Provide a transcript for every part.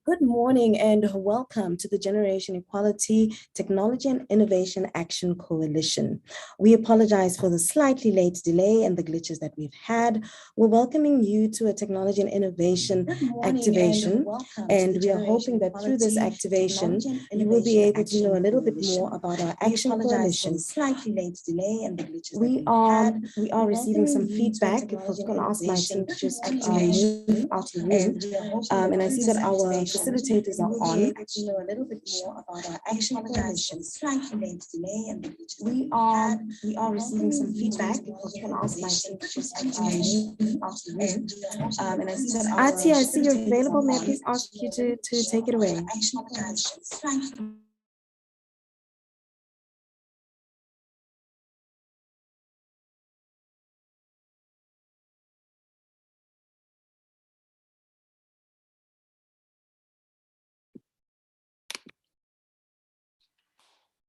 Good morning and welcome to the Generation Equality Technology and Innovation Action Coalition. We apologize for the slightly late delay and the glitches that we've had. We're welcoming you to a technology and innovation activation, and we are hoping that through this activation, you will be able to know a little bit more about our action coalition. Slightly late delay and the glitches we are receiving some feedback. If I was going to ask my team to just move out the room, and I see that our facilitators are on. You know a little bit more about our action coalition. Slightly late delay and we are receiving some feedback. If I was going to ask my team to just move out the room, and I see that Ati, I see you're available. May I please ask you to take it away? Action coalition.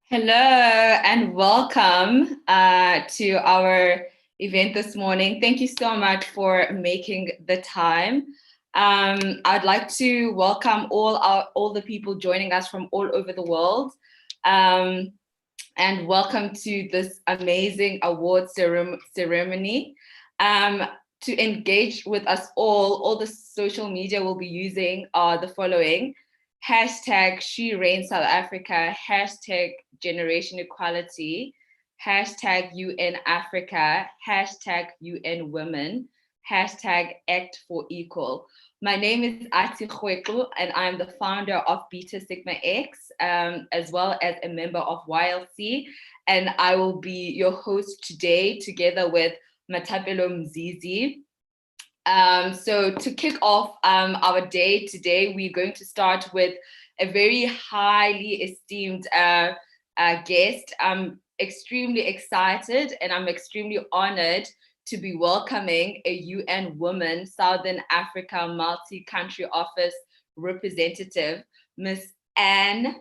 Hello and welcome to our event this morning. Thank you so much for making the time. I'd like to welcome all the people joining us from all over the world, and welcome to this amazing award ceremony. To engage with us all the social media we'll be using are the following: hashtag She Reigns South Africa, hashtag Generation Equality, hashtag UN Africa, hashtag UN Women, hashtag Act for Equal. My name is Ati Khweku, and I'm the founder of Beta Sigma X, as well as a member of YLC. And I will be your host today, together with Matapelo Mzizi. So to kick off our day today, we're going to start with a very highly esteemed guest. I'm extremely excited and I'm extremely honored to be welcoming a UN Women Southern Africa Multi-Country Office representative, Ms. Anne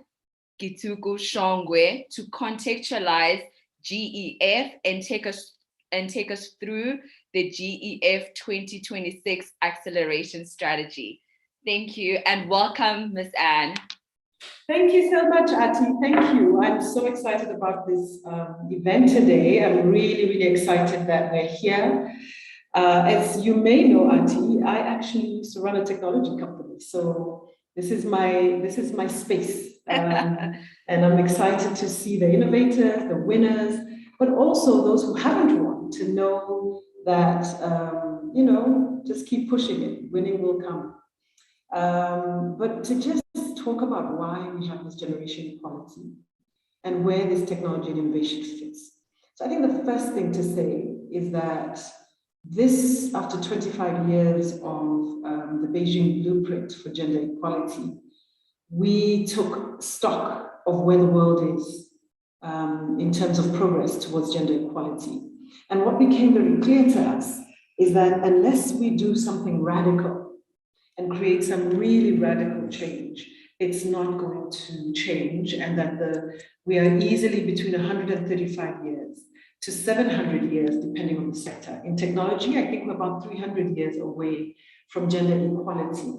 Gituku Shongwe, to contextualize GEF and take us through the GEF 2026 acceleration strategy. Thank you and welcome, Ms. Anne. Thank you so much, Ati. Thank you. I'm so excited about this event today. I'm really excited that we're here. As you may know, Ati, I actually used to run a technology company. So this is my space. And I'm excited to see the innovators, the winners, but also those who haven't won, to know that, just keep pushing it. Winning will come. But to just talk about why we have this generation equality and where this technology and innovation fits. So I think the first thing to say is that this, after 25 years of the Beijing Blueprint for Gender Equality, we took stock of where the world is in terms of progress towards gender equality. And what became very clear to us is that unless we do something radical and create some really radical change, it's not going to change, and that we are easily between 135 years to 700 years, depending on the sector. In technology, I think we're about 300 years away from gender equality.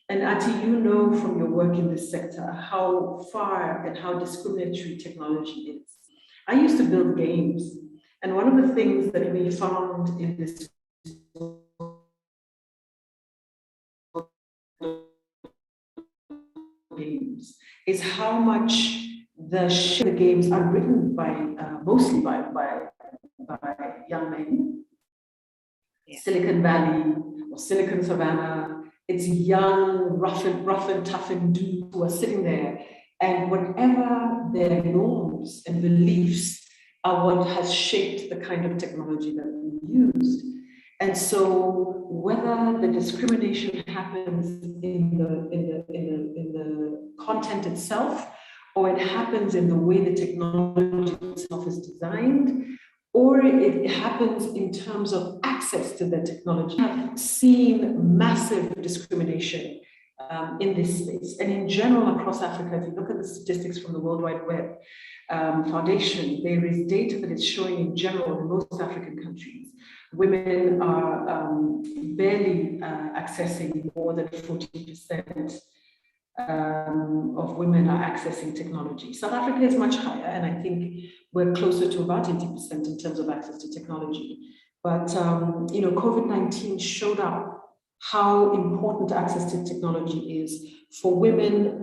And Ati, you know from your work in this sector how far and how discriminatory technology is. I used to build games, and one of the things that we found in this games is how much the games are written by mostly by young men. Yeah. Silicon Valley or Silicon Savannah, it's young, rough and tough and dudes who are sitting there, and whatever their norms and beliefs are what has shaped the kind of technology that we used. And so whether the discrimination happens in the content itself, or it happens in the way the technology itself is designed, or it happens in terms of access to the technology, I've seen massive discrimination in this space. And in general, across Africa, if you look at the statistics from the World Wide Web Foundation, there is data that is showing in general in most African countries, women are barely accessing more than 40% of women are accessing technology. South Africa is much higher, and I think we're closer to about 80% in terms of access to technology. But you know, COVID-19 showed up how important access to technology is for women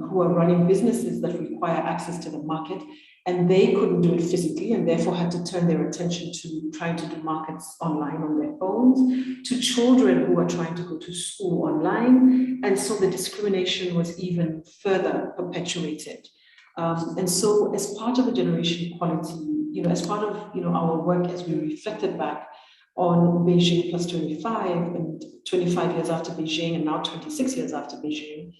who are running businesses that require access to the market, and they couldn't do it physically and therefore had to turn their attention to trying to do markets online on their phones, to children who are trying to go to school online. And so the discrimination was even further perpetuated. And so as part of the Generation Equality, you know, as part of, you know, our work as we reflected back on Beijing Plus 25 and 25 years after Beijing and now 26 years after Beijing,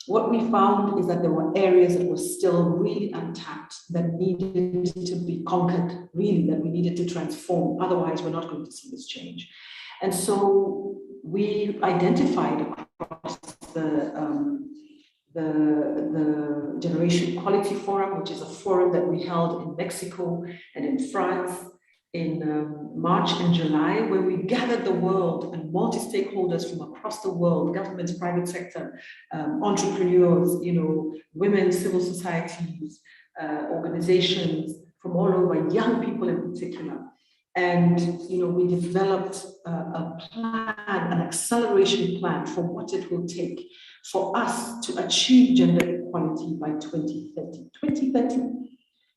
what we found is that there were areas that were still really untapped that needed to be conquered, really, that we needed to transform. Otherwise, we're not going to see this change. And so we identified across the Generation Equality Forum, which is a forum that we held in Mexico and in France in March and July, where we gathered the world and multi-stakeholders from across the world, governments, private sector, entrepreneurs, you know, women, civil societies, organizations from all over, young people in particular. And, you know, we developed a plan, an acceleration plan for what it will take for us to achieve gender equality by 2030. 2030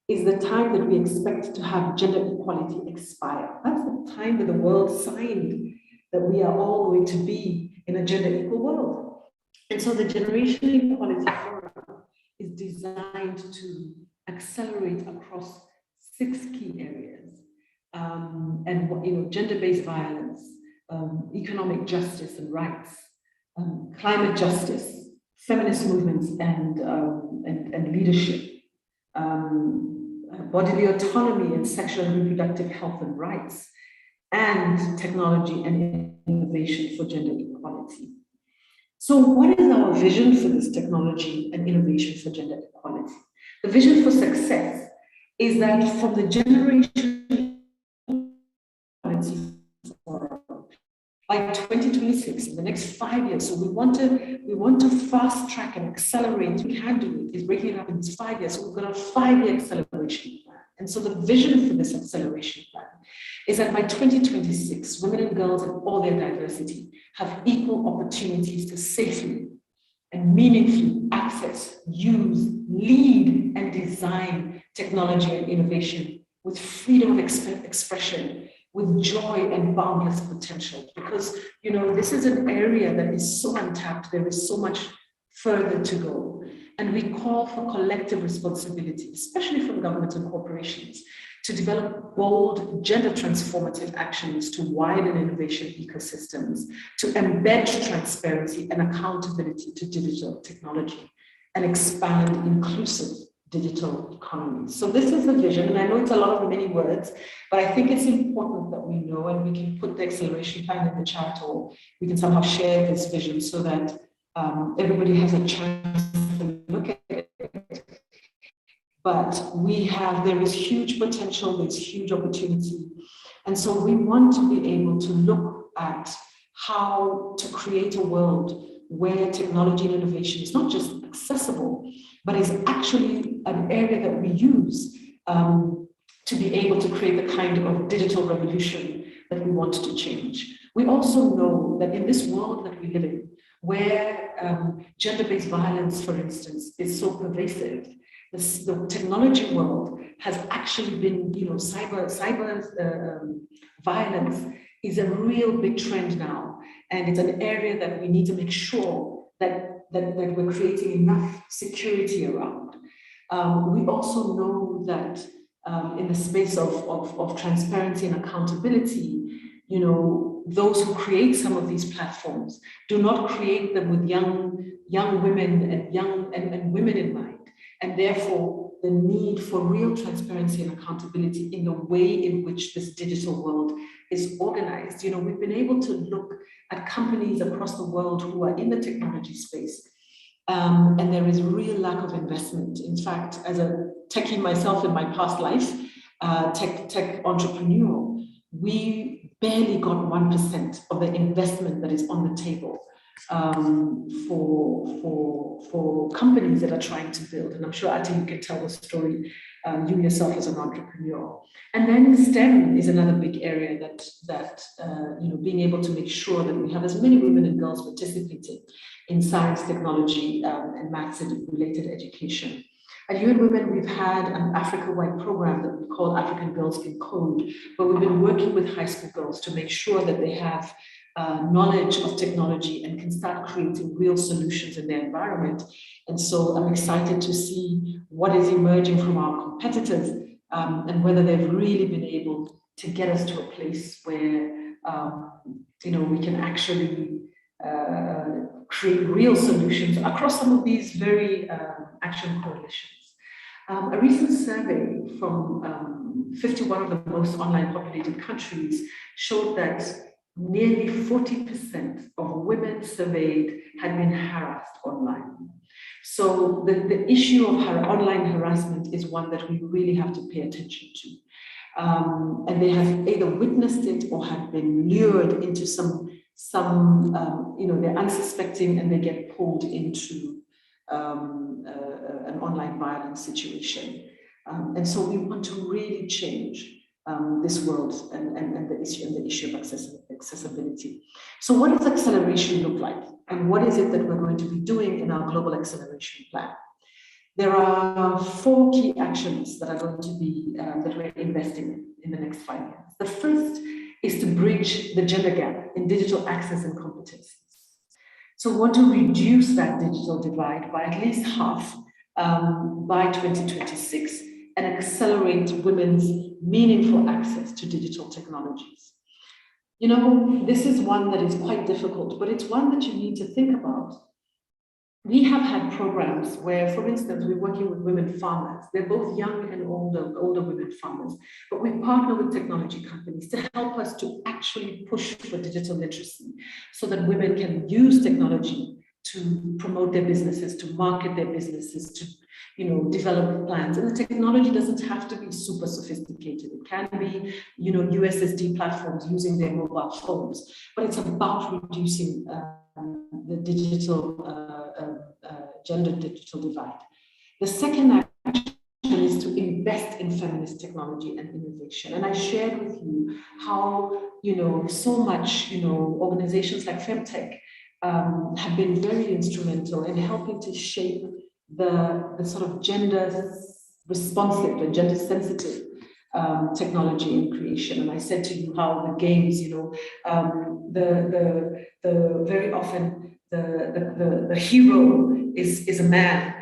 is the time that we expect to have gender equality expire. That's the time that the world signed that we are all going to be in a gender equal world. And so the Generation Equality Forum is designed to accelerate across 6 key areas. And you know, gender-based violence, economic justice and rights, climate justice, feminist movements and leadership, bodily autonomy and sexual and reproductive health and rights, and technology and innovation for gender equality. So what is our vision for this technology and innovation for gender equality? The vision for success is that from the Generation Equality Forum, by 2026, in the next 5 years, so we want to fast track and accelerate. We can do it. It's breaking it up in 5 years. So we've got a 5-year acceleration plan. And so the vision for this acceleration plan is that by 2026, women and girls in all their diversity have equal opportunities to safely and meaningfully access, use, lead, and design technology and innovation with freedom of expression, with joy and boundless potential. Because, you know, this is an area that is so untapped. There is so much further to go. And we call for collective responsibility, especially from governments and corporations, to develop bold gender transformative actions to widen innovation ecosystems, to embed transparency and accountability to digital technology, and expand inclusive digital economies. So this is the vision, and I know it's a lot of many words, but I think it's important that we know, and we can put the acceleration plan in the chat, or we can somehow share this vision so that everybody has a chance to look at it. But there is huge potential, there's huge opportunity. And so we want to be able to look at how to create a world where technology and innovation is not just accessible, but is actually an area that we use to be able to create the kind of digital revolution that we want to change. We also know that in this world that we live in, where gender-based violence, for instance, is so pervasive, the technology world has actually been, you know, cyber violence is a real big trend now. And it's an area that we need to make sure that we're creating enough security around. We also know that in the space of transparency and accountability, you know, those who create some of these platforms do not create them with young women and women in mind. And therefore, the need for real transparency and accountability in the way in which this digital world is organized. You know, we've been able to look at companies across the world who are in the technology space, and there is real lack of investment. In fact, as a techie myself in my past life, tech entrepreneur, we barely got 1% of the investment that is on the table for companies that are trying to build. And I'm sure, Ati, you can tell the story, you yourself as an entrepreneur. And then STEM is another big area that being able to make sure that we have as many women and girls participating in science, technology, and maths and related education. At UN Women, we've had an Africa-wide program that we call African Girls in Code, where we've been working with high school girls to make sure that they have knowledge of technology and can start creating real solutions in their environment. And so I'm excited to see what is emerging from our competitors and whether they've really been able to get us to a place where we can actually create real solutions across some of these very action coalitions. A recent survey from 51 of the most online populated countries showed that nearly 40% of women surveyed had been harassed online. So the issue of online harassment is one that we really have to pay attention to. And they have either witnessed it or have been lured into they're unsuspecting and they get pulled into an online violence situation. And so we want to really change this world and the issue of accessibility. So what does acceleration look like? And what is it that we're going to be doing in our global acceleration plan? There are 4 key actions that are going to be, that we're investing in the next 5 years. The first is to bridge the gender gap in digital access and competencies. So we want to reduce that digital divide by at least half by 2026 and accelerate women's meaningful access to digital technologies. This is one that is quite difficult, but it's one that you need to think about. We have had programs where, for instance, we're working with women farmers. They're both young and older women farmers, but we partner with technology companies to help us to actually push for digital literacy so that women can use technology to promote their businesses, to market their businesses, to develop plans. And the technology doesn't have to be super sophisticated. It can be, USSD platforms using their mobile phones, but it's about reducing the gender digital divide. The second action is to invest in feminist technology and innovation. And I shared with you how, so much, organizations like Femtech have been very instrumental in helping to shape the sort of gender responsive and gender sensitive technology and creation. And I said to you how the games, very often the hero is a man,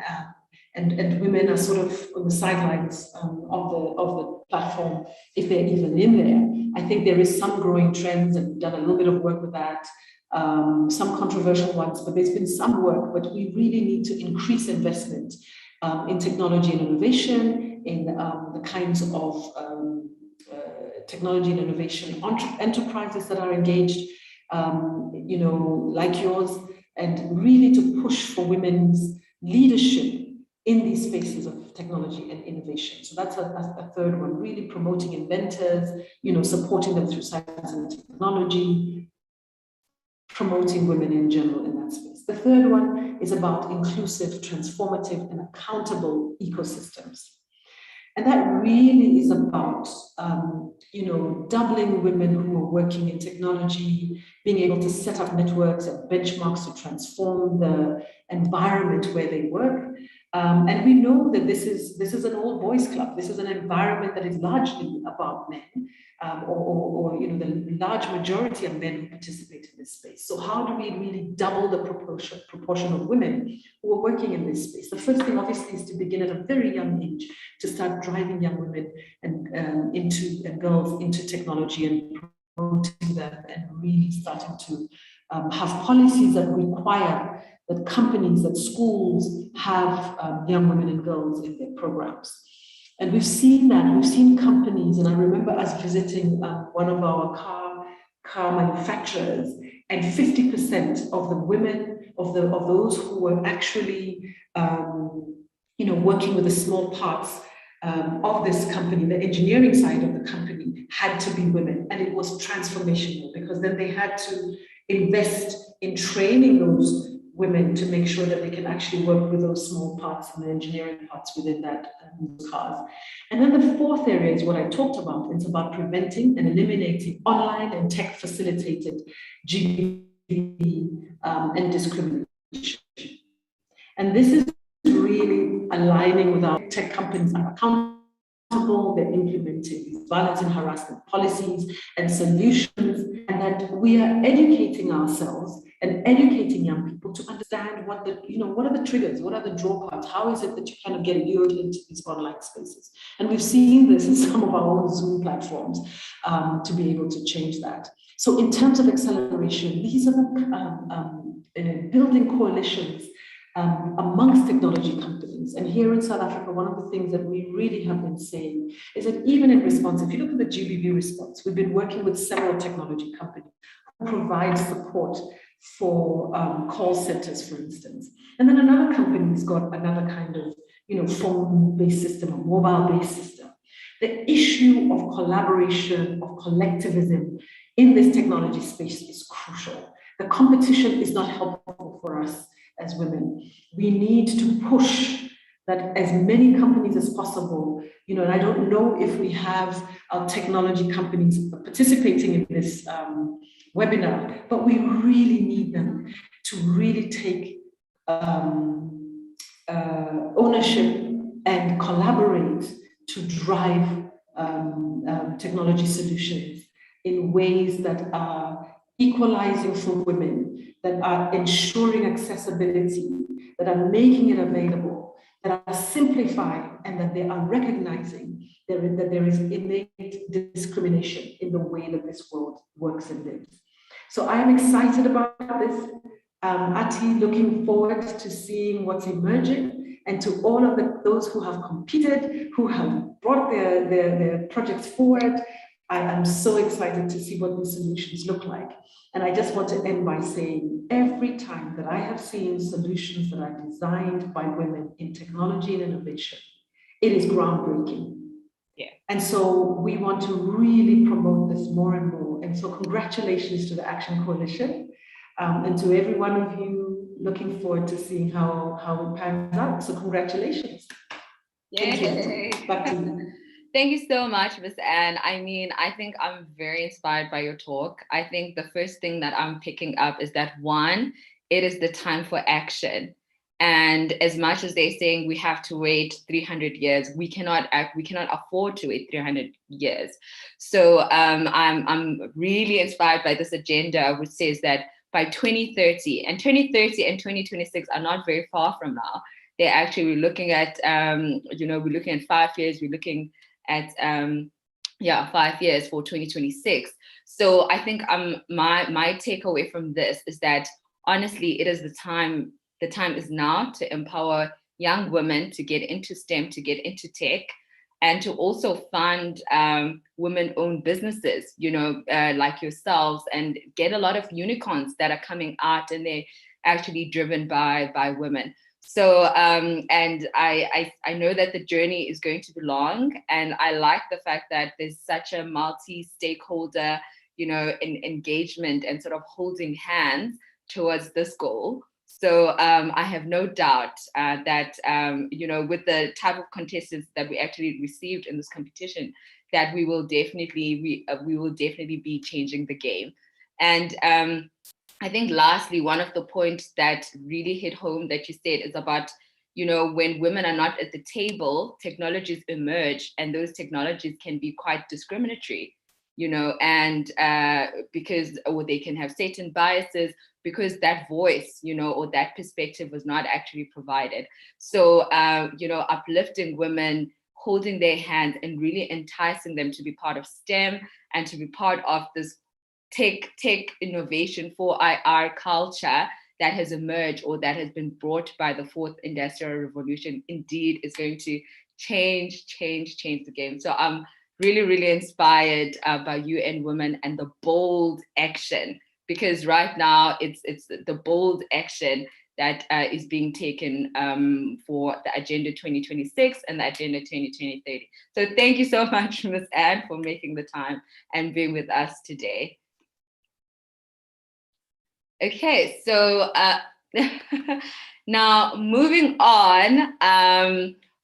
and women are sort of on the sidelines of the platform, if they're even in there. I think there is some growing trends, and we've done a little bit of work with that. Some controversial ones, but there's been some work. But we really need to increase investment in technology and innovation, in the kinds of technology and innovation enterprises that are engaged, like yours, and really to push for women's leadership in these spaces of technology and innovation. So that's a third one, really promoting inventors, supporting them through science and technology, promoting women in general in that space. The third one is about inclusive, transformative, and accountable ecosystems. And that really is about, doubling women who are working in technology, being able to set up networks and benchmarks to transform the environment where they work. And we know that this is an all boys club. This is an environment that is largely about men, or the large majority of men who participate in this space. So how do we really double the proportion of women who are working in this space? The first thing, obviously, is to begin at a very young age to start driving young women and girls into technology and promoting them, and really starting to have policies that require that companies, that schools have young women and girls in their programs. And we've seen that. We've seen companies, and I remember us visiting one of our car manufacturers, and 50% of the women, of those who were actually, working with the small parts of this company, the engineering side of the company, had to be women. And it was transformational, because then they had to invest in training those women to make sure that they can actually work with those small parts and the engineering parts within that cars. And then the fourth area is what I talked about. It's about preventing and eliminating online and tech facilitated GBV and discrimination. And this is really aligning with our tech companies are accountable, they're implementing violence and harassment policies and solutions, and that we are educating ourselves and educating young people to understand what what are the triggers, what are the drawbacks, how is it that you kind of get lured into these online spaces. And we've seen this in some of our own Zoom platforms to be able to change that. So in terms of acceleration, these are the building coalitions amongst technology companies. And here in South Africa, one of the things that we really have been saying is that even in response, if you look at the GBV response, we've been working with several technology companies who provide support for call centers, for instance. And then another company's got another kind of phone-based system, a mobile-based system. The issue of collaboration, of collectivism in this technology space is crucial. The competition is not helpful for us as women. We need to push that as many companies as possible, and I don't know if we have our technology companies participating in this webinar, but we really need them to really take ownership and collaborate to drive technology solutions in ways that are equalizing for women, that are ensuring accessibility, that are making it available, that are simplifying, and that they are recognizing that there is innate discrimination in the way that this world works and lives. So I am excited about this. Ati, looking forward to seeing what's emerging, and to all of those who have competed, who have brought their projects forward. I am so excited to see what these solutions look like. And I just want to end by saying, every time that I have seen solutions that are designed by women in technology and innovation, it is groundbreaking. Yeah. And so we want to really promote this more and more. And so congratulations to the Action Coalition, and to every one of you, looking forward to seeing how it pans out. So congratulations. Yay. Thank you. Back to you. Thank you so much, Ms. Anne. I mean, I think I'm very inspired by your talk. I think the first thing that I'm picking up is that, one, it is the time for action. And as much as they're saying we have to wait 300 years, we cannot afford to wait 300 years. So I'm really inspired by this agenda, which says that by 2030, and 2026 are not very far from now. They're actually looking at, we're looking at 5 years, we're looking at 5 years for 2026. So I think my takeaway from this is that, honestly, it is the time is now to empower young women to get into STEM, to get into tech, and to also fund women-owned businesses, like yourselves, and get a lot of unicorns that are coming out, and they're actually driven by women. So, and I know that the journey is going to be long, and I like the fact that there's such a multi-stakeholder, engagement and sort of holding hands towards this goal. So I have no doubt that, with the type of contestants that we actually received in this competition, that we will definitely be changing the game. And I think lastly, one of the points that really hit home that you said is about, when women are not at the table, technologies emerge, and those technologies can be quite discriminatory, and or they can have certain biases because that voice, or that perspective was not actually provided. So, uplifting women, holding their hands, and really enticing them to be part of STEM and to be part of this tech innovation for our culture that has emerged, or that has been brought by the fourth industrial revolution, indeed is going to change the game. So I'm really, really inspired by UN Women and the bold action, because right now it's the bold action that is being taken for the Agenda 2026 and the Agenda 2030. So thank you so much, Ms. Anne, for making the time and being with us today. Okay, so now moving on,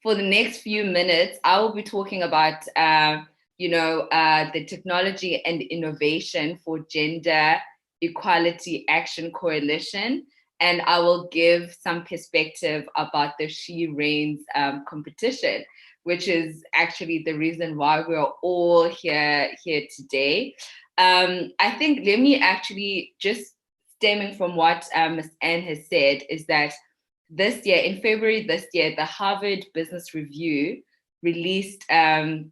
for the next few minutes, I will be talking about, the Technology and Innovation for Gender Equality Action Coalition, and I will give some perspective about the She Reigns competition, which is actually the reason why we're all here today. I think let me actually just stemming from what Ms. Anne has said, is that this year, in February this year, the Harvard Business Review released, an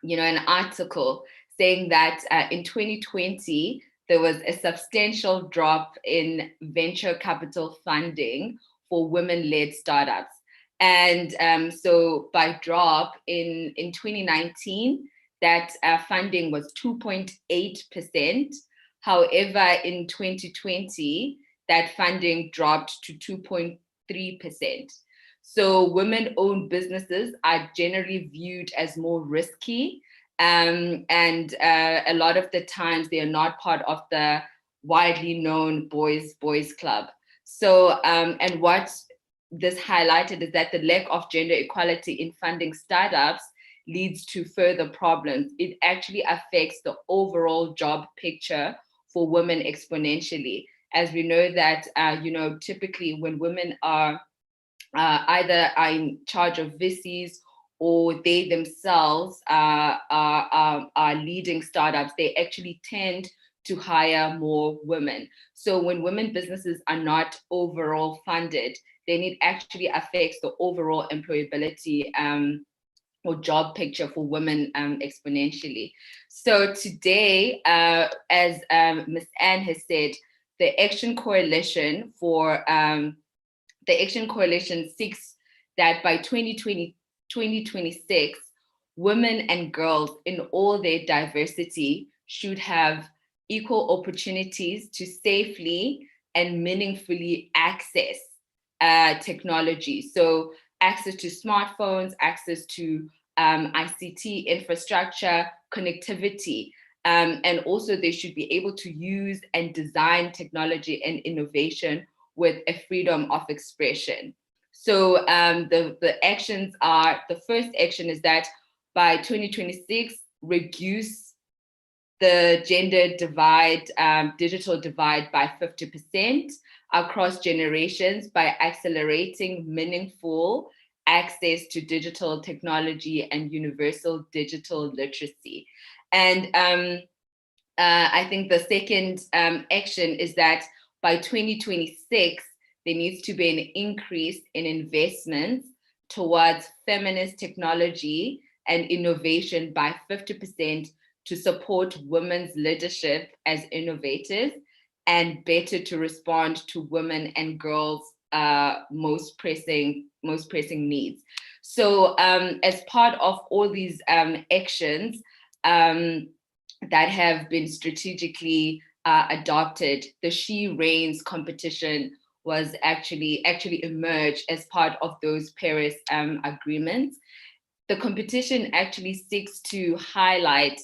article saying that in 2020, there was a substantial drop in venture capital funding for women-led startups. And so by drop in 2019, that funding was 2.8%. However, in 2020, that funding dropped to 2.3%. So women-owned businesses are generally viewed as more risky. And a lot of the times they are not part of the widely known boys club. So, and what this highlighted is that the lack of gender equality in funding startups leads to further problems. It actually affects the overall job picture for women exponentially, as we know that, typically when women are either are in charge of VCs or they themselves are leading startups, they actually tend to hire more women. So when women businesses are not overall funded, then it actually affects the overall employability or job picture for women exponentially. So today, as Ms. Anne has said, the Action Coalition seeks that by 2026, women and girls in all their diversity should have equal opportunities to safely and meaningfully access technology. So access to smartphones, access to ICT infrastructure, connectivity, and also they should be able to use and design technology and innovation with a freedom of expression. So the actions are, the first action is that by 2026, reduce the gender divide, digital divide by 50% across generations by accelerating meaningful access to digital technology and universal digital literacy. And I think the second action is that by 2026, there needs to be an increase in investments towards feminist technology and innovation by 50% to support women's leadership as innovators and better to respond to women and girls' most pressing needs. So as part of all these actions that have been strategically adopted, the She Reigns competition was actually emerged as part of those Paris agreements. The competition actually seeks to highlight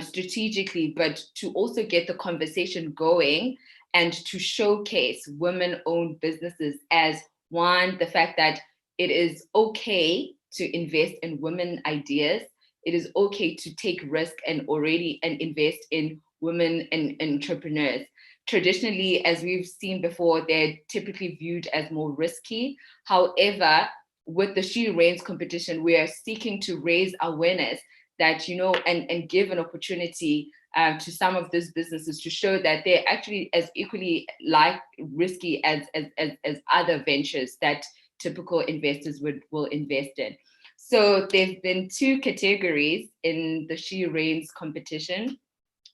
strategically, but to also get the conversation going and to showcase women-owned businesses as, one, the fact that it is okay to invest in women ideas. It is okay to take risk and invest in women and entrepreneurs. Traditionally, as we've seen before, they're typically viewed as more risky. However, with the She Reigns competition, we are seeking to raise awareness that, and give an opportunity to some of these businesses to show that they're actually as equally risky as other ventures that typical investors will invest in. So there've been two categories in the She Reigns competition.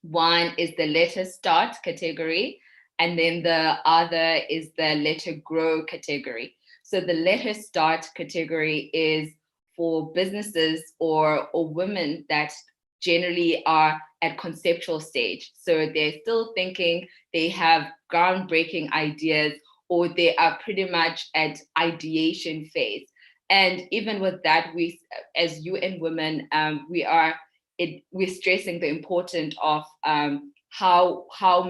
One is the Let Her Start category, and then the other is the Let Her Grow category. So the Let Her Start category is for businesses or women that generally are at conceptual stage. So they're still thinking, they have groundbreaking ideas, or they are pretty much at ideation phase. And even with that, we, as UN Women, we're stressing the importance of how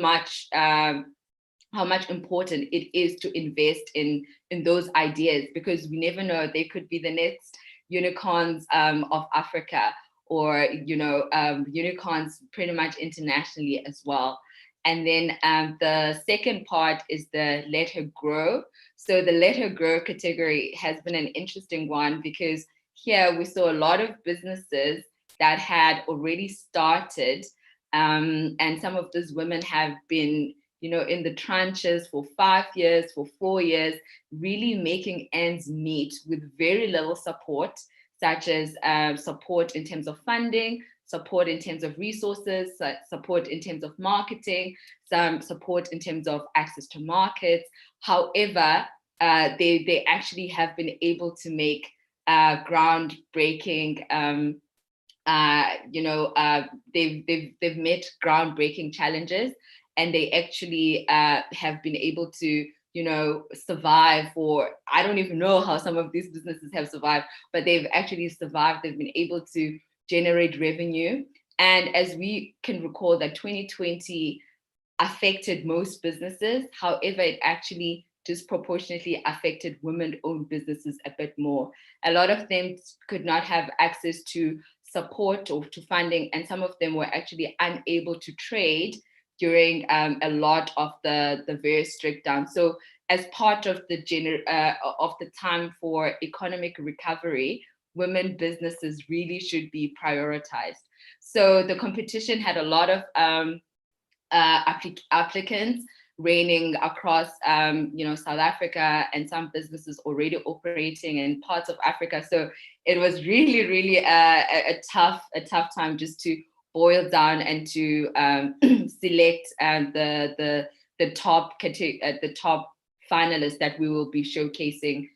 much how much important it is to invest in those ideas, because we never know, they could be the next unicorns of Africa, or unicorns pretty much internationally as well. And then the second part is the Let Her Grow. So the Let Her Grow category has been an interesting one, because here we saw a lot of businesses that had already started, and some of those women have been in the trenches for 5 years, for 4 years, really making ends meet with very little support, such as support in terms of funding, support in terms of resources, support in terms of marketing, some support in terms of access to markets. However, they actually have been able to make groundbreaking, they've met groundbreaking challenges, and they actually have been able to survive for, I don't even know how some of these businesses have survived, but they've actually survived. They've been able to generate revenue. And as we can recall, that 2020 affected most businesses. However, it actually disproportionately affected women-owned businesses a bit more. A lot of them could not have access to support or to funding, and some of them were actually unable to trade during a lot of the various strict down. So as part of the time for economic recovery, women businesses really should be prioritized. So the competition had a lot of applicants reigning across South Africa, and some businesses already operating in parts of Africa. So it was really a tough time just to boil down and to select the top finalists that we will be showcasing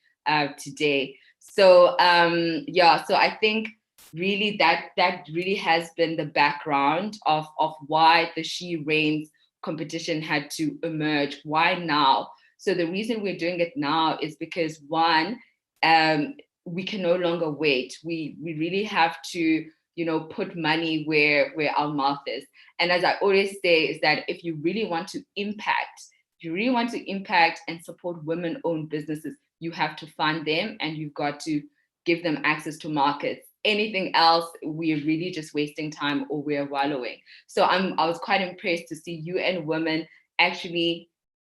today. So so I think really that really has been the background of why the She Reigns competition had to emerge. Why now? So the reason we're doing it now is because, one, we can no longer wait. We really have to put money where our mouth is. And as I always say, is that if you really want to impact, and support women-owned businesses, you have to fund them, and you've got to give them access to markets. Anything else, we're really just wasting time, or we're wallowing. So I was quite impressed to see UN Women actually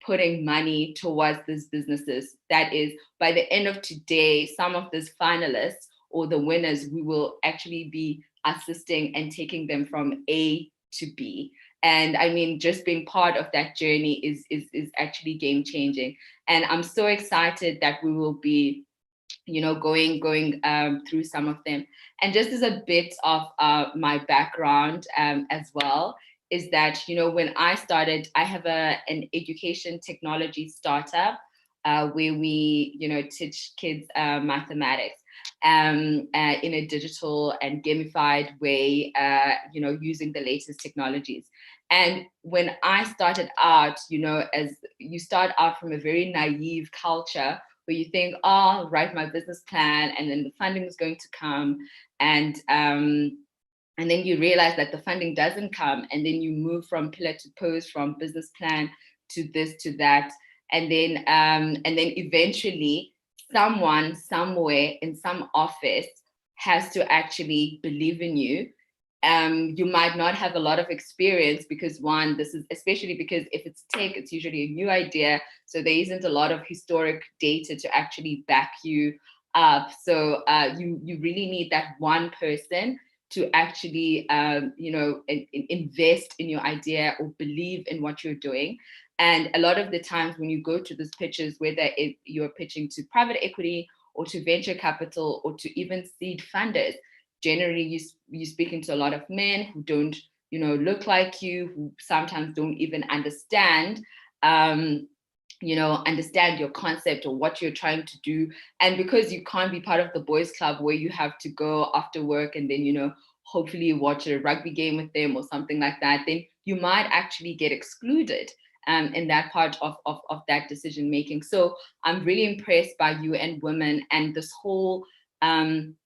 putting money towards these businesses. That is, by the end of today, some of these finalists or the winners, we will actually be assisting and taking them from A to B. And I mean, just being part of that journey is actually game changing. And I'm so excited that we will be going through some of them. And just as a bit of my background as well, is that, when I started, I have an education technology startup where we, teach kids mathematics in a digital and gamified way, using the latest technologies. And when I started out, as you start out from a very naive culture, where you think, oh, I'll write my business plan, and then the funding is going to come, and then you realize that the funding doesn't come, and then you move from pillar to post, from business plan to this to that, and then eventually someone somewhere in some office has to actually believe in you. You might not have a lot of experience, because one, this is especially because if it's tech, it's usually a new idea. So there isn't a lot of historic data to actually back you up. So you really need that one person to actually, invest in your idea or believe in what you're doing. And a lot of the times when you go to these pitches, whether you're pitching to private equity or to venture capital or to even seed funders, generally you're speaking to a lot of men who don't, look like you, who sometimes don't even understand, understand your concept or what you're trying to do. And because you can't be part of the boys club where you have to go after work and then, hopefully watch a rugby game with them or something like that, then you might actually get excluded in that part of that decision making. So I'm really impressed by UN Women and this whole time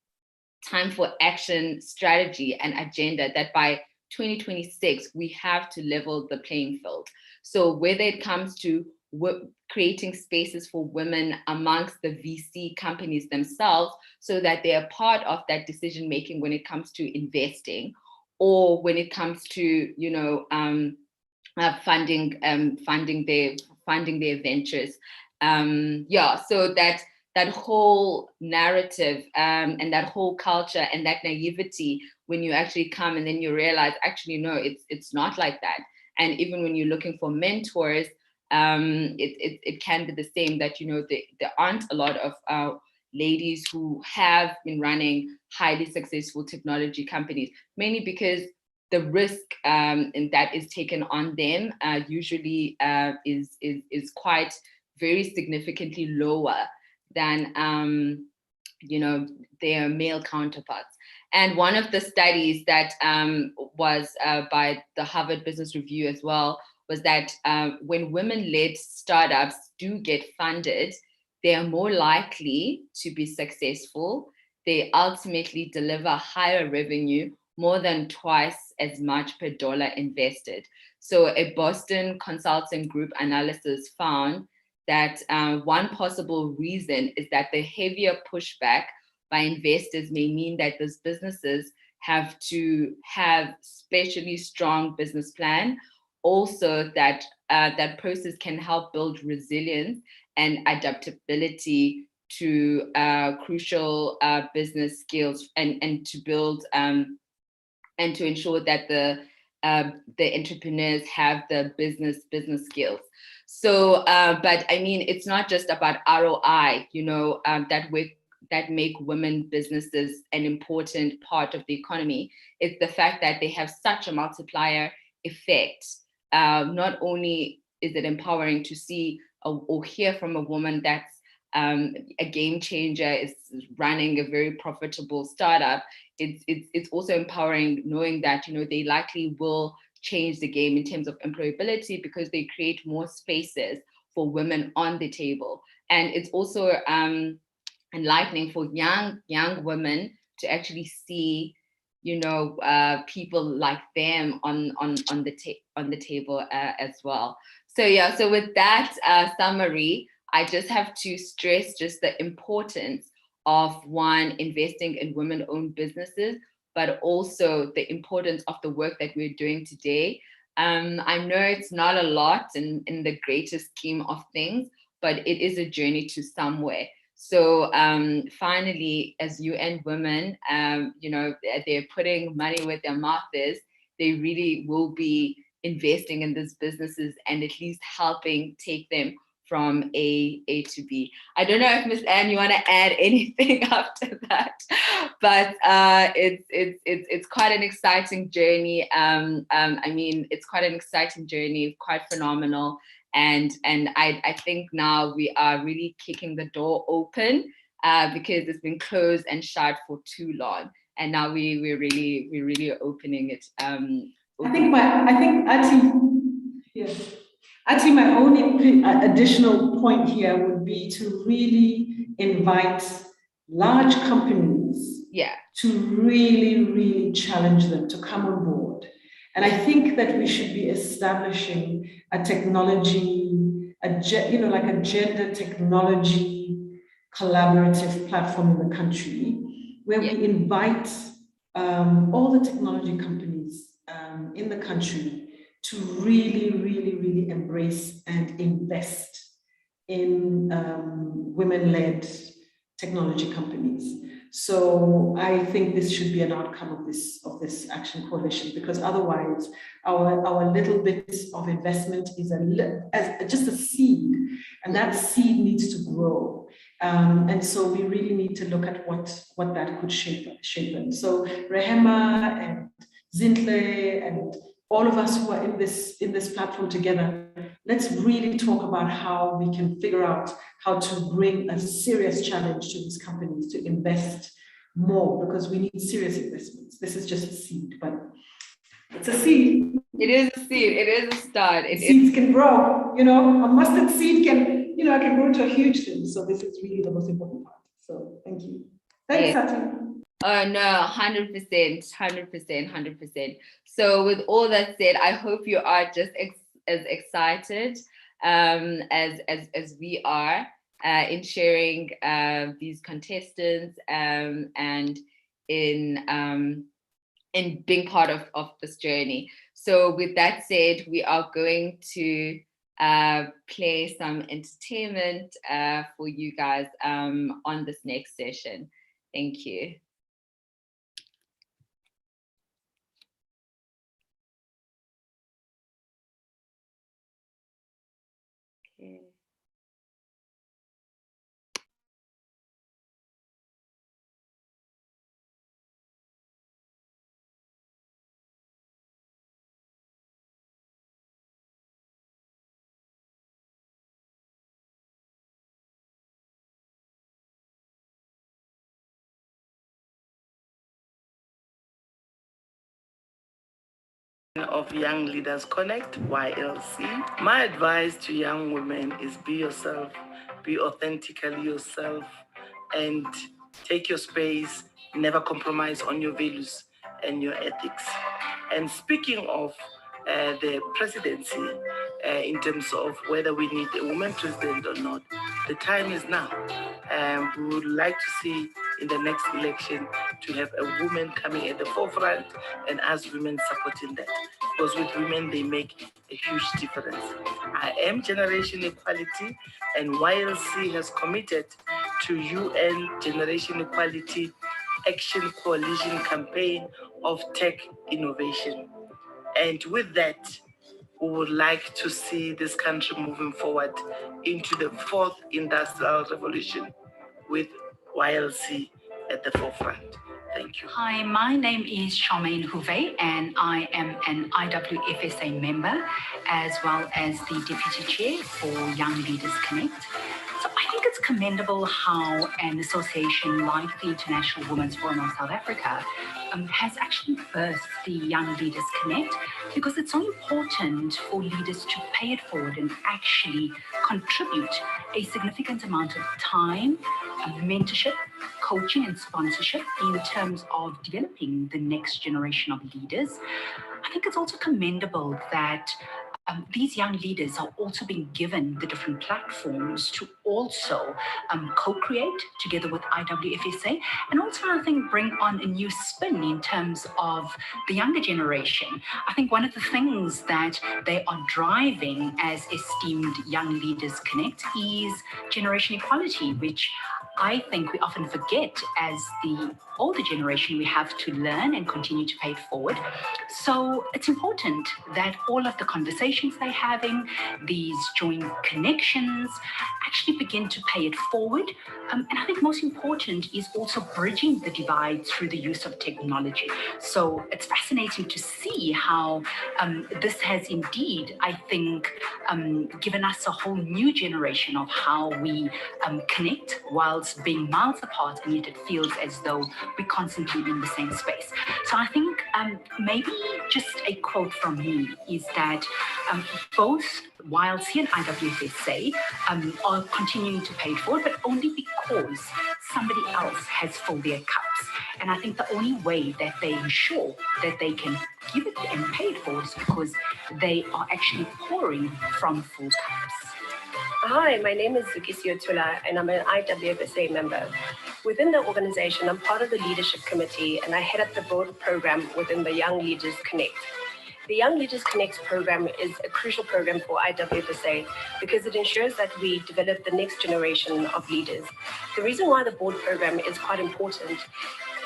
for action strategy and agenda, that by 2026, we have to level the playing field. So whether it comes to creating spaces for women amongst the VC companies themselves so that they are part of that decision making when it comes to investing, or when it comes to, funding their ventures. So that whole narrative and that whole culture and that naivety, when you actually come and then you realize, actually, no, it's not like that. And even when you're looking for mentors, it can be the same, that, there aren't a lot of ladies who have been running highly successful technology companies, mainly because the risk and that is taken on them usually is quite very significantly lower than their male counterparts. And one of the studies that was by the Harvard Business Review as well was that when women-led startups do get funded, they are more likely to be successful. They ultimately deliver higher revenue, more than twice as much per dollar invested. So a Boston Consulting Group analysis found that one possible reason is that the heavier pushback by investors may mean that those businesses have to have especially strong business plan. Also, that that process can help build resilience and adaptability to crucial business skills, and to build and to ensure that the entrepreneurs have the business skills. So, but I mean, it's not just about ROI, that make women businesses an important part of the economy. It's the fact that they have such a multiplier effect. Not only is it empowering to see or hear from a woman that's a game changer, is running a very profitable startup, it's also empowering knowing that they likely will change the game in terms of employability, because they create more spaces for women on the table. And it's also enlightening for young women to actually see people like them on the table as well. So with that summary, I just have to stress just the importance of, one, investing in women-owned businesses, but also the importance of the work that we're doing today. I know it's not a lot in the greater scheme of things, but it is a journey to somewhere. So finally, as UN Women, they're putting money where their mouth is. They really will be investing in these businesses and at least helping take them from A to B. I don't know if Ms. Anne, you want to add anything after that, but it's quite an exciting journey. I mean, it's quite an exciting journey, quite phenomenal. And I think now we are really kicking the door open because it's been closed and shut for too long. And now we're really opening it. I think actually my only additional point here would be to really invite large companies to really challenge them to come on board. And I think that we should be establishing a technology, like a gender technology collaborative platform in the country, where we invite all the technology companies in the country to really embrace and invest in women-led technology companies. So I think this should be an outcome of this action coalition, because otherwise our little bit of investment is just a seed, and that seed needs to grow. And so we really need to look at what that could shape. And so Rehema and Zintle and all of us who are in this platform together, let's really talk about how we can figure out how to bring a serious challenge to these companies to invest more, because we need serious investments. This is just a seed, but it's a seed. It is a seed. It is a start. Seeds can grow. A mustard seed can grow to a huge thing. So this is really the most important part. So thank you. Thanks, Sati. Oh no, 100%. So with all that said, I hope you are just as excited as we are in sharing these contestants and in being part of this journey. So with that said, we are going to play some entertainment for you guys on this next session. Thank you. Okay. Of Young Leaders Connect, YLC. My advice to young women is be yourself, be authentically yourself, and take your space, never compromise on your values and your ethics. And speaking of the presidency, in terms of whether we need a woman president or not, the time is now. We would like to see in the next election to have a woman coming at the forefront and us women supporting that. Because with women, they make a huge difference. I am Generation Equality, and YLC has committed to UN Generation Equality Action Coalition campaign of tech innovation. And with that, we would like to see this country moving forward into the fourth industrial revolution with YLC at the forefront. Thank you. Hi, my name is Charmaine Houvet, and I am an IWFSA member as well as the Deputy Chair for Young Leaders Connect. So I think it's commendable how an association like the International Women's Forum of South Africa has actually birthed the Young Leaders Connect, because it's so important for leaders to pay it forward and actually contribute a significant amount of time, mentorship, coaching and sponsorship in terms of developing the next generation of leaders. I think it's also commendable that these young leaders are also being given the different platforms to also co-create together with IWFSA, and also I think bring on a new spin in terms of the younger generation. I think one of the things that they are driving as esteemed Young Leaders Connect is generation equality, which I think we often forget as the older generation. We have to learn and continue to pay it forward. So it's important that all of the conversations they're having, these joint connections, actually begin to pay it forward. And I think most important is also bridging the divide through the use of technology. So it's fascinating to see how this has indeed, I think, given us a whole new generation of how we connect whilst being miles apart, and yet it feels as though we're constantly in the same space. So I think maybe just a quote from me is that both YLC and IWFSA are continuing to pay it forward, but only because somebody else has filled their cups. And I think the only way that they ensure that they can give it and pay it forward is because they are actually pouring from full cups. Hi, my name is Zukisi Otula, and I'm an IWFSA member. Within the organization, I'm part of the leadership committee, and I head up the board program within the Young Leaders Connect. The Young Leaders Connect program is a crucial program for IWFSA because it ensures that we develop the next generation of leaders. The reason why the board program is quite important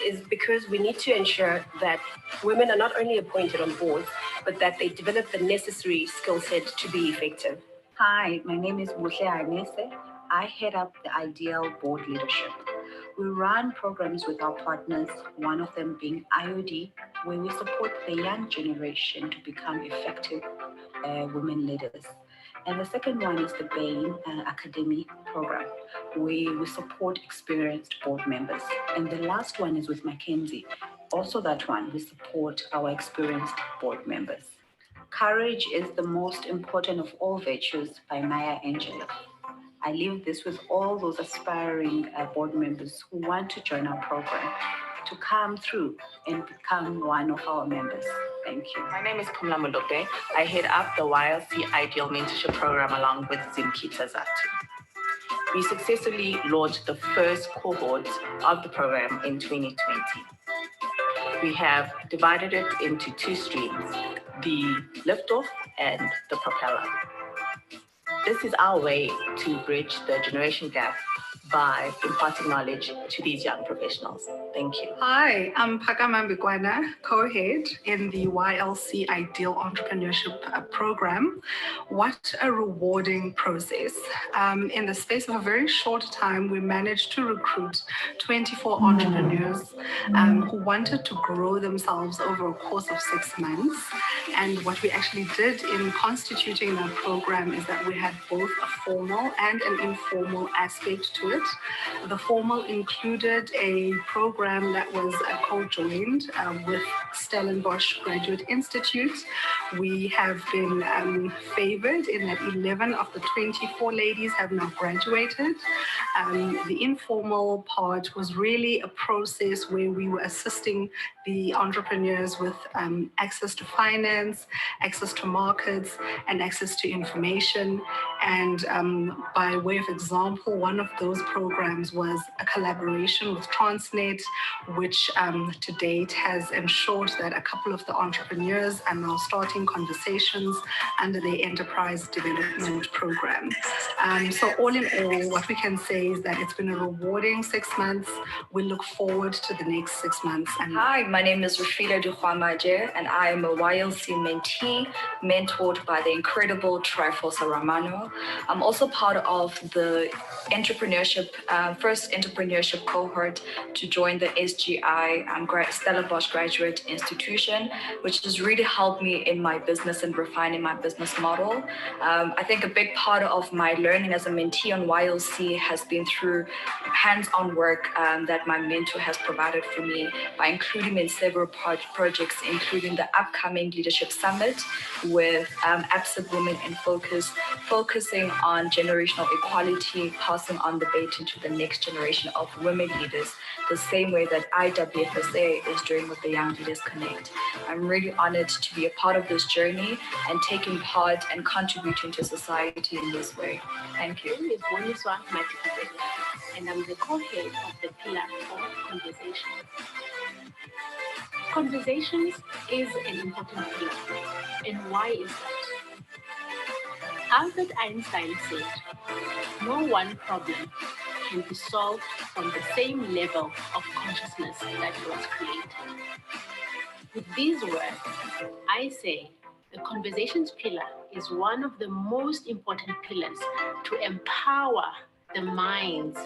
is because we need to ensure that women are not only appointed on boards, but that they develop the necessary skill set to be effective. Hi, my name is Buhle Arnese. I head up the Ideal Board Leadership. We run programs with our partners, one of them being IOD, where we support the young generation to become effective women leaders. And the second one is the Bain Academy program, where we support experienced board members. And the last one is with Mackenzie. Also that one, we support our experienced board members. Courage is the most important of all virtues by Maya Angelou. I leave this with all those aspiring board members who want to join our program to come through and become one of our members. Thank you. My name is Pumla Molope. I head up the YLC Ideal Mentorship Program along with Zimkita Zatu. We successfully launched the first cohort of the program in 2020. We have divided it into two streams, the liftoff and the propeller. This is our way to bridge the generation gap by imparting knowledge to these young professionals. Thank you. Hi, I'm Phakama Mbikwana, co-head in the YLC Ideal Entrepreneurship Program. What a rewarding process. In the space of a very short time, we managed to recruit 24 entrepreneurs who wanted to grow themselves over a course of 6 months. And what we actually did in constituting that program is that we had both a formal and an informal aspect to it. The formal included a program that was co-joined with Stellenbosch Graduate Institute. We have been favored in that 11 of the 24 ladies have now graduated. The informal part was really a process where we were assisting the entrepreneurs with access to finance, access to markets, and access to information. And by way of example, one of those programs was a collaboration with Transnet, which to date has ensured that a couple of the entrepreneurs are now starting conversations under the Enterprise Development Program. So all in all, what we can say is that it's been a rewarding 6 months. We look forward to the next 6 months. And hi, my name is Rafida Duhwamaje, and I am a YLC mentee, mentored by the incredible Trifosa Romano. I'm also part of the first entrepreneurship cohort to join the SGI Stellenbosch Graduate Institution, which has really helped me in my business and refining my business model. I think a big part of my learning as a mentee on YLC has been through hands-on work that my mentor has provided for me by including me in several projects, including the upcoming Leadership Summit with Absent Women in Focus, focusing on generational equality, passing on the baton to the next generation of women leaders, the same way that IWFSA is doing with the Young Leaders Connect. I'm really honored to be a part of this journey and taking part and contributing to society in this way. Thank you. My name is Boniswa Matikizela, and I'm the co-head of the pillar for conversation. Conversations is an important pillar. And why is that? Albert Einstein said, no one problem can be solved from the same level of consciousness that was created. With these words, I say the conversations pillar is one of the most important pillars to empower the minds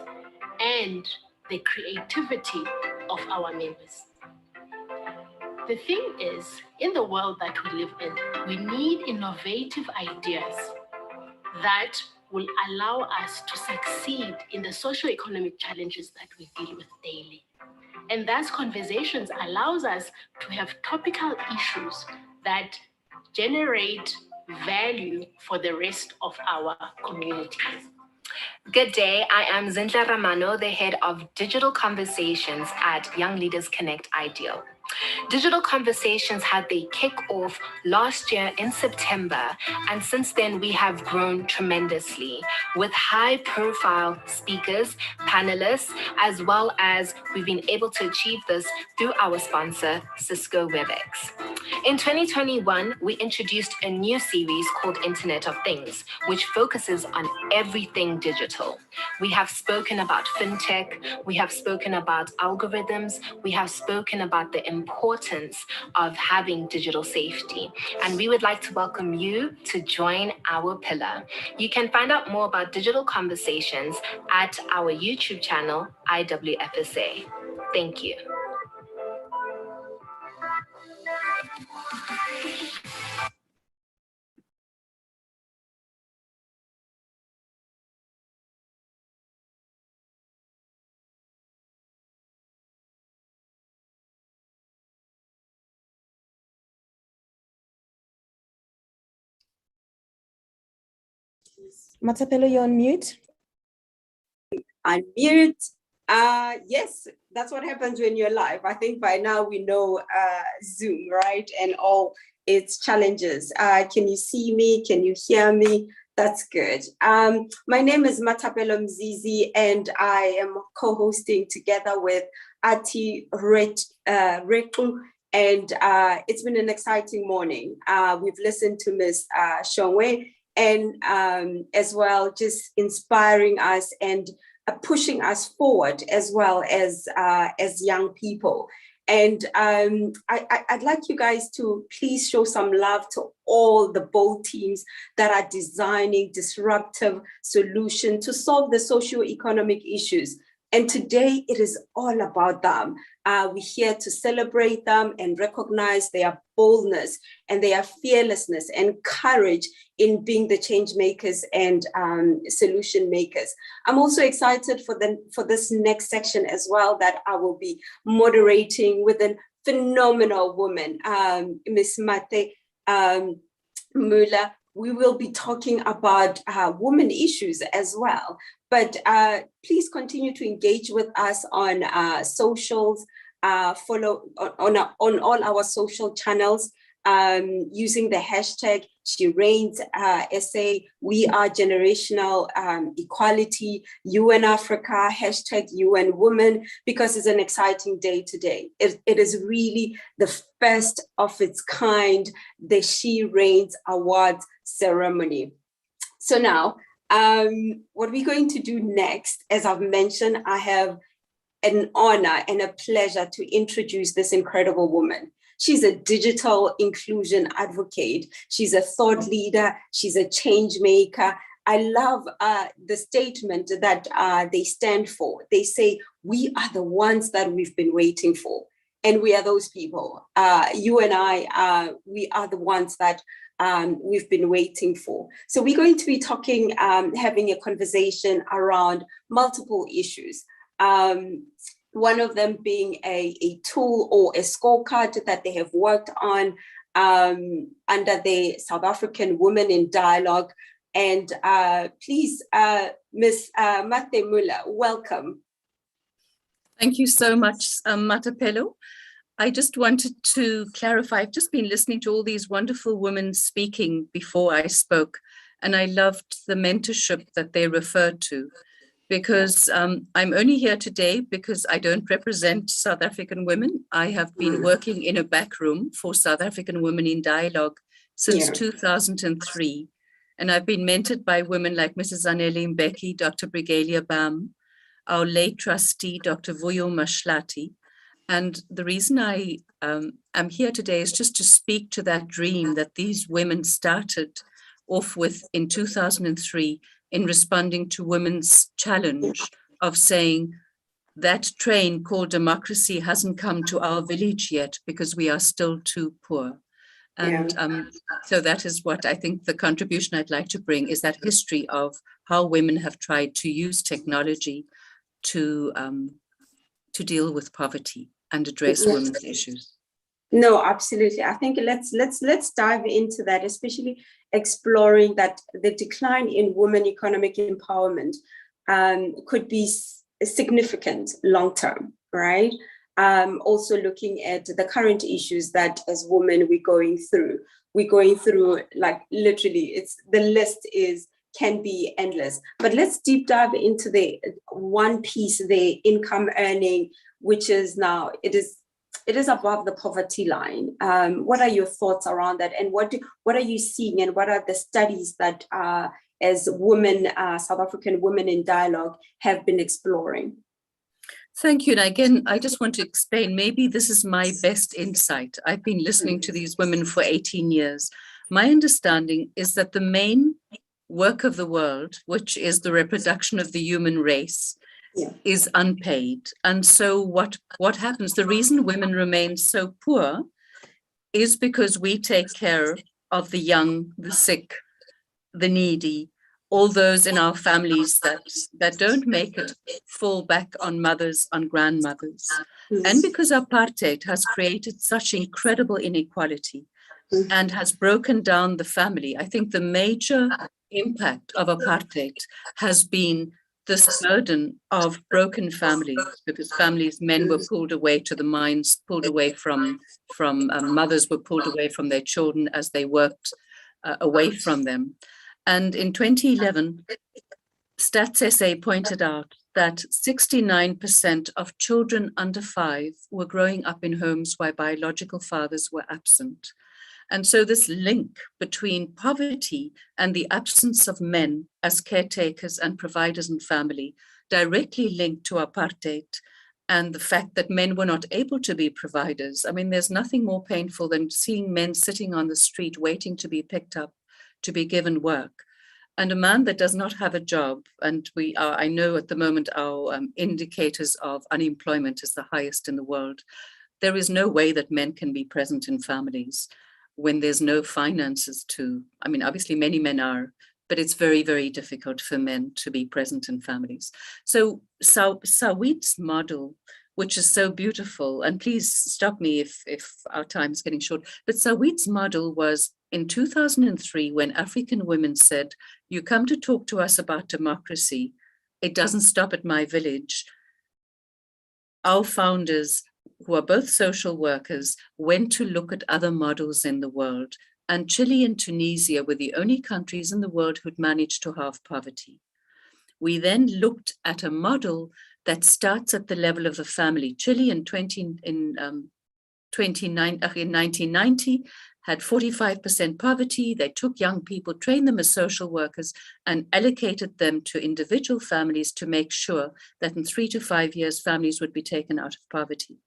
and the creativity of our members. The thing is, in the world that we live in, we need innovative ideas that will allow us to succeed in the socio-economic challenges that we deal with daily. And thus, conversations allows us to have topical issues that generate value for the rest of our communities. Good day, I am Zinhla Ramano, the head of Digital Conversations at Young Leaders Connect Ideal. Digital Conversations had their kick-off last year in September, and since then we have grown tremendously with high-profile speakers, panelists, as well as we've been able to achieve this through our sponsor, Cisco WebEx. In 2021, we introduced a new series called Internet of Things, which focuses on everything digital. We have spoken about fintech, we have spoken about algorithms, we have spoken about the importance of having digital safety. And we would like to welcome you to join our pillar. You can find out more about Digital Conversations at our YouTube channel, IWFSA. Thank you. Matapelo, you're on mute. Unmute. Yes, that's what happens when you're live. I think by now we know Zoom, right? And all its challenges. Can you see me? Can you hear me? That's good. My name is Matapelo Mzizi, and I am co-hosting together with Ati Reku, and it's been an exciting morning. We've listened to Ms. Shongwe, and as well, just inspiring us and pushing us forward as well as young people. And I'd like you guys to please show some love to all the bold teams that are designing disruptive solutions to solve the socio-economic issues. And today it is all about them. We're here to celebrate them and recognize their boldness and their fearlessness and courage in being the change makers and solution makers. I'm also excited for this next section as well that I will be moderating with a phenomenal woman, Ms. Mate Muller. We will be talking about women issues as well. But please continue to engage with us on socials, follow on all our social channels using the hashtag #SheReigns, We Are Generational Equality, UN Africa, hashtag UN Women, because it's an exciting day today. It is really the first of its kind, the SheReigns Awards ceremony. So now, what we're going to do next, as I've mentioned, I have an honor and a pleasure to introduce this incredible woman. She's a digital inclusion advocate. She's a thought leader. She's a change maker. I love the statement that they stand for. They say, we are the ones that we've been waiting for. And we are those people. You and I, we are the ones that we've been waiting for. So we're going to be talking, having a conversation around multiple issues. One of them being a tool or a scorecard that they have worked on under the South African Women in Dialogue. And please, Ms. Mate Muller, welcome. Thank you so much, Matapelo. I just wanted to clarify, I've just been listening to all these wonderful women speaking before I spoke, and I loved the mentorship that they referred to, because I'm only here today because I don't represent South African women. I have been working in a back room for South African Women in Dialogue since 2003, and I've been mentored by women like Mrs. Zanele Mbeki, Dr. Brigalia Bam, our late trustee, Dr. Vuyo Mashlati. And the reason I am here today is just to speak to that dream that these women started off with in 2003 in responding to women's challenge of saying that train called democracy hasn't come to our village yet because we are still too poor. And so that is what I think the contribution I'd like to bring is that history of how women have tried to use technology to deal with poverty and address women's issues. No, absolutely. I think let's dive into that, especially exploring that the decline in women economic empowerment could be significant long term, right? Also looking at the current issues that as women we're going through like literally the list can be endless. But let's deep dive into the one piece, the income earning, which is now, it is above the poverty line. What are your thoughts around that? And what are you seeing, and what are the studies that as women, South African Women in Dialogue have been exploring? Thank you. And again, I just want to explain, maybe this is my best insight. I've been listening to these women for 18 years. My understanding is that the main work of the world, which is the reproduction of the human race, is unpaid. And so what happens, the reason women remain so poor is because we take care of the young, the sick, the needy, all those in our families that don't make it fall back on mothers, on grandmothers. And because apartheid has created such incredible inequality and has broken down the family, I think the major impact of apartheid has been this burden of broken families, because men were pulled away to the mines, pulled away from mothers were pulled away from their children as they worked away from them. And in 2011, Stats SA pointed out that 69% of children under 5 were growing up in homes where biological fathers were absent. And so this link between poverty and the absence of men as caretakers and providers in family directly linked to apartheid and the fact that men were not able to be providers. I mean, there's nothing more painful than seeing men sitting on the street waiting to be picked up, to be given work. And a man that does not have a job, and I know at the moment our indicators of unemployment is the highest in the world. There is no way that men can be present in families when there's no finances to, I mean, obviously many men are, but it's very, very difficult for men to be present in families. So Saweet's model, which is so beautiful, and please stop me if our time is getting short, but Saweet's model was in 2003 when African women said, you come to talk to us about democracy, it doesn't stop at my village. Our founders, who are both social workers, went to look at other models in the world, and Chile and Tunisia were the only countries in the world who'd managed to halve poverty. We then looked at a model that starts at the level of the family. Chile in 1990 had 45% poverty. They took young people, trained them as social workers, and allocated them to individual families to make sure that in 3 to 5 years, families would be taken out of poverty.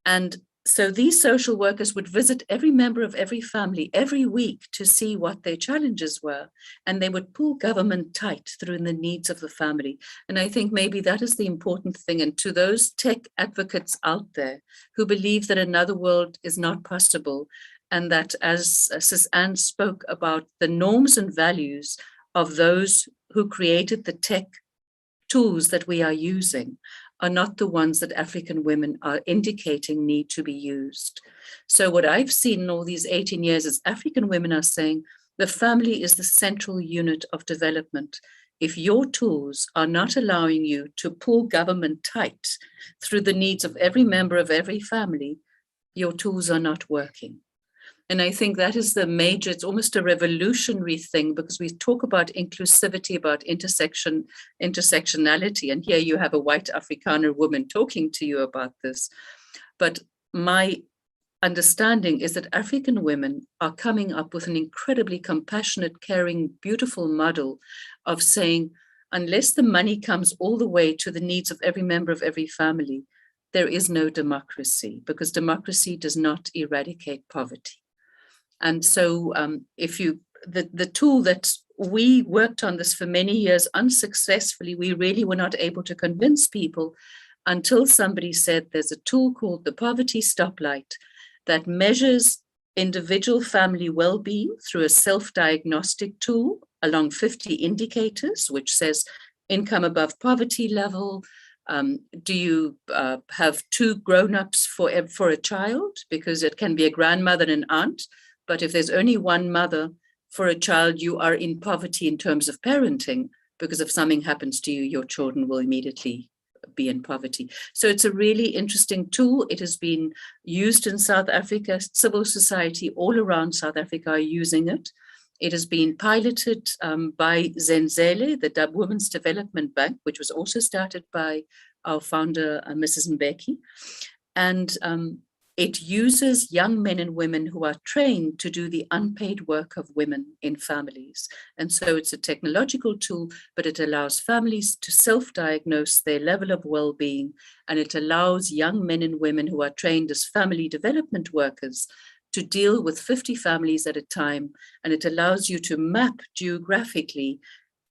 And so these social workers would visit every member of every family every week to see what their challenges were. And they would pull government tight through the needs of the family. And I think maybe that is the important thing. And to those tech advocates out there who believe that another world is not possible, and that, as Sis Anne spoke about, the norms and values of those who created the tech tools that we are using are not the ones that African women are indicating need to be used. So what I've seen in all these 18 years is African women are saying the family is the central unit of development. If your tools are not allowing you to pull government tight through the needs of every member of every family, your tools are not working. And I think that is the major, it's almost a revolutionary thing, because we talk about inclusivity, about intersectionality. And here you have a white Afrikaner woman talking to you about this. But my understanding is that African women are coming up with an incredibly compassionate, caring, beautiful model of saying, unless the money comes all the way to the needs of every member of every family, there is no democracy, because democracy does not eradicate poverty. And so the tool that we worked on this for many years unsuccessfully, we really were not able to convince people until somebody said there's a tool called the Poverty Stoplight that measures individual family well-being through a self-diagnostic tool along 50 indicators, which says income above poverty level, do you have 2 grown-ups for a child? Because it can be a grandmother and an aunt. But if there's only one mother for a child, you are in poverty in terms of parenting, because if something happens to you, your children will immediately be in poverty. So it's a really interesting tool. It has been used in South Africa. Civil society all around South Africa are using it. It has been piloted by Zenzele, the Women's Development Bank, which was also started by our founder, Mrs. Mbeki. And it uses young men and women who are trained to do the unpaid work of women in families. And so it's a technological tool, but it allows families to self-diagnose their level of well-being, and it allows young men and women who are trained as family development workers to deal with 50 families at a time. And it allows you to map geographically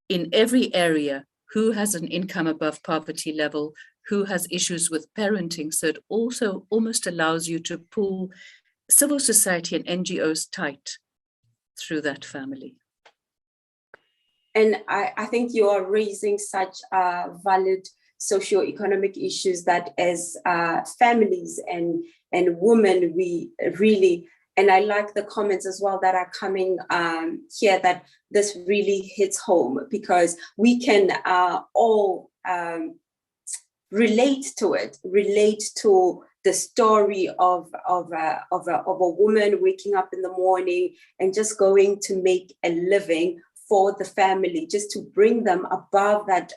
in every area who has an income above poverty level, who has issues with parenting. So it also almost allows you to pull civil society and NGOs tight through that family. And I think you are raising such valid socioeconomic issues that as families and women, we really And I like the comments as well that are coming here, that this really hits home, because we can all relate to it, relate to the story of a woman waking up in the morning and just going to make a living for the family, just to bring them above that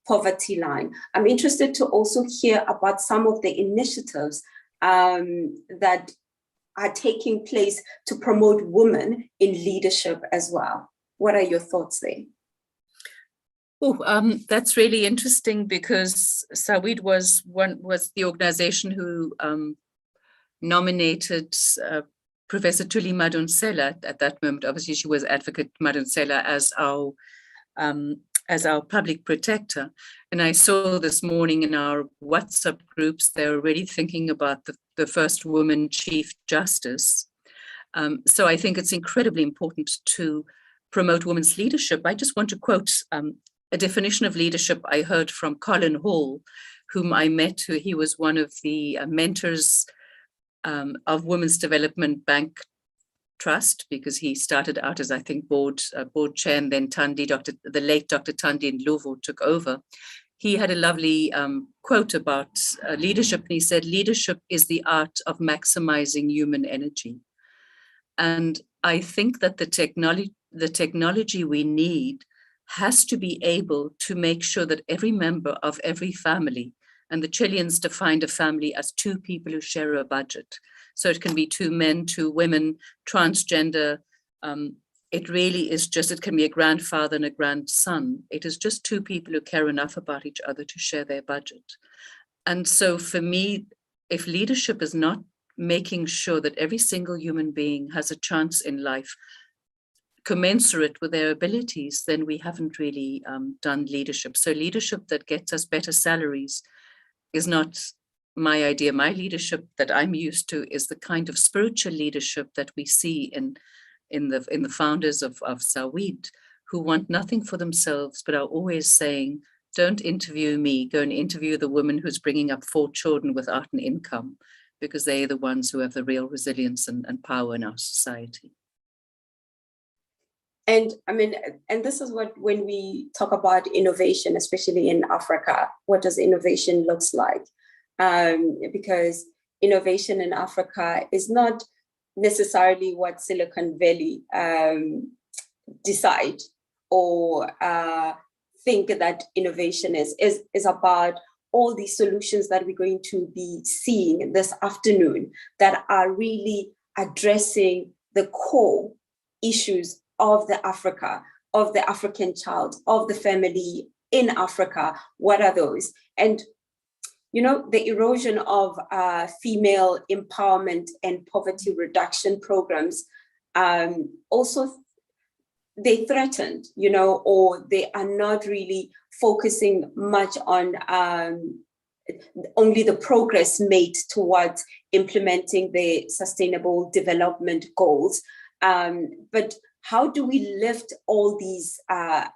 poverty line. I'm interested to also hear about some of the initiatives that are taking place to promote women in leadership as well. What are your thoughts there? Oh, that's really interesting, because SAWID was the organization who nominated Professor Thuli Madonsela at that moment. Obviously, she was Advocate Madonsela as our public protector. And I saw this morning in our WhatsApp groups, they're already thinking about the first woman Chief Justice. So I think it's incredibly important to promote women's leadership. I just want to quote a definition of leadership I heard from Colin Hall, whom I met. He was one of the mentors of Women's Development Bank Trust, because he started out as, I think, board chair, and then the late Dr. Thandi Ndlovu took over. He had a lovely quote about leadership, and he said, "Leadership is the art of maximizing human energy." And I think that the technology we need has to be able to make sure that every member of every family, and the Chileans defined a family as two people who share a budget. So it can be two men, two women, transgender. It really is just, it can be a grandfather and a grandson. It is just two people who care enough about each other to share their budget. And so for me, if leadership is not making sure that every single human being has a chance in life commensurate with their abilities, then we haven't really done leadership. So leadership that gets us better salaries is not my idea. My leadership that I'm used to is the kind of spiritual leadership that we see in the founders of SAWID, who want nothing for themselves, but are always saying, don't interview me, go and interview the woman who's bringing up 4 children without an income, because they're the ones who have the real resilience and power in our society. And I mean, and this is what, when we talk about innovation, especially in Africa, what does innovation looks like? Because innovation in Africa is not necessarily what Silicon Valley decide or think that innovation is about all these solutions that we're going to be seeing this afternoon that are really addressing the core issues of the African child, of the family in Africa. What are those? And, you know, the erosion of female empowerment and poverty reduction programs, also they threatened, you know, or they are not really focusing much on only the progress made towards implementing the sustainable development goals. But how do we lift all these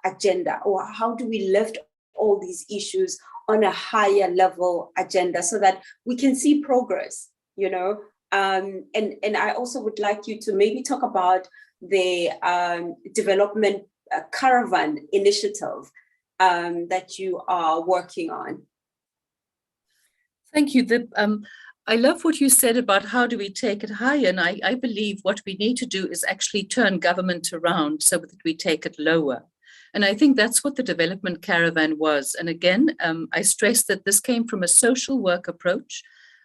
agenda, or how do we lift all these issues on a higher level agenda so that we can see progress, you know? And I also would like you to maybe talk about the development caravan initiative that you are working on. Thank you. I love what you said about how do we take it higher. And I believe what we need to do is actually turn government around so that we take it lower. And I think that's what the development caravan was. And again, I stress that this came from a social work approach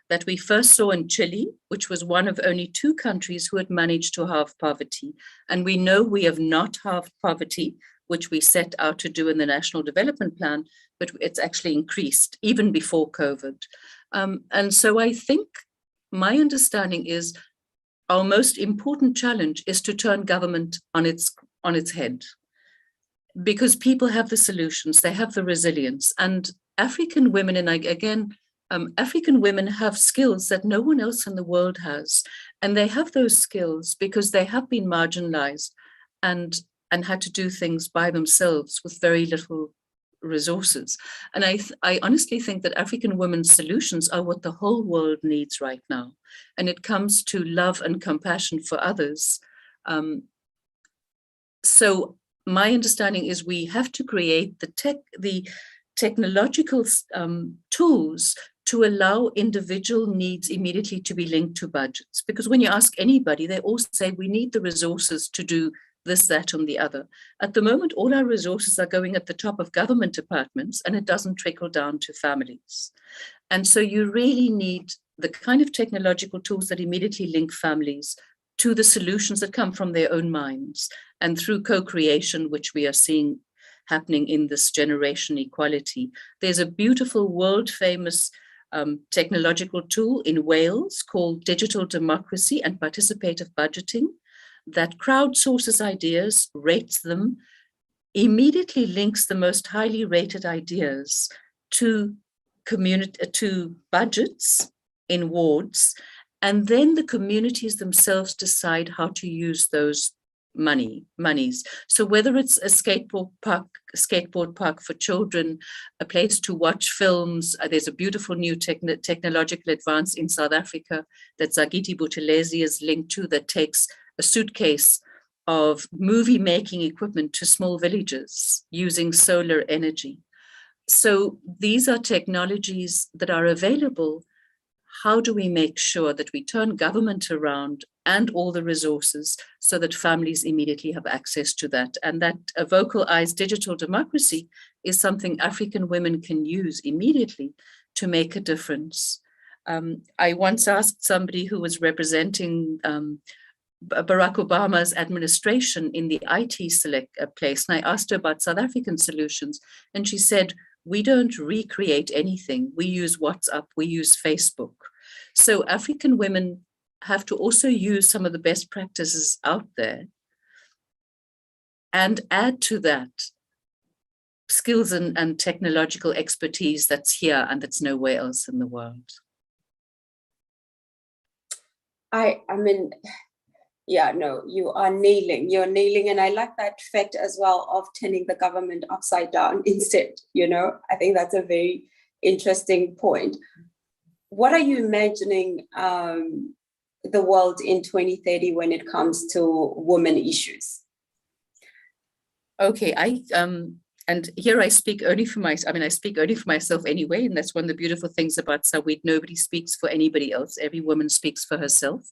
that we first saw in Chile, which was one of only 2 countries who had managed to halve poverty. And we know we have not halved poverty, which we set out to do in the National Development Plan, but it's actually increased even before COVID. And so I think my understanding is our most important challenge is to turn government on its head, because people have the solutions, they have the resilience, and African women, and again, African women have skills that no one else in the world has, and they have those skills because they have been marginalized and had to do things by themselves with very little resources. And I honestly think that African women's solutions are what the whole world needs right now. And it comes to love and compassion for others. So my understanding is we have to create the technological tools to allow individual needs immediately to be linked to budgets. Because when you ask anybody, they all say we need the resources to do this, that, and the other. At the moment, all our resources are going at the top of government departments, and it doesn't trickle down to families. And so you really need the kind of technological tools that immediately link families to the solutions that come from their own minds, and through co-creation, which we are seeing happening in this generation equality. There's a beautiful world-famous technological tool in Wales called Digital Democracy and Participative Budgeting that crowdsources ideas, rates them, immediately links the most highly rated ideas to budgets in wards, and then the communities themselves decide how to use those monies. So whether it's a skateboard park for children, a place to watch films, there's a beautiful new technological advance in South Africa that Zagiti Buthelezi is linked to, that takes a suitcase of movie making equipment to small villages using solar energy. So these are technologies that are available. How do we make sure that we turn government around and all the resources so that families immediately have access to that? And that a vocalized digital democracy is something African women can use immediately to make a difference. I once asked somebody who was representing Barack Obama's administration in the IT place, and I asked her about South African solutions, and she said, we don't recreate anything. We use WhatsApp, we use Facebook. So African women have to also use some of the best practices out there and add to that skills and technological expertise that's here and that's nowhere else in the world. I mean, yeah, no, you're nailing. And I like that fact as well of turning the government upside down instead, I think that's a very interesting point. What are you imagining the world in 2030 when it comes to women issues? Okay, and here I speak only for myself. I speak only for myself anyway, and that's one of the beautiful things about Saweet. Nobody speaks for anybody else. Every woman speaks for herself.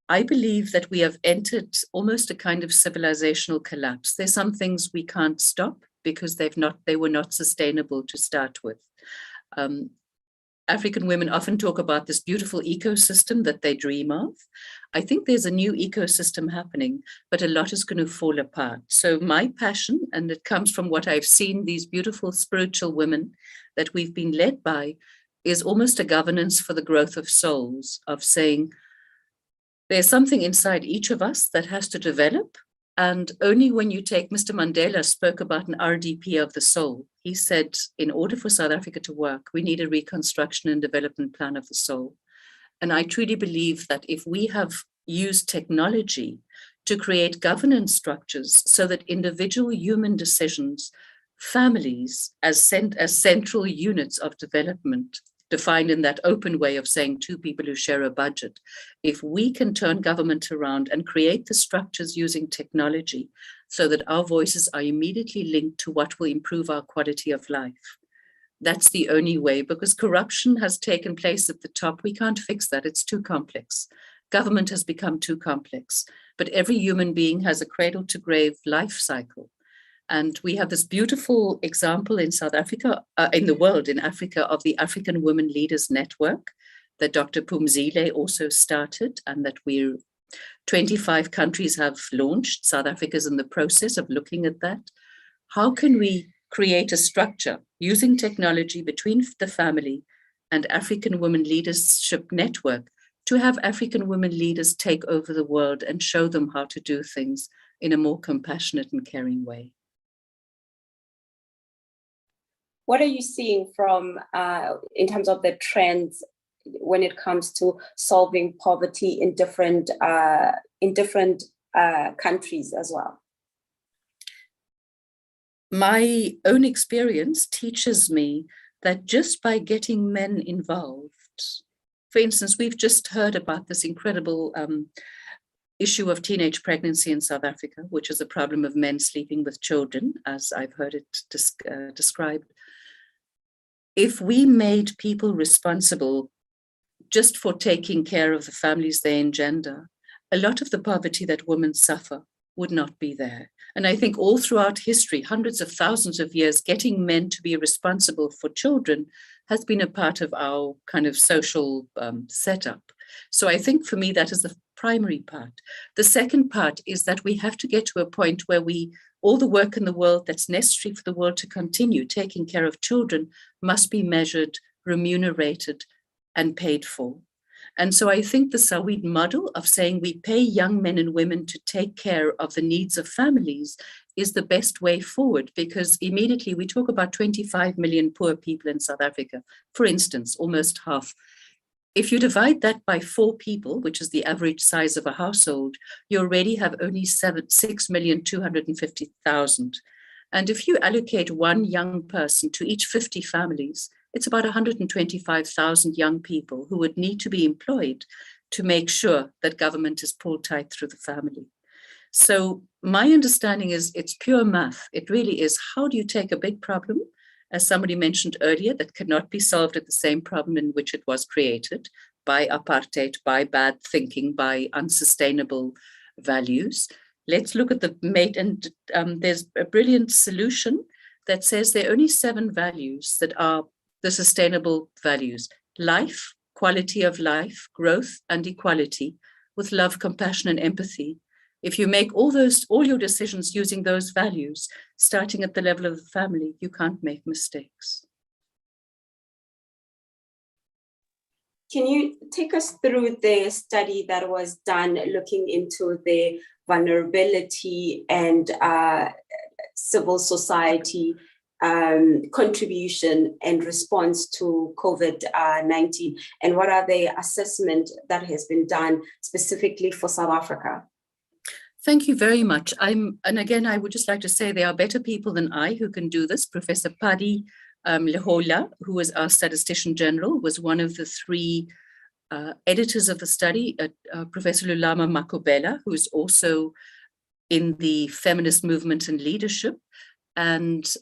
I believe that we have entered almost a kind of civilizational collapse. There's some things we can't stop because they were not sustainable to start with. African women often talk about this beautiful ecosystem that they dream of. I think there's a new ecosystem happening, but a lot is going to fall apart. So my passion, and it comes from what I've seen, these beautiful spiritual women that we've been led by, is almost a governance for the growth of souls, of saying, there's something inside each of us that has to develop. And only when you take, Mr. Mandela spoke about an RDP of the soul. He said, in order for South Africa to work, we need a reconstruction and development plan of the soul. And I truly believe that if we have used technology to create governance structures so that individual human decisions, families as central units of development, defined in that open way of saying two people who share a budget, if we can turn government around and create the structures using technology so that our voices are immediately linked to what will improve our quality of life, that's the only way, because corruption has taken place at the top. We can't fix that. It's too complex. Government has become too complex, but every human being has a cradle to grave life cycle. And we have this beautiful example in South Africa, in the world, in Africa, of the African Women Leaders Network that Dr. Phumzile also started, and that 25 countries have launched. South Africa is in the process of looking at that. How can we create a structure using technology between the family and African Women Leadership Network to have African women leaders take over the world and show them how to do things in a more compassionate and caring way? What are you seeing from, in terms of the trends when it comes to solving poverty in different countries as well? my own experience teaches me that just by getting men involved, for instance, we've just heard about this incredible issue of teenage pregnancy in South Africa, which is a problem of men sleeping with children, as I've heard it described. If we made people responsible just for taking care of the families they engender, a lot of the poverty that women suffer would not be there. And I think all throughout history, hundreds of thousands of years, getting men to be responsible for children has been a part of our kind of social setup. So I think for me, that is the primary part. The second part is that we have to get to a point where all the work in the world that's necessary for the world to continue taking care of children must be measured, remunerated, and paid for. And so I think the Saweet model of saying we pay young men and women to take care of the needs of families is the best way forward, because immediately we talk about 25 million poor people in South Africa, for instance, almost half. If you divide that by 4 people, which is the average size of a household, you already have only 6,250,000. And if you allocate one young person to each 50 families, it's about 125,000 young people who would need to be employed to make sure that government is pulled tight through the family. So my understanding is it's pure math. It really is, how do you take a big problem, as somebody mentioned earlier, that cannot be solved at the same problem in which it was created, by apartheid, by bad thinking, by unsustainable values. Let's look at the mate, and there's a brilliant solution that says there are only 7 values that are the sustainable values: life, quality of life, growth, and equality, with love, compassion, and empathy. If you make all your decisions using those values, starting at the level of the family, you can't make mistakes. Can you take us through the study that was done looking into the vulnerability and civil society contribution and response to COVID-19, and what are the assessment that has been done specifically for South Africa? Thank you very much. And again, I would just like to say there are better people than I who can do this. Professor Padi Lehola, who was our statistician general, was one of the 3 editors of the study. Professor Lulama Makobela, who is also in the feminist movement and leadership, and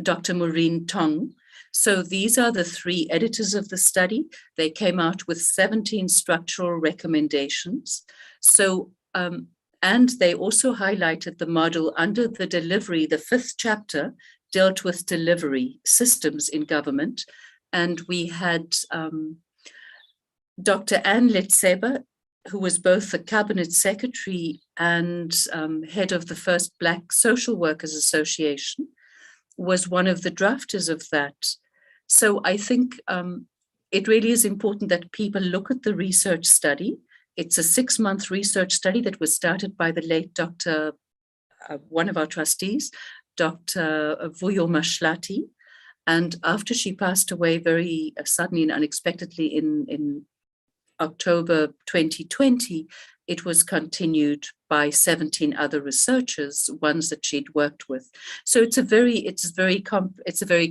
Dr. Maureen Tong. So these are the 3 editors of the study. They came out with 17 structural recommendations. So, and they also highlighted the model under the delivery. The 5th chapter dealt with delivery systems in government. And we had Dr. Anne Letseba, who was both the cabinet secretary and head of the first Black Social Workers Association, was one of the drafters of that. So I think it really is important that people look at the research study. It's a 6-month research study that was started by the late Dr. One of our trustees, Dr. Vuyo Mashlati. And after she passed away very suddenly and unexpectedly in October 2020, it was continued by 17 other researchers, ones that she'd worked with. So it's a very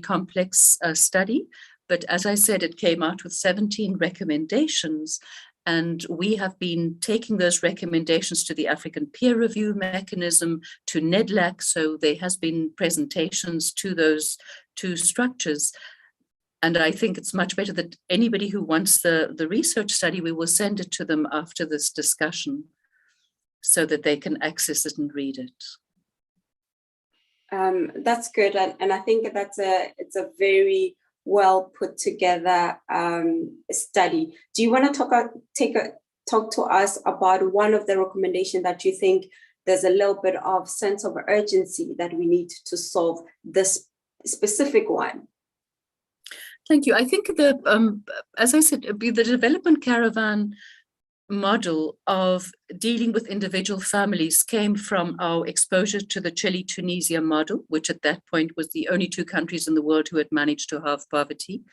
complex study. But as I said, it came out with 17 recommendations. And we have been taking those recommendations to the African peer review mechanism, to NEDLAC. So there has been presentations to those 2 structures. And I think it's much better that anybody who wants the research study, we will send it to them after this discussion so that they can access it and read it. That's good. And I think it's a very well put together study. Do you want to talk to us about one of the recommendations that you think there's a little bit of sense of urgency that we need to solve this specific one? Thank you. I think as I said, the development caravan model of dealing with individual families came from our exposure to the Chile-Tunisia model, which at that point was the only 2 countries in the world who had managed to halve poverty.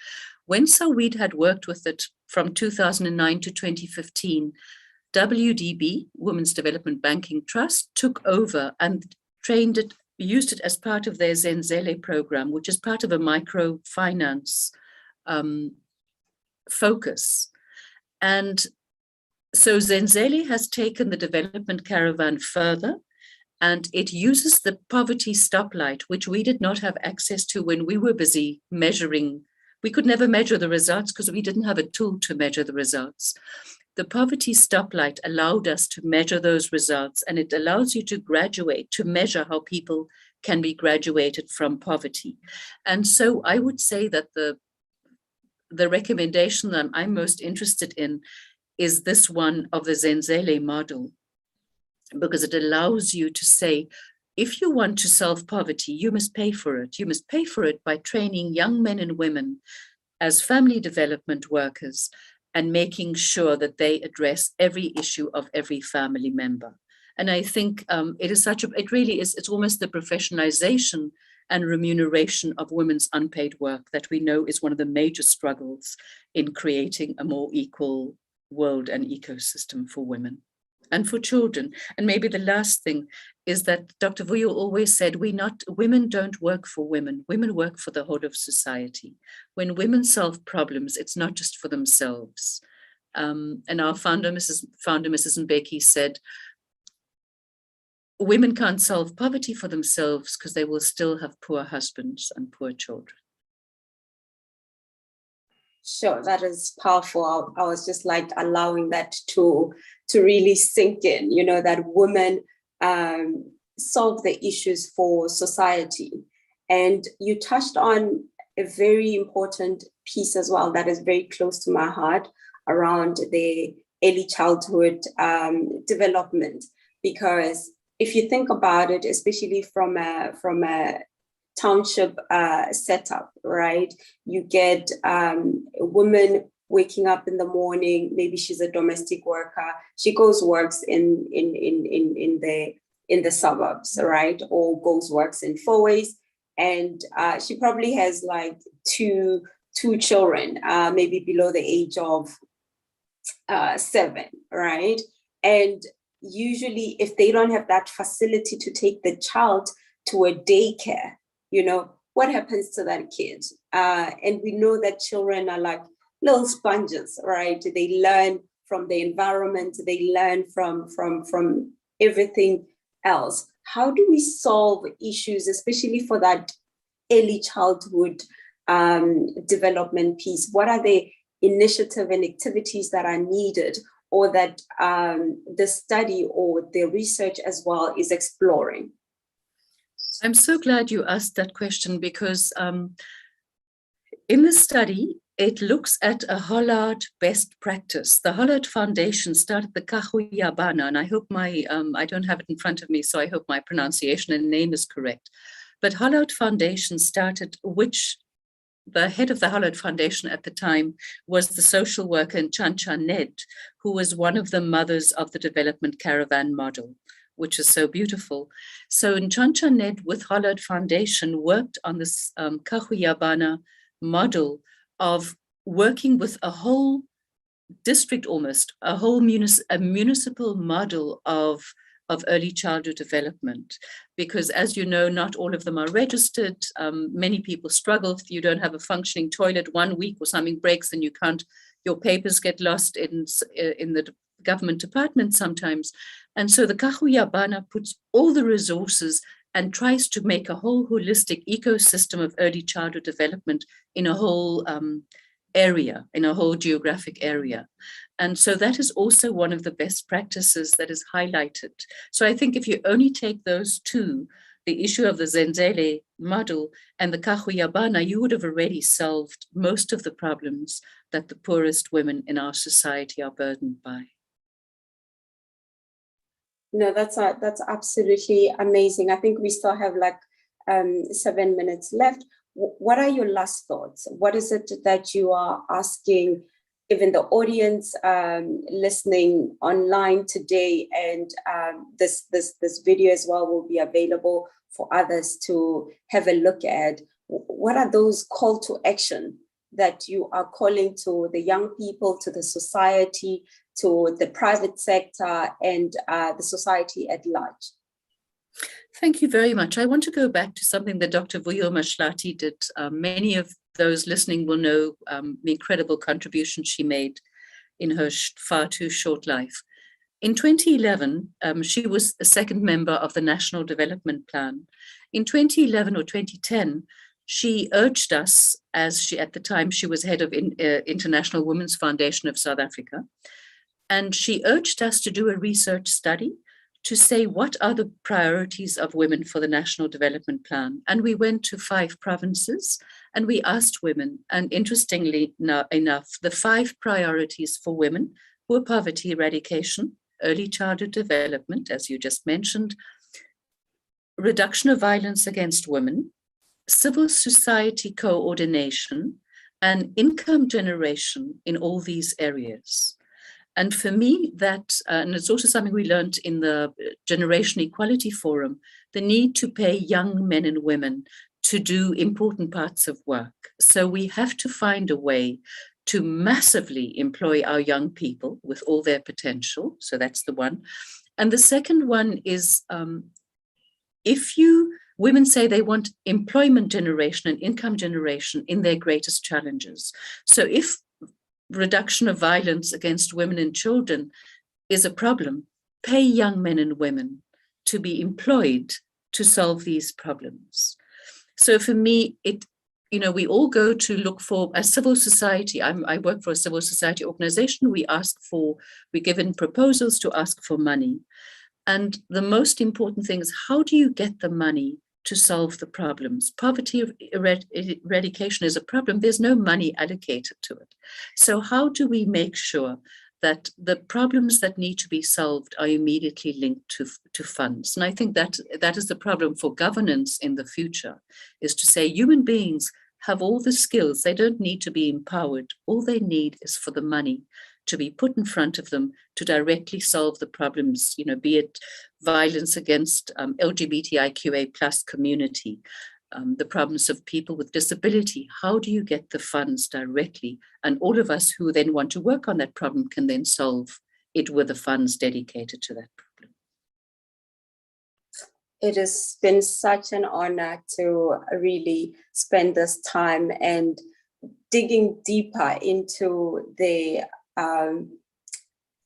When Saweet had worked with it from 2009 to 2015, WDB, Women's Development Banking Trust, took over and trained it used it as part of their Zenzele program, which is part of a microfinance focus. And so Zenzele has taken the development caravan further, and it uses the poverty stoplight, which we did not have access to when we were busy measuring. We could never measure the results because we didn't have a tool to measure the results. The poverty stoplight allowed us to measure those results, and it allows you to graduate, to measure how people can be graduated from poverty. And so I would say that the recommendation that I'm most interested in is this one of the Zenzele model, because it allows you to say, if you want to solve poverty, you must pay for it. You must pay for it by training young men and women as family development workers and making sure that they address every issue of every family member. And I think it really is, it's almost the professionalization and remuneration of women's unpaid work that we know is one of the major struggles in creating a more equal world and ecosystem for women and for children. And maybe the last thing is that Dr. Vuyo always said, women don't work for women work for the whole of society. When women solve problems, it's not just for themselves. And our founder, Mrs. Mbeki, said, women can't solve poverty for themselves because they will still have poor husbands and poor children. Sure, that is powerful. I was just like allowing that to really sink in, that women solve the issues for society. And you touched on a very important piece as well that is very close to my heart around the early childhood development. Because if you think about it, especially from a township setup, right? You get a woman waking up in the morning, maybe she's a domestic worker, she works in the suburbs, right? Or works in Fourways, and she probably has like two children, maybe below the age of 7, right? And usually if they don't have that facility to take the child to a daycare, what happens to that kid? And we know that children are like little sponges, right? They learn from the environment, they learn from everything else. How do we solve issues, especially for that early childhood development piece? What are the initiative and activities that are needed, or that the study or the research as well is exploring? I'm so glad you asked that question, because in the study, it looks at a Hollard best practice. The Hollard Foundation started the Kahuyabana, and I hope I don't have it in front of me, so I hope my pronunciation and name is correct. But Hollard Foundation started, which the head of the Hollard Foundation at the time was the social worker Nchancha Ned, who was one of the mothers of the development caravan model, which is so beautiful. So Nchancha Ned with Hollard Foundation worked on this Kahuyabana model of working with a whole district, almost a whole municipal model of early childhood development, because as you know, not all of them are registered. Many people struggle. If you don't have a functioning toilet 1 week or something breaks, then your papers get lost in the government department sometimes. And so the Kahuyabana puts all the resources and tries to make a whole holistic ecosystem of early childhood development in a whole area, in a whole geographic area. And so that is also one of the best practices that is highlighted. So I think if you only take those two, the issue of the Zenzele model and the Kahuyabana, you would have already solved most of the problems that the poorest women in our society are burdened by. No, that's absolutely amazing. I think we still have like 7 minutes left. What are your last thoughts? What is it that you are asking, even the audience listening online today, and this video as well will be available for others to have a look at? What are those call to action that you are calling to the young people, to the society, to the private sector, and the society at large? Thank you very much. I want to go back to something that Dr. Vuyo Mashlati did. Many of those listening will know the incredible contribution she made in her far too short life. In 2011, she was a second member of the National Development Plan. In 2011 or 2010, she urged us, at the time she was head of International Women's Foundation of South Africa, and she urged us to do a research study to say what are the priorities of women for the National Development Plan. And we went to 5 provinces and we asked women, and interestingly enough, the 5 priorities for women were poverty eradication, early childhood development, as you just mentioned, reduction of violence against women, civil society coordination, and income generation in all these areas. And for me, that, and it's also something we learned in the Generation Equality Forum, the need to pay young men and women to do important parts of work. So we have to find a way to massively employ our young people with all their potential. So that's the one. And the second one is, women say they want employment generation and income generation in their greatest challenges. So if reduction of violence against women and children is a problem, pay young men and women to be employed to solve these problems. So for me, we all go to look for a civil society. I work for a civil society organization. We're given proposals to ask for money. And the most important thing is, how do you get the money to solve the problems? Poverty eradication is a problem. There's no money allocated to it. So how do we make sure that the problems that need to be solved are immediately linked to funds? And I think that is the problem for governance in the future, is to say human beings have all the skills. They don't need to be empowered. All they need is for the money to be put in front of them to directly solve the problems, be it violence against LGBTIQA plus community, the problems of people with disability. How do you get the funds directly? And all of us who then want to work on that problem can then solve it with the funds dedicated to that problem. It has been such an honor to really spend this time and digging deeper into the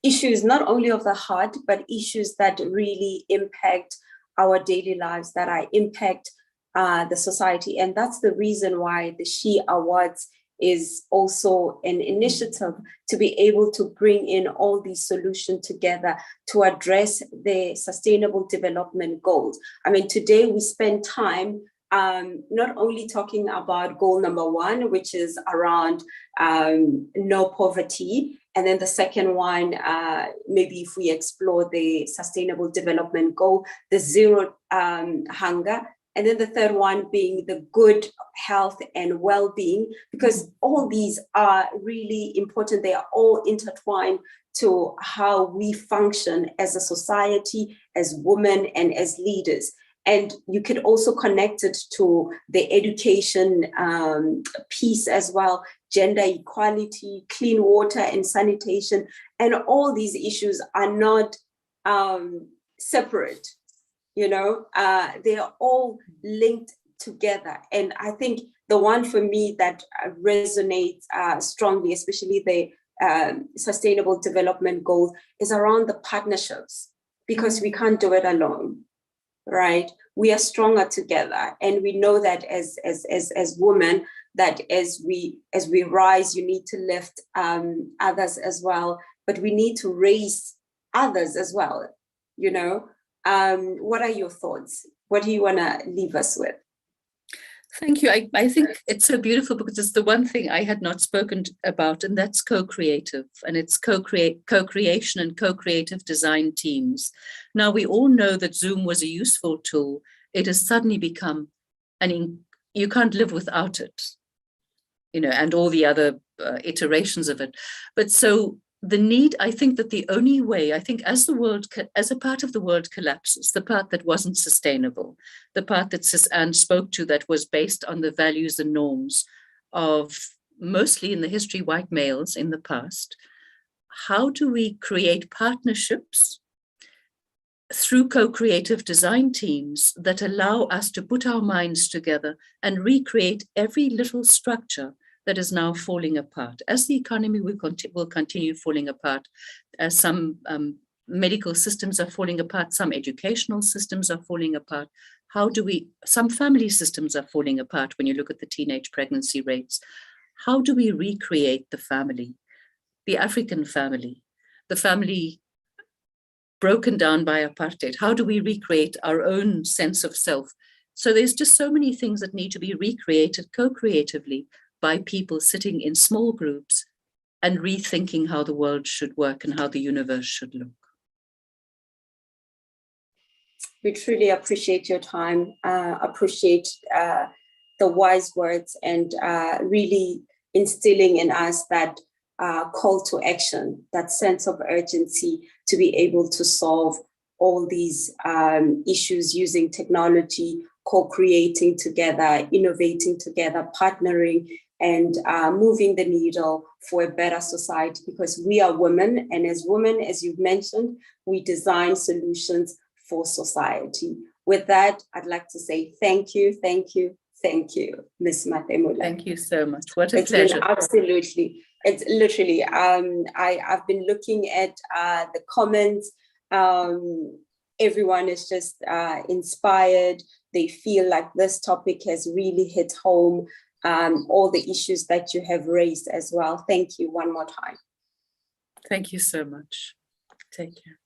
issues, not only of the heart, but issues that really impact our daily lives, that impact the society. And that's the reason why the She Awards is also an initiative to be able to bring in all these solutions together to address the Sustainable Development Goals. I mean, today we spend time not only talking about goal number 1, which is around no poverty, and then the second one, maybe if we explore the Sustainable Development Goal, the zero hunger, and then the third one being the good health and well-being, because all these are really important. They are all intertwined to how we function as a society, as women, and as leaders. And you could also connect it to the education piece as well, gender equality, clean water and sanitation. And all these issues are not separate, they are all linked together. And I think the one for me that resonates strongly, especially the Sustainable Development Goals, is around the partnerships, because we can't do it alone. Right, we are stronger together, and we know that as women, that as we rise, you need to lift others as well. But we need to raise others as well. What are your thoughts? What do you want to leave us with? Thank you. I think it's so beautiful, because it's the one thing I had not spoken about, and that's co-creative, and it's co-creation and co-creative design teams. Now, we all know that Zoom was a useful tool. It has suddenly become you can't live without it, and all the other iterations of it. But so the need, I think that the only way, as a part of the world collapses, the part that wasn't sustainable, the part that Anne spoke to, that was based on the values and norms of mostly in the history white males in the past, how do we create partnerships through co-creative design teams that allow us to put our minds together and recreate every little structure that is now falling apart. As the economy will continue falling apart, as some medical systems are falling apart, some educational systems are falling apart, some family systems are falling apart when you look at the teenage pregnancy rates. How do we recreate the family, the African family, the family broken down by apartheid? How do we recreate our own sense of self? So there's just so many things that need to be recreated co-creatively by people sitting in small groups and rethinking how the world should work and how the universe should look. We truly appreciate your time, appreciate the wise words, and really instilling in us that call to action, that sense of urgency to be able to solve all these issues using technology, co-creating together, innovating together, partnering, and moving the needle for a better society, because we are women, and as women, as you've mentioned, we design solutions for society. With that, I'd like to say thank you, Ms. Mathemula. Thank you so much. What a pleasure. Absolutely. It's literally, I've been looking at the comments. Everyone is just inspired. They feel like this topic has really hit home, all the issues that you have raised as well. Thank you one more time. Thank you so much. Take care.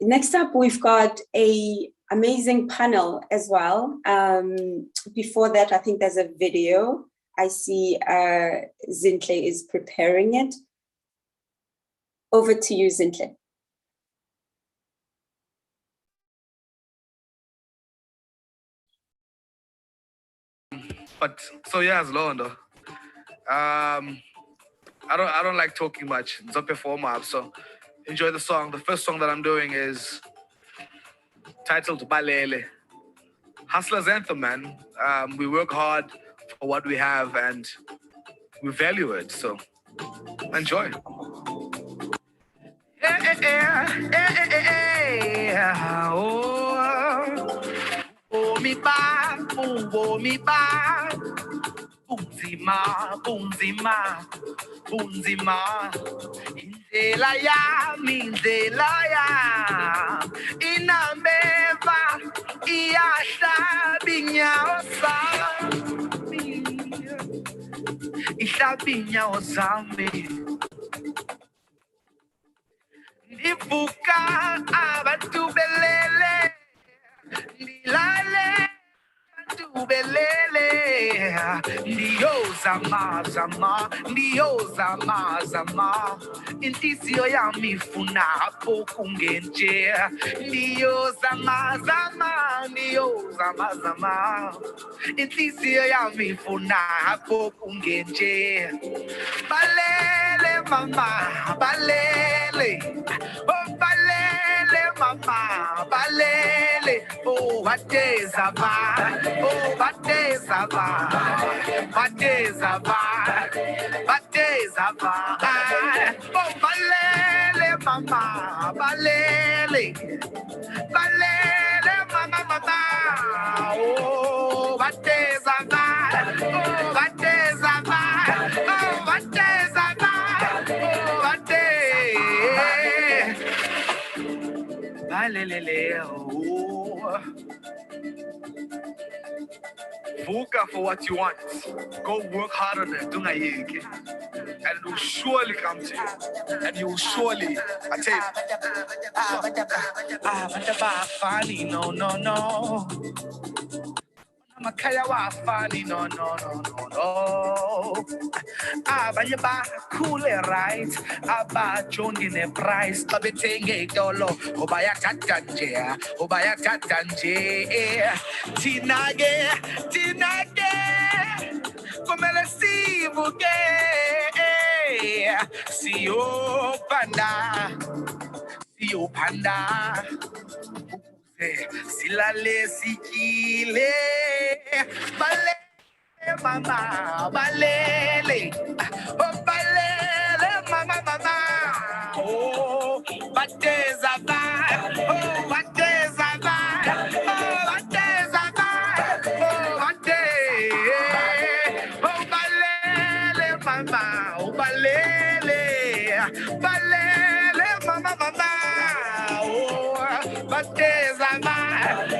Next up, we've got an amazing panel as well. Before that, I think there's a video. I see Zintle is preparing it. Over to you, Zintle. But so yeah, Zlondo. I don't like talking much. It's a performer, so enjoy the song. The first song that I'm doing is titled Balele. Hustler's anthem, man. We work hard for what we have and we value it. So enjoy. Oh, me ba, oh, me ba. Bunzima, bunzima, bunzima. Indlela yami, indlela yami. Inambeva, iyahlaba inyawo zami. Ihlaba inyawo zami. Ndivuka abantu belele. Ndilale abantu belele. Ndiyozama zama, ndiyozama zama. Inhliziyo yami ifuna apho kungenje. Ndiyozama zama, ndiyozama zama. Inhliziyo yami ifuna apho kungenje. Balele mama, balele. Oh balele mama, balele. Oh what is about? Oh what is about? What is about? What is about? Oh balele mama, balele. Balele mama mama. Oh what is about? Oh what is about? Oh what is about? Oh what is? Balele oh. Vuka for what you want. Go work hard on it. And it will surely come to you. And you will surely attain. Funny, no, no, no. Makaya wa funny, no, no, no, no, no. Abanye ba cool right. Aba jondi ne price. Babetenge dolo. Obaya tatanje. Obaya tatanje. Tinage, tinage. Komele sivuge. Siyo panda. Siyo panda. Silale sikile. Balele mama, balele. Oh balele mama mama. Oh what days have I? Oh, what days have I? Oh, what days have I? Oh, what day? Oh, balele, mama, oh, balele, balele, mama, mama. Oh, what days have I?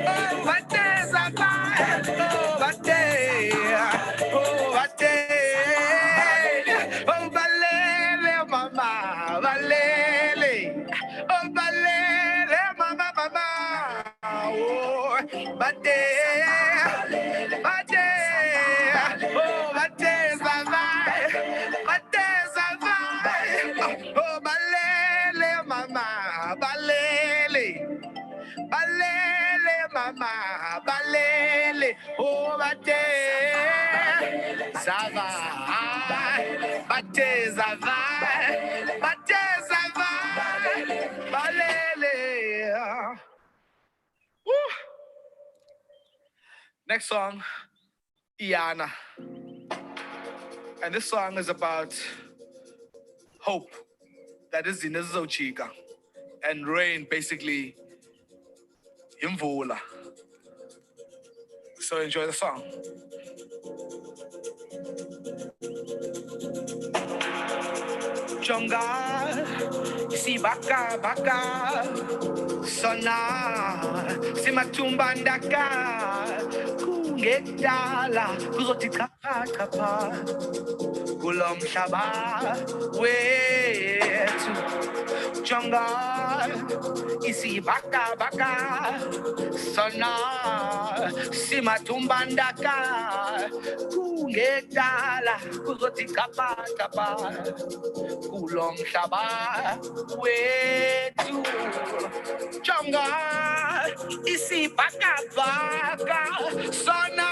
Oh, what days have I? Oh, what day? Oh, what day? Oh, balele, mama, balele. Oh, balele, mama, mama. Oh, bate, oh, bate, savai, bate, savai. Oh, balele, mama, balele, balele, mama, balele. Oh, bate, savai, bate, savai, bate, savai, balele. Woo. Next song, Iana. And this song is about hope that is in Zochika and rain, basically, imvula. So enjoy the song. Jonga, si baka baka, sona, si matumbandaka, kungedala, kuzoti kapa kapa, kulom shaba, wetu. Jonga, isi baka baka, sona, si matumbandaka, kungedala, kuzoti kapa kapa. Kulong shaba wetu Jonga isi baka baka sona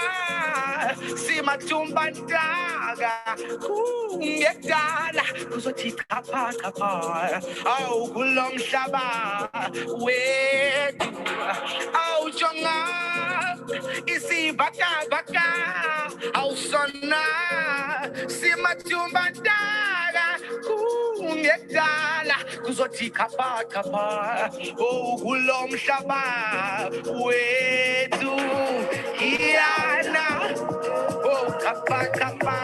si matumba daga kungedala kuzoti kapa kapa au kulong shaba wetu au Jonga isi baka baka au sona si matumba daga kungedala kuzoti kapa kapa oh kulom shaba wetu Iana oh kapa kapa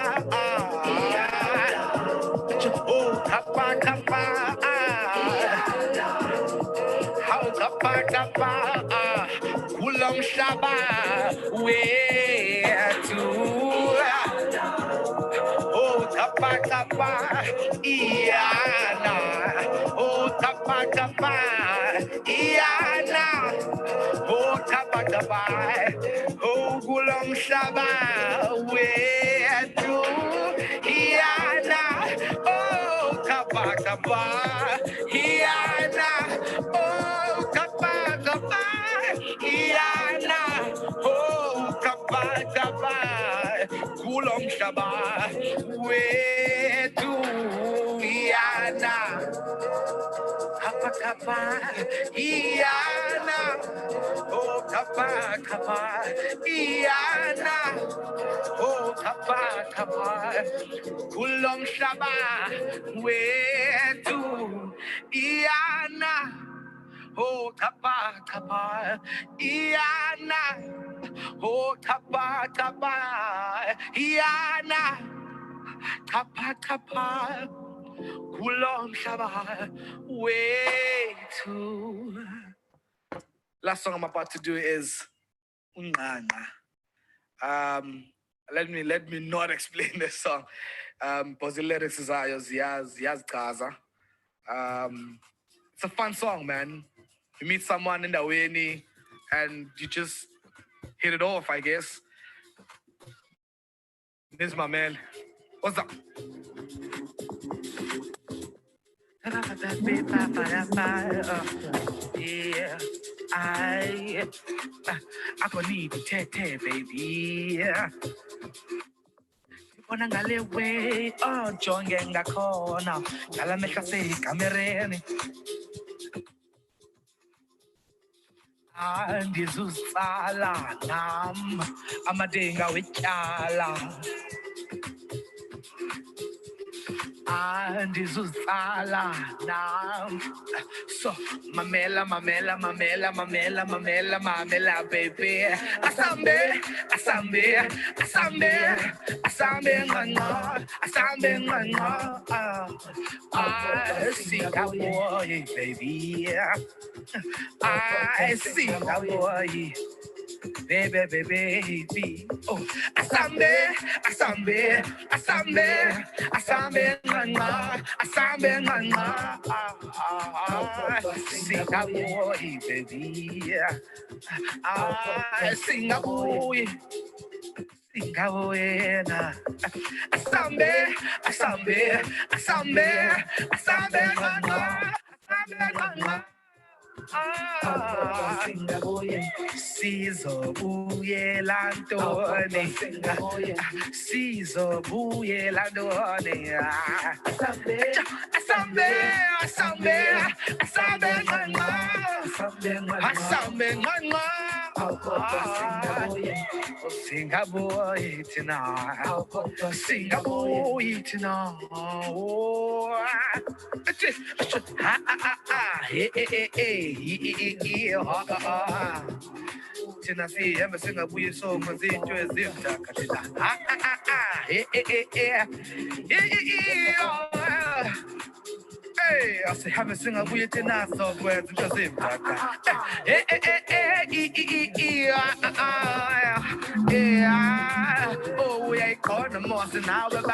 oh kapa kapa how kapa kapa kulom shaba wetu oh kapa kapa Iana oh kapa kapa Iana oh kapa kapa oh gulong shaba wetu Iana oh kapa kapa Iana oh kapa kapa Iana oh kapa kapa gulong shaba wetu Iana kapa kapa Iana oh kapa kapa Iana oh kapa kapa kulong shaba wetu Iana oh kapa kapa Iana oh kapa kapa Iana kapa kapa kulong shaba wetu. Last song I'm about to do is Unganga. Let me not explain this song. Because the lyrics is Yaz Gaza. It's a fun song, man. You meet someone in the way and you just hit it off, I guess. This is my man. What's up? Yeah, I gonna need to tete, baby. Wanna ngale way, oh, jonge ngakona, kala mekase kamereni. Andizuzala nam, amadinga wichala. andizuzala nam. So mamela, mamela, mamela, mamela, mamela, mamela, baby. Asambe, asambe, asambe, asambe nganga, asambe nganga. I see a boy, baby. I see a boy. Baby, baby, baby. Oh, asambe, asambe, asambe, asambe nganga, asambe nganga. Sing a boy, baby. Sing a boy, sing a boy. Asambe, asambe, asambe, asambe nganga, asambe nganga. Sizobuyela Ntoni, sizobuyela Ntoni. Asambe, asambe, asambe nganga, asambe nganga. Singaboy tonight, Singaboy tonight. Oh, hey, hey, hey, Tina see him sing a weird song when they do a zip. Hey, I say, have a sing a weird tonight song where it's a zip. Yeah, oh, we ain't calling the monster now, but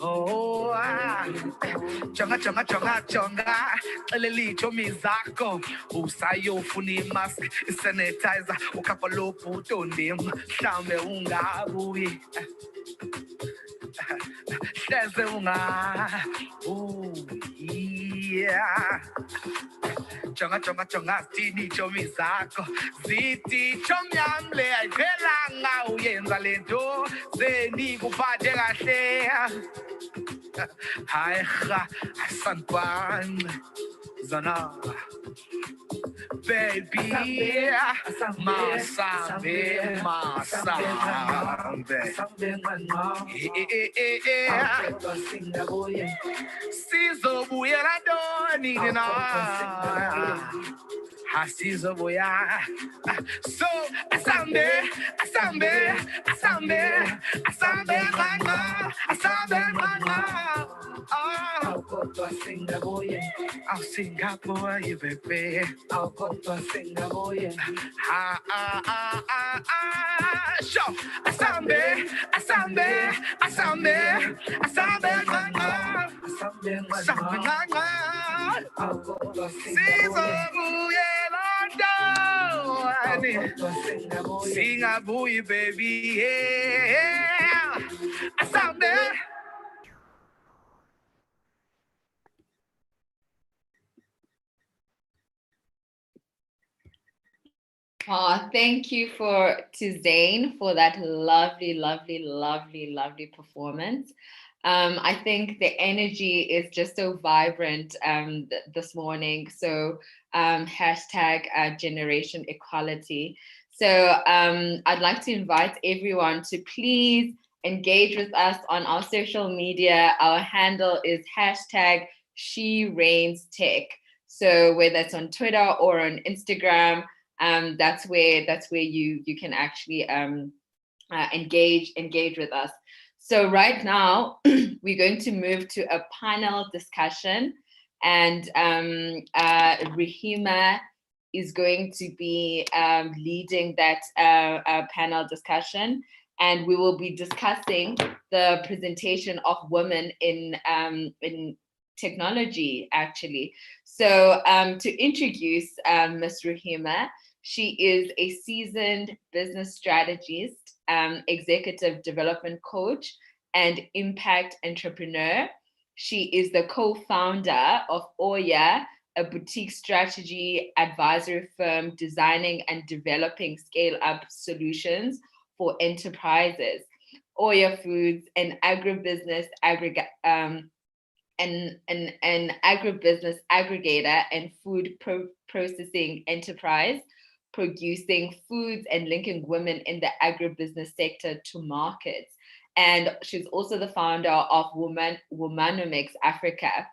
oh, chonga chonga chonga chonga, leli chomi zako, usayo funi mask, sanitizer, ukapalo puto nim, shame ungabuyi, sheze unga, ooh yeah. Chonga chonga chonga tini chomi zako, ziti chomyamle ayiphelanga uyenza lento, zeni kuphathe kahle. Hi, Sanpan, Zana, baby, Masambe, Sizo Buyela Doni, Hasizo Boya. So, Asambe, Asambe, Asambe, Asambe, Mama, Asambe, Mama. I'll sing a boy, baby. I'll sing a boy. Show, Asambe, Asambe, Asambe, Asambe, Mama, Asambe, Mama. Sing a boy, baby, yeah. Asambe. Oh, thank you to Zane for that lovely, lovely, lovely, lovely performance. I think the energy is just so vibrant this morning. So hashtag generation equality. So I'd like to invite everyone to please engage with us on our social media. Our handle is hashtag #SheReignsTech. So whether it's on Twitter or on Instagram, that's where you can actually engage with us. So right now we're going to move to a panel discussion, and Rahima is going to be leading that panel discussion, and we will be discussing the presentation of women in technology, actually. So to introduce Ms. Rahima, she is a seasoned business strategist, executive development coach, and impact entrepreneur. She is the co-founder of Oya, a boutique strategy advisory firm designing and developing scale-up solutions for enterprises. Oya Foods, an agribusiness agribusiness aggregator and food processing enterprise, producing foods and linking women in the agribusiness sector to markets. And she's also the founder of Womanomics Africa,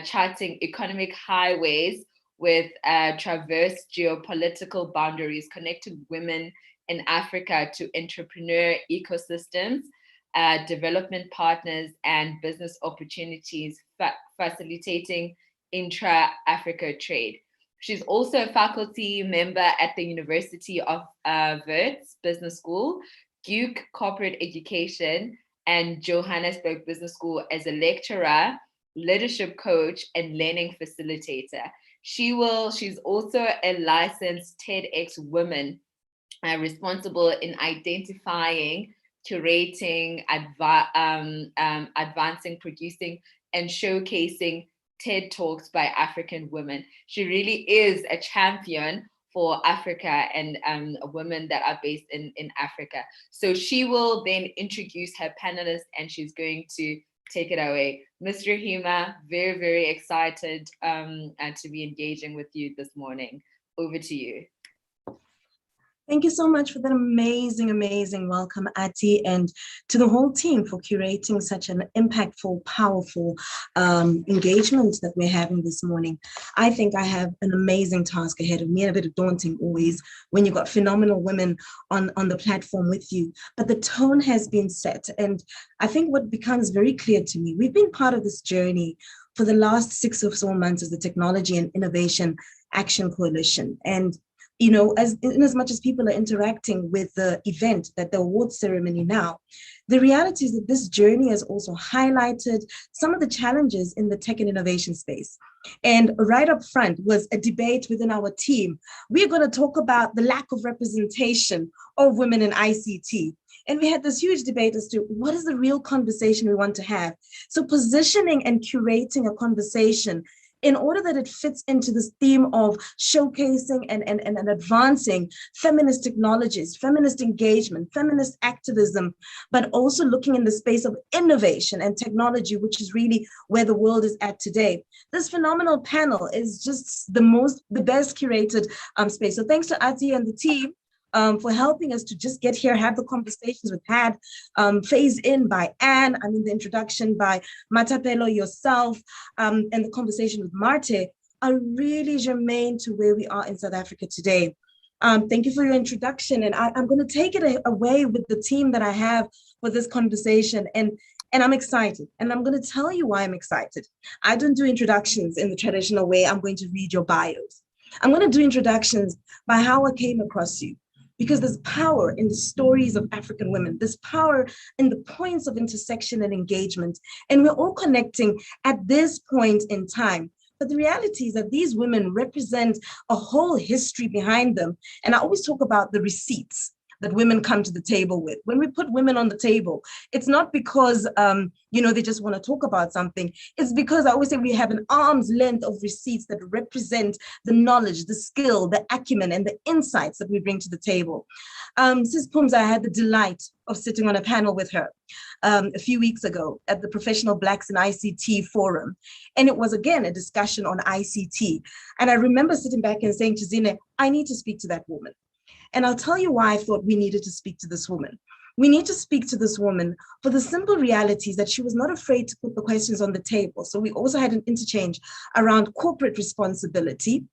charting economic highways with traverse geopolitical boundaries, connecting women in Africa to entrepreneur ecosystems, development partners, and business opportunities, facilitating intra-Africa trade. She's also a faculty member at the University of Wits Business School, Duke Corporate Education, and Johannesburg Business School as a lecturer, leadership coach, and learning facilitator. She's also a licensed TEDx woman, responsible in identifying, curating, advancing, producing, and showcasing TED Talks by African women. She really is a champion for Africa and women that are based in Africa. So she will then introduce her panelists, and she's going to take it away. Ms. Rahima, very, very excited to be engaging with you this morning. Over to you. Thank you so much for that amazing, amazing welcome, Ati, and to the whole team for curating such an impactful, powerful engagement that we're having this morning. I think I have an amazing task ahead of me, and a bit daunting always when you've got phenomenal women on the platform with you. But the tone has been set, and I think what becomes very clear to me, we've been part of this journey for the last 6 or so months as the Technology and Innovation Action Coalition. And you know, in as much as people are interacting with the event, that the awards ceremony now, the reality is that this journey has also highlighted some of the challenges in the tech and innovation space. And right up front was a debate within our team. We're going to talk about the lack of representation of women in ICT. And we had this huge debate as to what is the real conversation we want to have. So positioning and curating a conversation in order that it fits into this theme of showcasing and advancing feminist technologies, feminist engagement, feminist activism, but also looking in the space of innovation and technology, which is really where the world is at today. This phenomenal panel is just the best curated space. So thanks to Ati and the team for helping us to just get here, have the conversations we've had, phased in by Anne, the introduction by Matapelo, yourself, and the conversation with Marte are really germane to where we are in South Africa today. Thank you for your introduction, and I'm going to take it away with the team that I have for this conversation, and I'm excited, and I'm going to tell you why I'm excited. I don't do introductions in the traditional way. I'm going to read your bios. I'm going to do introductions by how I came across you. Because there's power in the stories of African women. There's power in the points of intersection and engagement. And we're all connecting at this point in time. But the reality is that these women represent a whole history behind them. And I always talk about the receipts that women come to the table with. When we put women on the table, it's not because they just want to talk about something. It's because I always say we have an arm's length of receipts that represent the knowledge, the skill, the acumen, and the insights that we bring to the table. Sis Phumza, I had the delight of sitting on a panel with her a few weeks ago at the Professional Blacks in ICT Forum. And it was, again, a discussion on ICT. And I remember sitting back and saying to Zine, I need to speak to that woman. And I'll tell you why I thought we needed to speak to this woman. We need to speak to this woman for the simple realities that she was not afraid to put the questions on the table. So we also had an interchange around corporate responsibility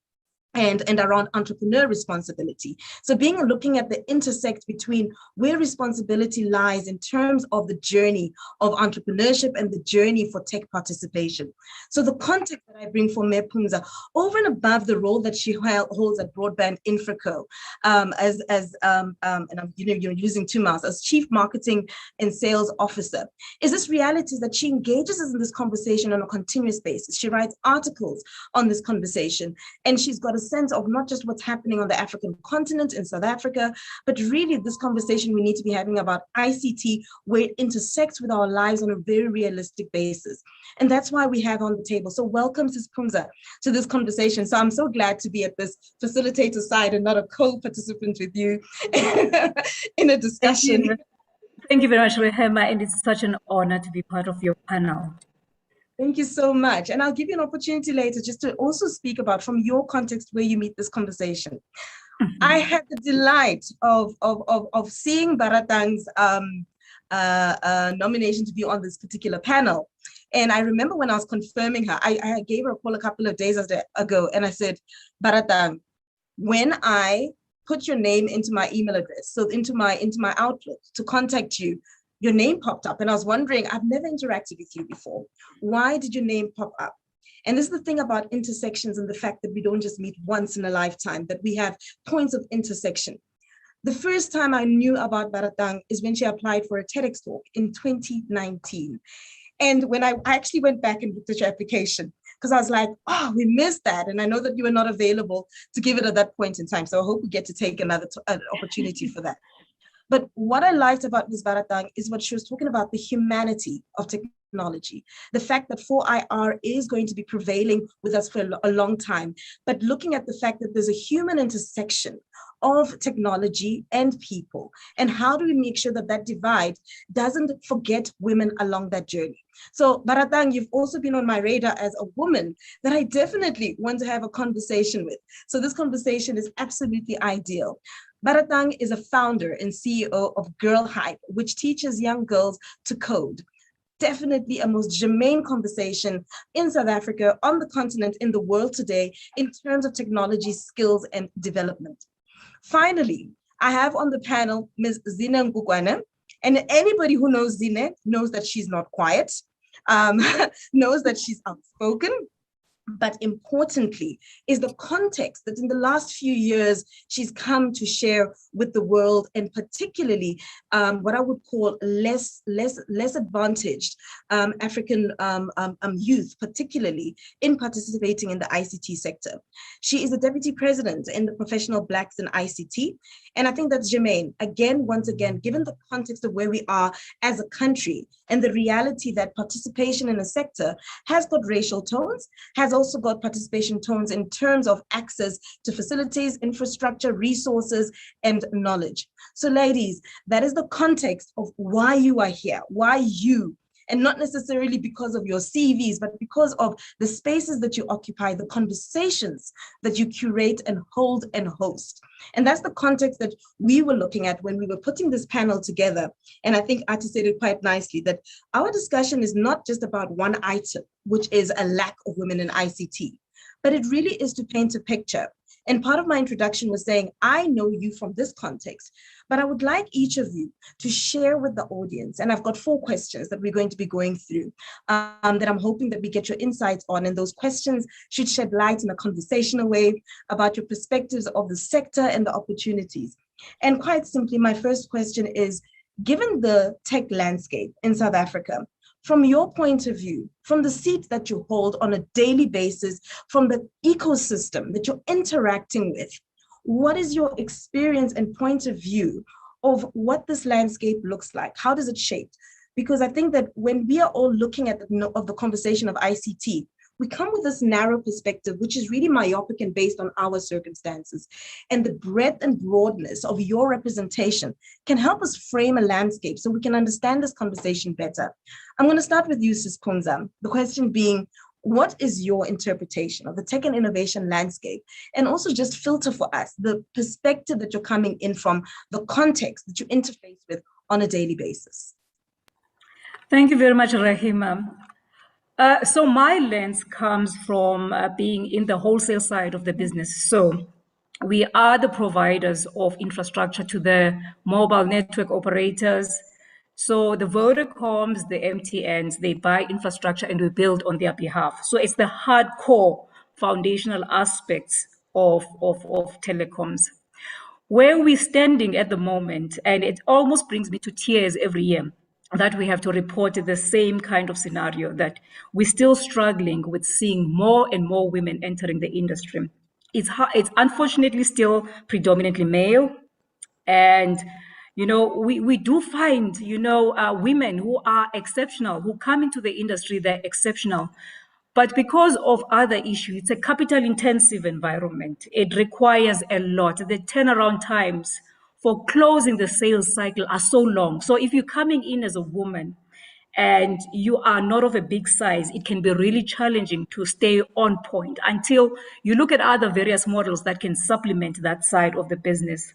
and around entrepreneur responsibility. So looking at the intersect between where responsibility lies in terms of the journey of entrepreneurship and the journey for tech participation. So the context that I bring for Ms. Phumza, over and above the role that she holds at Broadband Infraco, and I'm using two mouths, as Chief Marketing and Sales Officer, is this reality that she engages us in this conversation on a continuous basis. She writes articles on this conversation, and she's got a sense of not just what's happening on the African continent in South Africa, but really this conversation we need to be having about ICT, where it intersects with our lives on a very realistic basis. And that's why we have on the table. So welcome, Sis Phumza, to this conversation. So I'm so glad to be at this facilitator side and not a co-participant with you in a discussion. Thank you very much, Rehema, and it's such an honor to be part of your panel. Thank you so much. And I'll give you an opportunity later just to also speak about, from your context, where you meet this conversation. I had the delight of seeing Baratang's nomination to be on this particular panel. And I remember when I was confirming her, I gave her a call a couple of days ago, and I said, Baratang, when I put your name into my email address, so into my Outlook to contact you, your name popped up. And I was wondering, I've never interacted with you before. Why did your name pop up? And this is the thing about intersections and the fact that we don't just meet once in a lifetime, that we have points of intersection. The first time I knew about Baratang is when she applied for a TEDx talk in 2019. And when I actually went back and looked at your application, because I was like, oh, we missed that. And I know that you were not available to give it at that point in time. So I hope we get to take another opportunity for that. But what I liked about Ms. Baratang is what she was talking about, the humanity of technology, the fact that 4IR is going to be prevailing with us for a long time, but looking at the fact that there's a human intersection of technology and people, and how do we make sure that that divide doesn't forget women along that journey. So Baratang, you've also been on my radar as a woman that I definitely want to have a conversation with. So this conversation is absolutely ideal. Baratang is a founder and CEO of Girl Hype, which teaches young girls to code. Definitely a most germane conversation in South Africa, on the continent, in the world today, in terms of technology, skills, and development. Finally, I have on the panel Ms. Zine Ngugwana, and anybody who knows Zine knows that she's not quiet, knows that she's outspoken, but importantly is the context that in the last few years she's come to share with the world, and particularly what I would call less advantaged African youth, particularly in participating in the ICT sector. She is the deputy president in the Professional Blacks in ICT, and I think that's germane. Again, once again, given the context of where we are as a country and the reality that participation in a sector has got racial tones, has also got participation tones in terms of access to facilities, infrastructure, resources, and knowledge. So ladies, that is the context of why you are here, why you, and not necessarily because of your CVs, but because of the spaces that you occupy, the conversations that you curate and hold and host. And that's the context that we were looking at when we were putting this panel together. And I think Ati said it quite nicely, that our discussion is not just about one item, which is a lack of women in ICT, but it really is to paint a picture. And part of my introduction was saying, I know you from this context, but I would like each of you to share with the audience. And I've got 4 questions that we're going to be going through that I'm hoping that we get your insights on. And those questions should shed light in a conversational way about your perspectives of the sector and the opportunities. And quite simply, my first question is, given the tech landscape in South Africa, from your point of view, from the seat that you hold on a daily basis, from the ecosystem that you're interacting with, what is your experience and point of view of what this landscape looks like? How does it shape? Because I think that when we are all looking at the conversation of ICT, we come with this narrow perspective, which is really myopic and based on our circumstances. And the breadth and broadness of your representation can help us frame a landscape so we can understand this conversation better. I'm going to start with you, Sis Phumza. The question being, what is your interpretation of the tech and innovation landscape? And also just filter for us the perspective that you're coming in from, the context that you interface with on a daily basis. Thank you very much, Rahima. So my lens comes from being in the wholesale side of the business. So we are the providers of infrastructure to the mobile network operators. So the Vodacoms, the MTNs, they buy infrastructure and we build on their behalf. So it's the hardcore foundational aspects of telecoms. Where we're standing at the moment, and it almost brings me to tears every year, that we have to report the same kind of scenario, that we're still struggling with seeing more and more women entering the industry. It's unfortunately still predominantly male. And, you know, we do find, women who are exceptional, who come into the industry, they're exceptional. But because of other issues, it's a capital intensive environment. It requires a lot. The turnaround times for closing the sales cycle are so long. So if you're coming in as a woman and you are not of a big size, it can be really challenging to stay on point until you look at other various models that can supplement that side of the business.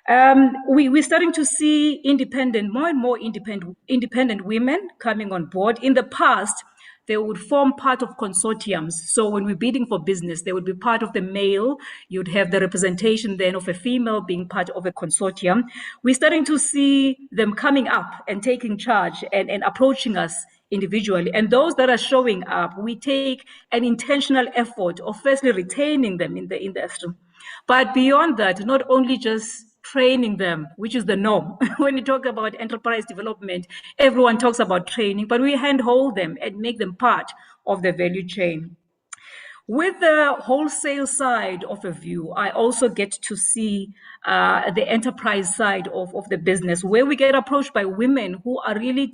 We're starting to see more and more independent women coming on board. In the past, they would form part of consortiums. So when we're bidding for business, they would be part of the male. You'd have the representation then of a female being part of a consortium. We're starting to see them coming up and taking charge and approaching us individually. And those that are showing up, we take an intentional effort of firstly retaining them in the industry. But beyond that, not only just training them, which is the norm. When you talk about enterprise development, everyone talks about training, but we handhold them and make them part of the value chain. With the wholesale side of a view, I also get to see the enterprise side of the business, where we get approached by women who are really,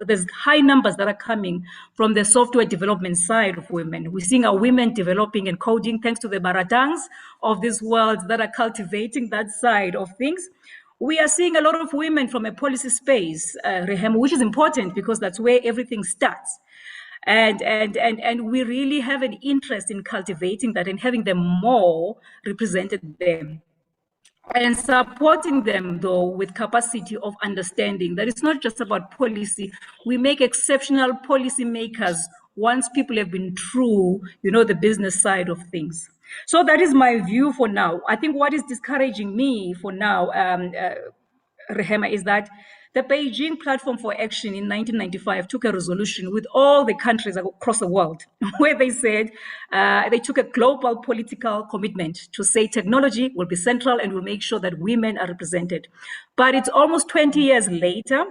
there's high numbers that are coming from the software development side of women. We're seeing our women developing and coding thanks to the Baratangs of this world that are cultivating that side of things. We are seeing a lot of women from a policy space, Rehema, which is important because that's where everything starts. And we really have an interest in cultivating that and having them more represented there. And supporting them, though, with capacity of understanding that it's not just about policy. We make exceptional policy makers once people have been through, the business side of things. So that is my view for now. I think what is discouraging me for now, Rehema, is that the Beijing Platform for Action in 1995 took a resolution with all the countries across the world, where they said they took a global political commitment to say technology will be central and will make sure that women are represented. But it's almost 20 years later.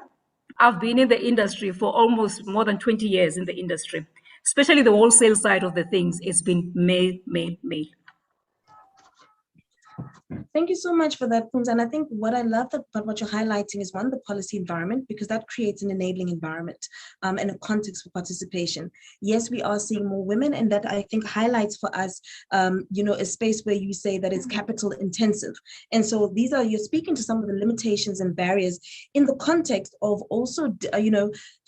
I've been in the industry for almost more than 20 years in the industry, especially the wholesale side of the things. It's been male. Thank you so much for that, Phumza. And I think what I love about what you're highlighting is, one, the policy environment, because that creates an enabling environment and a context for participation. Yes, we are seeing more women, and that I think highlights for us, a space where you say that it's capital intensive. And so you're speaking to some of the limitations and barriers in the context of also,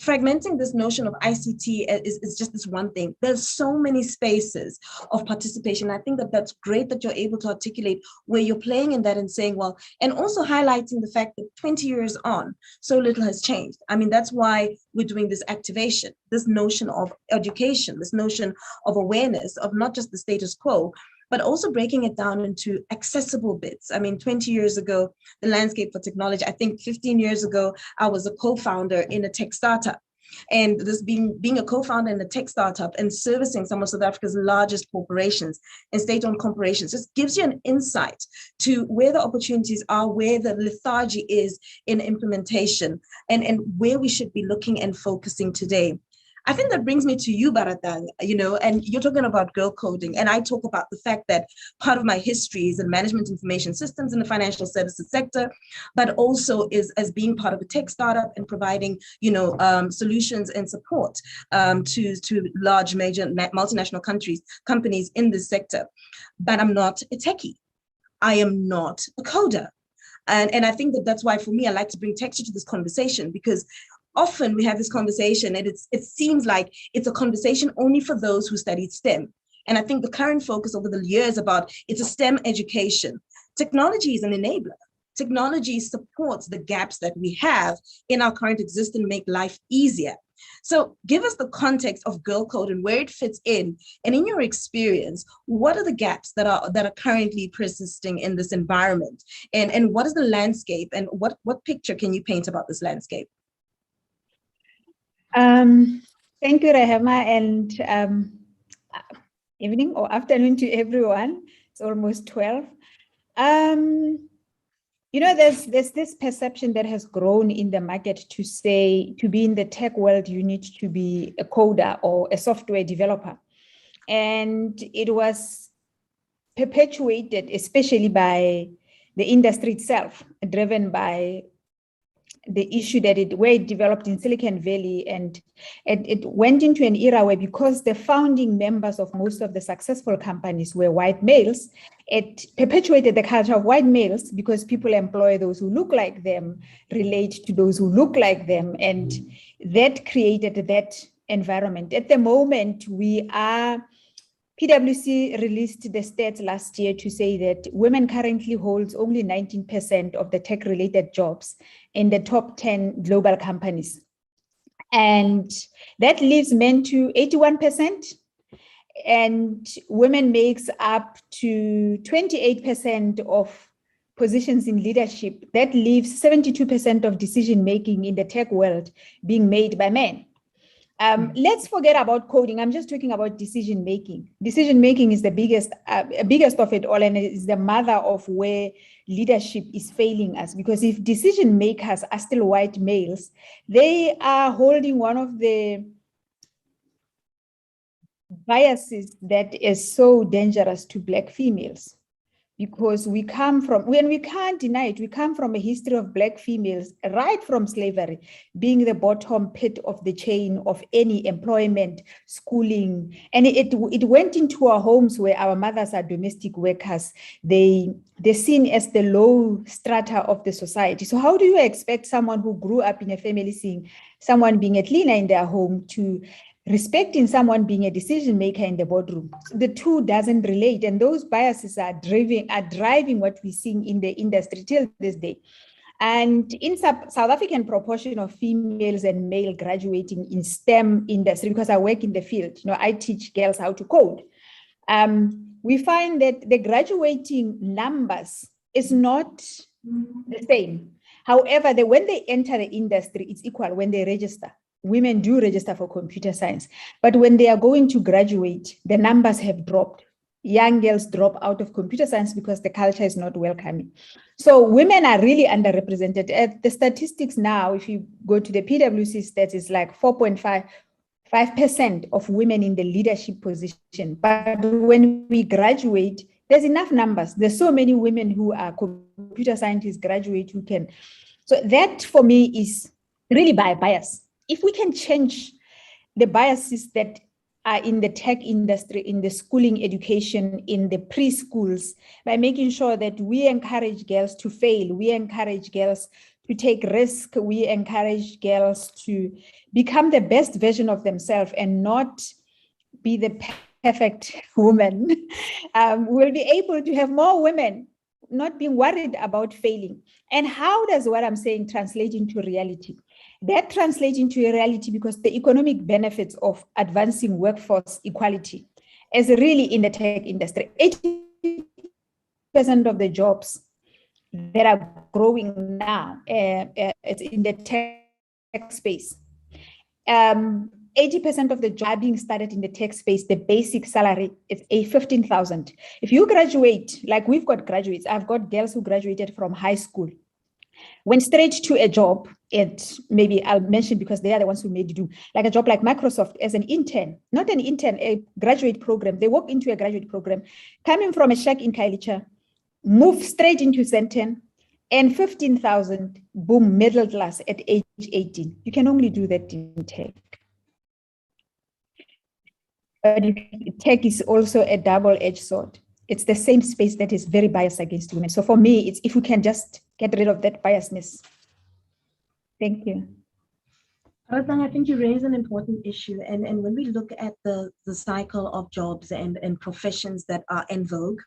fragmenting this notion of ICT is just this one thing. There's so many spaces of participation. I think that's great that you're able to articulate where you're playing in that and saying, well, and also highlighting the fact that 20 years on, so little has changed. I mean, that's why we're doing this activation, this notion of education, this notion of awareness of not just the status quo, but also breaking it down into accessible bits. I mean, 20 years ago, the landscape for technology, I think 15 years ago, I was a co-founder in a tech startup. And this being a co-founder in a tech startup and servicing some of South Africa's largest corporations and state-owned corporations just gives you an insight to where the opportunities are, where the lethargy is in implementation, and where we should be looking and focusing today. I think that brings me to you, Baratang, and you're talking about girl coding. And I talk about the fact that part of my history is in management information systems in the financial services sector, but also is as being part of a tech startup and providing, solutions and support to large, major multinational companies in this sector. But I'm not a techie. I am not a coder. And I think that's why, for me, I like to bring texture to this conversation, because often we have this conversation and it seems like it's a conversation only for those who studied STEM. And I think the current focus over the years about it's a STEM education. Technology is an enabler. Technology supports the gaps that we have in our current existence and make life easier. So give us the context of Girl Code and where it fits in. And in your experience, what are the gaps that are currently persisting in this environment? And what is the landscape, and what picture can you paint about this landscape? Thank you, Rehema, and evening or afternoon to everyone. It's almost 12. There's this perception that has grown in the market to say, to be in the tech world, you need to be a coder or a software developer. And it was perpetuated, especially by the industry itself, driven by the issue that where it developed in Silicon Valley, and it went into an era where, because the founding members of most of the successful companies were white males, it perpetuated the culture of white males, because people employ those who look like them, relate to those who look like them, and that created that environment. At the moment, PwC released the stats last year to say that women currently holds only 19% of the tech-related jobs in the top 10 global companies. And that leaves men to 81%, and women makes up to 28% of positions in leadership. That leaves 72% of decision-making in the tech world being made by men. Let's forget about coding. I'm just talking about decision-making. Decision-making is the biggest of it all, and it is the mother of where leadership is failing us. Because if decision makers are still white males, they are holding one of the biases that is so dangerous to Black females. Because we come from, when we can't deny it, we come from a history of Black females, right from slavery, being the bottom pit of the chain of any employment, schooling. And it went into our homes where our mothers are domestic workers. They're seen as the low strata of the society. So how do you expect someone who grew up in a family seeing someone being a cleaner in their home to respecting someone being a decision maker in the boardroom? The two doesn't relate, and those biases are driving what we're seeing in the industry till this day. And in South African proportion of females and male graduating in STEM industry, because I work in the field, I teach girls how to code. We find that the graduating numbers is not the same. However, when they enter the industry, it's equal when they register. Women do register for computer science, but when they are going to graduate, the numbers have dropped. Young girls drop out of computer science because the culture is not welcoming. So women are really underrepresented. The statistics now, if you go to the PwC stats, it's like 4.5% of women in the leadership position. But when we graduate, there's enough numbers. There's so many women who are computer scientists graduate who can. So that for me is really by bias. If we can change the biases that are in the tech industry, in the schooling education, in the preschools, by making sure that we encourage girls to fail, we encourage girls to take risk, we encourage girls to become the best version of themselves and not be the perfect woman, we'll be able to have more women not being worried about failing. And how does what I'm saying translate into reality? That translates into a reality because the economic benefits of advancing workforce equality is really in the tech industry. 80% of the jobs that are growing now, it's in the tech space. 80% of the jobs are being started in the tech space. The basic salary is $15,000. If you graduate, like we've got graduates, I've got girls who graduated from high school, went straight to a job, and maybe I'll mention because they are the ones who made you do, like a job like Microsoft as an intern, not an intern, a graduate program. They walk into a graduate program, coming from a shack in Kailicha, move straight into Sandton, and 15,000, boom, middle class at age 18. You can only do that in tech. But tech is also a double-edged sword. It's the same space that is very biased against women. So for me, it's if we can just get rid of that biasness. Thank you. Rosang, I think you raise an important issue. And when we look at the cycle of jobs and professions that are en vogue,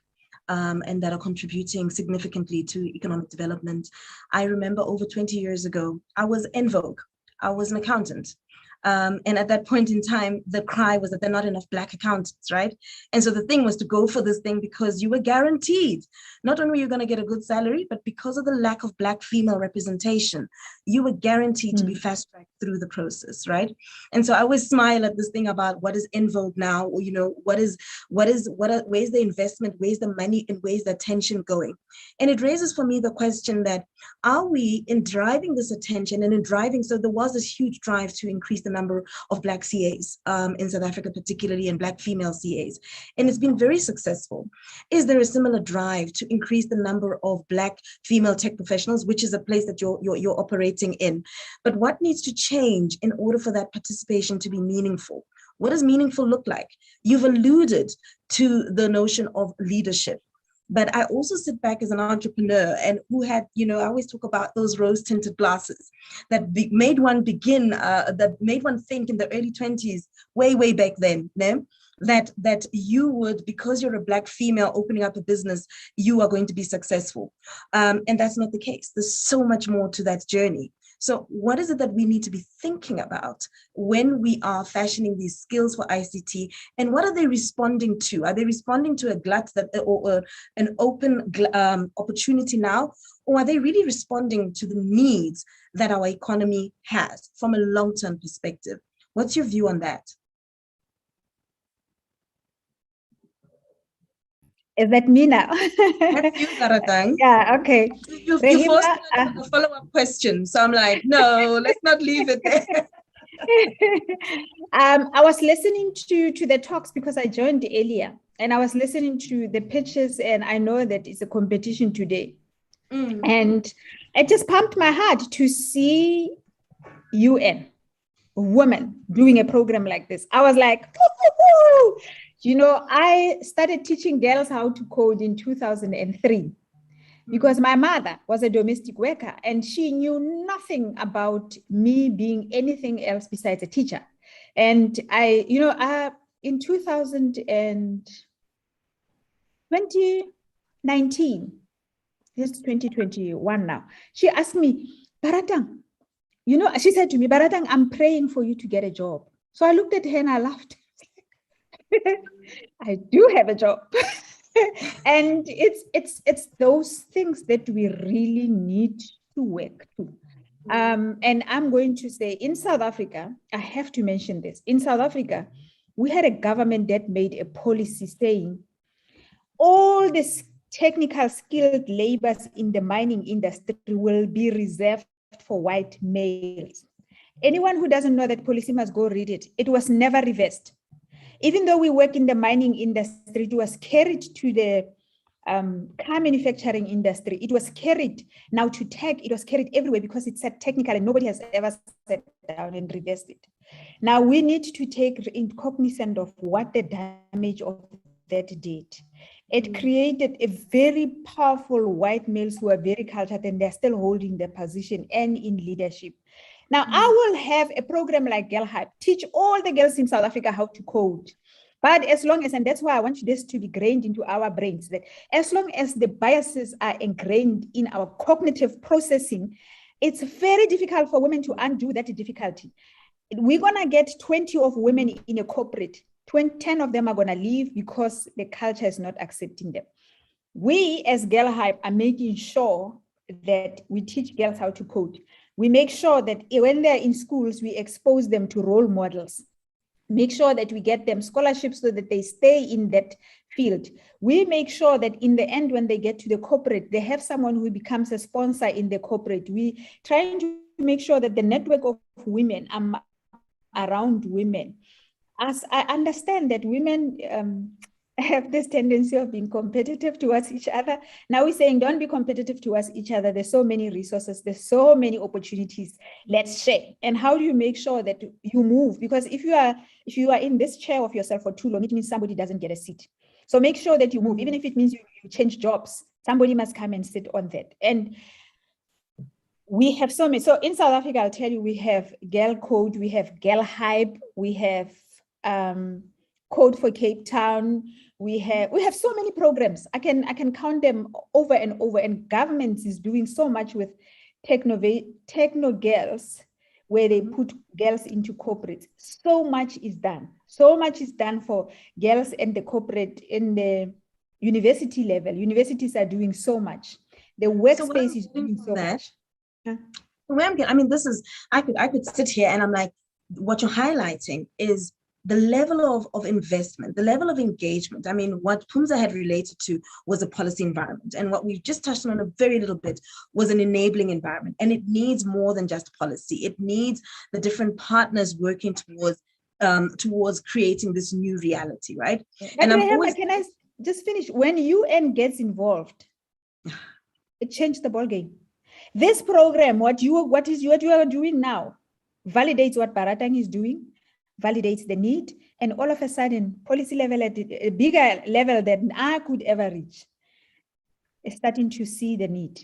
and that are contributing significantly to economic development, I remember over 20 years ago, I was en vogue. I was an accountant. And at that point in time, the cry was that there are not enough Black accountants, right? And so the thing was to go for this thing because you were guaranteed, not only you're going to get a good salary, but because of the lack of Black female representation, you were guaranteed to be fast-tracked through the process, right? And so I always smile at this thing about what is in vogue now, or, you know, where's the investment, where's the money, and where's the attention going? And it raises for me the question that, are we in driving this attention and in driving, so there was this huge drive to increase the number of Black CAs in South Africa, particularly, and Black female CAs. And it's been very successful. Is there a similar drive to increase the number of Black female tech professionals, which is a place that you're operating in? But what needs to change in order for that participation to be meaningful? What does meaningful look like? You've alluded to the notion of leadership. But I also sit back as an entrepreneur and who had, you know, I always talk about those rose-tinted glasses that made one begin, that made one think in the early 20s, way back then, no? that you would, because you're a Black female opening up a business, you are going to be successful. And that's not the case. There's so much more to that journey. So what is it that we need to be thinking about when we are fashioning these skills for ICT, and what are they responding to? Are they responding to a glut that, or an open opportunity now, or are they really responding to the needs that our economy has from a long-term perspective? What's your view on that? Is that me now? That's you, Garatang. Yeah, okay. You forced a follow-up question, so I'm like, no, let's not leave it there. I was listening to the talks because I joined earlier, and I was listening to the pitches, and I know that it's a competition today. And it just pumped my heart to see UN women doing a program like this. I was like, woo-hoo-hoo! You know, I started teaching girls how to code in 2003 because my mother was a domestic worker and she knew nothing about me being anything else besides a teacher. And in 2019, it's 2021 now, she asked me, Baratang, you know, she said to me, Baratang, I'm praying for you to get a job. So I looked at her and I laughed. I do have a job. And it's those things that we really need to work to. And I'm going to say, in South Africa, I have to mention this. In South Africa, we had a government that made a policy saying all this technical skilled laborers in the mining industry will be reserved for white males. Anyone who doesn't know that policy must go read it. It was never reversed. Even though we work in the mining industry, it was carried to the car manufacturing industry. It was carried now to tech. It was carried everywhere because it's said technical and nobody has ever sat down and reversed it. Now we need to take cognizance of what the damage of that did. It created a very powerful white males who are very cultured and they're still holding their position and in leadership. Now, I will have a program like Girl Hype, teach all the girls in South Africa how to code. But as long as, and that's why I want this to be ingrained into our brains, that as long as the biases are ingrained in our cognitive processing, it's very difficult for women to undo that difficulty. We're going to get 20 of women in a corporate, 10 of them are going to leave because the culture is not accepting them. We as Girl Hype are making sure that we teach girls how to code. We make sure that when they're in schools, we expose them to role models. Make sure that we get them scholarships so that they stay in that field. We make sure that in the end, when they get to the corporate, they have someone who becomes a sponsor in the corporate. We trying to make sure that the network of women are around women. As I understand that women have this tendency of being competitive towards each other. Now we're saying, don't be competitive towards each other. There's so many resources. There's so many opportunities. Let's share. And how do you make sure that you move? Because if you are in this chair of yourself for too long, it means somebody doesn't get a seat. So make sure that you move. Even if it means you change jobs, somebody must come and sit on that. And we have so many. So in South Africa, I'll tell you, we have Girl Code, we have Girl Hype, we have Code for Cape Town. We have so many programs. I can count them over and over. And governments is doing so much with techno girls, where they put girls into corporates. So much is done. So much is done for girls and the corporate in the university level. Universities are doing so much. The workspace is doing so much. I mean, this is, I could sit here and I'm like, what you're highlighting is the level of investment, the level of engagement. I mean, what Phumza had related to was a policy environment. And what we've just touched on a very little bit was an enabling environment. And it needs more than just policy. It needs the different partners working towards creating this new reality, right? And can I just finish? When UN gets involved, it changed the ballgame. This program, what you are doing now, validates what Baratang is doing, validates the need, and all of a sudden, policy level at a bigger level than I could ever reach, is starting to see the need.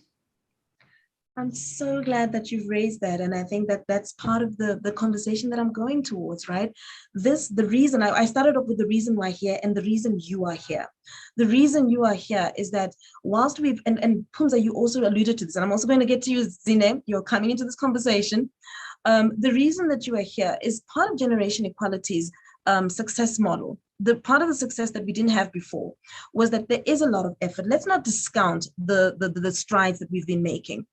I'm so glad that you've raised that. And I think that that's part of the conversation that I'm going towards, right? The reason, I started off with the reason why here and the reason you are here. The reason you are here is that whilst we've, and Phumza, you also alluded to this, and I'm also going to get to you, Zine, you're coming into this conversation. The reason that you are here is part of Generation Equality's success model. The part of the success that we didn't have before was that there is a lot of effort. Let's not discount the strides that we've been making.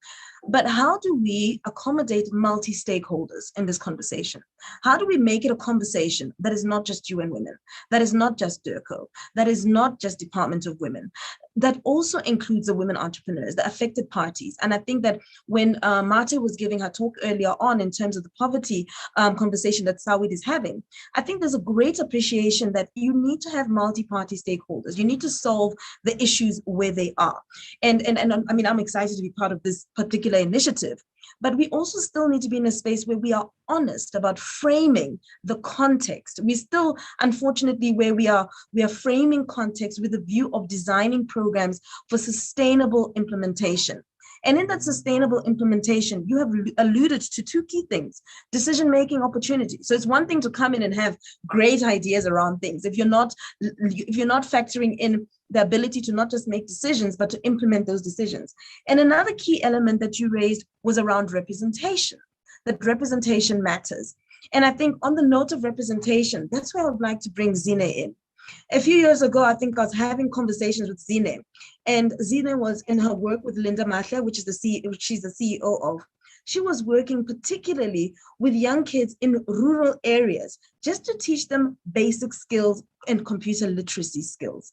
But how do we accommodate multi-stakeholders in this conversation? How do we make it a conversation that is not just UN Women, that is not just DIRCO, that is not just Department of Women, that also includes the women entrepreneurs, the affected parties? And I think that when Marta was giving her talk earlier on in terms of the poverty conversation that Sawid is having, I think there's a great appreciation that you need to have multi-party stakeholders. You need to solve the issues where they are. And I mean, I'm excited to be part of this particular initiative, but we also still need to be in a space where we are honest about framing the context. We still, unfortunately, where we are framing context with a view of designing programs for sustainable implementation. And in that sustainable implementation, you have alluded to two key things: decision-making opportunity. So it's one thing to come in and have great ideas around things. If you're not factoring in the ability to not just make decisions, but to implement those decisions. And another key element that you raised was around representation, that representation matters. And I think on the note of representation, that's where I would like to bring Zine in. A few years ago, I think I was having conversations with Zine, and Zine was in her work with Linda Mahla, which she's the CEO of. She was working particularly with young kids in rural areas, just to teach them basic skills and computer literacy skills.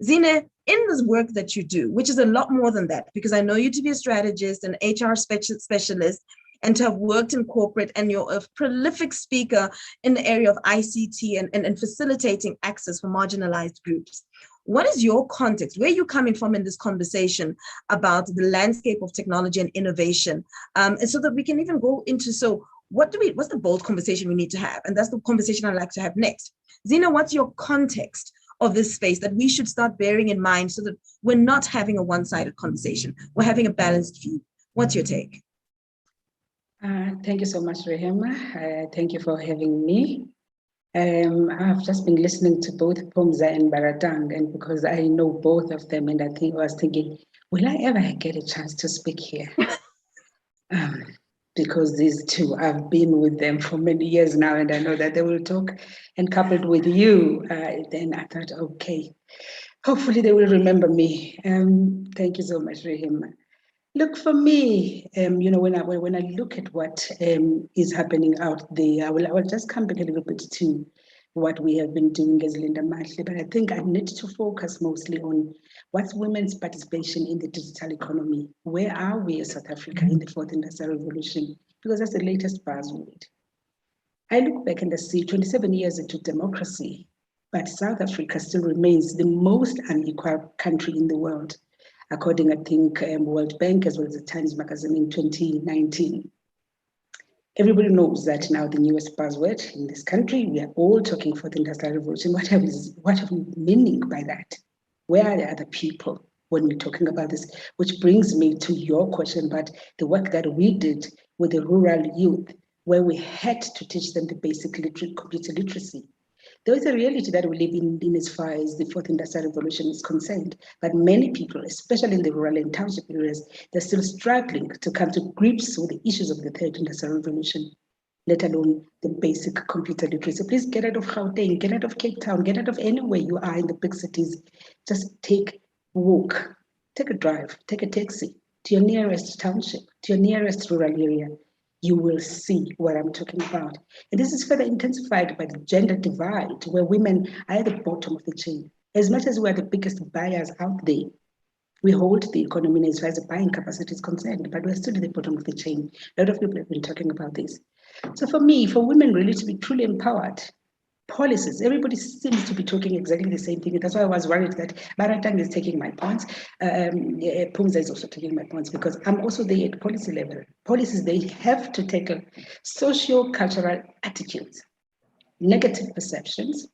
Zine, in this work that you do, which is a lot more than that, because I know you to be a strategist and HR specialist, and to have worked in corporate, and you're a prolific speaker in the area of ICT and facilitating access for marginalized groups. What is your context? Where are you coming from in this conversation about the landscape of technology and innovation? And so that we can even go into, so what's the bold conversation we need to have? And that's the conversation I'd like to have next. Zina, what's your context of this space that we should start bearing in mind so that we're not having a one-sided conversation, we're having a balanced view? What's your take? Thank you so much, Rehema. Thank you for having me. I've just been listening to both Phumza and Baratang, and because I know both of them, and I was thinking, will I ever get a chance to speak here? Because these two, I've been with them for many years now, and I know that they will talk. And coupled with you, then I thought, okay, hopefully they will remember me. Thank you so much, Rehema. Look, for me, when I look at what is happening out there, I will just come back a little bit to what we have been doing as Linda Mahla, but I think I need to focus mostly on what's women's participation in the digital economy. Where are we as South Africa in the fourth industrial revolution? Because that's the latest buzzword. I look back and I see 27 years into democracy, but South Africa still remains the most unequal country in the world, according, I think, World Bank as well as the Times Magazine in 2019. Everybody knows that now the newest buzzword in this country, we are all talking for the industrial revolution. What are we meaning by that? Where are the other people when we're talking about this? Which brings me to your question about the work that we did with the rural youth, where we had to teach them the basic computer literacy. There is a reality that we live in as far as the fourth industrial revolution is concerned, but many people, especially in the rural and township areas, they're still struggling to come to grips with the issues of the third industrial revolution, let alone the basic computer literacy. Please get out of Gauteng, get out of Cape Town, get out of anywhere you are in the big cities. Just take a walk, take a drive, take a taxi, to your nearest township, to your nearest rural area, you will see what I'm talking about. And this is further intensified by the gender divide, where women are at the bottom of the chain. As much as we are the biggest buyers out there, we hold the economy as far as the buying capacity is concerned, but we're still at the bottom of the chain. A lot of people have been talking about this. So for me, for women really to be truly empowered, policies, everybody seems to be talking exactly the same thing. That's why I was worried that Maratang is taking my points. Phumza is also taking my points, because I'm also there at policy level. Policies, they have to tackle socio-cultural attitudes, negative perceptions,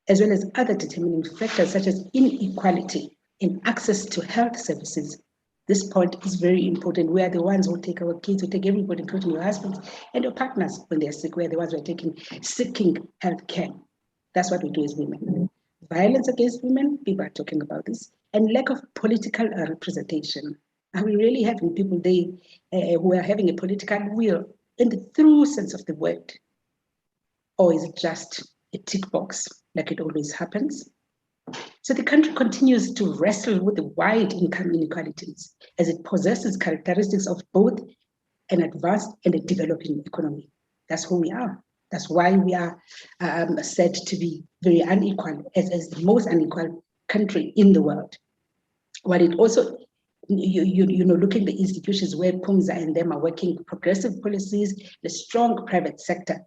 as well as other determining factors such as inequality in access to health services. This point is very important. We are the ones who take our kids, who take everybody, including your husbands and your partners when they're sick. We are the ones who are seeking health care. That's what we do as women. Violence against women, people are talking about this, and lack of political representation. Are we really having people who are having a political will in the true sense of the word? Or is it just a tick box like it always happens? So the country continues to wrestle with the wide income inequalities as it possesses characteristics of both an advanced and a developing economy. That's who we are. That's why we are said to be very unequal, as the most unequal country in the world. While it also, looking at the institutions where Phumza and them are working, progressive policies, the strong private sector,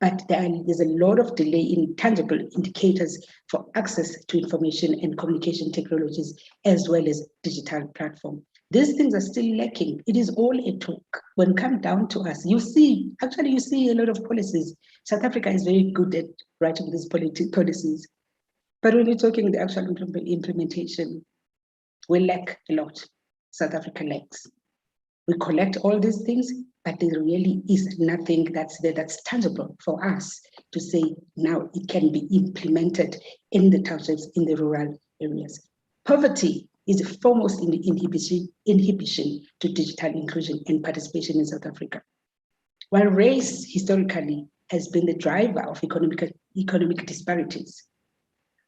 but there's a lot of delay in tangible indicators for access to information and communication technologies, as well as digital platform. These things are still lacking. It is all a talk. When it comes down to us, you see a lot of policies. South Africa is very good at writing these policies. But when you're talking the actual implementation, we lack a lot. South Africa lacks. We collect all these things, but there really is nothing that's there that's tangible for us to say now it can be implemented in the townships, in the rural areas. Poverty is a foremost inhibition to digital inclusion and participation in South Africa. While race historically has been the driver of economic disparities,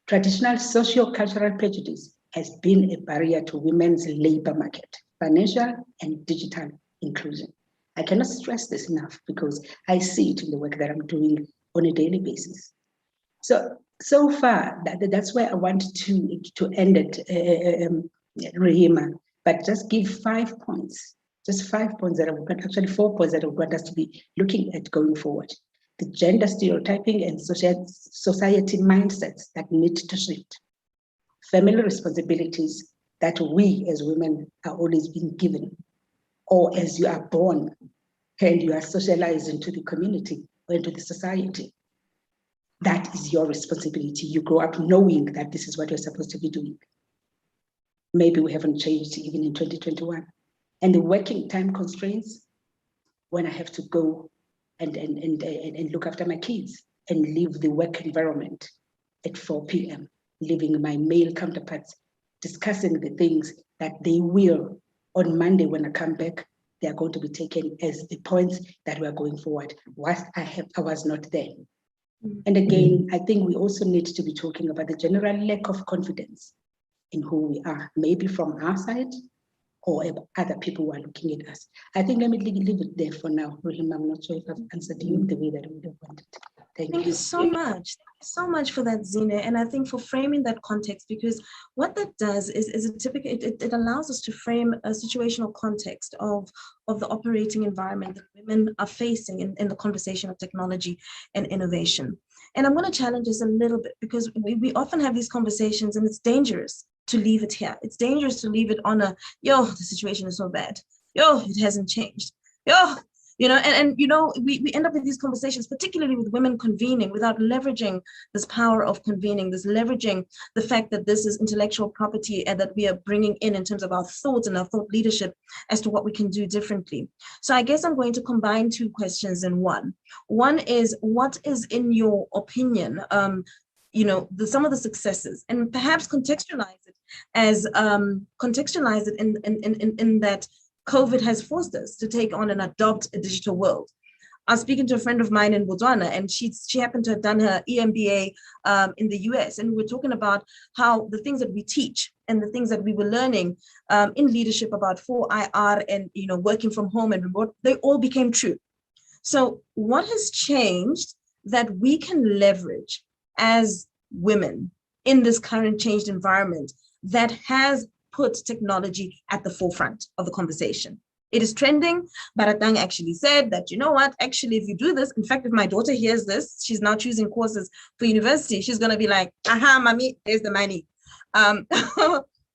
traditional socio-cultural prejudice has been a barrier to women's labor market, financial and digital inclusion. I cannot stress this enough because I see it in the work that I'm doing on a daily basis. So far, that's where I want to end it, Rahima, but just give 5 points, just 5 points that I would, actually 4 points that I want us to be looking at going forward. The gender stereotyping and society mindsets that need to shift. Family responsibilities that we as women are always being given, or as you are born and you are socialized into the community or into the society. That is your responsibility. You grow up knowing that this is what you're supposed to be doing. Maybe we haven't changed even in 2021. And the working time constraints, when I have to go and look after my kids and leave the work environment at 4 p.m., leaving my male counterparts, discussing the things that they will, on Monday when I come back, they are going to be taken as the points that we are going forward, whilst I was not there. And again, I think we also need to be talking about the general lack of confidence in who we are, maybe from our side or other people who are looking at us. I think let me leave it there for now. Rahima, I'm not sure if I've answered you the way that I would have wanted. Thank you so much. So much for that, Zine, and I think for framing that context, because what that does is a typical, it allows us to frame a situational context of the operating environment that women are facing in the conversation of technology and innovation. And I'm going to challenge this a little bit, because we often have these conversations and it's dangerous to leave it here. It's dangerous to leave it on yo, the situation is so bad. Yo, it hasn't changed. Yo, we end up in these conversations, particularly with women convening, without leveraging this power of convening, this leveraging the fact that this is intellectual property and that we are bringing in terms of our thoughts and our thought leadership as to what we can do differently. So I guess I'm going to combine 2 questions in one. One is, what is, in your opinion, some of the successes, and perhaps contextualize it as in that COVID has forced us to take on and adopt a digital world. I was speaking to a friend of mine in Botswana, and she happened to have done her EMBA in the US. And we were talking about how the things that we teach and the things that we were learning in leadership about 4IR and working from home and remote, they all became true. So what has changed that we can leverage as women in this current changed environment that has put technology at the forefront of the conversation? It is trending. Baratang actually said that, you know what, actually, if you do this, in fact, if my daughter hears this, she's now choosing courses for university, she's going to be like, aha, mommy, there's the money.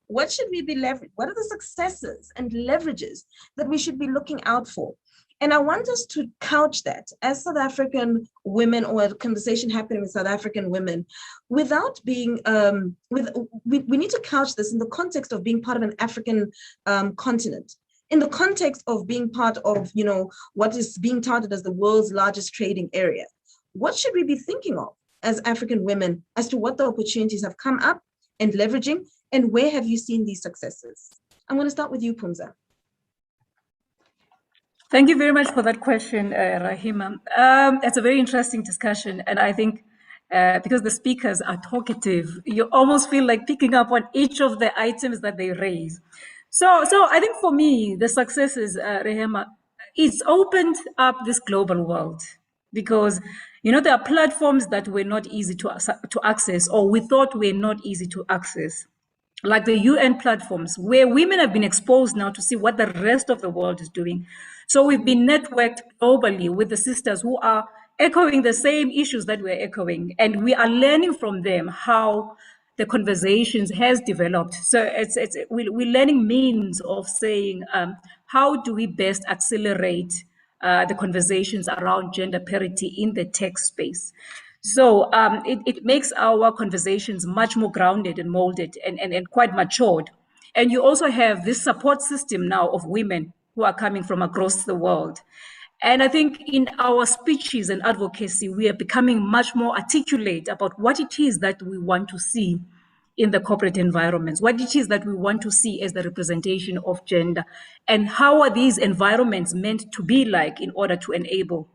What should we be leveraging? What are the successes and leverages that we should be looking out for? And I want us to couch that as South African women, or a conversation happening with South African women, without being, we need to couch this in the context of being part of an African continent, in the context of being part of, what is being touted as the world's largest trading area. What should we be thinking of as African women as to what the opportunities have come up and leveraging, and where have you seen these successes? I'm going to start with you, Phumza. Thank you very much for that question, Rahima. It's a very interesting discussion, and I think because the speakers are talkative, you almost feel like picking up on each of the items that they raise. So I think for me, the success is, Rahima, it's opened up this global world, because there are platforms that were not easy to access, or we thought were not easy to access, like the UN platforms, where women have been exposed now to see what the rest of the world is doing. So we've been networked globally with the sisters who are echoing the same issues that we're echoing, and we are learning from them how the conversations has developed. So we're learning means of saying, how do we best accelerate the conversations around gender parity in the tech space? So it makes our conversations much more grounded and molded and quite matured. And you also have this support system now of women who are coming from across the world. And I think in our speeches and advocacy, we are becoming much more articulate about what it is that we want to see in the corporate environments, what it is that we want to see as the representation of gender, and how are these environments meant to be like in order to enable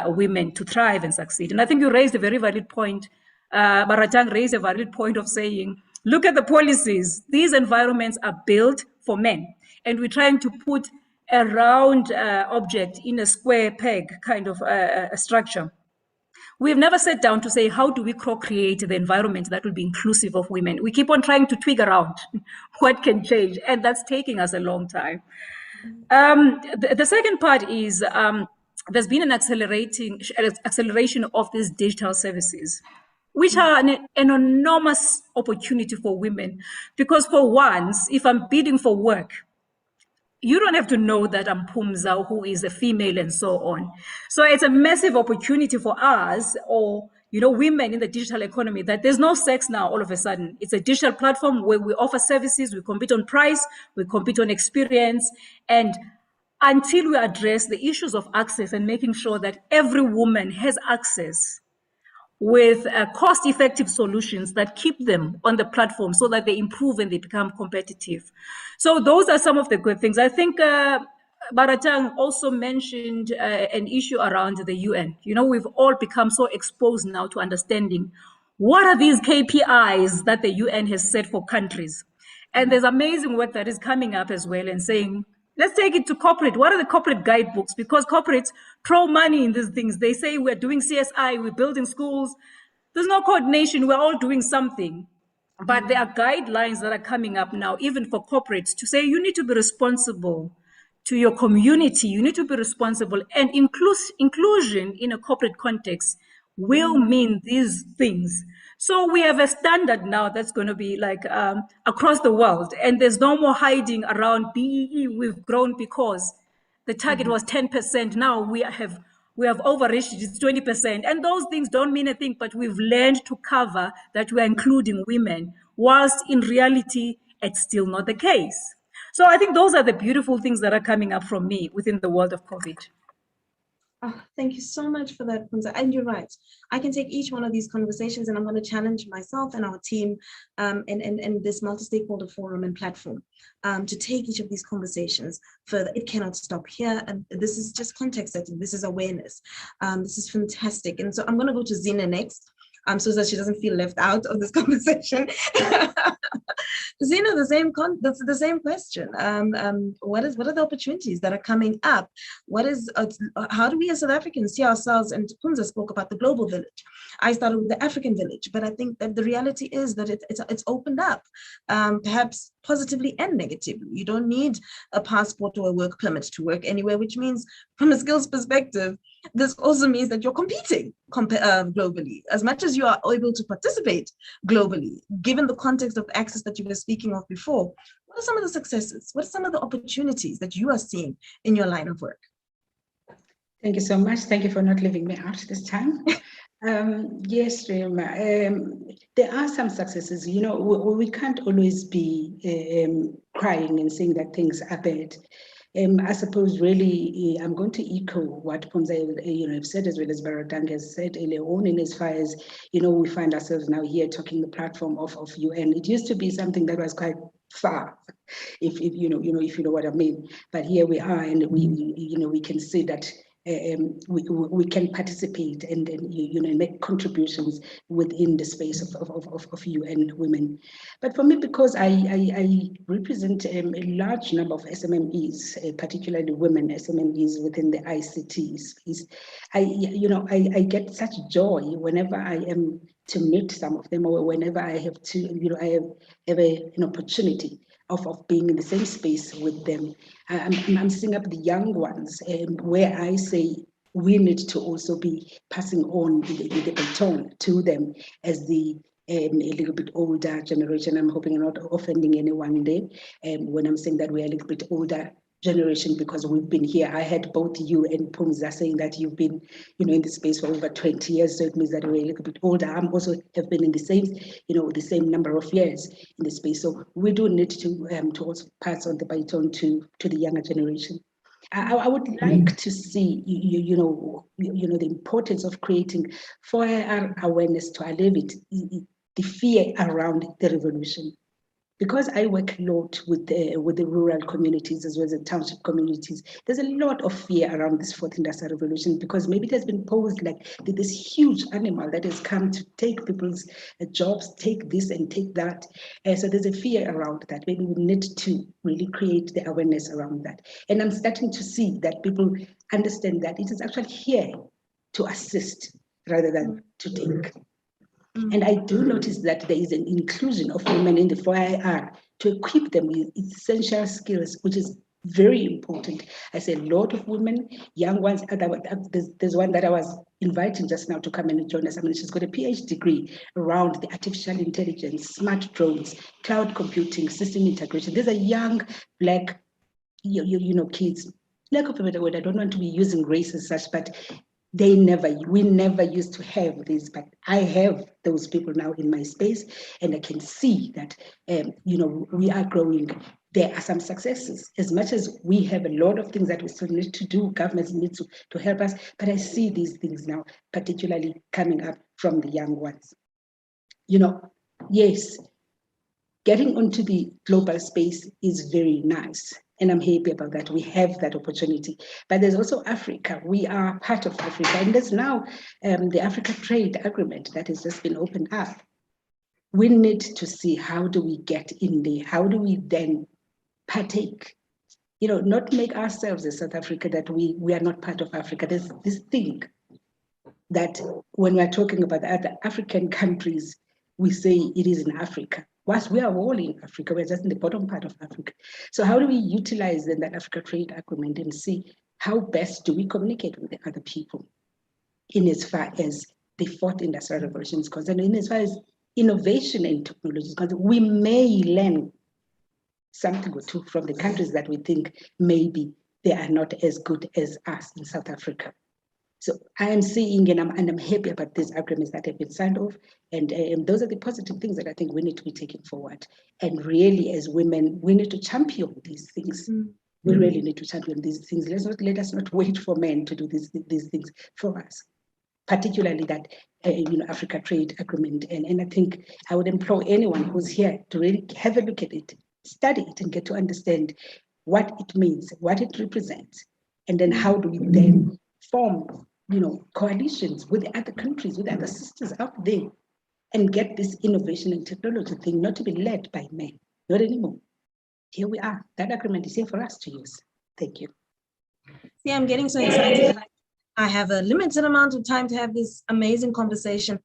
women to thrive and succeed. And I think you raised a very valid point. Baratang raised a valid point of saying, look at the policies. These environments are built for men, and we're trying to put a round object in a square peg kind of a structure. We've never sat down to say, how do we co-create the environment that will be inclusive of women? We keep on trying to twig around what can change, and that's taking us a long time. The second part is there's been an acceleration of these digital services, which are an enormous opportunity for women, because for once, if I'm bidding for work, you don't have to know that I'm Phumza, who is a female, and so on. So it's a massive opportunity for us, or women in the digital economy, that there's no sex now all of a sudden. It's a digital platform where we offer services, we compete on price, we compete on experience, and until we address the issues of access and making sure that every woman has access with cost-effective solutions that keep them on the platform so that they improve and they become competitive. So those are some of the good things. I think Baratang also mentioned an issue around the UN. We've all become so exposed now to understanding what are these KPIs that the UN has set for countries. And there's amazing work that is coming up as well, and saying, let's take it to corporate. What are the corporate guidebooks? Because corporates throw money in these things. They say we're doing CSI, we're building schools. There's no coordination. We're all doing something. But there are guidelines that are coming up now, even for corporates, to say you need to be responsible to your community. You need to be responsible. And inclusion in a corporate context will mean these things. So we have a standard now that's going to be like across the world, and there's no more hiding around BEE. We've grown because the target was 10%. Now we have overreached, it's 20%. And those things don't mean a thing, but we've learned to cover that we're including women, whilst in reality, it's still not the case. So I think those are the beautiful things that are coming up from me within the world of COVID. Oh, thank you so much for that, Phumza. And you're right. I can take each one of these conversations and I'm going to challenge myself and our team in this multi-stakeholder forum and platform to take each of these conversations further. It cannot stop here. And this is just context setting. This is awareness. This is fantastic. And so I'm going to go to Zina next. So that she doesn't feel left out of this conversation. Zina, the same question. What are the opportunities that are coming up? How do we as South Africans see ourselves? And Phumza spoke about the global village. I started with the African village, but I think that the reality is that it's opened up, perhaps positively and negatively. You don't need a passport or a work permit to work anywhere, which means from a skills perspective, this also means that you're competing globally. As much as you are able to participate globally, given the context of access that you were speaking of before, what are some of the successes? What are some of the opportunities that you are seeing in your line of work? Thank you so much. Thank you for not leaving me out this time. Yes, Rima, there are some successes. You know, we can't always be crying and saying that things are bad. I suppose really I'm going to echo what Phumza have said, as well as Baradang has said earlier on, in as far as we find ourselves now here talking the platform of UN. It used to be something that was quite far, if you know what I mean. But here we are, and we can see that we can participate and make contributions within the space of UN Women. But for me, because I represent a large number of SMMEs, particularly women SMMEs within the ICT space, I get such joy whenever I am to meet some of them, or whenever I have to, I have an opportunity of being in the same space with them. I'm seeing up the young ones, where I say we need to also be passing on the baton to them as the a little bit older generation. I'm hoping I'm not offending anyone there when I'm saying that we're a little bit older generation, because we've been here. I had both you and Phumza saying that you've been, in the space for over 20 years. So it means that we're a little bit older. I'm also have been in the same, the same number of years in the space. So we do need to also pass on the baton to the younger generation. I would like to see, the importance of creating FOIR awareness to alleviate the fear around the revolution. Because I work a lot with the rural communities as well as the township communities, there's a lot of fear around this fourth industrial revolution, because maybe it has been posed like this huge animal that has come to take people's jobs, take this and take that. So there's a fear around that. Maybe we need to really create the awareness around that. And I'm starting to see that people understand that it is actually here to assist rather than to take. And I do notice that there is an inclusion of women in the FOIR to equip them with essential skills, which is very important. I say a lot of women, young ones, there's one that I was inviting just now to come and join us. I mean, she's got a PhD degree around the artificial intelligence, smart drones, cloud computing, system integration. These are young Black, kids. Lack of a better word, I don't want to be using race as such, but we never used to have this, but I have those people now in my space, and I can see that, we are growing. There are some successes. As much as we have a lot of things that we still need to do, governments need to help us, but I see these things now, particularly coming up from the young ones. Yes, getting onto the global space is very nice. And I'm happy about that. We have that opportunity. But there's also Africa. We are part of Africa. And there's now the Africa Trade Agreement that has just been opened up. We need to see, how do we get in there? How do we then partake? Not make ourselves as South Africa that we are not part of Africa. There's this thing that when we're talking about the other African countries, we say it is in Africa. Whilst we are all in Africa, we're just in the bottom part of Africa. So how do we utilize then that Africa Trade Agreement and see how best do we communicate with the other people in as far as the fourth industrial revolution is concerned, in as far as innovation and technology is concerned? We may learn something or two from the countries that we think maybe they are not as good as us in South Africa. So I am seeing, and I'm happy about these agreements that have been signed off, and those are the positive things that I think we need to be taking forward. And really, as women, we need to champion these things. We really need to champion these things. Let us not wait for men to do these things for us, particularly that Africa Trade Agreement. And I think I would implore anyone who's here to really have a look at it, study it, and get to understand what it means, what it represents, and then how do we then form, coalitions with other countries, with other sisters out there, and get this innovation and technology thing not to be led by men, not anymore. Here we are. That agreement is here for us to use. Thank you. See, I'm getting so excited. I have a limited amount of time to have this amazing conversation.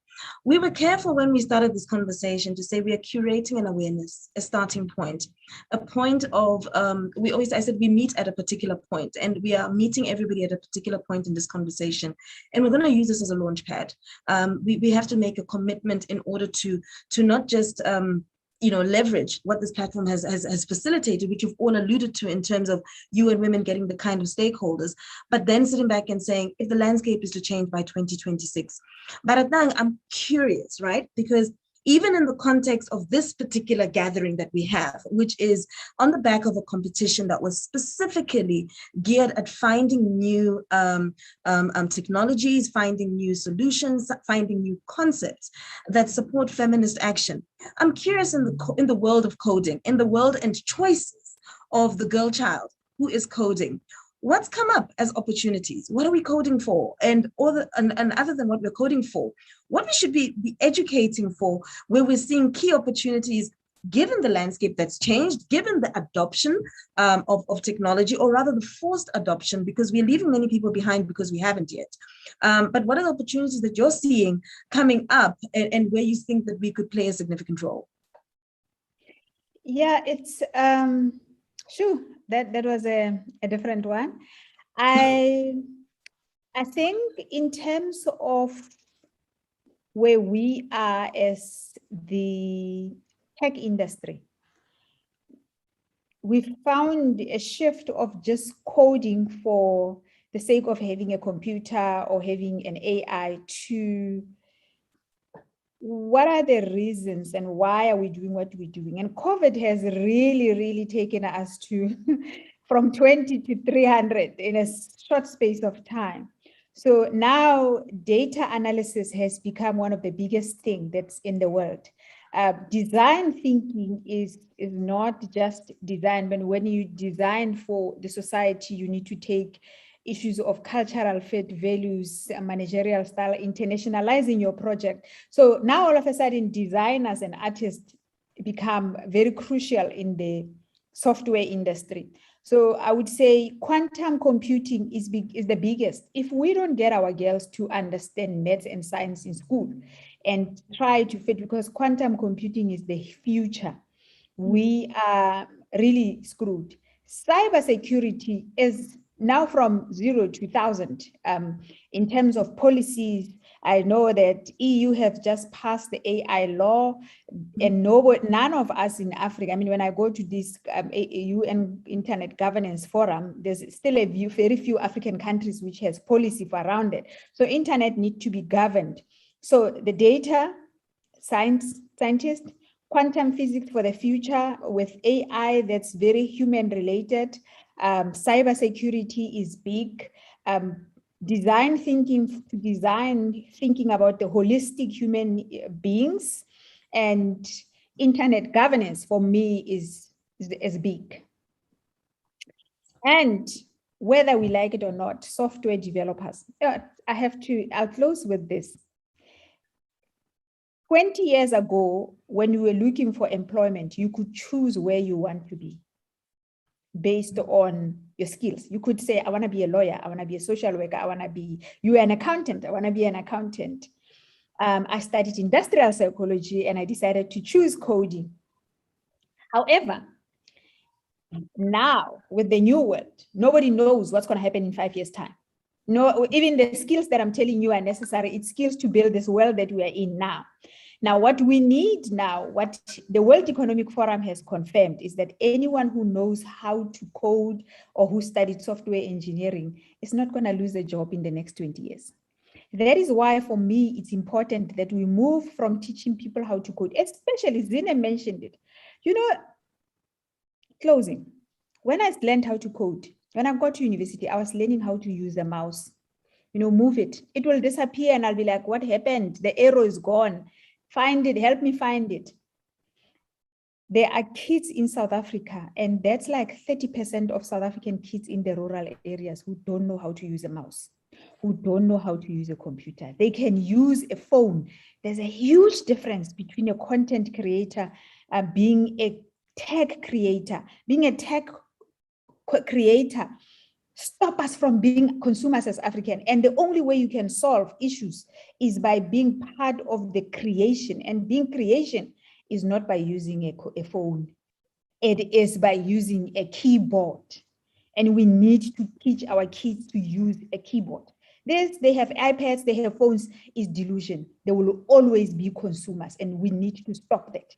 We were careful when we started this conversation to say we are curating an awareness, a starting point, a point of, I said we meet at a particular point, and we are meeting everybody at a particular point in this conversation. And we're going to use this as a launch pad. We have to make a commitment in order to not just, leverage what this platform has facilitated, which you've all alluded to in terms of you and women getting the kind of stakeholders, but then sitting back and saying, if the landscape is to change by 2026. But I'm curious, right? Because even in the context of this particular gathering that we have, which is on the back of a competition that was specifically geared at finding new technologies, finding new solutions, finding new concepts that support feminist action. I'm curious in the world of coding, in the world and choices of the girl child who is coding. What's come up as opportunities? What are we coding for? And other than what we're coding for, what we should be educating for, where we're seeing key opportunities given the landscape that's changed, given the adoption of technology, or rather the forced adoption, because we're leaving many people behind because we haven't yet. But what are the opportunities that you're seeing coming up, and where you think that we could play a significant role? Yeah, it's sure. That was a different one. I think in terms of where we are as the tech industry, we've found a shift of just coding for the sake of having a computer or having an AI to what are the reasons and why are we doing what we're doing? And COVID has really, really taken us to from 20 to 300 in a short space of time. So now data analysis has become one of the biggest things that's in the world. Design thinking is not just design, but when you design for the society, you need to take issues of cultural fit, values, managerial style, internationalizing your project. So now all of a sudden designers and artists become very crucial in the software industry. So I would say quantum computing is the biggest. If we don't get our girls to understand maths and science in school and try to fit, because quantum computing is the future, we are really screwed. Cybersecurity is now from 0 to 1,000 in terms of policies. I know that EU have just passed the AI law, and none of us in Africa, I mean, when I go to this UN Internet Governance Forum, there's still very few African countries which has policy around it. So internet need to be governed. So the data, scientists, quantum physics for the future with AI that's very human related. Cybersecurity is big. Design thinking about the holistic human beings, and internet governance for me is big. And whether we like it or not, software developers, I'll close with this. 20 years ago, when you were looking for employment, you could choose where you want to be based on your skills. You could say, I want to be a lawyer, I want to be a social worker, you're an accountant, I want to be an accountant. I studied industrial psychology and I decided to choose coding. However, now with the new world, nobody knows what's going to happen in 5 years' time. No, even the skills that I'm telling you are necessary. It's skills to build this world that we are in now. Now, what we need now, what the World Economic Forum has confirmed is that anyone who knows how to code or who studied software engineering is not going to lose a job in the next 20 years. That is why, for me, it's important that we move from teaching people how to code, especially Zine mentioned it. Closing. when I learned how to code, when I got to university, I was learning how to use a mouse. You know, move it. It will disappear and I'll be like, what happened? The arrow is gone. Find it, help me find it. There are kids in South Africa, and that's like 30% of South African kids in the rural areas who don't know how to use a mouse, who don't know how to use a computer. They can use a phone. There's a huge difference between a content creator being a tech creator. Being a tech creator stop us from being consumers as African. And the only way you can solve issues is by being part of the creation. And being creation is not by using a phone. It is by using a keyboard. And we need to teach our kids to use a keyboard. They have iPads, they have phones, is delusion. They will always be consumers, and we need to stop that.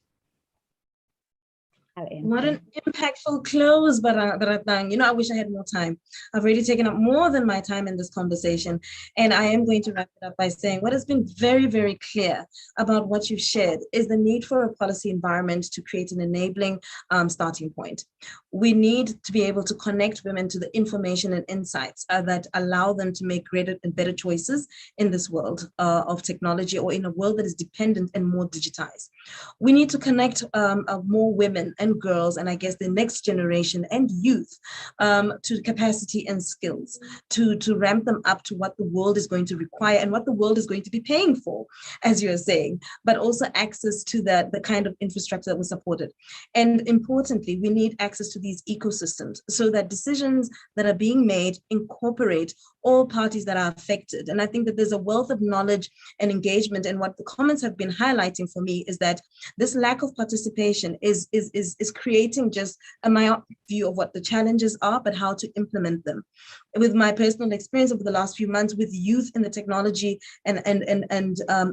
What an impactful close, Baratang. You know, I wish I had more time. I've already taken up more than my time in this conversation. And I am going to wrap it up by saying what has been very, very clear about what you've shared is the need for a policy environment to create an enabling starting point. We need to be able to connect women to the information and insights that allow them to make greater and better choices in this world of technology, or in a world that is dependent and more digitized. We need to connect more women and girls, and I guess the next generation and youth, to capacity and skills, to ramp them up to what the world is going to require and what the world is going to be paying for, as you're saying, but also access to the kind of infrastructure that was supported. And importantly, we need access to these ecosystems so that decisions that are being made incorporate all parties that are affected. And I think that there's a wealth of knowledge and engagement, and what the comments have been highlighting for me is that this lack of participation is creating just a myopic view of what the challenges are, but how to implement them. With my personal experience over the last few months with youth in the technology and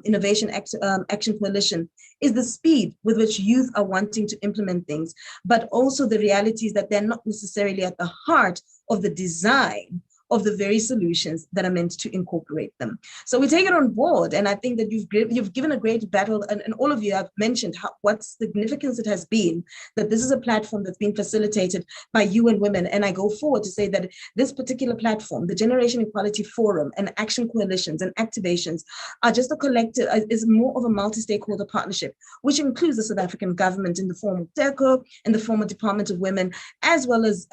innovation action coalition, is the speed with which youth are wanting to implement things, but also the realities that they're not necessarily at the heart of the design of the very solutions that are meant to incorporate them. So we take it on board, and I think that you've given a great battle, and all of you have mentioned what significance it has been that this is a platform that's been facilitated by you and women. And I go forward to say that this particular platform, the Generation Equality Forum and action coalitions and activations, are just a collective, is more of a multi-stakeholder partnership, which includes the South African government in the form of DERCO and the former Department of Women, as well as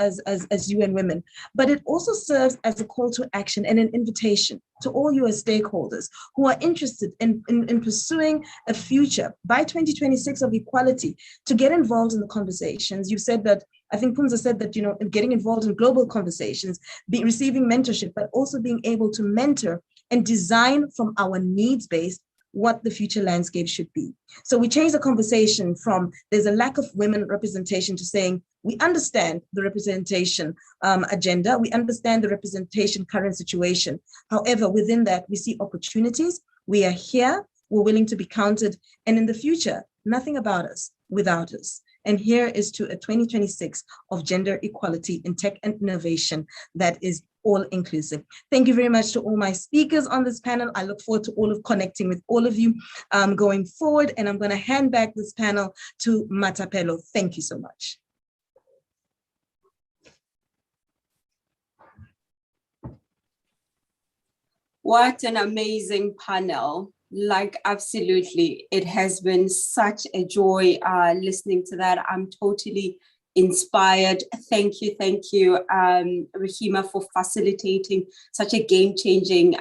UN Women. But it also serves as a call to action and an invitation to all US stakeholders who are interested in pursuing a future by 2026 of equality to get involved in the conversations. You said that, I think Phumza said that, you know, getting involved in global conversations, receiving mentorship, but also being able to mentor and design from our needs-based what the future landscape should be. So we changed the conversation from there's a lack of women representation to saying we understand the representation agenda, we understand the representation current situation. However, within that, we see opportunities. We are here, we're willing to be counted, and in the future, nothing about us without us. And here is to a 2026 of gender equality in tech and innovation that is all inclusive. Thank you very much to all my speakers on this panel. I look forward to connecting with all of you going forward. And I'm going to hand back this panel to Matapelo. Thank you so much. What an amazing panel. Like, absolutely. It has been such a joy listening to that. I'm totally inspired. Thank you, Rahima, for facilitating such a game-changing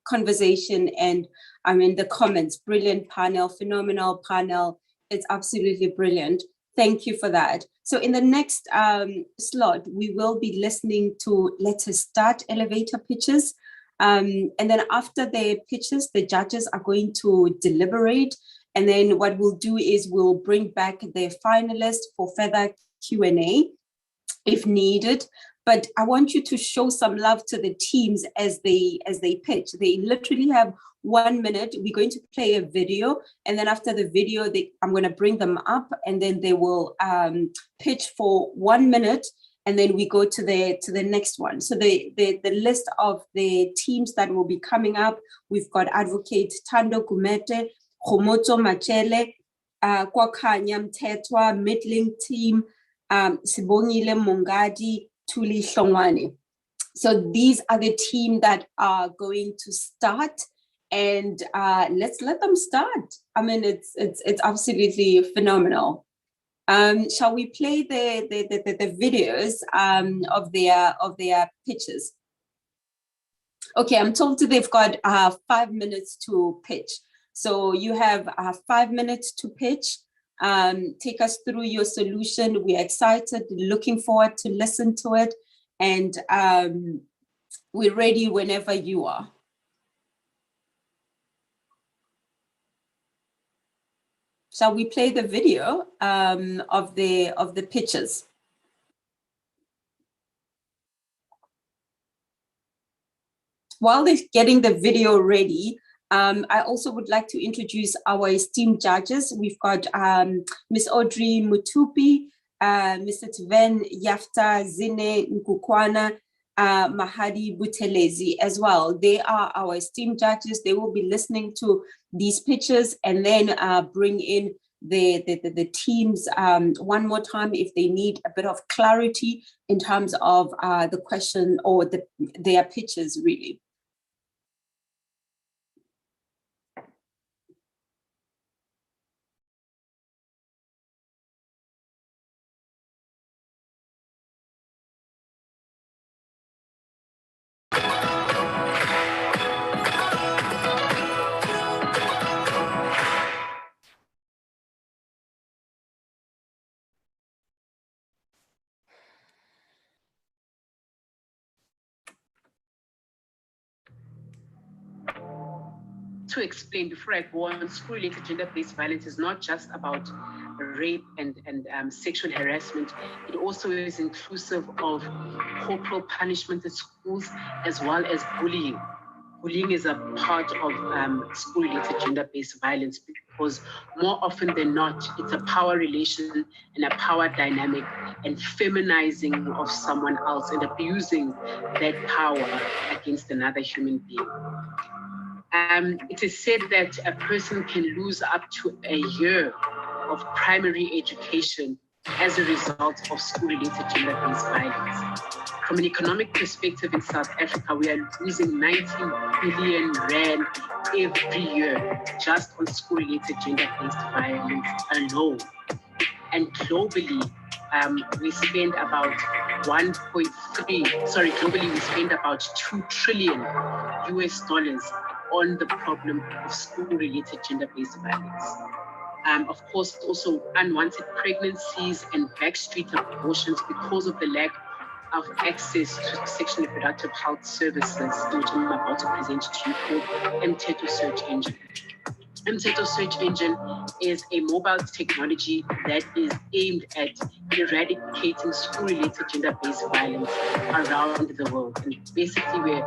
conversation. And I mean, the comments, brilliant panel, phenomenal panel. It's absolutely brilliant. Thank you for that. So in the next slot, we will be listening to Let Us Start elevator pitches. And then after the pitches, the judges are going to deliberate. And then what we'll do is we'll bring back the finalists for further Q&A if needed. But I want you to show some love to the teams as they pitch. They literally have 1 minute. We're going to play a video. And then after the video, I'm going to bring them up and then they will pitch for 1 minute. And then we go to the next one. So the list of the teams that will be coming up, we've got Advocate Thando Gumede, Khomotso Machele, Kwakhanya Mthethwa, Middling Team, Sibongile Mungadi, Tuli Hlongwane. So these are the team that are going to start, and let's let them start. I mean, it's absolutely phenomenal. Shall we play the videos of their pitches? Okay, I'm told they've got 5 minutes to pitch. So you have 5 minutes to pitch. Take us through your solution. We're excited, looking forward to listen to it. And we're ready whenever you are. Shall we play the video of the pitches? While they're getting the video ready, I also would like to introduce our esteemed judges. We've got Ms. Audrey Mutupi, Mr. Tven Yafta Zine Nkukwana, Mahadi Butelezi as well. They are our esteemed judges. They will be listening to these pitches and then bring in the teams one more time if they need a bit of clarity in terms of the question or their pitches, really. To explain before I go on, school-related gender-based violence is not just about rape and sexual harassment. It also is inclusive of corporal punishment at schools as well as bullying. Bullying is a part of school-related gender-based violence because more often than not, it's a power relation and a power dynamic and feminizing of someone else and abusing that power against another human being. It is said that a person can lose up to a year of primary education as a result of school-related gender-based violence. From an economic perspective in South Africa, we are losing 19 billion rand every year just on school-related gender-based violence alone. And globally, we spend about globally we spend about $2 trillion on the problem of school-related gender-based violence. Of course, also unwanted pregnancies and backstreet abortions because of the lack of access to sexual and reproductive health services, which I'm about to present to you, called Mteto Search Engine. Mteto Search Engine is a mobile technology that is aimed at eradicating school-related gender-based violence around the world. And basically, we're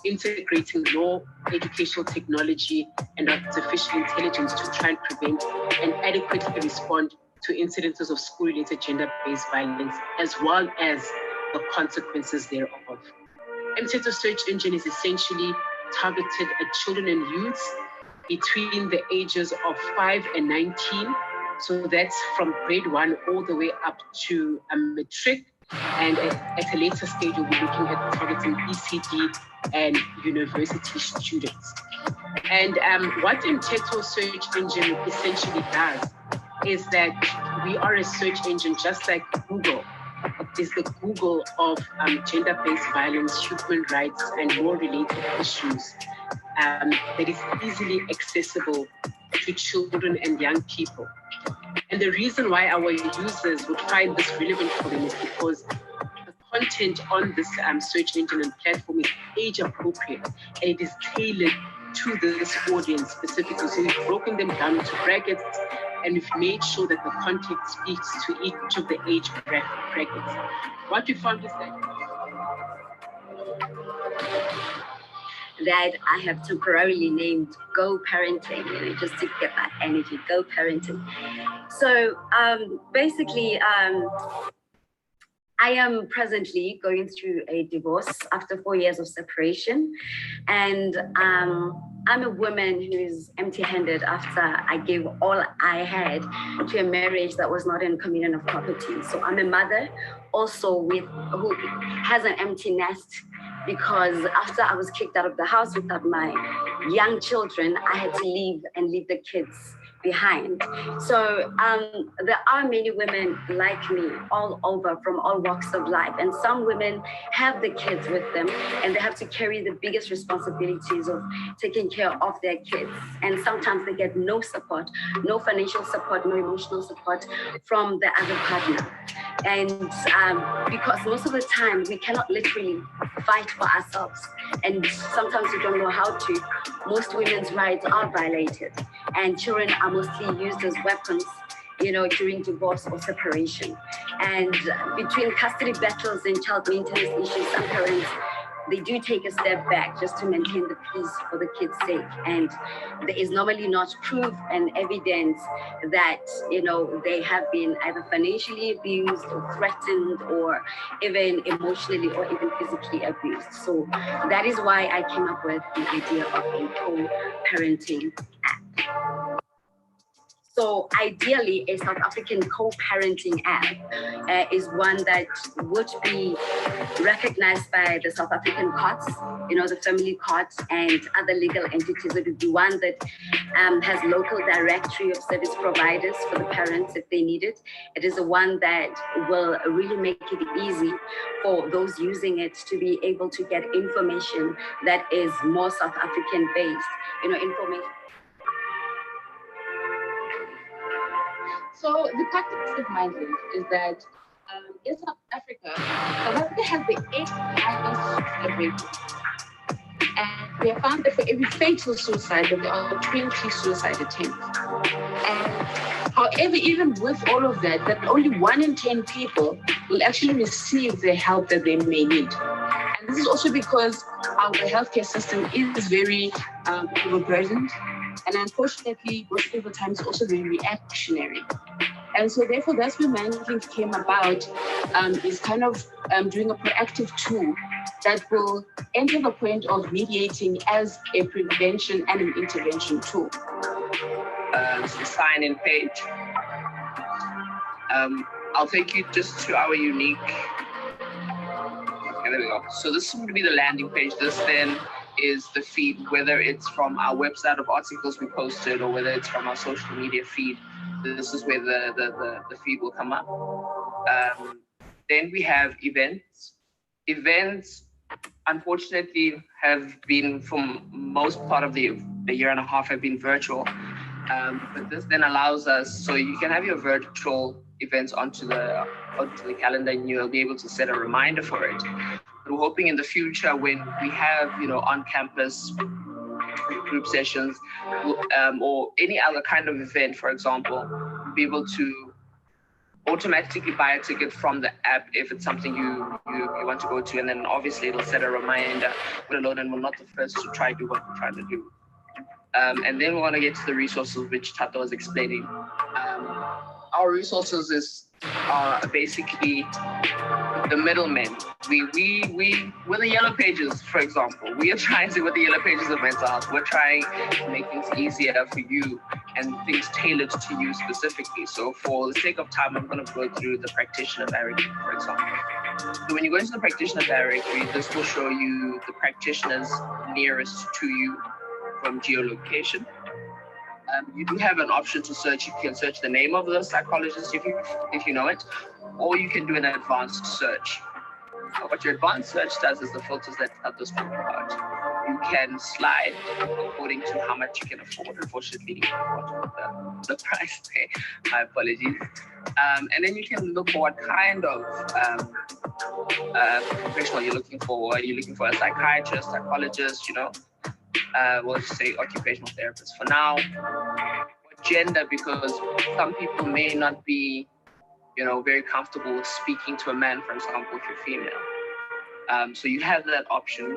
integrating law, educational technology, and artificial intelligence to try and prevent and adequately respond to incidences of school-related gender-based violence, as well as the consequences thereof. Mteto Search Engine is essentially targeted at children and youths between the ages of 5 and 19. So that's from grade 1 all the way up to a matric. And at a later stage, we'll be looking at targeting ECD and university students. And what Mteto Search Engine essentially does is that we are a search engine just like Google. It is the Google of gender-based violence, human rights, and more related issues that is easily accessible to children and young people. And the reason why our users would find this relevant for them is because the content on this search engine and platform is age appropriate, and it is tailored to this audience specifically. So we've broken them down into brackets, and we've made sure that the content speaks to each of the age brackets. What we found is that I have temporarily named Go Parenting, just to get that energy, Go Parenting. So basically, I am presently going through a divorce after 4 years of separation, and I'm a woman who's empty-handed after I gave all I had to a marriage that was not in communion of property. So I'm a mother also who has an empty nest, because after I was kicked out of the house without my young children, I had to leave the kids behind. So there are many women like me all over from all walks of life. And some women have the kids with them and they have to carry the biggest responsibilities of taking care of their kids. And sometimes they get no support, no financial support, no emotional support from the other partner. And because most of the time we cannot literally fight for ourselves. And sometimes we don't know how to. Most women's rights are violated and children are mostly used as weapons, during divorce or separation. And between custody battles and child maintenance issues, some parents, they do take a step back just to maintain the peace for the kids' sake. And there is normally not proof and evidence that, they have been either financially abused or threatened or even emotionally or even physically abused. So that is why I came up with the idea of a co-parenting app. So ideally, a South African co-parenting app is one that would be recognized by the South African courts, the family courts and other legal entities. It would be one that has local directory of service providers for the parents if they need it. It is the one that will really make it easy for those using it to be able to get information that is more South African based, information. So the context of Mindlink is that in South Africa has the 8th highest suicide rate. And we have found that for every fatal suicide, that there are 20 suicide attempts. And however, even with all of that, that only 1 in 10 people will actually receive the help that they may need. And this is also because our healthcare system is very overburdened. And unfortunately, most of the time, it's also very reactionary. And so therefore, that's where Mindlink came about, is kind of doing a proactive tool that will enter the point of mediating as a prevention and an intervention tool. It's the sign-in page. I'll take you just to our unique. Okay, there we go. So this would be the landing page. This then is the feed, whether it's from our website of articles we posted or whether it's from our social media feed. This is where the feed will come up. Then we have events. Events, unfortunately, have been, for most part of the year and a half, have been virtual. But this then allows us, so you can have your virtual events onto the calendar and you'll be able to set a reminder for it. But we're hoping in the future when we have, on-campus group sessions or any other kind of event, for example, be able to automatically buy a ticket from the app if it's something you want to go to, and then obviously it'll set a reminder, but alone and we're not the first to try to do what we're trying to do. And then we want to get to the resources which Tata was explaining. Our resources are basically the middlemen. We're the Yellow Pages, for example. We are trying to, with the Yellow Pages of mental health, we're trying to make things easier for you and things tailored to you specifically. So for the sake of time, I'm going to go through the practitioner directory, for example. So when you go into the practitioner directory, this will show you the practitioners nearest to you from geolocation. You do have an option to search. You can search the name of the psychologist if you know it, or you can do an advanced search. What your advanced search does is the filters that others spoke about. You can slide according to how much you can afford. Unfortunately, you can't afford the price there. My apologies. And then you can look for what kind of professional you're looking for. Are you looking for a psychiatrist, psychologist, we'll just say occupational therapist for now. Gender, because some people may not be, very comfortable with speaking to a man, for example, if you're female. So you have that option.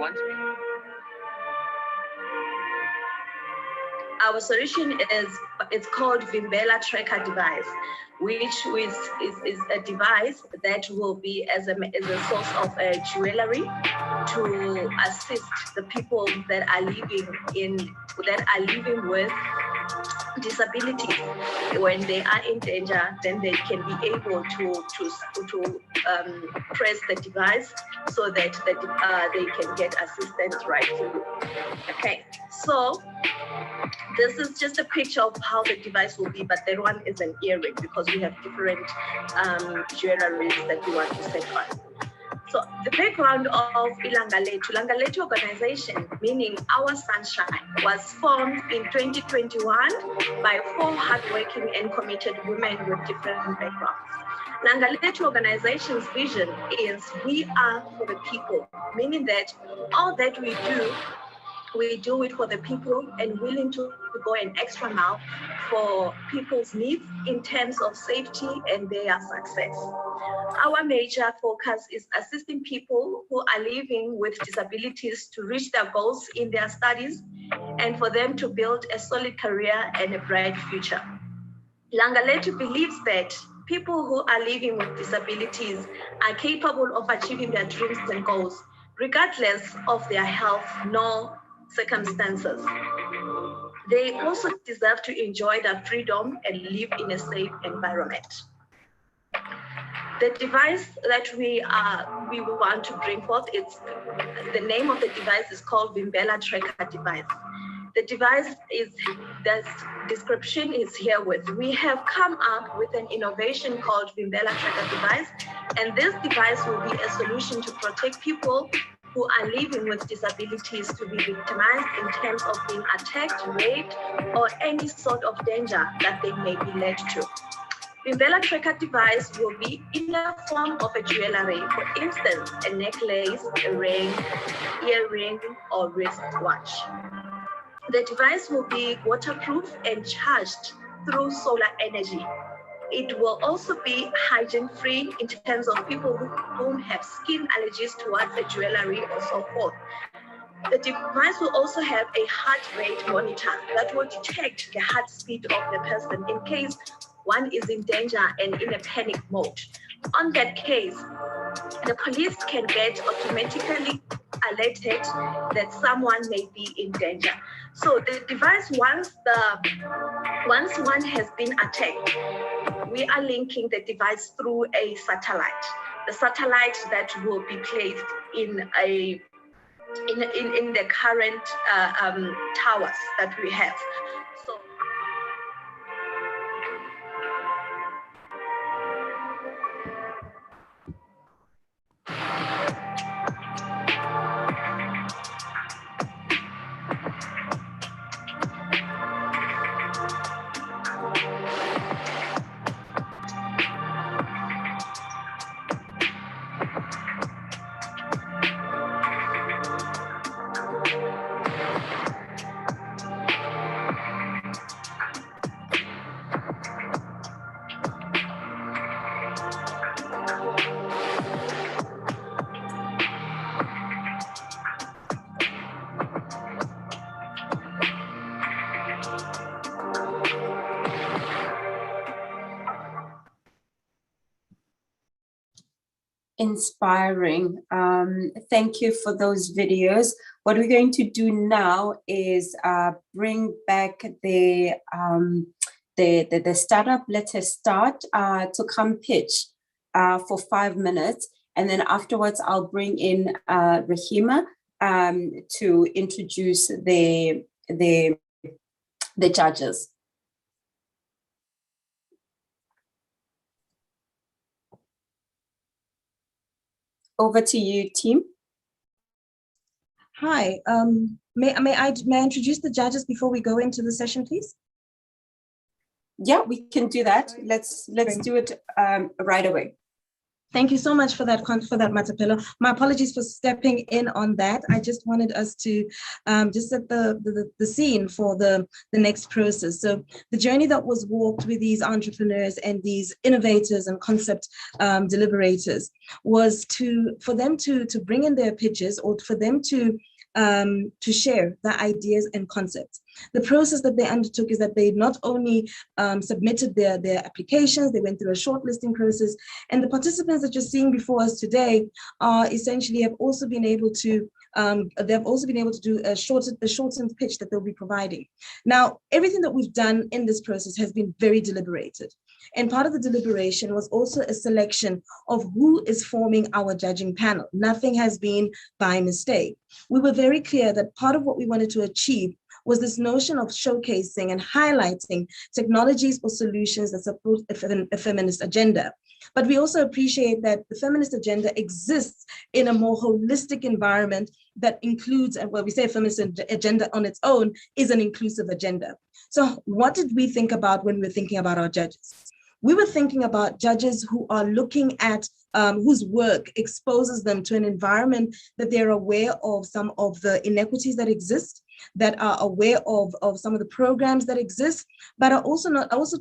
our solution it's called Vimbela Tracker device, which is a device that will be as a source of jewelry to assist the people that are living with disabilities. When they are in danger, then they can be able to press the device so that they can get assistance right through. Okay, so this is just a picture of how the device will be, but that one is an earring because we have different jewelries that we want to set on. So the background of Ilanga Letu organization, meaning Our Sunshine, was formed in 2021 by 4 hardworking and committed women with different backgrounds. Ilanga Letu organization's vision is we are for the people, meaning that all that we do it for the people and willing to go an extra mile for people's needs in terms of safety and their success. Our major focus is assisting people who are living with disabilities to reach their goals in their studies and for them to build a solid career and a bright future. Ilanga Letu believes that people who are living with disabilities are capable of achieving their dreams and goals, regardless of their health nor circumstances. They also deserve to enjoy their freedom and live in a safe environment. The device that we want to bring forth, the name of the device is called Vimbela Tracker device. The device the description is herewith. We have come up with an innovation called Vimbela Tracker device, and this device will be a solution to protect people who are living with disabilities to be victimized in terms of being attacked, raped, or any sort of danger that they may be led to. Vimbela Tracker device will be in the form of a jewelry, for instance, a necklace, a ring, earring, or wristwatch. The device will be waterproof and charged through solar energy. It will also be hygiene-free in terms of people who have skin allergies towards the jewelry or so forth. The device will also have a heart rate monitor that will detect the heart speed of the person in case one is in danger and in a panic mode. On that case, the police can get automatically alerted that someone may be in danger. So the device, once one has been attacked, we are linking the device through a satellite. The satellite that will be placed in the current towers that we have. So inspiring. Thank you for those videos. What we're going to do now is bring back the startup. Let us start to come pitch for 5 minutes, and then afterwards I'll bring in Rahima to introduce the judges. Over to you, team. Hi, may I introduce the judges before we go into the session, please? Yeah, we can do that. Let's do it right away. Thank you so much for that, Matapelo. My apologies for stepping in on that. I just wanted us to just set the scene for the next process. So the journey that was walked with these entrepreneurs and these innovators and concept deliberators was for them to bring in their pitches, or for them to to share their ideas and concepts. The process that they undertook is that they not only submitted their applications, they went through a shortlisting process, and the participants that you're seeing before us today are essentially have also been able to do a shortened pitch that they'll be providing. Now, everything that we've done in this process has been very deliberated. And part of the deliberation was also a selection of who is forming our judging panel. Nothing has been by mistake. We were very clear that part of what we wanted to achieve was this notion of showcasing and highlighting technologies or solutions that support a feminist agenda. But we also appreciate that the feminist agenda exists in a more holistic environment that includes, and when we say a feminist agenda on its own is an inclusive agenda. So what did we think about when we were thinking about our judges? We were thinking about judges who are looking at whose work exposes them to an environment that they're aware of some of the inequities that exist, that are aware of some of the programs that exist, but are also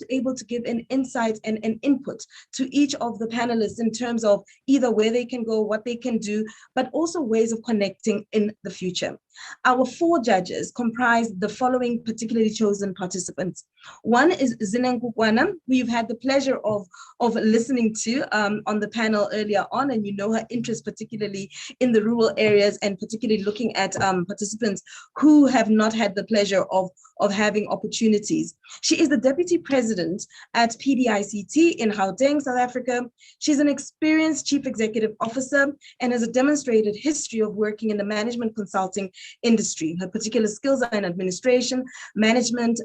able to give an insight and an input to each of the panelists in terms of either where they can go, what they can do, but also ways of connecting in the future. Our 4 judges comprise the following particularly chosen participants. One is Zinenku Kwana, who you've had the pleasure of listening to on the panel earlier on, and you know her interest particularly in the rural areas and particularly looking at participants who have not had the pleasure of having opportunities. She is the Deputy President at PDICT in Gauteng, South Africa. She's an experienced Chief Executive Officer and has a demonstrated history of working in the management consulting industry. Her particular skills are in administration, management,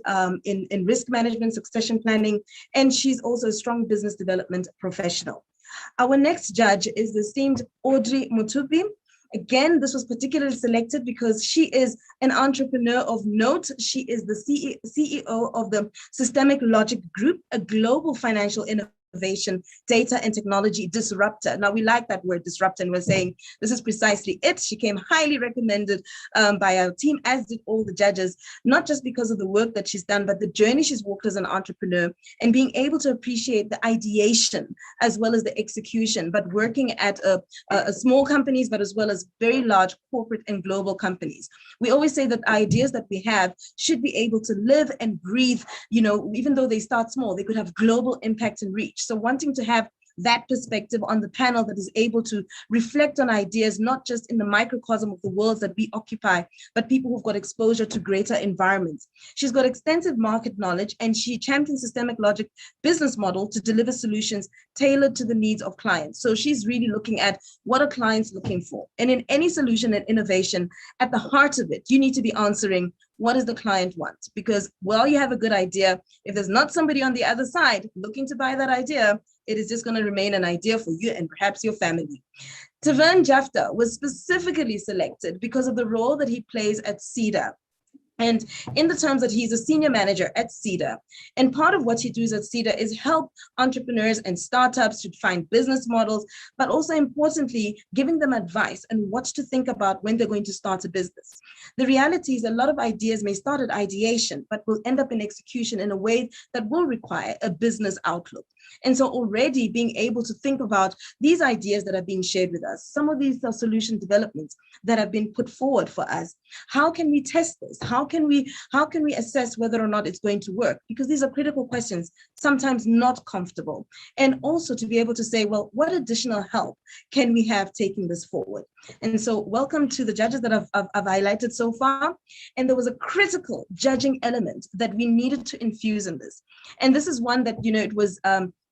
in risk management, succession planning, and she's also a strong business development professional. Our next judge is the esteemed Audrey Mutupi. Again, this was particularly selected because she is an entrepreneur of note. She is the CEO of the Systemic Logic Group, a global financial innovation, data and technology disruptor. Now, we like that word disruptor, and we're saying this is precisely it. She came highly recommended by our team, as did all the judges, not just because of the work that she's done, but the journey she's walked as an entrepreneur and being able to appreciate the ideation as well as the execution, but working at small companies, but as well as very large corporate and global companies. We always say that ideas that we have should be able to live and breathe, you know, even though they start small, they could have global impact and reach. So wanting to have that perspective on the panel that is able to reflect on ideas, not just in the microcosm of the worlds that we occupy, but people who've got exposure to greater environments. She's got extensive market knowledge, and she champions Systemic Logic business model to deliver solutions tailored to the needs of clients. So she's really looking at what are clients looking for. And in any solution and innovation, at the heart of it, you need to be answering, what does the client want? Because while you have a good idea, if there's not somebody on the other side looking to buy that idea, it is just going to remain an idea for you and perhaps your family. Tavern Jafta was specifically selected because of the role that he plays at CEDA. And in the terms that he's a senior manager at CEDA. And part of what he does at CEDA is help entrepreneurs and startups to find business models, but also importantly, giving them advice on what to think about when they're going to start a business. The reality is a lot of ideas may start at ideation, but will end up in execution in a way that will require a business outlook. And so already being able to think about these ideas that are being shared with us, some of these are solution developments that have been put forward for us. How can we test this? How can we assess whether or not it's going to work? Because these are critical questions, sometimes not comfortable. And also to be able to say, well, what additional help can we have taking this forward? And so welcome to the judges that I've highlighted so far. And there was a critical judging element that we needed to infuse in this. And this is one that, you know, it was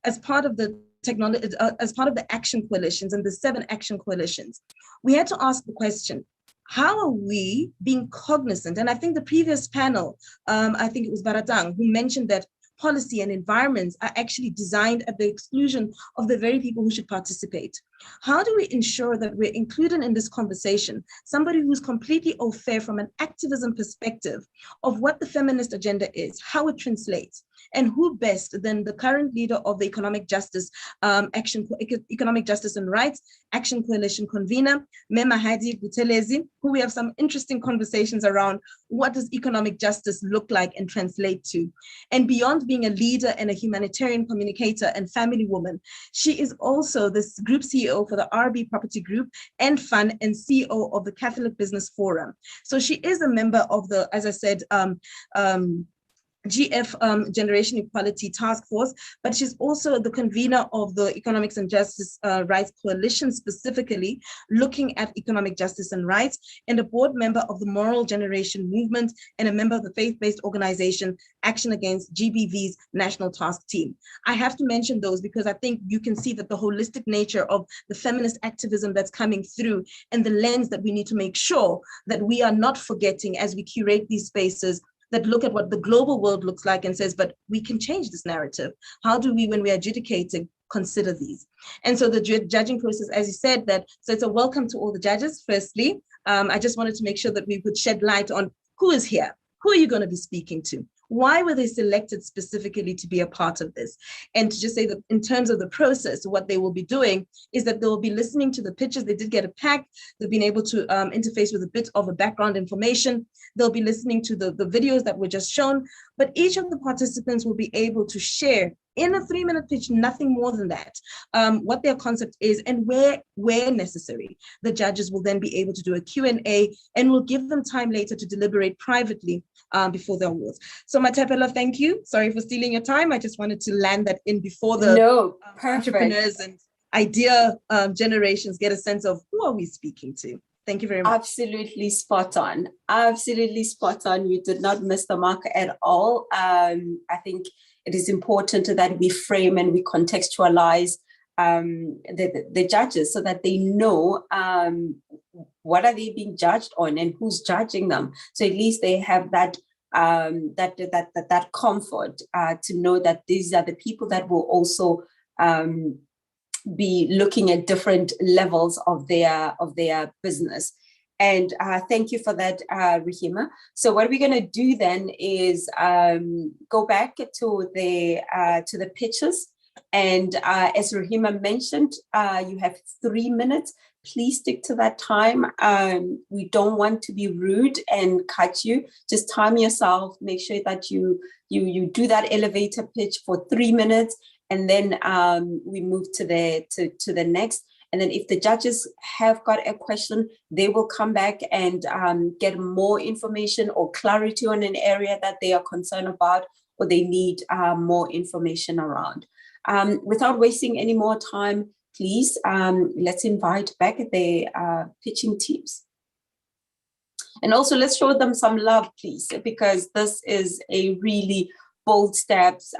as part of the technology, as part of the action coalitions and the 7 action coalitions, we had to ask the question, how are we being cognizant? And I think the previous panel, I think it was Baratang, who mentioned that policy and environments are actually designed at the exclusion of the very people who should participate. How do we ensure that we're included in this conversation somebody who's completely au fait from an activism perspective of what the feminist agenda is, how it translates, And who best than the current leader of the Economic Justice and Rights Action Coalition convener, Mema Hadi Buthelezi, who we have some interesting conversations around what does economic justice look like and translate to. And beyond being a leader and a humanitarian communicator and family woman, she is also the group CEO for the RB Property Group and Fund and CEO of the Catholic Business Forum. So she is a member of the, as I said, GF Generation Equality Task Force, but she's also the convener of the Economics and Justice Rights Coalition, specifically looking at economic justice and rights, and a board member of the Moral Generation Movement and a member of the faith-based organization Action Against GBV's National Task Team. I have to mention those because I think you can see that the holistic nature of the feminist activism that's coming through and the lens that we need to make sure that we are not forgetting as we curate these spaces that look at what the global world looks like and says, but we can change this narrative. How do we, when we are adjudicating, consider these? And so the judging process, as you said, so it's a welcome to all the judges. Firstly, I just wanted to make sure that we could shed light on who is here. Who are you going to be speaking to? Why were they selected specifically to be a part of this? And to just say that in terms of the process, what they will be doing is that they will be listening to the pitches. They did get a pack. They've been able to interface with a bit of a background information. They'll be listening to the videos that were just shown, but each of the participants will be able to share in a 3-minute pitch, nothing more than that, what their concept is and where necessary. The judges will then be able to do a Q&A and will give them time later to deliberate privately before the awards. So Matapela, thank you. Sorry for stealing your time. I just wanted to land that in before the entrepreneurs and idea generations get a sense of who are we speaking to. Thank you very much. Absolutely spot on. Absolutely spot on. You did not miss the mark at all. I think it is important that we frame and we contextualize the judges so that they know what are they being judged on and who's judging them. So at least they have that comfort to know that these are the people that will also be looking at different levels of their business. And thank you for that, Rahima. So what we're going to do then is go back to the pitches. And as Rahima mentioned, you have 3 minutes. Please stick to that time. We don't want to be rude and cut you. Just time yourself. Make sure that you do that elevator pitch for 3 minutes, and then we move to the next. And then if the judges have got a question, they will come back and get more information or clarity on an area that they are concerned about or they need more information around. Without wasting any more time, please, let's invite back the pitching teams. And also let's show them some love, please, because this is a really bold steps,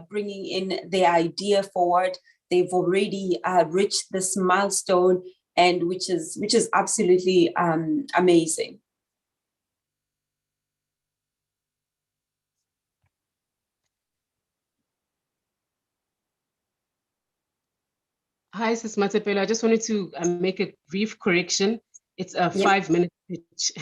bringing in their idea forward. They've already reached this milestone, and which is absolutely amazing. Hi, Sis Matapela. I just wanted to make a brief correction. It's a 5-minute pitch,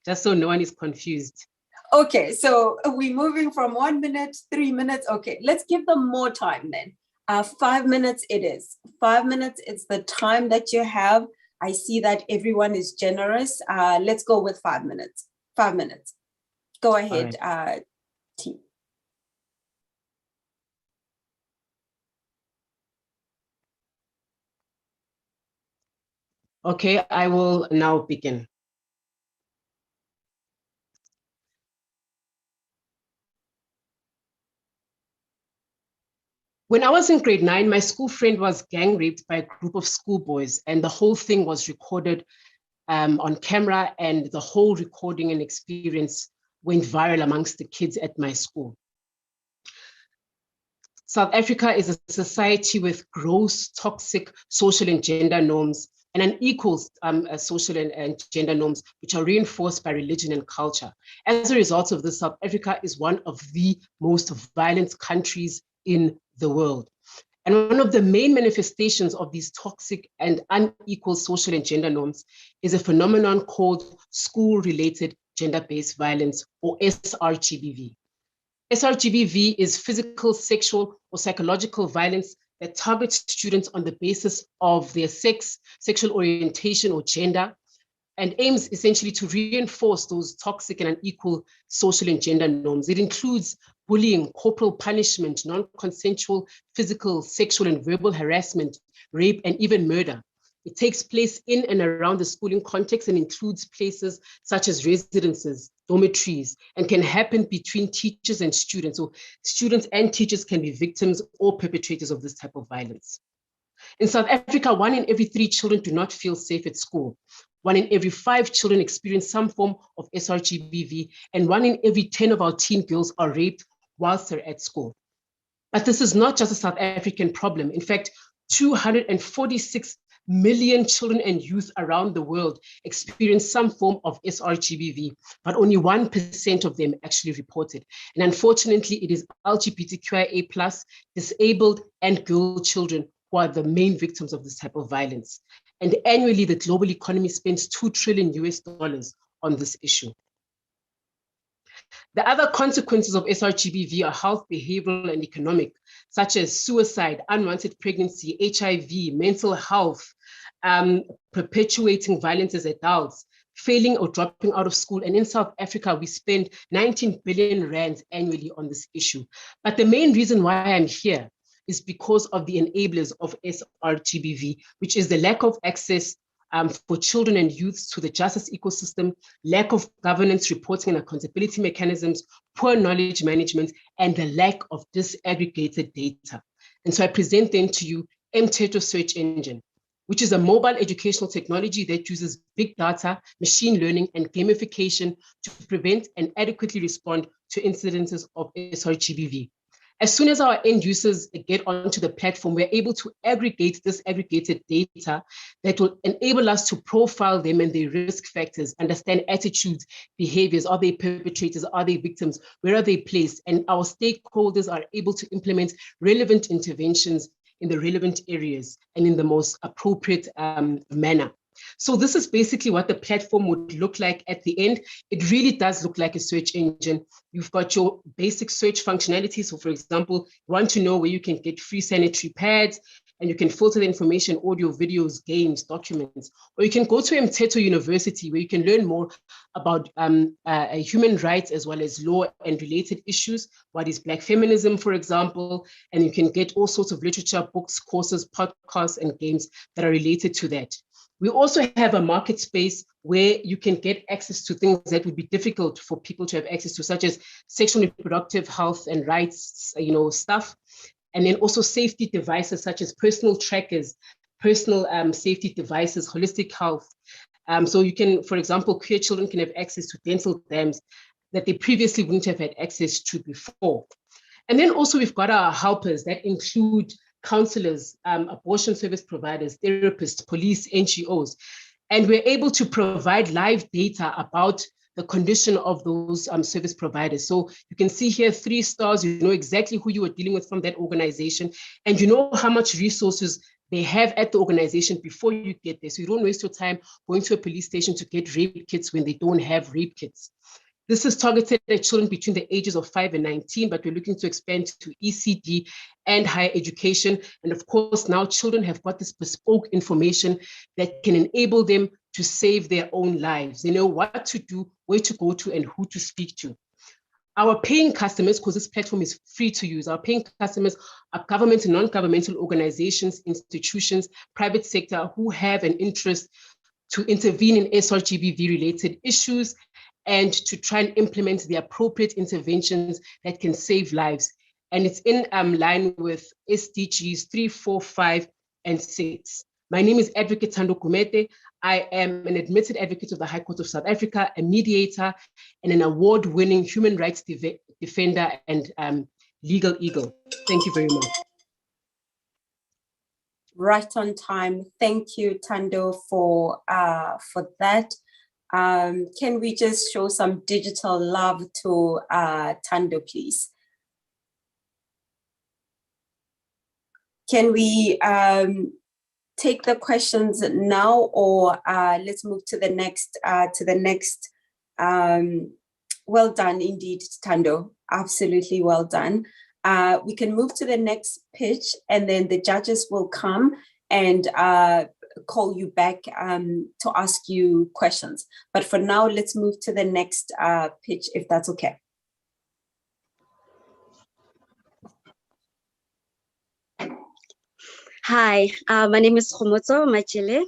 just so no one is confused. Okay, so we're moving from 1 minute, 3 minutes. Okay, let's give them more time then. 5 minutes it is. 5 minutes, it's the time that you have. I see that everyone is generous. Let's go with 5 minutes. 5 minutes. Go ahead, team. Okay, I will now begin. When I was in grade 9, my school friend was gang raped by a group of schoolboys, and the whole thing was recorded on camera, and the whole recording and experience went viral amongst the kids at my school. South Africa is a society with gross, toxic social and gender norms and unequal social and gender norms, which are reinforced by religion and culture. As a result of this, South Africa is one of the most violent countries in the world. And one of the main manifestations of these toxic and unequal social and gender norms is a phenomenon called school-related gender-based violence, or SRGBV. SRGBV is physical, sexual, or psychological violence that targets students on the basis of their sex, sexual orientation, or gender, and aims essentially to reinforce those toxic and unequal social and gender norms. It includes bullying, corporal punishment, non-consensual physical, sexual, and verbal harassment, rape, and even murder. It takes place in and around the schooling context and includes places such as residences, dormitories, and can happen between teachers and students. So students and teachers can be victims or perpetrators of this type of violence. In South Africa, 1 in every 3 children do not feel safe at school. 1 in every 5 children experience some form of SRGBV, and 1 in every 10 of our teen girls are raped whilst they're at school. But this is not just a South African problem. In fact, 246 million children and youth around the world experience some form of SRGBV, but only 1% of them actually report it. And unfortunately, it is LGBTQIA+, disabled, and girl children who are the main victims of this type of violence. And annually, the global economy spends $2 trillion on this issue. The other consequences of SRGBV are health, behavioral, and economic, such as suicide, unwanted pregnancy, HIV, mental health, perpetuating violence as adults, failing or dropping out of school. And in South Africa, we spend 19 billion rands annually on this issue. But the main reason why I'm here is because of the enablers of SRGBV, which is the lack of access for children and youths to the justice ecosystem, lack of governance, reporting, and accountability mechanisms, poor knowledge management, and the lack of disaggregated data. And so I present then to you Mteto Search Engine, which is a mobile educational technology that uses big data, machine learning, and gamification to prevent and adequately respond to incidences of SRGBV. As soon as our end users get onto the platform, we're able to aggregate this aggregated data that will enable us to profile them and their risk factors, understand attitudes, behaviors. Are they perpetrators? Are they victims? Where are they placed? And our stakeholders are able to implement relevant interventions in the relevant areas and in the most appropriate manner. So this is basically what the platform would look like at the end. It really does look like a search engine. You've got your basic search functionality. So for example, you want to know where you can get free sanitary pads, and you can filter the information, audio, videos, games, documents. Or you can go to Mteto University, where you can learn more about human rights as well as law and related issues. What is Black feminism, for example? And you can get all sorts of literature, books, courses, podcasts, and games that are related to that. We also have a market space where you can get access to things that would be difficult for people to have access to, such as sexual and reproductive health and rights, stuff. And then also safety devices such as personal trackers, personal safety devices, holistic health. So you can, for example, queer children can have access to dental dams that they previously wouldn't have had access to before. And then also we've got our helpers that include counselors, abortion service providers, therapists, police, NGOs. And we're able to provide live data about the condition of those service providers. So you can see here 3 stars, you know exactly who you are dealing with from that organization, and you know how much resources they have at the organization before you get there. So you don't waste your time going to a police station to get rape kits when they don't have rape kits. This is targeted at children between the ages of 5 and 19, but we're looking to expand to ECD and higher education. And of course, now children have got this bespoke information that can enable them to save their own lives. They know what to do, where to go to, and who to speak to. Our paying customers, because this platform is free to use, our paying customers are government and non-governmental organizations, institutions, private sector who have an interest to intervene in SRGBV-related issues and to try and implement the appropriate interventions that can save lives. And it's in line with SDGs 3, 4, 5, and 6. My name is Advocate Thando Gumede. I am an admitted advocate of the High Court of South Africa, a mediator, and an award-winning human rights defender and legal eagle. Thank you very much. Right on time. Thank you, Thando, for that. Can we just show some digital love to Thando, please? Can we take the questions now, or let's move to the next Well done indeed, Tando. Absolutely well done. We can move to the next pitch, and then the judges will come and call you back to ask you questions. But for now, let's move to the next pitch, if that's okay. Hi, my name is Khomotso Machile.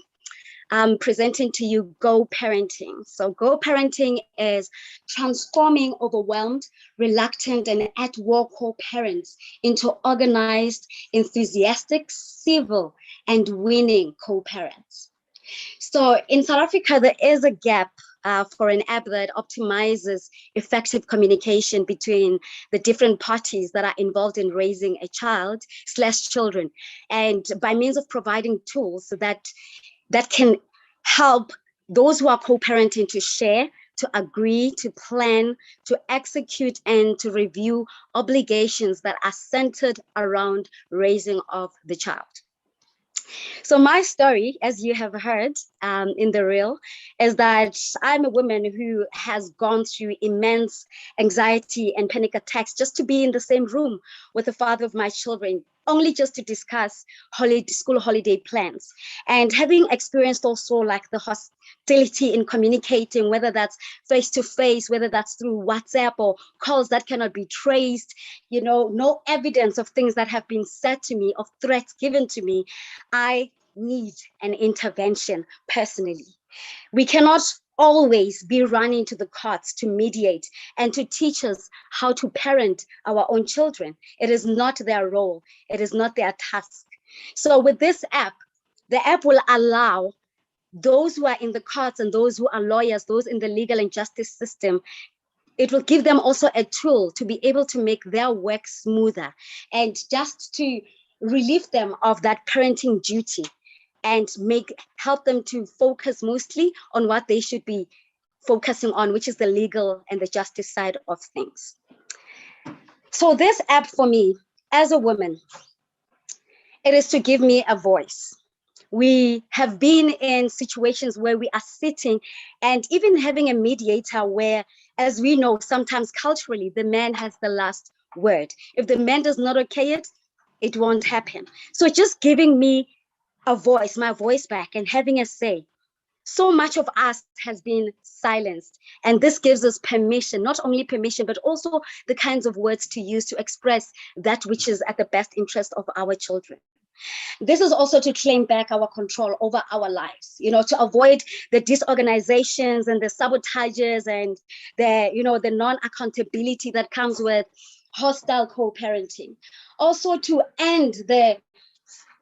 I'm presenting to you Go Parenting. So Go Parenting is transforming overwhelmed, reluctant, and at-war co-parents into organized, enthusiastic, civil, and winning co-parents. So in South Africa, there is a gap for an app that optimizes effective communication between the different parties that are involved in raising a child/children, and by means of providing tools that can help those who are co-parenting to share, to agree, to plan, to execute, and to review obligations that are centered around raising of the child. So my story, as you have heard in the reel, is that I'm a woman who has gone through immense anxiety and panic attacks just to be in the same room with the father of my children, only just to discuss school holiday plans. And having experienced also like the hostility in communicating, whether that's face-to-face, whether that's through WhatsApp or calls that cannot be traced, you know, no evidence of things that have been said to me, of threats given to me, I need an intervention personally. We cannot always be running to the courts to mediate and to teach us how to parent our own children. It is not their role. It is not their task. So with this app, the app will allow those who are in the courts and those who are lawyers, those in the legal and justice system, it will give them also a tool to be able to make their work smoother and just to relieve them of that parenting duty and help them to focus mostly on what they should be focusing on, which is the legal and the justice side of things. So this app for me, as a woman, it is to give me a voice. We have been in situations where we are sitting and even having a mediator where, as we know, sometimes culturally, the man has the last word. If the man does not okay it, it won't happen. So just giving me a voice, my voice back, and having a say. So much of us has been silenced, and this gives us permission, not only permission, but also the kinds of words to use to express that which is at the best interest of our children. This is also to claim back our control over our lives, you know, to avoid the disorganizations and the sabotages and the non-accountability that comes with hostile co-parenting. Also to end the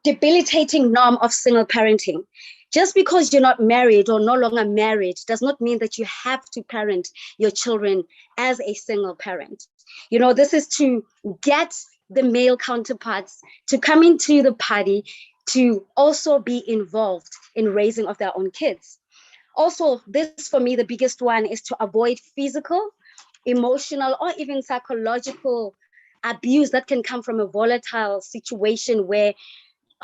debilitating norm of single parenting. Just because you're not married or no longer married does not mean that you have to parent your children as a single parent. You know, this is to get the male counterparts to come into the party to also be involved in raising of their own kids. Also, this for me, the biggest one is to avoid physical, emotional, or even psychological abuse that can come from a volatile situation where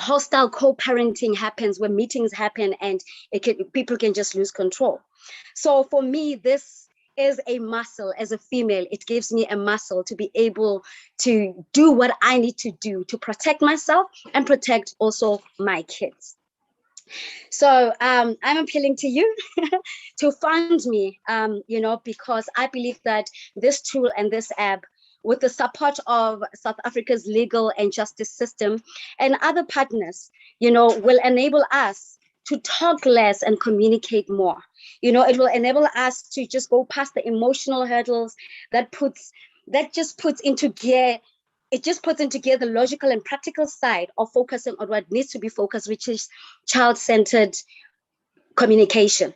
hostile co-parenting happens, where meetings happen and people can just lose control. So for me, this is a muscle. As a female, it gives me a muscle to be able to do what I need to do to protect myself and protect also my kids. So I'm appealing to you to fund me, because I believe that this tool and this app, with the support of South Africa's legal and justice system and other partners, will enable us to talk less and communicate more. It will enable us to just go past the emotional hurdles that just puts into gear the logical and practical side of focusing on what needs to be focused, which is child-centered communication.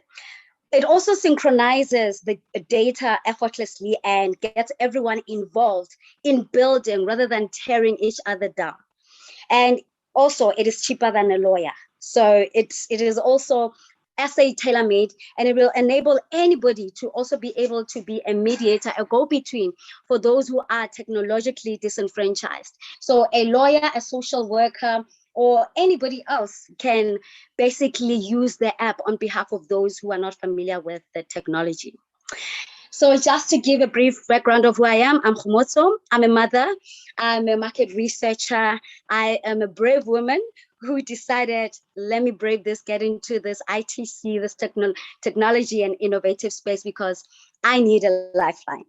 It also synchronizes the data effortlessly and gets everyone involved in building rather than tearing each other down. And also, it is cheaper than a lawyer. So it is also essay tailor-made, and it will enable anybody to also be able to be a mediator, a go-between for those who are technologically disenfranchised. So a lawyer, a social worker, or anybody else can basically use the app on behalf of those who are not familiar with the technology. So just to give a brief background of who I am, I'm Khomotso. I'm a mother. I'm a market researcher. I am a brave woman who decided, let me brave this, get into this ITC, this technology and innovative space, because I need a lifeline.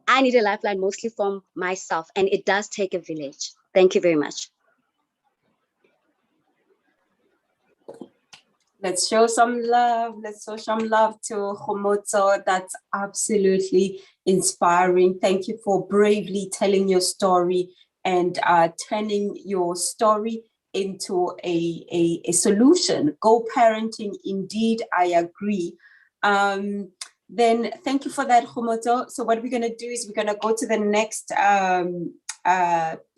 I need a lifeline mostly from myself, and it does take a village. Thank you very much. Let's show some love. Let's show some love to Khomotso. That's absolutely inspiring. Thank you for bravely telling your story and turning your story into a solution. Co-parenting, indeed, I agree. Then thank you for that, Khomotso. So what we're going to do is we're going to go to the next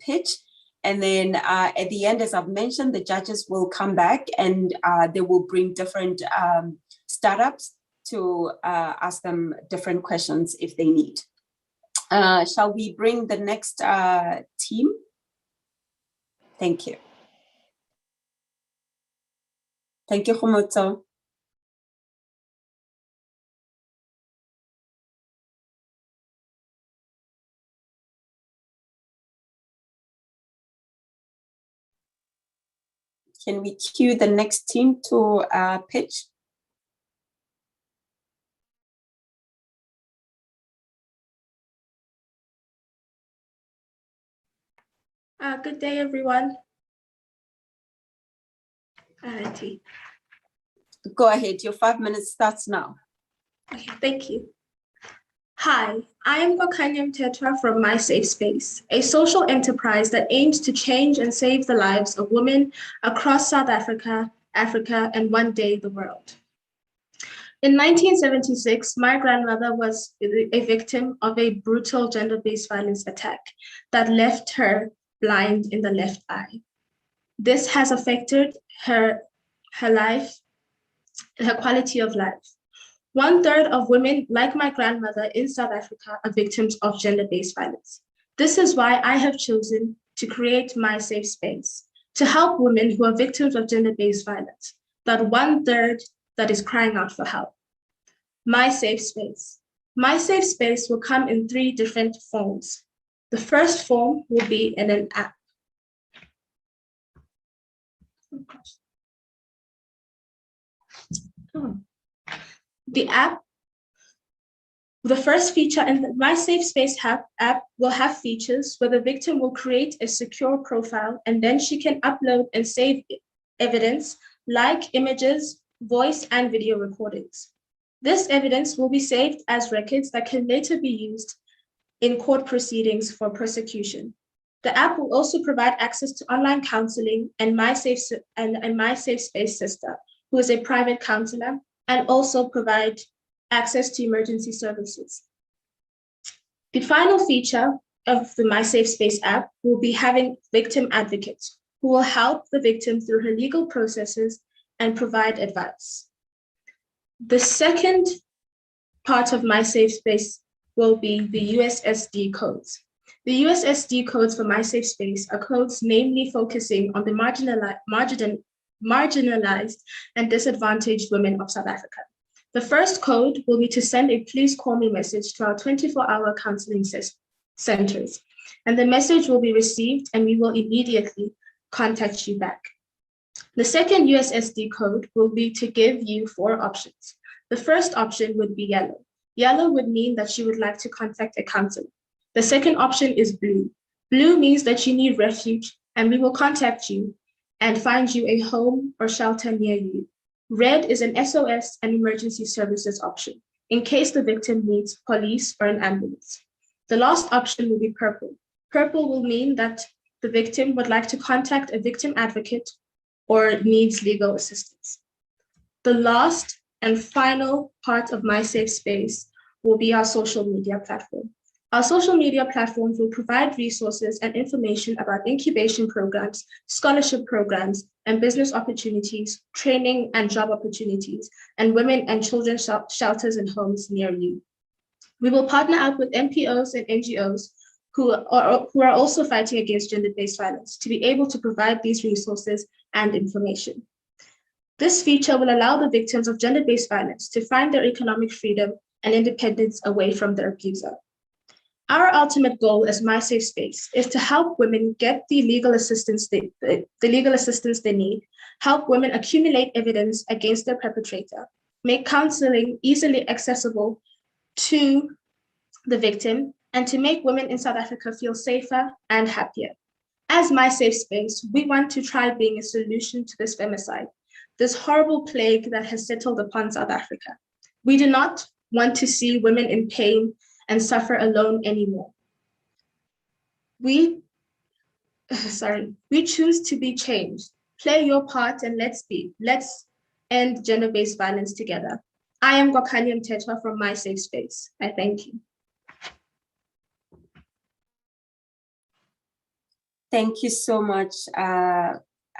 pitch. And then at the end, as I've mentioned, the judges will come back and they will bring different startups to ask them different questions if they need. Shall we bring the next team? Thank you. Thank you, Khomotso. Can we cue the next team to pitch? Good day, everyone. Go ahead, your 5 minutes starts now. Okay, thank you. Hi, I am Kokanyam Tetra from My Safe Space, a social enterprise that aims to change and save the lives of women across South Africa, Africa, and one day the world. In 1976, my grandmother was a victim of a brutal gender-based violence attack that left her blind in the left eye. This has affected her life, her quality of life. 1/3 of women, like my grandmother in South Africa, are victims of gender-based violence. This is why I have chosen to create My Safe Space, to help women who are victims of gender-based violence, that 1/3 that is crying out for help. My Safe Space. My Safe Space will come in 3 different forms. The first form will be in an app. The first feature in the My Safe Space app will have features where the victim will create a secure profile, and then she can upload and save evidence like images, voice, and video recordings. This evidence will be saved as records that can later be used in court proceedings for prosecution. The app will also provide access to online counseling and My Safe Space sister, who is a private counselor, and also provide access to emergency services. The final feature of the My Safe Space app will be having victim advocates who will help the victim through her legal processes and provide advice. The second part of My Safe Space will be the USSD codes. The USSD codes for My Safe Space are codes namely focusing on the marginalized and disadvantaged women of South Africa. The first code will be to send a please call me message to our 24-hour counseling centers. And the message will be received and we will immediately contact you back. The second USSD code will be to give you 4 options. The first option would be yellow. Yellow would mean that you would like to contact a counselor. The second option is blue. Blue means that you need refuge and we will contact you and find you a home or shelter near you. Red is an SOS and emergency services option, in case the victim needs police or an ambulance. The last option will be purple. Purple will mean that the victim would like to contact a victim advocate or needs legal assistance. The last and final part of My Safe Space will be our social media platform. Our social media platforms will provide resources and information about incubation programs, scholarship programs, and business opportunities, training and job opportunities, and women and children's shelters and homes near you. We will partner up with NPOs and NGOs who are also fighting against gender-based violence to be able to provide these resources and information. This feature will allow the victims of gender-based violence to find their economic freedom and independence away from their abuser. Our ultimate goal as My Safe Space is to help women get the legal assistance they need, help women accumulate evidence against their perpetrator, make counseling easily accessible to the victim, and to make women in South Africa feel safer and happier. As My Safe Space, we want to try being a solution to this femicide, this horrible plague that has settled upon South Africa. We do not want to see women in pain and suffer alone anymore. We choose to be changed. Play your part and let's end gender-based violence together. I am Gokanya Mtetwa from My Safe Space. I thank you. Thank you so much,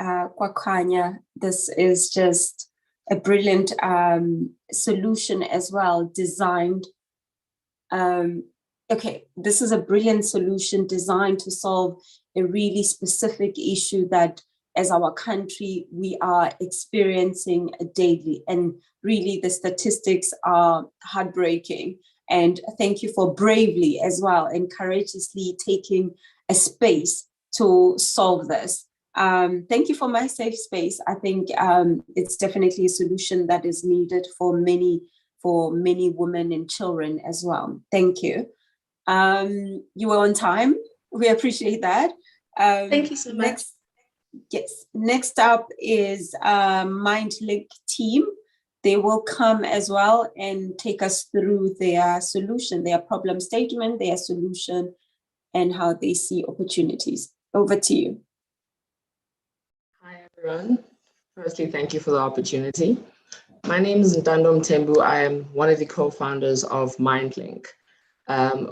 Kwakanya. This is just a brilliant solution as well, designed. This is a brilliant solution designed to solve a really specific issue that as our country, we are experiencing daily. And really the statistics are heartbreaking. And thank you for bravely as well and courageously taking a space to solve this. Thank you for My Safe Space. I think it's definitely a solution that is needed for many women and children as well. Thank you. You were on time. We appreciate that. Thank you so much. Next up is MindLink team. They will come as well and take us through their solution, their problem statement, their solution, and how they see opportunities. Over to you. Hi, everyone. Firstly, thank you for the opportunity. My name is Ntando Mthembu. I am one of the co-founders of MindLink.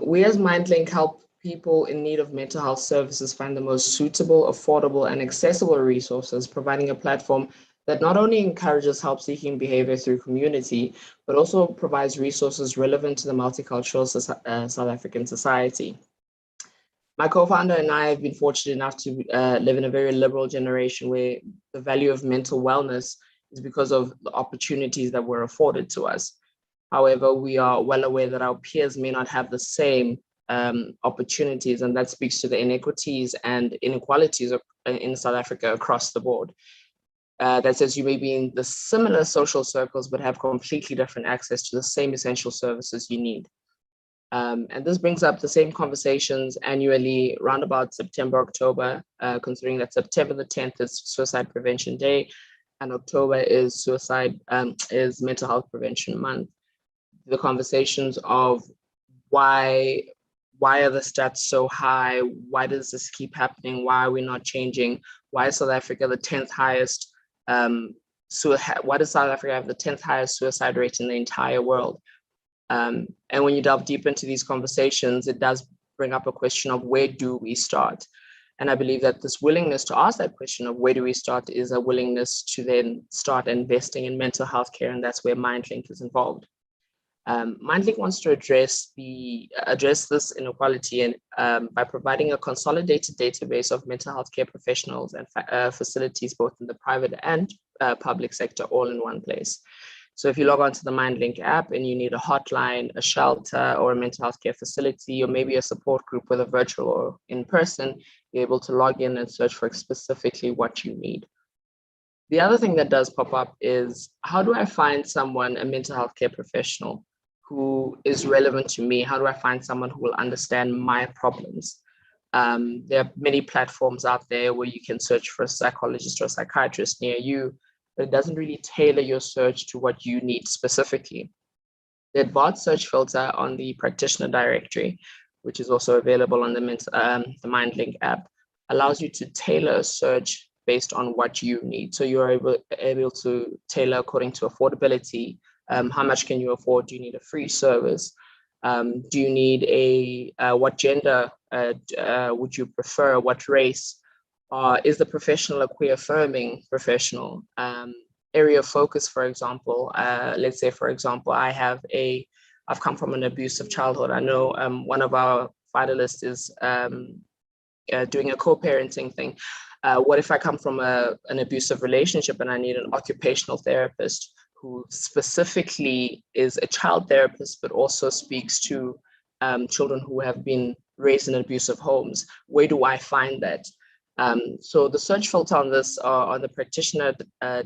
We as MindLink help people in need of mental health services find the most suitable, affordable, and accessible resources, providing a platform that not only encourages help-seeking behavior through community, but also provides resources relevant to the multicultural South African society. My co-founder and I have been fortunate enough to live in a very liberal generation where the value of mental wellness is because of the opportunities that were afforded to us. However, we are well aware that our peers may not have the same opportunities, and that speaks to the inequities and inequalities in South Africa across the board. That says you may be in the similar social circles, but have completely different access to the same essential services you need. And this brings up the same conversations annually around about September, October, considering that September the 10th is Suicide Prevention Day and October is Mental Health Prevention Month. The conversations of why are the stats so high? Why does this keep happening? Why are we not changing? Why is South Africa the 10th highest? Why does South Africa have the 10th highest suicide rate in the entire world? And when you delve deep into these conversations, it does bring up a question of where do we start? And I believe that this willingness to ask that question of where do we start is a willingness to then start investing in mental health care, and that's where MindLink is involved. MindLink wants to address this inequality and by providing a consolidated database of mental health care professionals and facilities both in the private and public sector all in one place. So if you log on to the MindLink app and you need a hotline, a shelter, or a mental health care facility, or maybe a support group, whether virtual or in person, you're able to log in and search for specifically what you need. The other thing that does pop up is, how do I find someone, a mental health care professional, who is relevant to me? How do I find someone who will understand my problems? There are many platforms out there where you can search for a psychologist or a psychiatrist near you, but it doesn't really tailor your search to what you need specifically. The advanced search filter on the practitioner directory, which is also available on the MindLink app, allows you to tailor a search based on what you need. So you're able to tailor according to affordability. How much can you afford? Do you need a free service? Do you need what gender would you prefer? What race? Is the professional a queer affirming professional? Area of focus, for example, let's say, for example, I've come from an abusive childhood. I know one of our finalists is doing a co-parenting thing. What if I come from an abusive relationship and I need an occupational therapist? who specifically is a child therapist, but also speaks to children who have been raised in abusive homes. Where do I find that? So the search filter on this, on the practitioner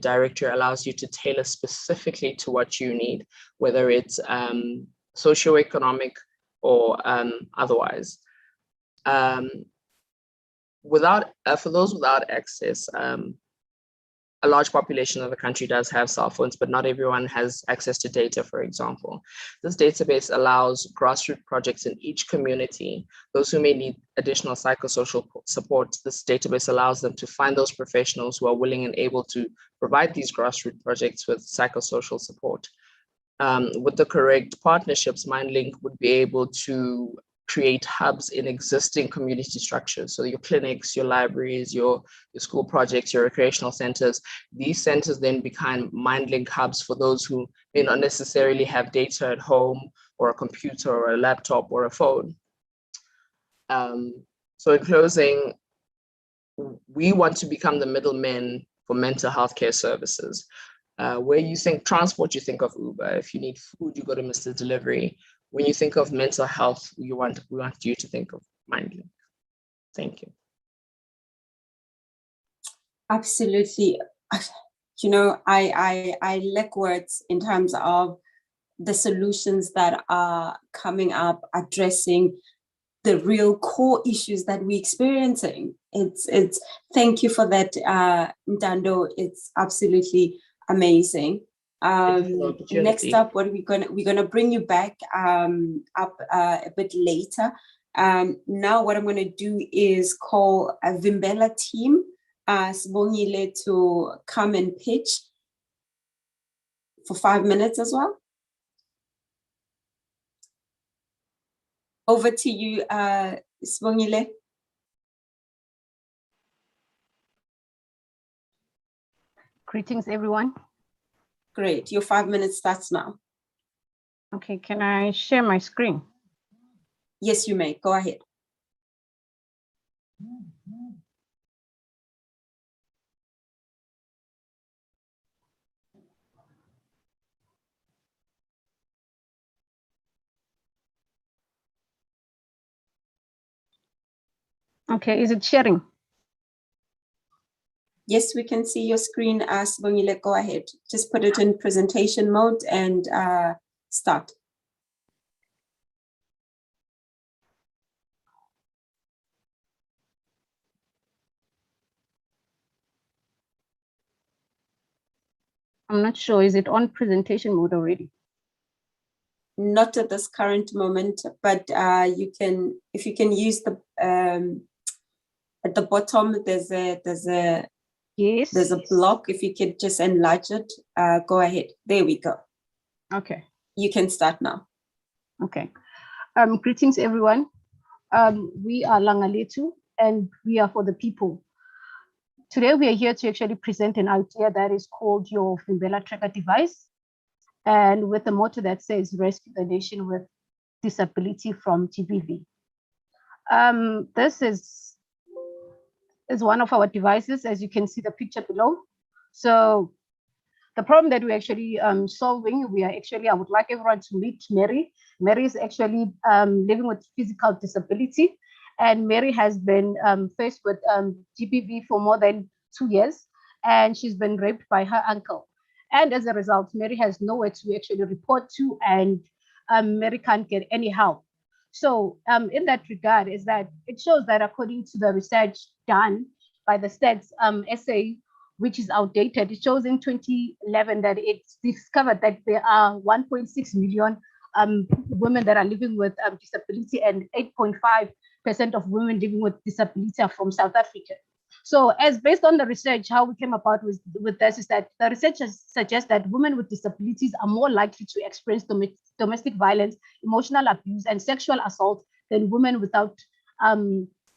directory, allows you to tailor specifically to what you need, whether it's socioeconomic or otherwise. For those without access, a large population of the country does have cell phones, but not everyone has access to data, for example. This database allows grassroots projects in each community. Those who may need additional psychosocial support, this database allows them to find those professionals who are willing and able to provide these grassroots projects with psychosocial support. With the correct partnerships, MindLink would be able to create hubs in existing community structures. So your clinics, your libraries, your school projects, your recreational centers. These centers then become MindLink hubs for those who may not necessarily have data at home, or a computer or a laptop or a phone. So in closing, we want to become the middlemen for mental health care services. Where you think transport, you think of Uber. If you need food, you go to Mr. Delivery. When you think of mental health, we want you to think of MindLink. Thank you. Absolutely. You know, I lack words in terms of the solutions that are coming up, addressing the real core issues that we're experiencing. It's thank you for that, Ntando. It's absolutely amazing. Next up, what we're gonna bring you back up a bit later. Now what I'm gonna do is call a Vimbela team, Sibongile, to come and pitch for 5 minutes as well. Over to you, Sibongile. Greetings, everyone. Great, your 5 minutes starts now. Okay, can I share my screen? Yes, you may, go ahead. Okay, is it sharing? Yes, we can see your screen. Sibongile, go ahead. Just put it in presentation mode and start. I'm not sure, is it on presentation mode already? Not at this current moment, but you can, if you can use the, at the bottom, there's a block. If you could just enlarge it, go ahead. There we go. Okay. You can start now. Okay. Greetings, everyone. We are Langaletu, and we are for the people. Today, we are here to actually present an idea that is called your Vimbela Tracker device, and with a motto that says, rescue the nation with disability from GBV. This is one of our devices, as you can see the picture below. So the problem that we're actually solving, I would like everyone to meet Mary. Mary is actually living with physical disability, and Mary has been faced with GBV for more than 2 years, and she's been raped by her uncle. And as a result, Mary has nowhere to actually report to, and Mary can't get any help. So in that regard, is that it shows that according to the research done by the Stats SA, which is outdated, it shows in 2011 that it's discovered that there are 1.6 million women that are living with disability, and 8.5% of women living with disability are from South Africa. So as based on the research, how we came about with this is that the research suggests that women with disabilities are more likely to experience domestic violence, emotional abuse, and sexual assault than women without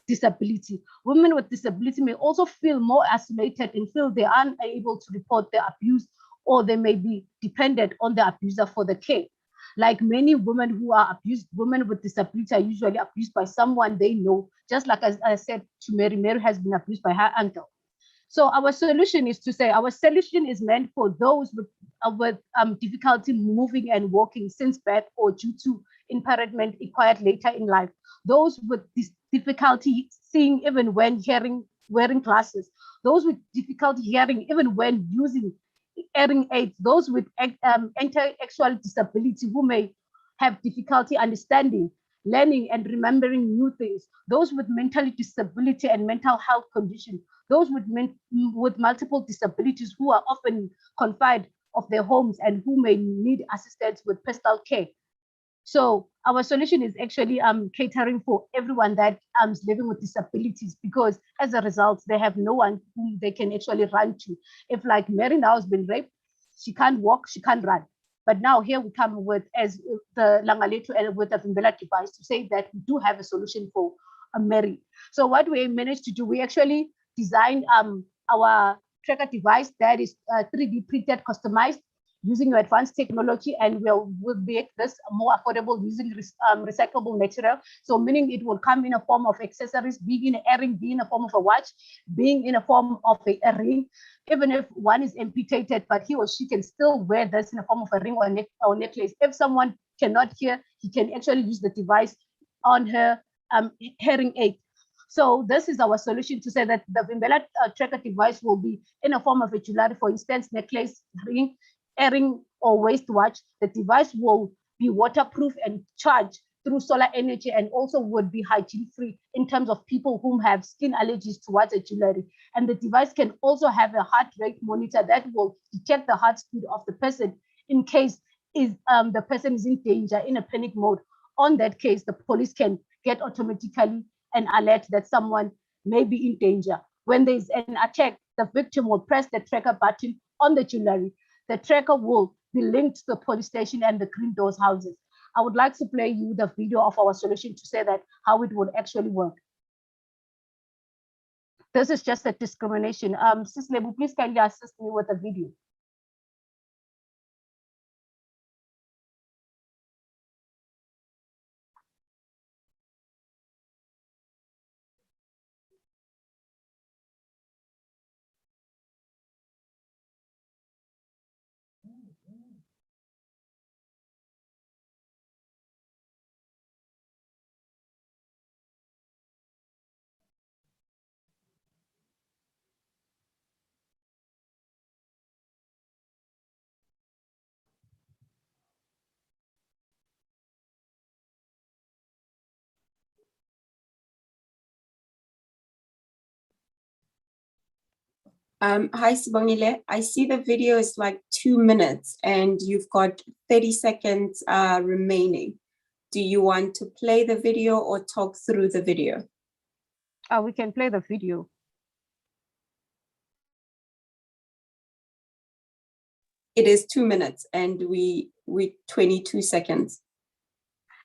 disability. Women with disability may also feel more isolated and feel they are unable to report their abuse, or they may be dependent on the abuser for the care. Like many women who are abused, women with disability are usually abused by someone they know. Just like as I said to Mary, Mary has been abused by her uncle. So our solution is to say our solution is meant for those with difficulty moving and walking since birth or due to impairment acquired later in life. Those with this difficulty seeing even when wearing glasses. Those with difficulty hearing even when using hearing aids. Those with intellectual disability who may have difficulty understanding, learning and remembering new things. Those with mental disability and mental health conditions. Those with multiple disabilities who are often confined of their homes and who may need assistance with personal care. So our solution is actually catering for everyone that is living with disabilities, because as a result, they have no one whom they can actually run to. If like Mary now has been raped, she can't walk, she can't run. But now here we come with, as the Langaletu and with the Vimbela device, to say that we do have a solution for Mary. So what we managed to do, we actually designed our tracker device that is 3D printed, customized using your advanced technology, and we'll make this more affordable using recyclable material. So meaning it will come in a form of accessories, being in an earring, being in a form of a watch, being in a form of a ring. Even if one is amputated, but he or she can still wear this in a form of a ring or necklace. If someone cannot hear, he can actually use the device on her hearing aid. So this is our solution to say that the Vimbela tracker device will be in a form of a jewelry, for instance, necklace, ring, earring, or waist watch. The device will be waterproof and charged through solar energy, and also would be hygiene-free in terms of people who have skin allergies towards a jewelry. And the device can also have a heart rate monitor that will detect the heart speed of the person in case the person is in danger, in a panic mode. On that case, the police can get automatically an alert that someone may be in danger. When there's an attack, the victim will press the tracker button on the jewelry. The tracker will be linked to the police station and the Green Doors houses. I would like to play you the video of our solution to say that how it would actually work. This is just a discrimination. Sis Lebu, please kindly assist me with the video. Hi, Sibongile. I see the video is like 2 minutes and you've got 30 seconds remaining. Do you want to play the video or talk through the video? We can play the video. It is 2 minutes and we 22 seconds.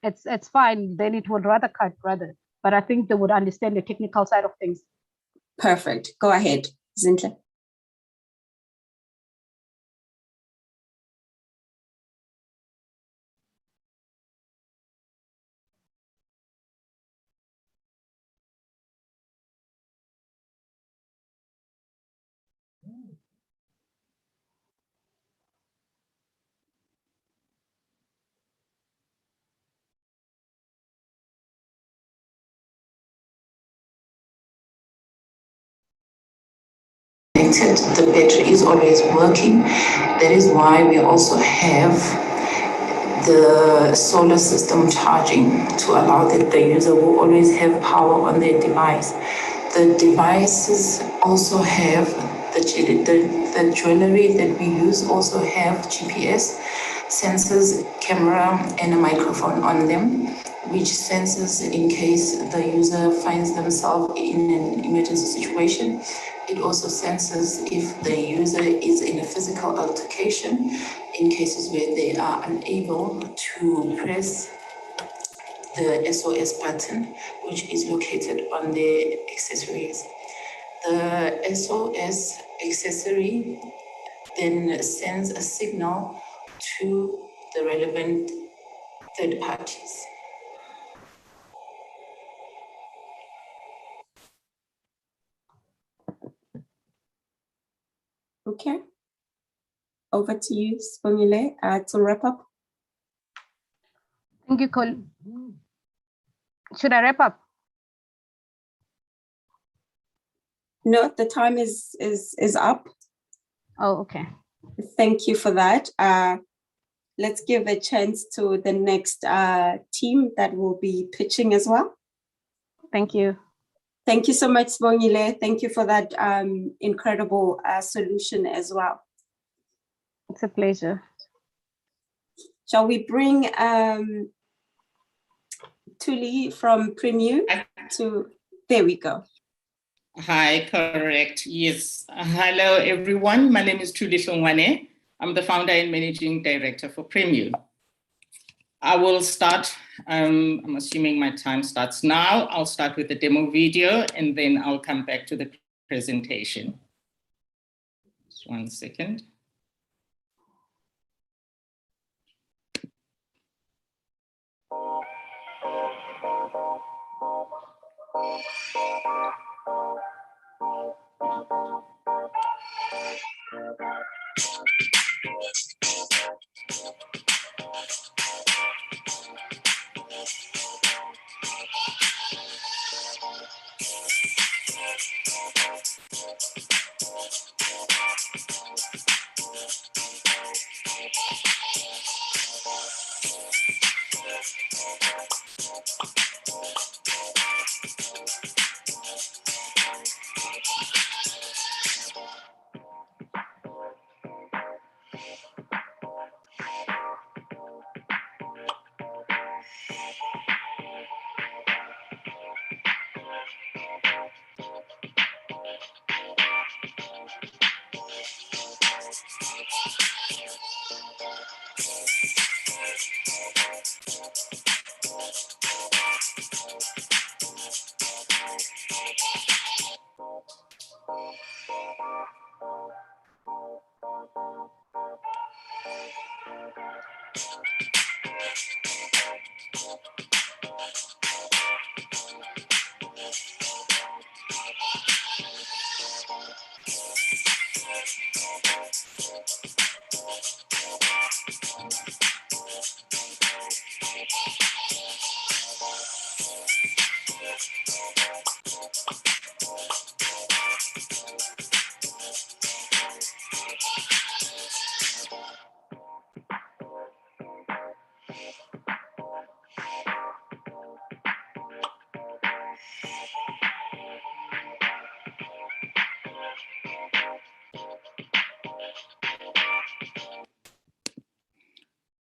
It's fine. Then it would rather cut, rather. But I think they would understand the technical side of things. Perfect. Go ahead, Zinhle. The battery is always working. That is why we also have the solar system charging to allow that the user will always have power on their device. The devices also have the jewelry that we use also have GPS sensors, camera, and a microphone on them, which senses in case the user finds themselves in an emergency situation. It also senses if the user is in a physical altercation in cases where they are unable to press the SOS button, which is located on the accessories. The SOS accessory then sends a signal to the relevant third parties. Okay. Over to you, Sibongile, to wrap up. Thank you, Col. Should I wrap up? No, the time is up. Oh, okay. Thank you for that. Let's give a chance to the next team that will be pitching as well. Thank you. Thank you so much, Sibongile. Thank you for that incredible solution as well. It's a pleasure. Shall we bring Thuli from Premu to, there we go. Hi, correct, yes. Hello, everyone. My name is Thuli Hlongwane. I'm the founder and managing director for Premu. I will start, I'm assuming my time starts now. I'll start with the demo video and then I'll come back to the presentation. Just 1 second.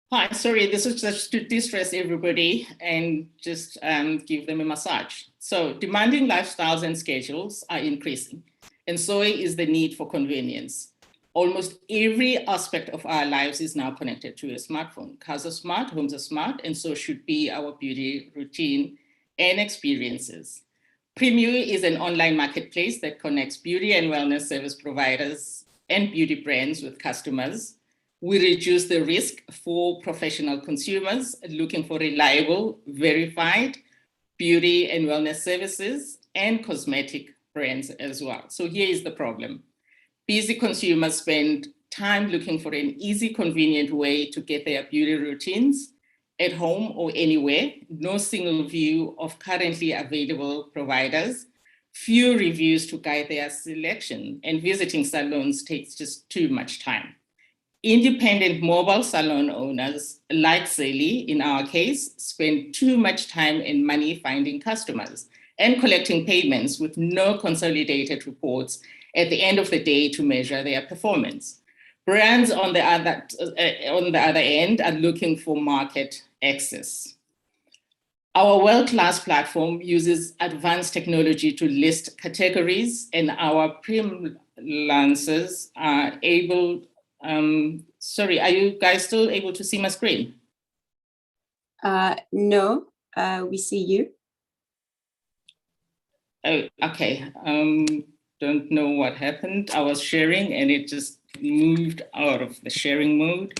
Hi, sorry, this is just to distress everybody and just give them a massage. So demanding lifestyles and schedules are increasing, and so is the need for convenience. Almost every aspect of our lives is now connected to a smartphone. Cars are smart, homes are smart, and so should be our beauty routine and experiences. Premu is an online marketplace that connects beauty and wellness service providers and beauty brands with customers. We reduce the risk for professional consumers looking for reliable, verified beauty and wellness services and cosmetic brands as well. So here is the problem. Busy consumers spend time looking for an easy, convenient way to get their beauty routines at home or anywhere. No single view of currently available providers, few reviews to guide their selection, and visiting salons takes just too much time. Independent mobile salon owners, like Sally in our case, spend too much time and money finding customers and collecting payments with no consolidated reports at the end of the day to measure their performance. Brands on the other end are looking for market access. Our world-class platform uses advanced technology to list categories, and our freelancers are able. Sorry, are you guys still able to see my screen? No, we see you. Oh, okay. Don't know what happened. I was sharing and it just moved out of the sharing mode.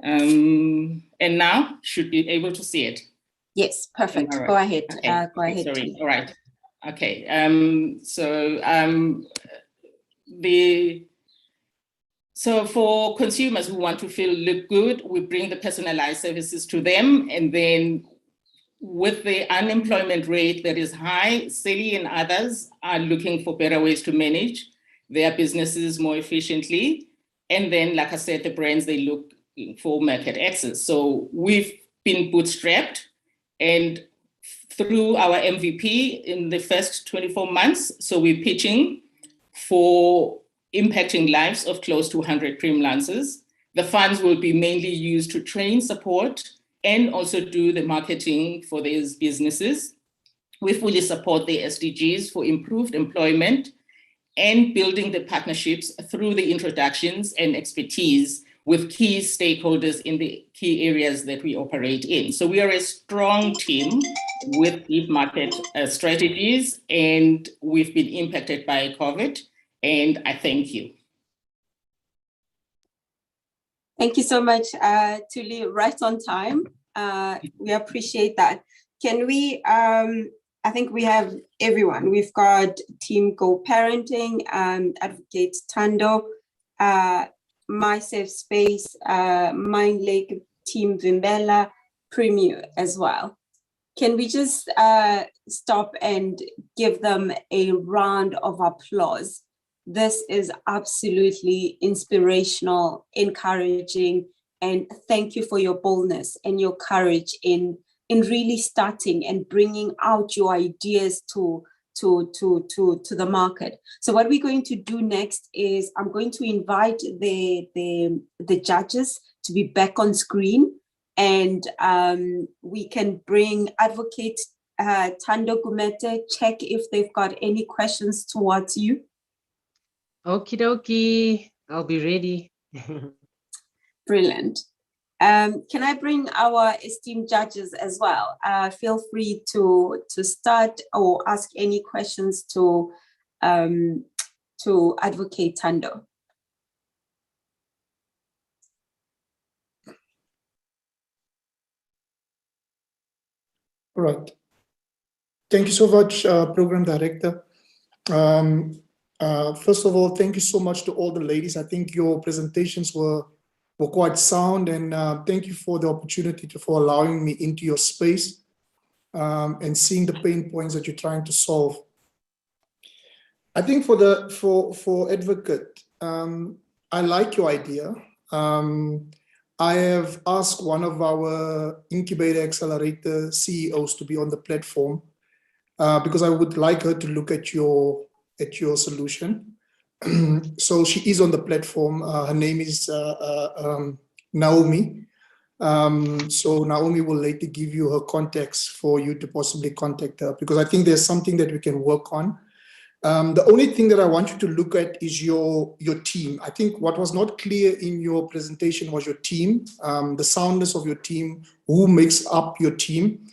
And now should be able to see it. Yes, perfect. Right. Go ahead. Okay. Go ahead. Sorry. All right. Okay. So for consumers who want to look good, we bring the personalized services to them. And then with the unemployment rate that is high, Sally and others are looking for better ways to manage their businesses more efficiently. And then, like I said, the brands, they look for market access. So we've been bootstrapped, and through our MVP in the first 24 months, so we're pitching for impacting lives of close to 100 freelancers. The funds will be mainly used to train, support, and also do the marketing for these businesses. We fully support the SDGs for improved employment and building the partnerships through the introductions and expertise with key stakeholders in the key areas that we operate in. So we are a strong team with deep market strategies, and we've been impacted by COVID, and I thank you. Thank you so much, Thuli, right on time. We appreciate that. Can we, I think we have everyone. We've got Team Go Parenting, Advocate Thando, My Safe Space, MindLink, Team Vimbela, Premier as well. Can we just stop and give them a round of applause? This is absolutely inspirational, encouraging, and thank you for your boldness and your courage in really starting and bringing out your ideas to the market. So what we're going to do next is I'm going to invite the judges to be back on screen, and we can bring Advocate Thando Gumede, check if they've got any questions towards you. Okie dokie, I'll be ready. Brilliant. Can I bring our esteemed judges as well? Feel free to start or ask any questions to Advocate Thando. All right. Thank you so much, Program Director. First of all, thank you so much to all the ladies. I think your presentations were quite sound, and thank you for the opportunity for allowing me into your space and seeing the pain points that you're trying to solve. I think for Advocate, I like your idea. I have asked one of our Incubator Accelerator CEOs to be on the platform because I would like her to look at your solution. So she is on the platform. Her name is Naomi. So Naomi will later give you her contacts for you to possibly contact her, because I think there's something that we can work on. The only thing that I want you to look at is your team. I think what was not clear in your presentation was your team, the soundness of your team, who makes up your team.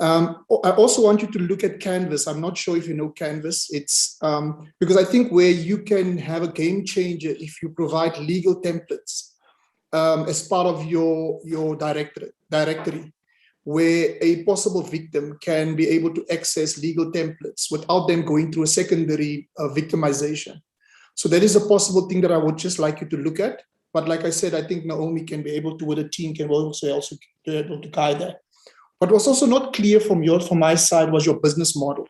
I also want you to look at Canvas. I'm not sure if you know Canvas. It's because I think where you can have a game changer if you provide legal templates as part of your directory, where a possible victim can be able to access legal templates without them going through a secondary victimization. So that is a possible thing that I would just like you to look at. But like I said, I think Naomi can be able to, with a team, can also be able to guide that. What was also not clear from my side was your business model.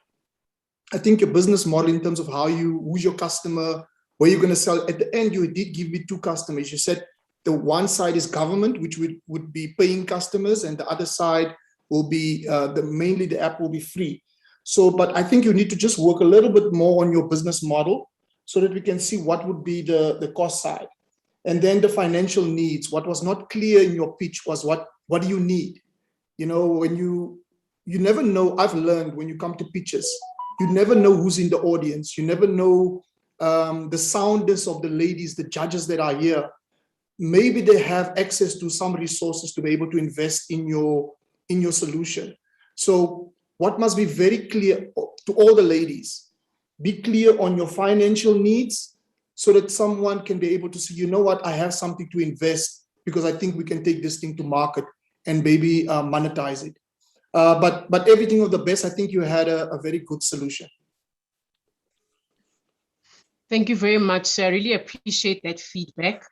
I think your business model in terms of who's your customer, where you're going to sell. At the end, you did give me two customers. You said the one side is government, which would be paying customers, and the other side will be mainly the app will be free. So, but I think you need to just work a little bit more on your business model so that we can see what would be the cost side. And then the financial needs. What was not clear in your pitch was what do you need? You know, when you never know, I've learned when you come to pitches, you never know who's in the audience. You never know the soundness of the ladies, the judges that are here. Maybe they have access to some resources to be able to invest in your solution. So what must be very clear to all the ladies, be clear on your financial needs so that someone can be able to say, you know what, I have something to invest because I think we can take this thing to market and maybe monetize it. But everything of the best, I think you had a very good solution. Thank you very much. I really appreciate that feedback.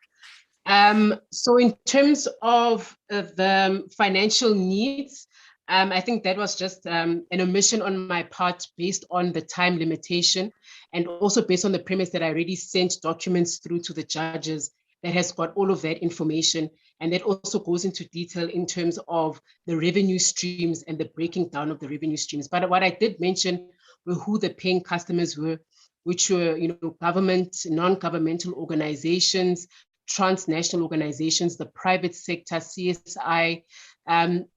So in terms of the financial needs, I think that was just an omission on my part based on the time limitation and also based on the premise that I already sent documents through to the judges that has got all of that information. And that also goes into detail in terms of the revenue streams and the breaking down of the revenue streams. But what I did mention were who the paying customers were, which were, government, non-governmental organizations, transnational organizations, the private sector, CSI,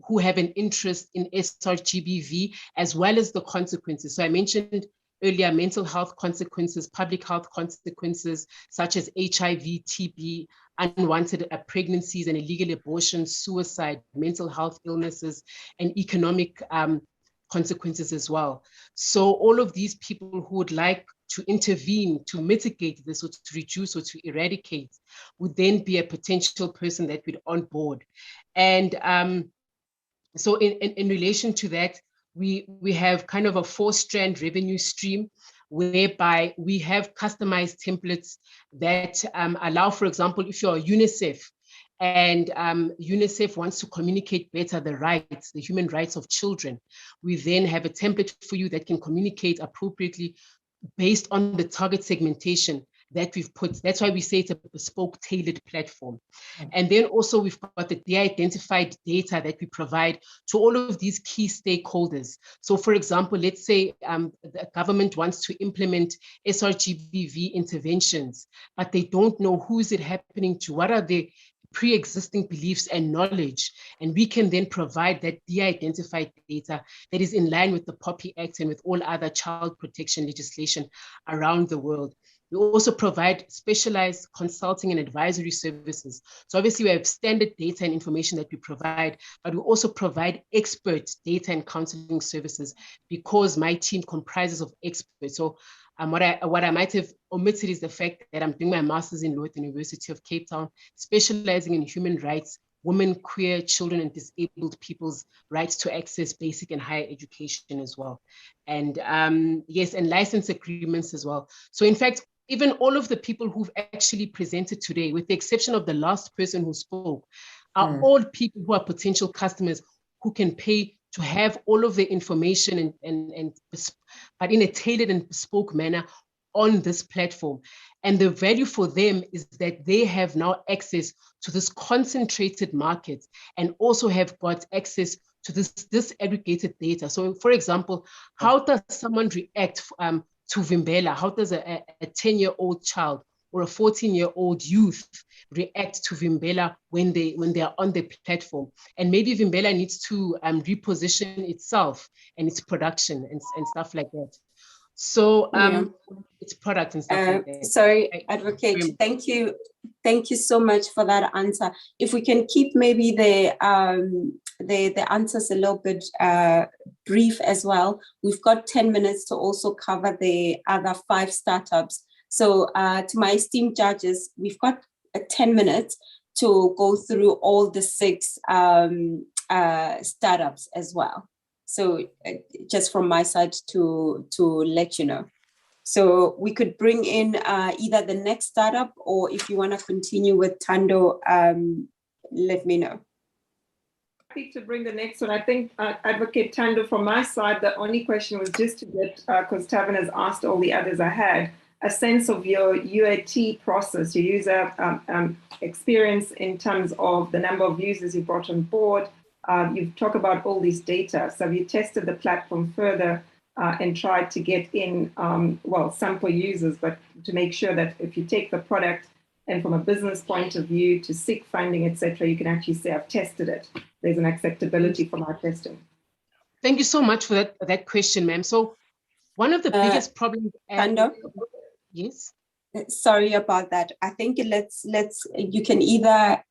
who have an interest in SRGBV, as well as the consequences. So I mentioned earlier mental health consequences, public health consequences, such as HIV, TB, unwanted pregnancies and illegal abortions, suicide, mental health illnesses, and economic consequences as well. So all of these people who would like to intervene, to mitigate this, or to reduce or to eradicate, would then be a potential person that would onboard. And so in relation to that, we have kind of a 4-strand revenue stream whereby we have customized templates that allow, for example, if you're UNICEF and UNICEF wants to communicate better the human rights of children, we then have a template for you that can communicate appropriately based on the target segmentation that we've put. That's why we say it's a bespoke, tailored platform. And then also we've got the de-identified data that we provide to all of these key stakeholders. So for example, let's say the government wants to implement SRGBV interventions, but they don't know who is it happening to, what are the pre-existing beliefs and knowledge, and we can then provide that de-identified data that is in line with the POPI Act and with all other child protection legislation around the world. We also provide specialized consulting and advisory services. So obviously we have standard data and information that we provide, but we also provide expert data and counseling services because my team comprises of experts. So what I might have omitted is the fact that I'm doing my master's in law at the University of Cape Town, specializing in human rights, women, queer, children, and disabled people's rights to access basic and higher education as well. And yes, and license agreements as well. So in fact, even all of the people who've actually presented today, with the exception of the last person who spoke, are all people who are potential customers who can pay to have all of the information but in a tailored and bespoke manner on this platform. And the value for them is that they have now access to this concentrated market and also have got access to this disaggregated data. So for example, how does someone react to Vimbela? How does a 10-year-old child or a 14-year-old youth react to Vimbela when they are on the platform? And maybe Vimbela needs to reposition itself and its production and stuff like that. So its product and stuff like that. Sorry, Advocate, thank you. Thank you so much for that answer. If we can keep maybe the answers a little bit brief as well. We've got 10 minutes to also cover the other 5 startups. So to my esteemed judges, we've got 10 minutes to go through all the 6 startups as well. So just from my side to let you know. So we could bring in either the next startup, or if you want to continue with Tando, let me know. Happy to bring the next one. I think Advocate Tando, from my side, the only question was just to get, because Tavin has asked all the others I had, a sense of your UAT process, your user experience in terms of the number of users you brought on board. You've talked about all these data. So have you tested the platform further and tried to get in, sample users, but to make sure that if you take the product and from a business point of view to seek funding, etc., you can actually say, I've tested it. There's an acceptability from our testing. Thank you so much for that question, ma'am. So one of the biggest problems— Tando? Yes? Sorry about that. I think you can either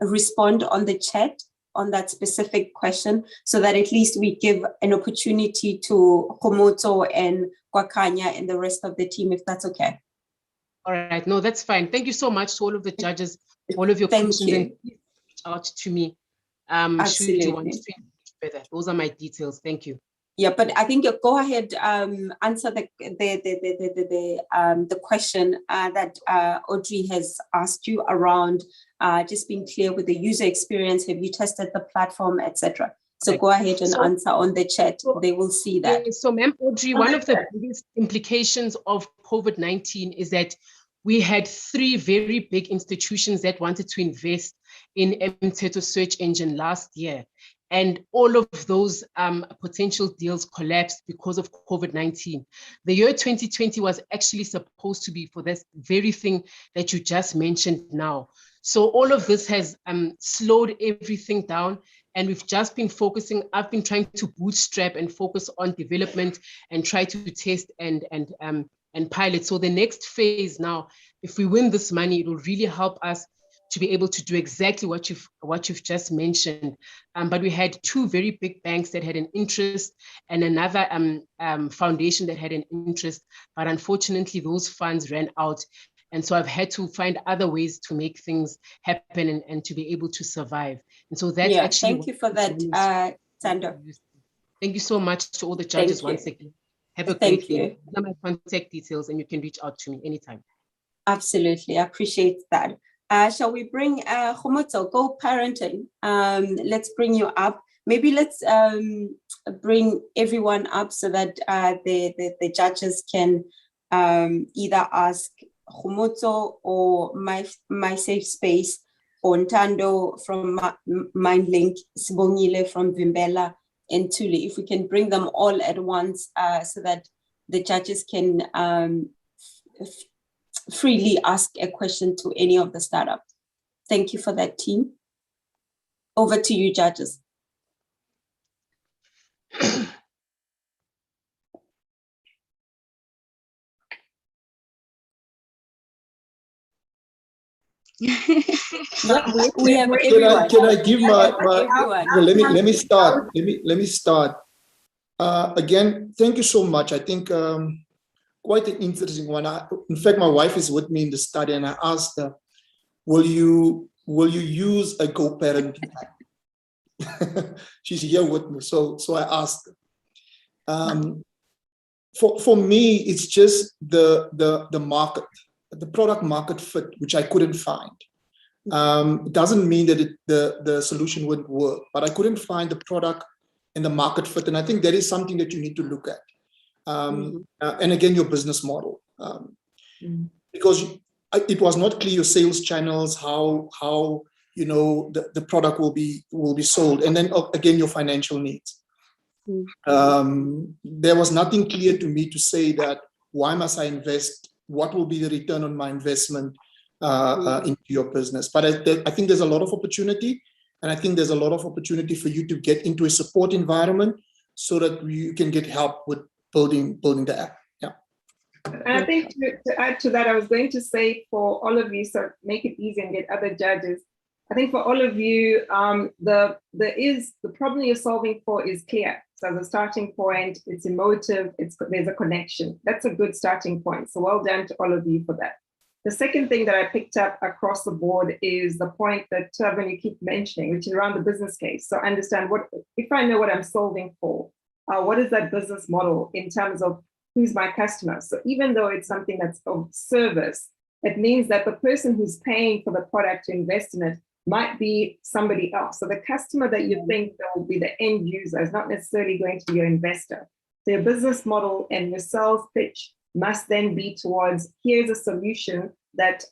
respond on the chat on that specific question, so that at least we give an opportunity to Komoto and Kwakanya and the rest of the team, if that's okay. All right, no, that's fine. Thank you so much to all of the judges, all of your questions, and please reach out to me should you want to engage further. Those are my details. Thank you. Yeah, but I think go ahead, answer the question that Audrey has asked you around just being clear with the user experience. Have you tested the platform, etc.? So go ahead and answer on the chat. They will see that. So, Ma'am Audrey, one of the biggest implications of COVID-19 is that we had 3 very big institutions that wanted to invest in Mteto search engine last year. And all of those potential deals collapsed because of COVID-19. The year 2020 was actually supposed to be for this very thing that you just mentioned now. So all of this has slowed everything down. And we've just been focusing, I've been trying to bootstrap and focus on development and try to test and pilot. So the next phase now, if we win this money, it will really help us to be able to do exactly what you've just mentioned. But we had 2 very big banks that had an interest and another foundation that had an interest. But unfortunately, those funds ran out. And so I've had to find other ways to make things happen and to be able to survive. And so that's actually— Thank you for that, Sandra. Thank you so much to all the judges once again. Have a great day. These are my contact details and you can reach out to me anytime. Absolutely, I appreciate that. Shall we bring Khomotso, Go Parenting? Let's bring you up. Maybe let's bring everyone up so that the judges can either ask Khomotso or my safe space, or Ntando from MindLink, Sibongile from Vimbela, and Tuli. If we can bring them all at once so that the judges can freely ask a question to any of the startups. Thank you for that, team. Over to you, judges. We have everyone. Can I give let me start. Let me start. Again, thank you so much. I think quite an interesting one. In fact, my wife is with me in the study, and I asked her, "Will you use a GoParent?" She's here with me, so I asked her. For me, it's just the market, the product market fit, which I couldn't find. It doesn't mean that the solution wouldn't work, but I couldn't find the product and the market fit, and I think that is something that you need to look at. And again, your business model, because it was not clear your sales channels, how the product will be sold, and then again your financial needs. There was nothing clear to me to say that why must I invest? What will be the return on my investment into your business? But I think there's a lot of opportunity, and I think there's a lot of opportunity for you to get into a support environment so that you can get help with building the app. Yeah. And I think to add to that, I was going to say for all of you, so make it easy and get other judges. I think for all of you, the problem you're solving for is clear. So the starting point, it's emotive, there's a connection. That's a good starting point. So well done to all of you for that. The second thing that I picked up across the board is the point that when you keep mentioning, which is around the business case. So understand if I know what I'm solving for, what is that business model in terms of who's my customer? So even though it's something that's of service, it means that the person who's paying for the product to invest in it might be somebody else. So the customer that you think that will be the end user is not necessarily going to be your investor. So your business model and your sales pitch must then be towards, here's a solution that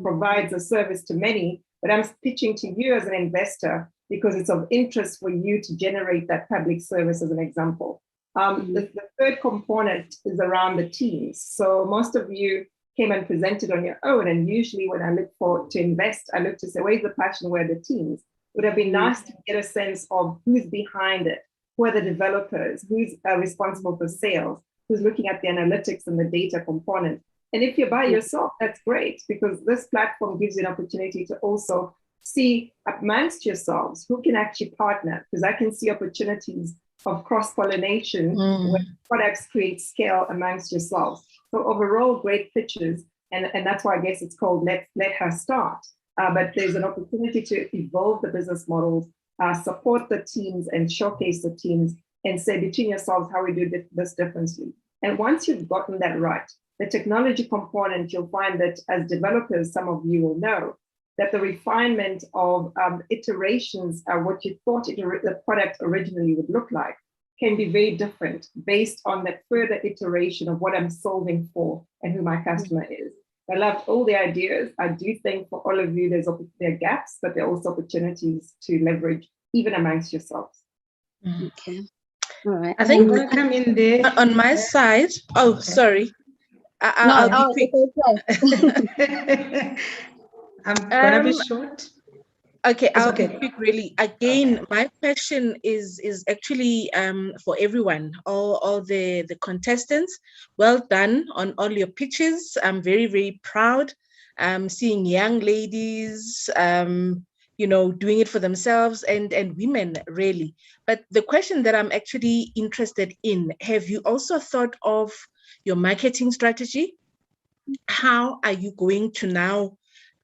provides a service to many, but I'm pitching to you as an investor because it's of interest for you to generate that public service, as an example. The third component is around the teams. So most of you came and presented on your own, and usually when I look to invest, I look to say, where's the passion, where are the teams? It would have been nice to get a sense of who's behind it, who are the developers, who's responsible for sales, who's looking at the analytics and the data component. And if you're by yourself, that's great, because this platform gives you an opportunity to also see amongst yourselves who can actually partner, because I can see opportunities of cross-pollination where products create scale amongst yourselves. So overall, great pitches, and that's why I guess it's called Let Her Start. But there's an opportunity to evolve the business models, support the teams and showcase the teams, and say between yourselves how we do this differently. And once you've gotten that right, the technology component, you'll find that as developers, some of you will know that the refinement of iterations are what you thought the product originally would look like can be very different based on that further iteration of what I'm solving for and who my customer is. I loved all the ideas. I do think for all of you, there are gaps, but there are also opportunities to leverage even amongst yourselves. Okay. All right. I think we'll come in there. On my side. Oh, okay. Sorry. I'll be quick. I'm gonna be short. Okay, I'll be quick. Really, again, my question is actually for everyone, all the contestants. Well done on all your pitches. I'm very, very proud. Seeing young ladies, doing it for themselves, and women really. But the question that I'm actually interested in: have you also thought of your marketing strategy? How are you going to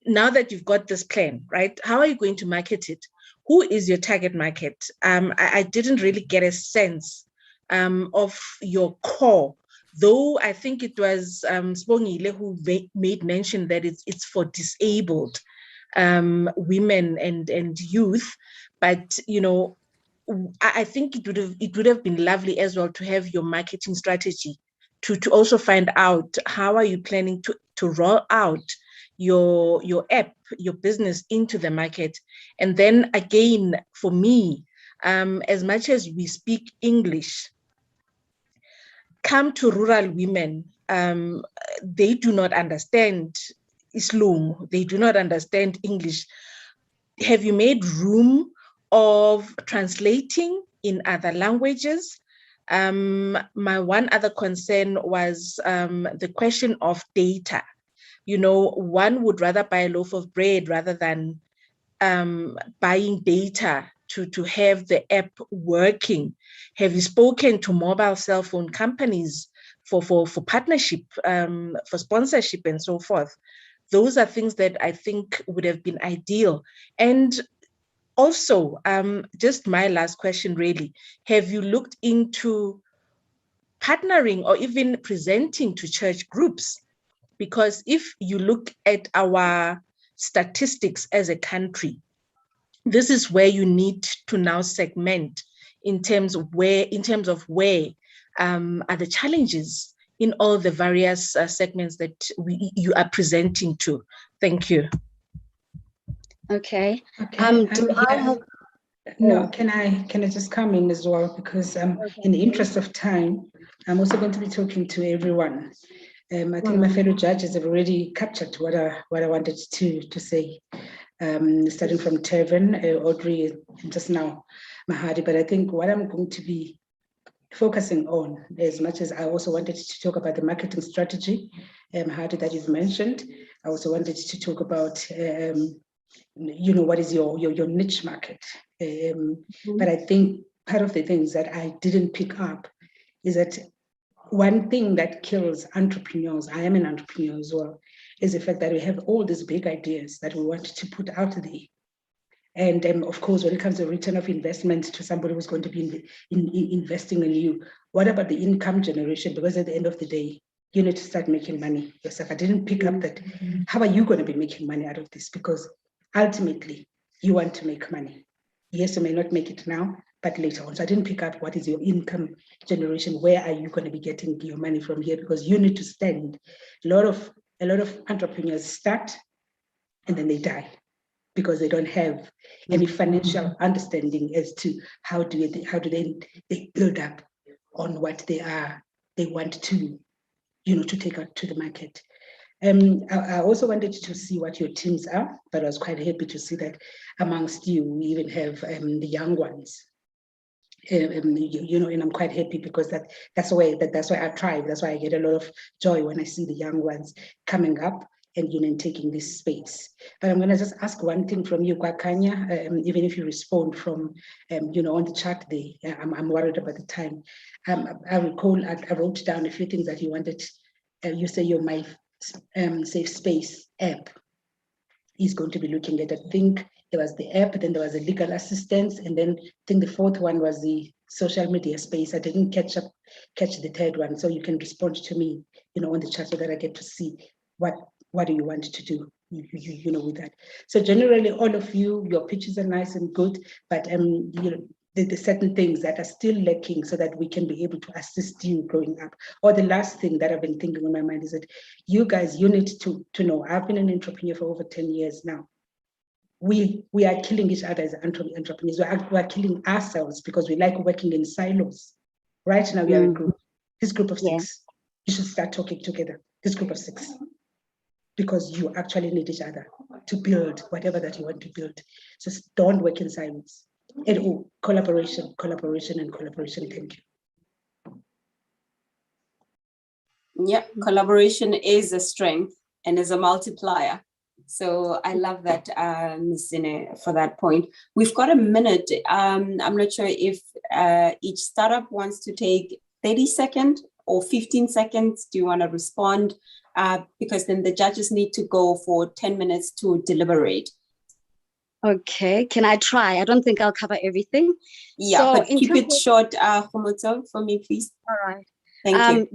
now that you've got this plan, right? How are you going to market it? Who is your target market? I didn't really get a sense of your core, though I think it was Sibongile who made mention that it's for disabled women and youth. But, I think it would have been lovely as well to have your marketing strategy to also find out how are you planning to roll out your app, your business into the market. And then again, for me, as much as we speak English, come to rural women, they do not understand Islam, they do not understand English. Have you made room of translating in other languages? My one other concern was the question of data. One would rather buy a loaf of bread rather than buying data to have the app working. Have you spoken to mobile cell phone companies for partnership, for sponsorship and so forth? Those are things that I think would have been ideal. And also, just my last question really, have you looked into partnering or even presenting to church groups? Because if you look at our statistics as a country, this is where you need to now segment in terms of where are the challenges in all the various segments that you are presenting to. Thank you. Okay. Can I just come in as well? Because in the interest of time, I'm also going to be talking to everyone. I think my fellow judges have already captured what I wanted to say, starting from Tevin, Audrey, and just now Mahadi. But I think what I'm going to be focusing on, as much as I also wanted to talk about the marketing strategy, Mahadi, that you've mentioned. I also wanted to talk about, what is your niche market. But I think part of the things that I didn't pick up is that one thing that kills entrepreneurs, I am an entrepreneur as well, is the fact that we have all these big ideas that we want to put out there. And of course, when it comes to return of investment to somebody who's going to be investing in you, what about the income generation? Because at the end of the day, you need to start making money yourself. I didn't pick up that. How are you going to be making money out of this? Because ultimately, you want to make money. Yes, you may not make it now, but later on. So I didn't pick up what is your income generation. Where are you going to be getting your money from here? Because you need to stand. A lot of entrepreneurs start and then they die because they don't have any financial understanding as to how do they build up on what they want to take out to the market. I also wanted to see what your teams are, but I was quite happy to see that amongst you, we even have the young ones. And I'm quite happy because that's why I thrive. That's why I get a lot of joy when I see the young ones coming up and taking this space. But I'm going to just ask one thing from you, Kwakanya, even if you respond from on the chat there. I'm worried about the time. I recall I wrote down a few things that you wanted. You say you're my Safe Space app. is going to be looking at. I think there was the app, then there was the legal assistance, and then I think the fourth one was the social media space. I didn't catch the third one, so you can respond to me, on the chat so that I get to see what do you want to do, with that. So generally, all of you, your pitches are nice and good, but the certain things that are still lacking so that we can be able to assist you growing up. Or the last thing that I've been thinking on my mind is that you guys, you need to know, I've been an entrepreneur for over 10 years now. We are killing each other as entrepreneurs. We are killing ourselves because we like working in silos. Right now we are a group, this group of 6. You should start talking together, this group of 6. Because you actually need each other to build whatever that you want to build. So don't work in silos. And collaboration, and collaboration. Thank you. Yeah, collaboration is a strength and is a multiplier. So I love that, Ms. Zine, for that point. We've got a minute. I'm not sure if each startup wants to take 30 seconds or 15 seconds. Do you want to respond? Because then the judges need to go for 10 minutes to deliberate. Okay, can I try? I don't think I'll cover everything. Yeah, so but keep it short, Khomotso, for me, please. All right. Thank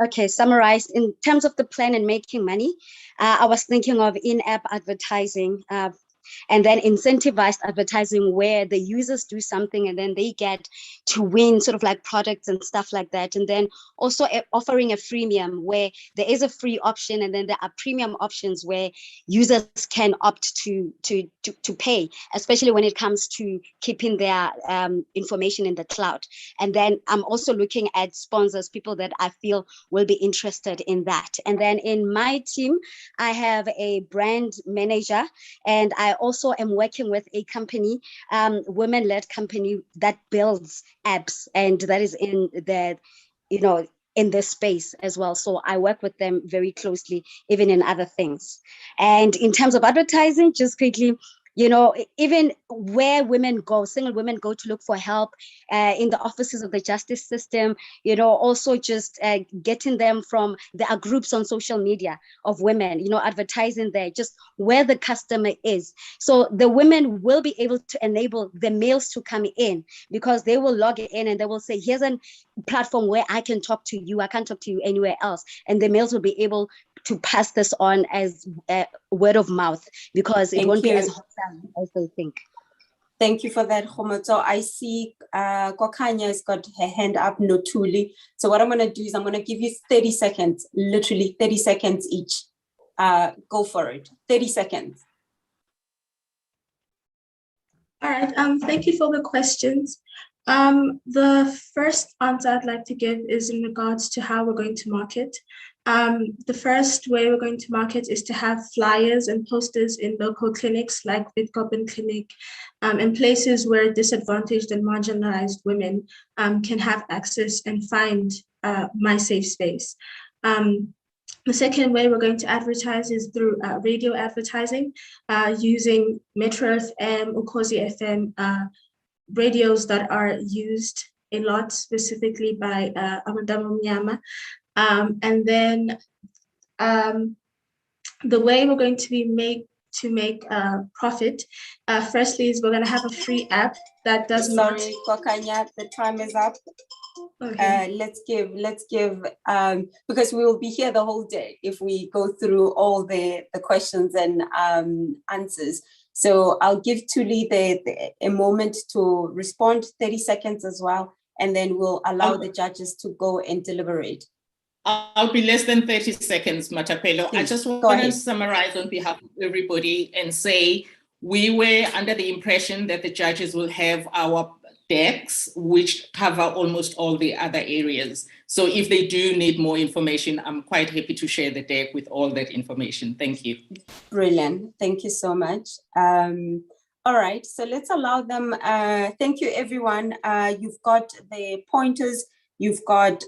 you. Summarize. In terms of the plan and making money, I was thinking of in-app advertising, and then incentivized advertising where the users do something and then they get to win sort of like products and stuff like that. And then also offering a freemium where there is a free option and then there are premium options where users can opt to pay, especially when it comes to keeping their information in the cloud. And then I'm also looking at sponsors, people that I feel will be interested in that. And then in my team, I have a brand manager, and I also am working with a company, women-led company that builds apps, and that is in the, in this space as well. So I work with them very closely, even in other things. And in terms of advertising, just quickly, even where women go, single women go to look for help in the offices of the justice system, also just getting them from, there are groups on social media of women, advertising there, just where the customer is. So the women will be able to enable the males to come in because they will log in and they will say, here's a platform where I can talk to you. I can't talk to you anywhere else. And the males will be able to pass this on as word of mouth because it won't be as wholesome as they think. Thank you for that, Khomotso. I see Kokanya has got her hand up, Notuli. So what I'm going to do is I'm going to give you 30 seconds, literally 30 seconds each. Go for it. 30 seconds. All right. Thank you for the questions. The first answer I'd like to give is in regards to how we're going to market. The first way we're going to market is to have flyers and posters in local clinics like Witgoben Clinic and places where disadvantaged and marginalized women can have access and find my safe space. The second way we're going to advertise is through radio advertising using Metro FM, Ukhozi FM, radios that are used a lot specifically by Amadama Mnyama. And then the way we're going to make profit, firstly is we're going to have a free app that does not. Sorry, Kokanya, the time is up. Okay. Let's give because we will be here the whole day if we go through all the questions and answers. So I'll give Thuli a moment to respond, 30 seconds as well, and then we'll allow the judges to go and deliberate. I'll be less than 30 seconds, Matapelo. I just want to summarize on behalf of everybody and say we were under the impression that the judges will have our decks, which cover almost all the other areas. So if they do need more information, I'm quite happy to share the deck with all that information. Thank you. Brilliant. Thank you so much. All right, so let's allow them. Thank you, everyone. You've got the pointers. You've got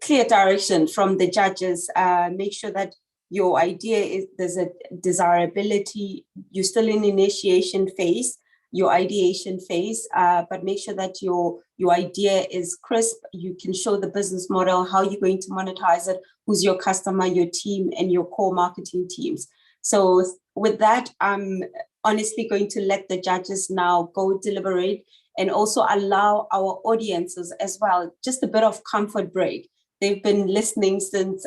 clear direction from the judges. Make sure that your idea is there's a desirability. You're still in initiation phase. your ideation phase, but make sure that your idea is crisp. You can show the business model, how you're going to monetize it, who's your customer, your team, and your core marketing teams. So with that, I'm honestly going to let the judges now go deliberate and also allow our audiences as well, just a bit of comfort break. They've been listening since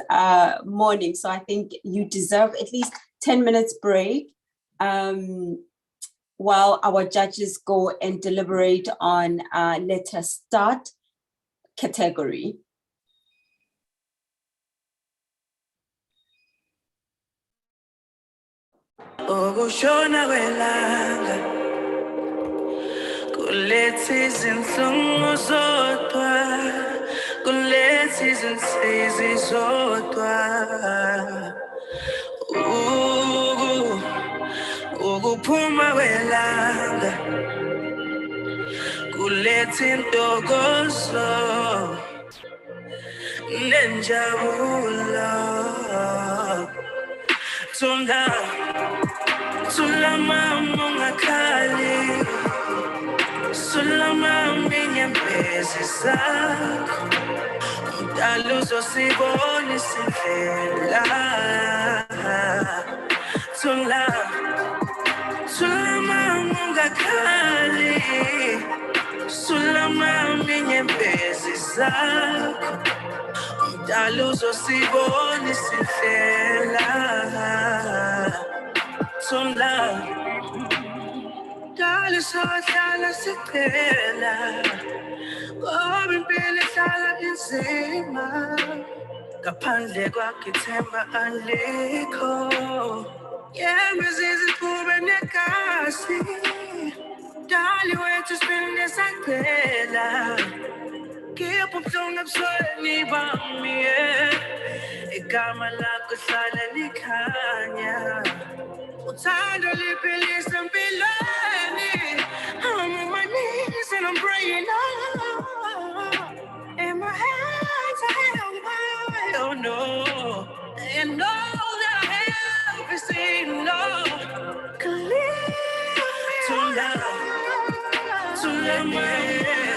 morning, so I think you deserve at least 10 minutes break while our judges go and deliberate on let us start category. Ukushona kwelanga kuletha izinhlungu zodwa, kuletha izinsizi zodwa. Ukuphuma kwelanga kuletha intokozo nenjabulo. Thula mama ungakhali, thula mama inyembezi zakho, mdala uzosibona isindlela. Thula mama ungakhali, thula mama inyembezi zakho, mdala uzosibona isindlela. Dale sohlala siqhela ngoba impilo ihlala inzima, ngaphandle kwakho ithemba alikho. Yembe ziziphume negazi, dali wethu sipinde saqhela, khipha ubuhlungu ebusweni bami, igama lakho hlala likhanya. Uthando liphilisa empilweni. I'm on my knees and I'm praying, oh, in my hands I held my, oh no, and all that I have is in love. To love my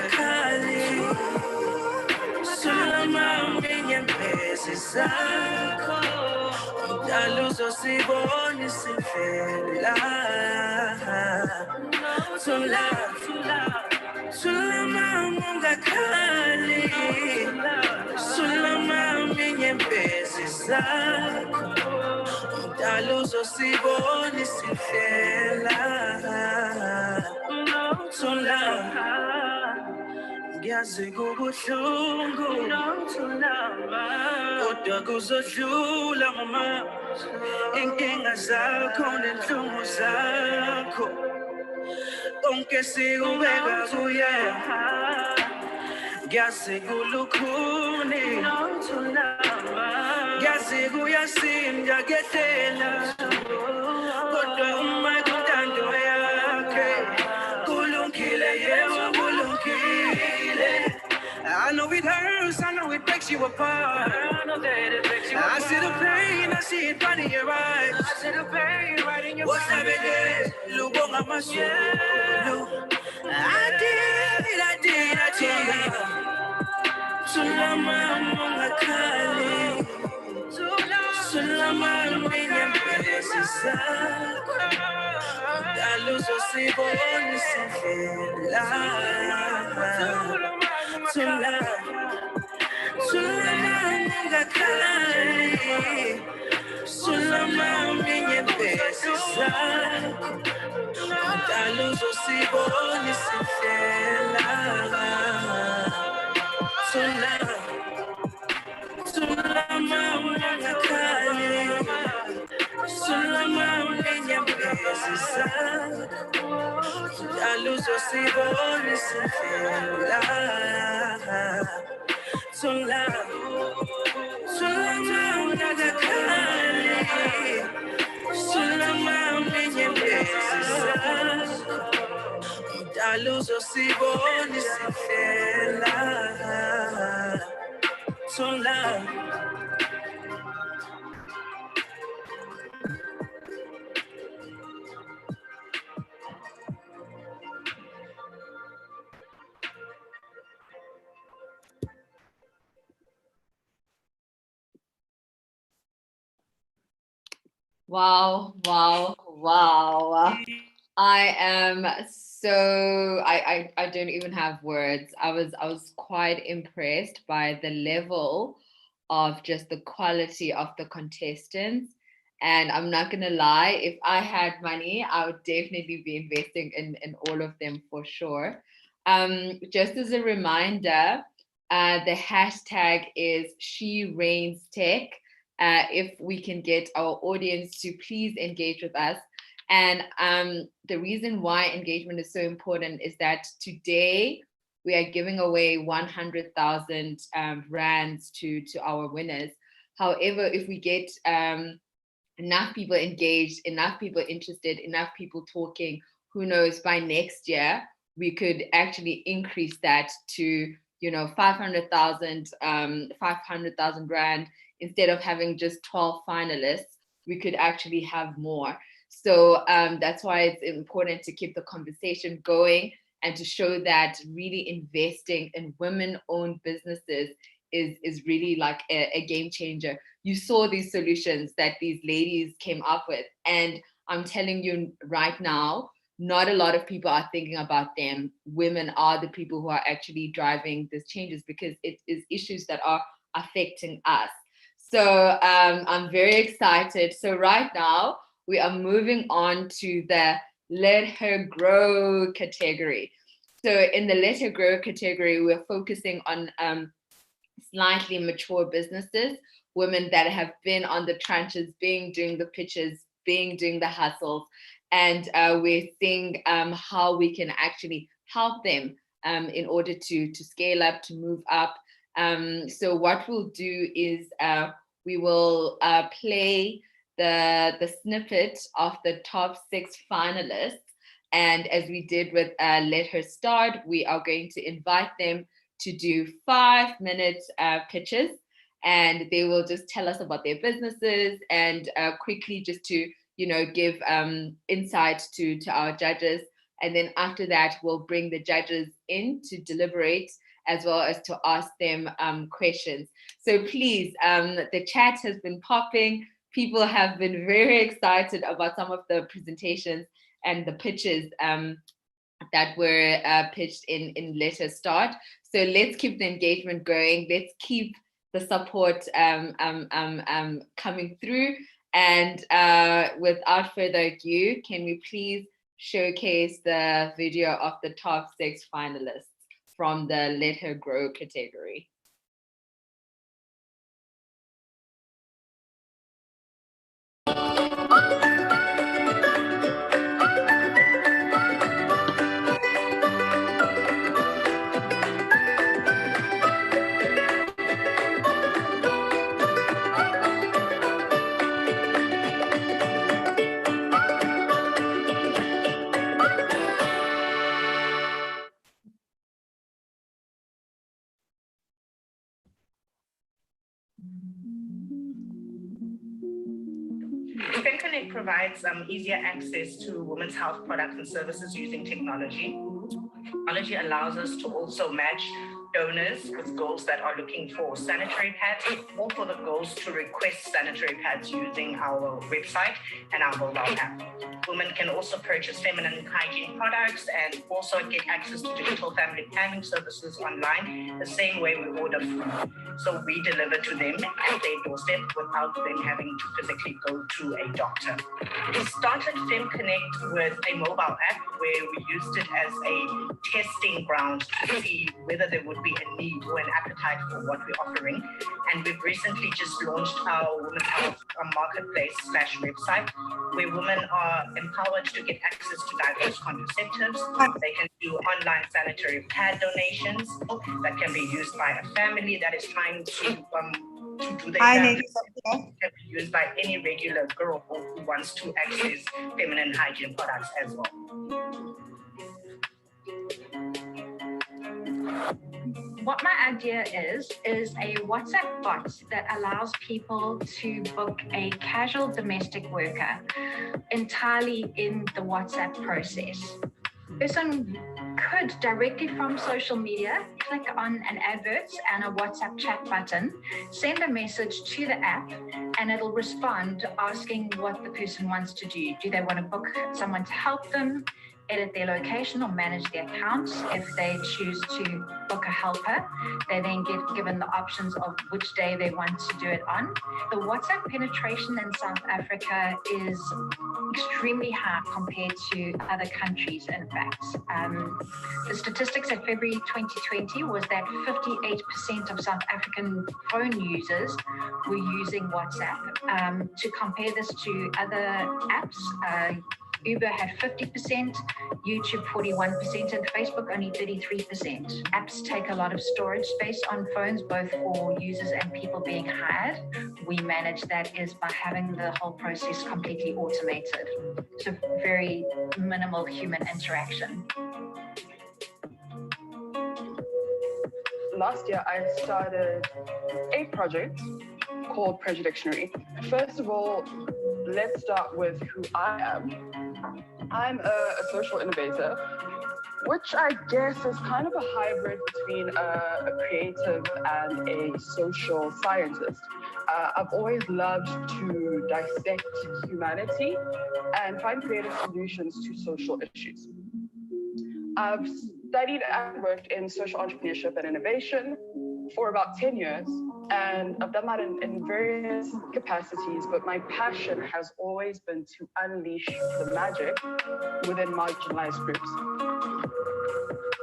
Kali, to love my inyembezi zakho, mdala uzosibona isindlela. Thula mama ungakhali, thula mama inyembezi zakho, mdala uzosibona isindlela. Ngiyazi kubuhlungu kodwa kuzodlula mama, inkinga zakho nenhlungu zakho konke sikubeka kuye. Ngiyazi kulukhuni, ngiyazi kuyasinda kuyehlela, kodwa uma kuntando yakhe kulungile, yebo kulungile. I know it hurts, I know it breaks you apart. I know that it breaks you apart. I see the pain, I see it right in your eyes. I see the pain right in your eyes. What's happening? Lubonga masulu. I did. Thula mama ungakhali, thula mama inyembezi zakho, mdala uzosibona isindlela. Thula mama ungakhali, thula mama inyembezi zakho, mdala uzosibona isindlela. Thula mama ungakhali, thula mama inyembezi zakho, mdala uzosibona isindlela. Thula mama ungakhali, thula mama inyembezi zakho, mdala uzosibona isindlela. Wow, wow, wow. I am so I don't even have words. I was quite impressed by the level of just the quality of the contestants. And I'm not gonna lie, if I had money, I would definitely be investing in all of them for sure. Just as a reminder, the hashtag is #SheReignsTech. If we can get our audience to please engage with us. And the reason why engagement is so important is that today we are giving away 100,000 rands to our winners. However, if we get enough people engaged, enough people interested, enough people talking, who knows, by next year, we could actually increase that to, 500,000 rand. Instead of having just 12 finalists, we could actually have more. So that's why it's important to keep the conversation going and to show that really investing in women-owned businesses is really like a game changer. You saw these solutions that these ladies came up with, and I'm telling you right now, not a lot of people are thinking about them. Women are the people who are actually driving these changes because it is issues that are affecting us. So I'm very excited. So right now we are moving on to the Let Her Grow category. So in the Let Her Grow category, we're focusing on slightly mature businesses, women that have been on the trenches, doing the pitches, doing the hustles. And we're seeing how we can actually help them in order to scale up, to move up. So what we'll do is we will play the snippet of the top 6 finalists. And as we did with Let Her Start, we are going to invite them to do 5-minute pitches. And they will just tell us about their businesses and quickly just to give insight to our judges. And then after that, we'll bring the judges in to deliberate as well as to ask them questions. So please, the chat has been popping. People have been very excited about some of the presentations and the pitches that were pitched in Let Her Start. So let's keep the engagement going. Let's keep the support coming through. And without further ado, can we please showcase the video of the top 6 finalists from the Let Her Grow category? FemConnect provides easier access to women's health products and services using technology. Technology allows us to also match donors with girls that are looking for sanitary pads or for the girls to request sanitary pads using our website and our mobile app. Women can also purchase feminine hygiene products and also get access to digital family planning services online the same way we order food. So we deliver to them at their doorstep without them having to physically go to a doctor. We started FemConnect with a mobile app where we used it as a testing ground to see whether there would be a need or an appetite for what we're offering. And we've recently just launched our Women's Health Marketplace / website, where women are empowered to get access to diverse contraceptives. They can do online sanitary pad donations that can be used by a family that is trying to do their family. Can be used by any regular girl who wants to access feminine hygiene products as well. What my idea is a WhatsApp bot that allows people to book a casual domestic worker entirely in the WhatsApp process. Person could directly from social media click on an advert and a WhatsApp chat button, send a message to the app, and it'll respond asking what the person wants to do. Do they want to book someone to help them, edit their location, or manage their accounts? If they choose to book a helper, they then get given the options of which day they want to do it on. The WhatsApp penetration in South Africa is extremely high compared to other countries, in fact. The statistics at February 2020 was that 58% of South African phone users were using WhatsApp. To compare this to other apps, Uber had 50%, YouTube 41%, and Facebook only 33%. Apps take a lot of storage space on phones, both for users and people being hired. We manage that is by having the whole process completely automated. So very minimal human interaction. Last year, I started a project called Prejudice Dictionary. First of all, let's start with who I am. I'm a social innovator, which I guess is kind of a hybrid between a creative and a social scientist. I've always loved to dissect humanity and find creative solutions to social issues. I've studied and worked in social entrepreneurship and innovation for about 10 years, and I've done that in various capacities, but my passion has always been to unleash the magic within marginalized groups.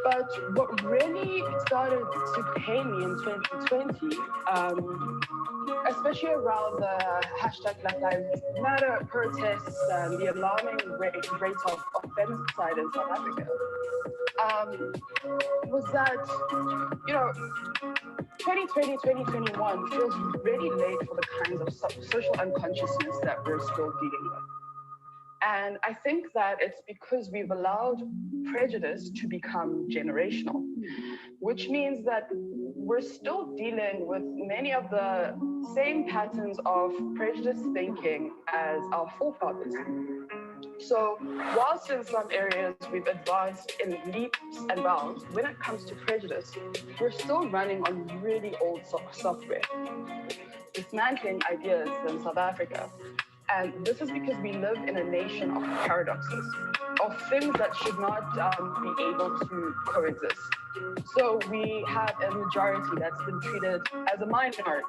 But what really started to pain me in 2020, especially around the hashtag Black Lives Matter protests and the alarming rate of femicide in South Africa, was that, 2020, 2021 feels really late for the kinds of social unconsciousness that we're still dealing with. And I think that it's because we've allowed prejudice to become generational, which means that we're still dealing with many of the same patterns of prejudice thinking as our forefathers. So whilst in some areas we've advanced in leaps and bounds, when it comes to prejudice, we're still running on really old software, dismantling ideas in South Africa. And this is because we live in a nation of paradoxes, of things that should not be able to coexist. So we have a majority that's been treated as a minority.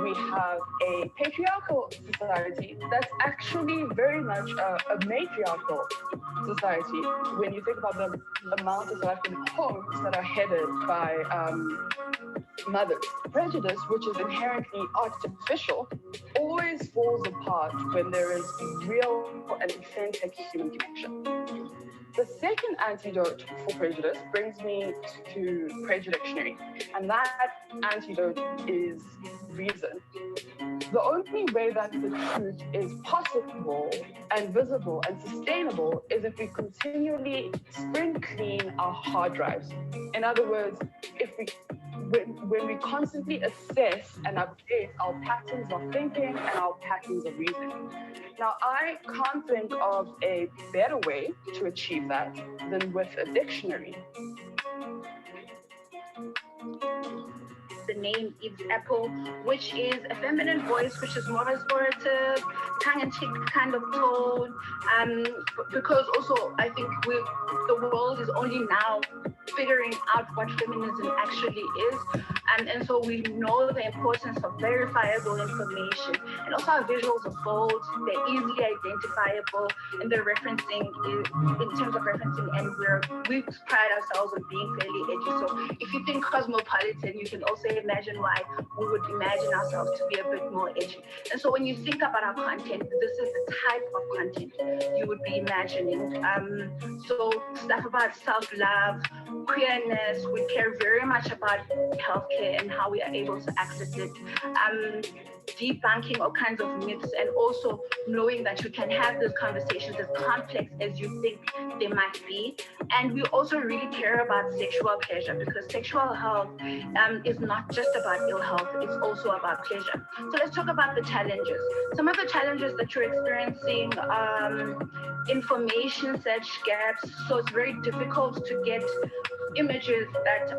We have a patriarchal society that's actually very much a matriarchal society. When you think about the amount of South African homes that are headed by mothers. Prejudice, which is inherently artificial, always falls apart when there is real and authentic human connection. The second antidote for prejudice brings me to Prejudice Dictionary, and that antidote is reason. The only way that the truth is possible and visible and sustainable is if we continually spring clean our hard drives. In other words, when we constantly assess and update our patterns of thinking and our patterns of reasoning. Now, I can't think of a better way to achieve that than with a dictionary. The name Eve's Apple, which is a feminine voice, which is more restorative, tongue-in-cheek kind of tone, because also I think the world is only now figuring out what feminism actually is, and so we know the importance of verifiable information, and also our visuals are bold, they're easily identifiable, and they're referencing in terms of referencing, and we pride ourselves on being fairly edgy. So if you think cosmopolitan, you can also imagine why we would imagine ourselves to be a bit more edgy. And so when you think about our content, this is the type of content you would be imagining. So stuff about self-love, queerness, we care very much about healthcare and how we are able to access it. Debunking all kinds of myths, and also knowing that you can have those conversations as complex as you think they might be. And we also really care about sexual pleasure, because sexual health is not just about ill health, it's also about pleasure. So let's talk about the challenges. Some of the challenges that you're experiencing, information search gaps, so it's very difficult to get images that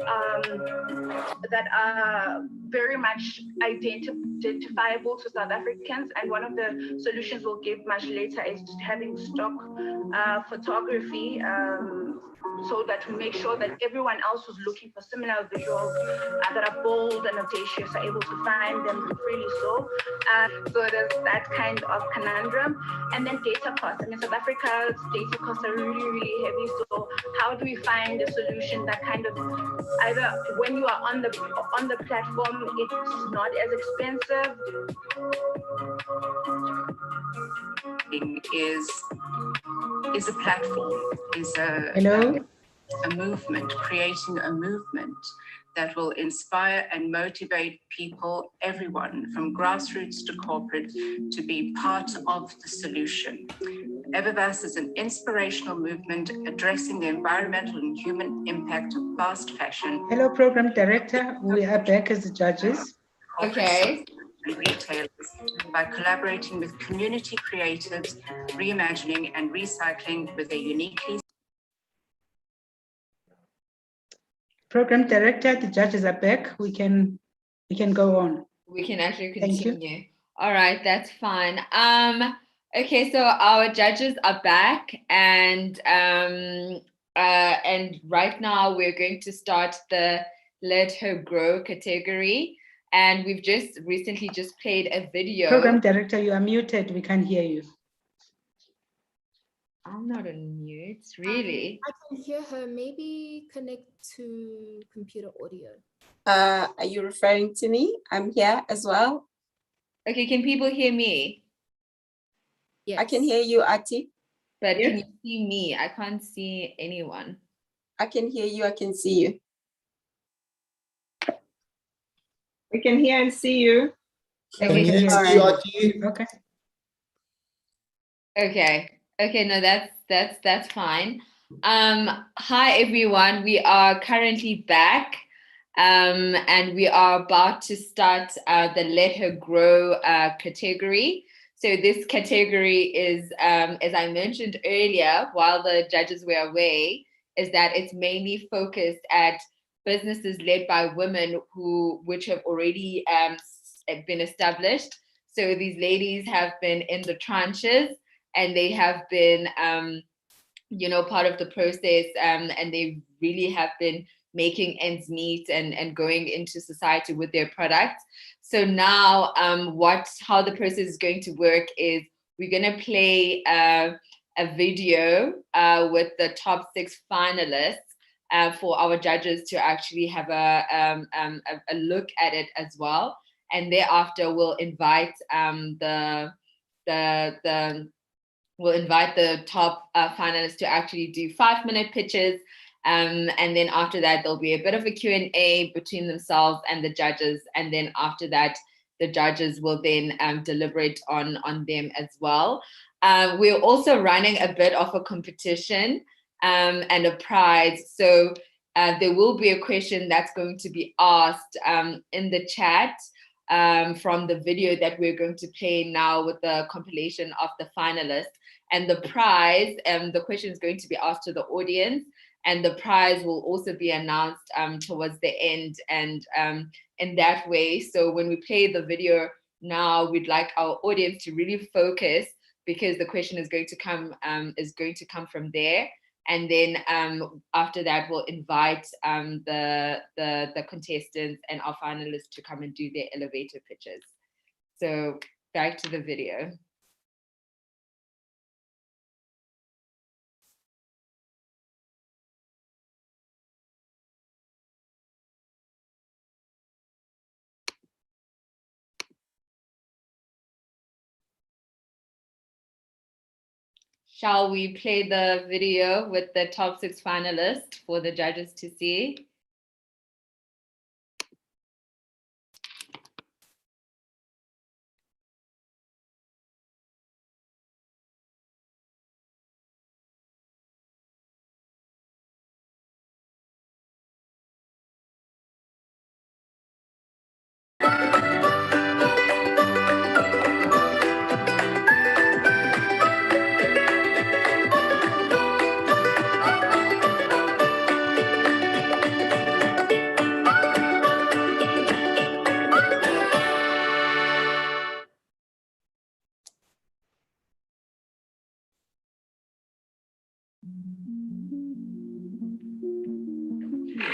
are very much identifiable to South Africans, and one of the solutions we'll give much later is having stock photography, so that we make sure that everyone else who's looking for similar visuals that are bold and audacious are able to find them freely. So there's that kind of conundrum. And then data costs. I mean, South Africa's data costs are really, really heavy. So how do we find a solution that kind of either when you are on the platform, it's not as expensive? Is a platform, is a movement, creating a movement that will inspire and motivate people, everyone from grassroots to corporate, to be part of the solution. Eververse is an inspirational movement addressing the environmental and human impact of fast fashion. Hello, Program Director. We are back as the judges. Okay. And retailers by collaborating with community creatives, reimagining and recycling with a uniquely. Program Director, the judges are back. We can go on. We can actually continue. All right, that's fine. Okay, so our judges are back, and right now we're going to start the Let Her Grow category. And we've just recently played a video. Program Director, you are muted. We can't hear you. I'm not on mute, really. I can hear her. Maybe connect to computer audio. Are you referring to me? I'm here as well. Okay, can people hear me? Yes. I can hear you, Ati. But can you see me? I can't see anyone. I can hear you. I can see you. We can hear and see you. Okay. Okay. Okay, no, that's fine. Hi everyone, we are currently back, and we are about to start the Let Her Grow category. So this category is, as I mentioned earlier, while the judges were away, is that it's mainly focused at businesses led by women which have already been established. So these ladies have been in the trenches, and they have been, part of the process, and they really have been making ends meet and going into society with their products. So now, how the process is going to work is we're going to play a video with the top 6 finalists. For our judges to actually have a look at it as well, and thereafter we'll invite the top finalists to actually do 5-minute pitches, and then after that there'll be a bit of a Q&A between themselves and the judges, and then after that the judges will then deliberate on them as well. We're also running a bit of a competition and a prize. So there will be a question that's going to be asked in the chat from the video that we're going to play now with the compilation of the finalists. And the prize, the question is going to be asked to the audience, and the prize will also be announced towards the end, and in that way. So when we play the video now, we'd like our audience to really focus, because the question is going to come from there. And then after that, we'll invite the contestants and our finalists to come and do their elevator pitches. So back to the video. Shall we play the video with the top 6 finalists for the judges to see?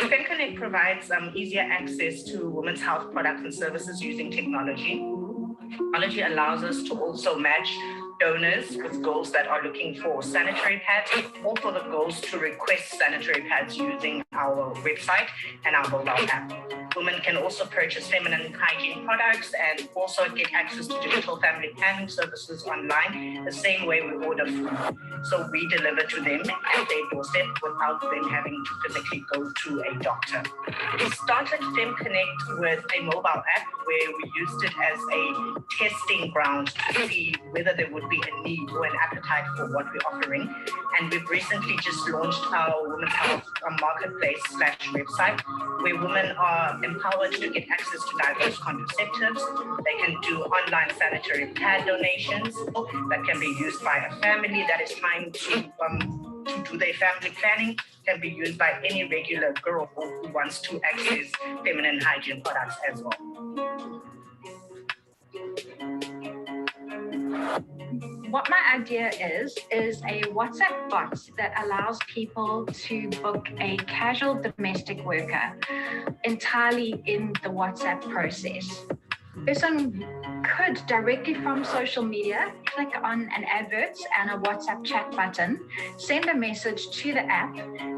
FemConnect provides easier access to women's health products and services using technology. Technology allows us to also match donors with girls that are looking for sanitary pads, or for the girls to request sanitary pads using our website and our mobile app. Women can also purchase feminine hygiene products and also get access to digital family planning services online, the same way we order food. So we deliver to them at their doorstep without them having to physically go to a doctor. We started FemConnect with a mobile app where we used it as a testing ground to see whether there would be a need or an appetite for what we're offering. And we've recently just launched our Women's Health Marketplace / website, where women are empowered to get access to diverse contraceptives. They can do online sanitary pad donations that can be used by a family that is trying to do their family planning, can be used by any regular girl who wants to access feminine hygiene products as well. What my idea is a WhatsApp bot that allows people to book a casual domestic worker entirely in the WhatsApp process. Person could directly from social media click on an advert and a WhatsApp chat button, send a message to the app,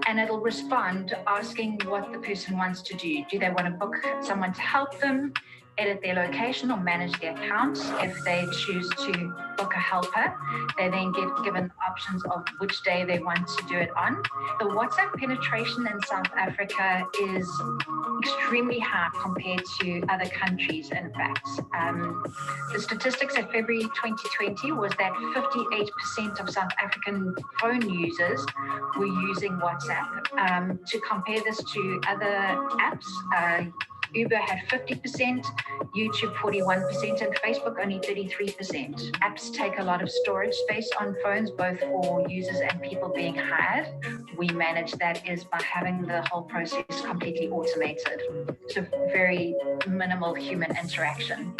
and it'll respond asking what the person wants to do. Do they want to book someone to help them, edit their location, or manage their accounts? If they choose to book a helper, they then get given options of which day they want to do it on. The WhatsApp penetration in South Africa is extremely high compared to other countries, in fact. The statistics at February 2020 was that 58% of South African phone users were using WhatsApp. To compare this to other apps, Uber had 50%, YouTube 41%, and Facebook only 33%. Apps take a lot of storage space on phones, both for users and people being hired. We manage that is by having the whole process completely automated. So very minimal human interaction.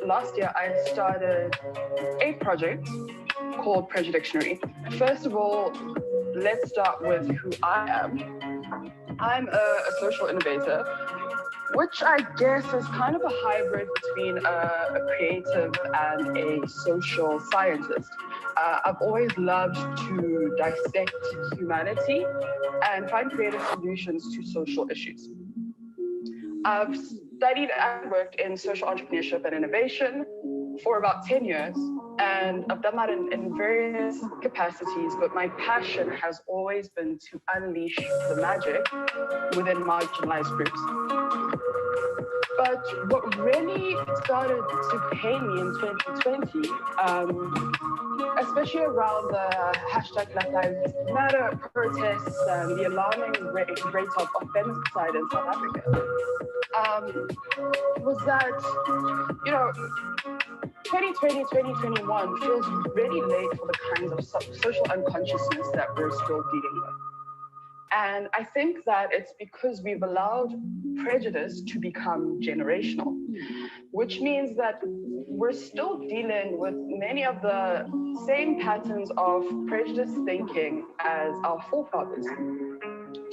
Last year, I started a project called Predictionary. First of all, let's start with who I am. I'm a social innovator, which I guess is kind of a hybrid between a creative and a social scientist. I've always loved to dissect humanity and find creative solutions to social issues. I've studied and worked in social entrepreneurship and innovation for about 10 years, and I've done that in various capacities, but my passion has always been to unleash the magic within marginalized groups. But what really started to pain me in 2020, especially around the hashtag Black Lives Matter protests and the alarming rate of femicide in South Africa, was that, 2020, 2021 feels really late for the kinds of social unconsciousness that we're still dealing with. And I think that it's because we've allowed prejudice to become generational, which means that we're still dealing with many of the same patterns of prejudice thinking as our forefathers.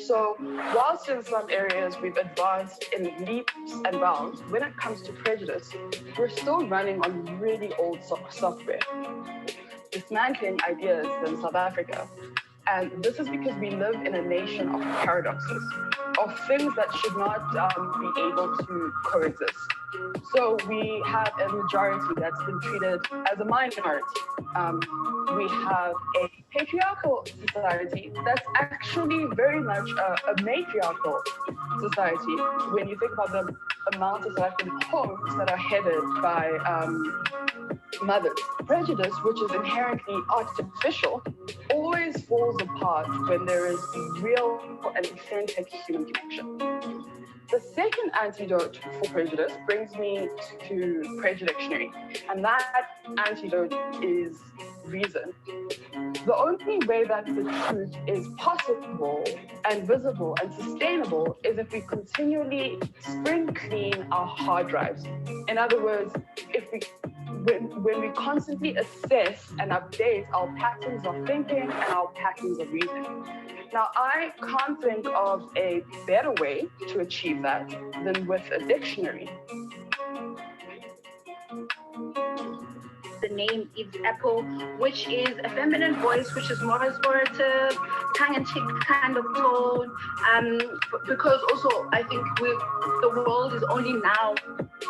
So whilst in some areas we've advanced in leaps and bounds, when it comes to prejudice, we're still running on really old software, dismantling ideas in South Africa. And this is because we live in a nation of paradoxes, of things that should not be able to coexist. So we have a majority that's been treated as a minority. We have a patriarchal society that's actually very much a matriarchal society. When you think about the amount of South African homes that are headed by mothers. Prejudice, which is inherently artificial, always falls apart when there is real and authentic human connection. The second antidote for prejudice brings me to Predictionary, and that antidote is reason. The only way that the truth is possible and visible and sustainable is if we continually spring clean our hard drives. In other words, if we when we constantly assess and update our patterns of thinking and our patterns of reasoning. Now, I can't think of a better way to achieve that than with a dictionary. The name Eve's Apple, which is a feminine voice, which is more restorative, tongue-in-cheek kind of tone, because also I think the world is only now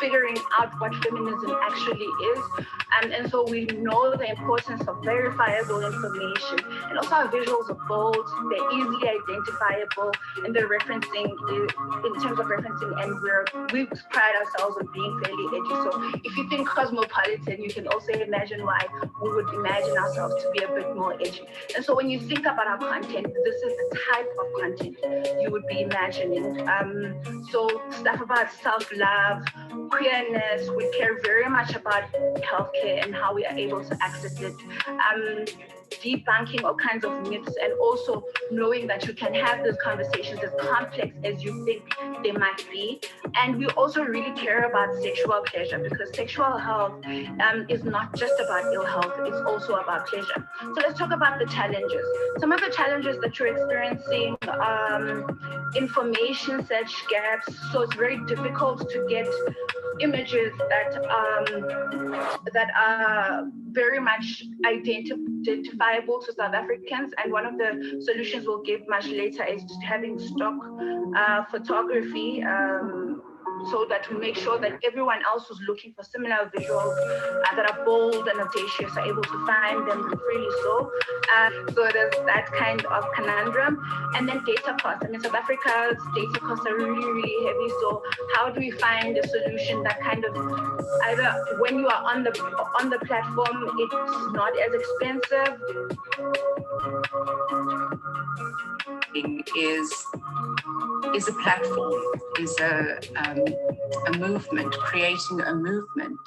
figuring out what feminism actually is, and so we know the importance of verifiable information, and also our visuals are bold, they're easily identifiable, and they're referencing in terms of referencing, and we pride ourselves on being fairly edgy. So if you think cosmopolitan, you can also imagine why we would imagine ourselves to be a bit more edgy. And so when you think about our content, this is the type of content you would be imagining. So stuff about self-love, queerness, we care very much about healthcare and how we are able to access it. Debunking all kinds of myths, and also knowing that you can have those conversations as complex as you think they might be. And we also really care about sexual pleasure, because sexual health is not just about ill health, it's also about pleasure. So let's talk about the challenges. Some of the challenges that you're experiencing, information search gaps, so it's very difficult to get images that are very much identifiable to South Africans, and one of the solutions we'll give much later is just having stock photography, so that we make sure that everyone else who's looking for similar visuals that are bold and audacious are able to find them freely. So there's that kind of conundrum. And then data costs. I mean, South Africa's data costs are really, really heavy. So how do we find a solution that kind of either when you are on the platform, it's not as expensive? Is a platform, is a movement, creating a movement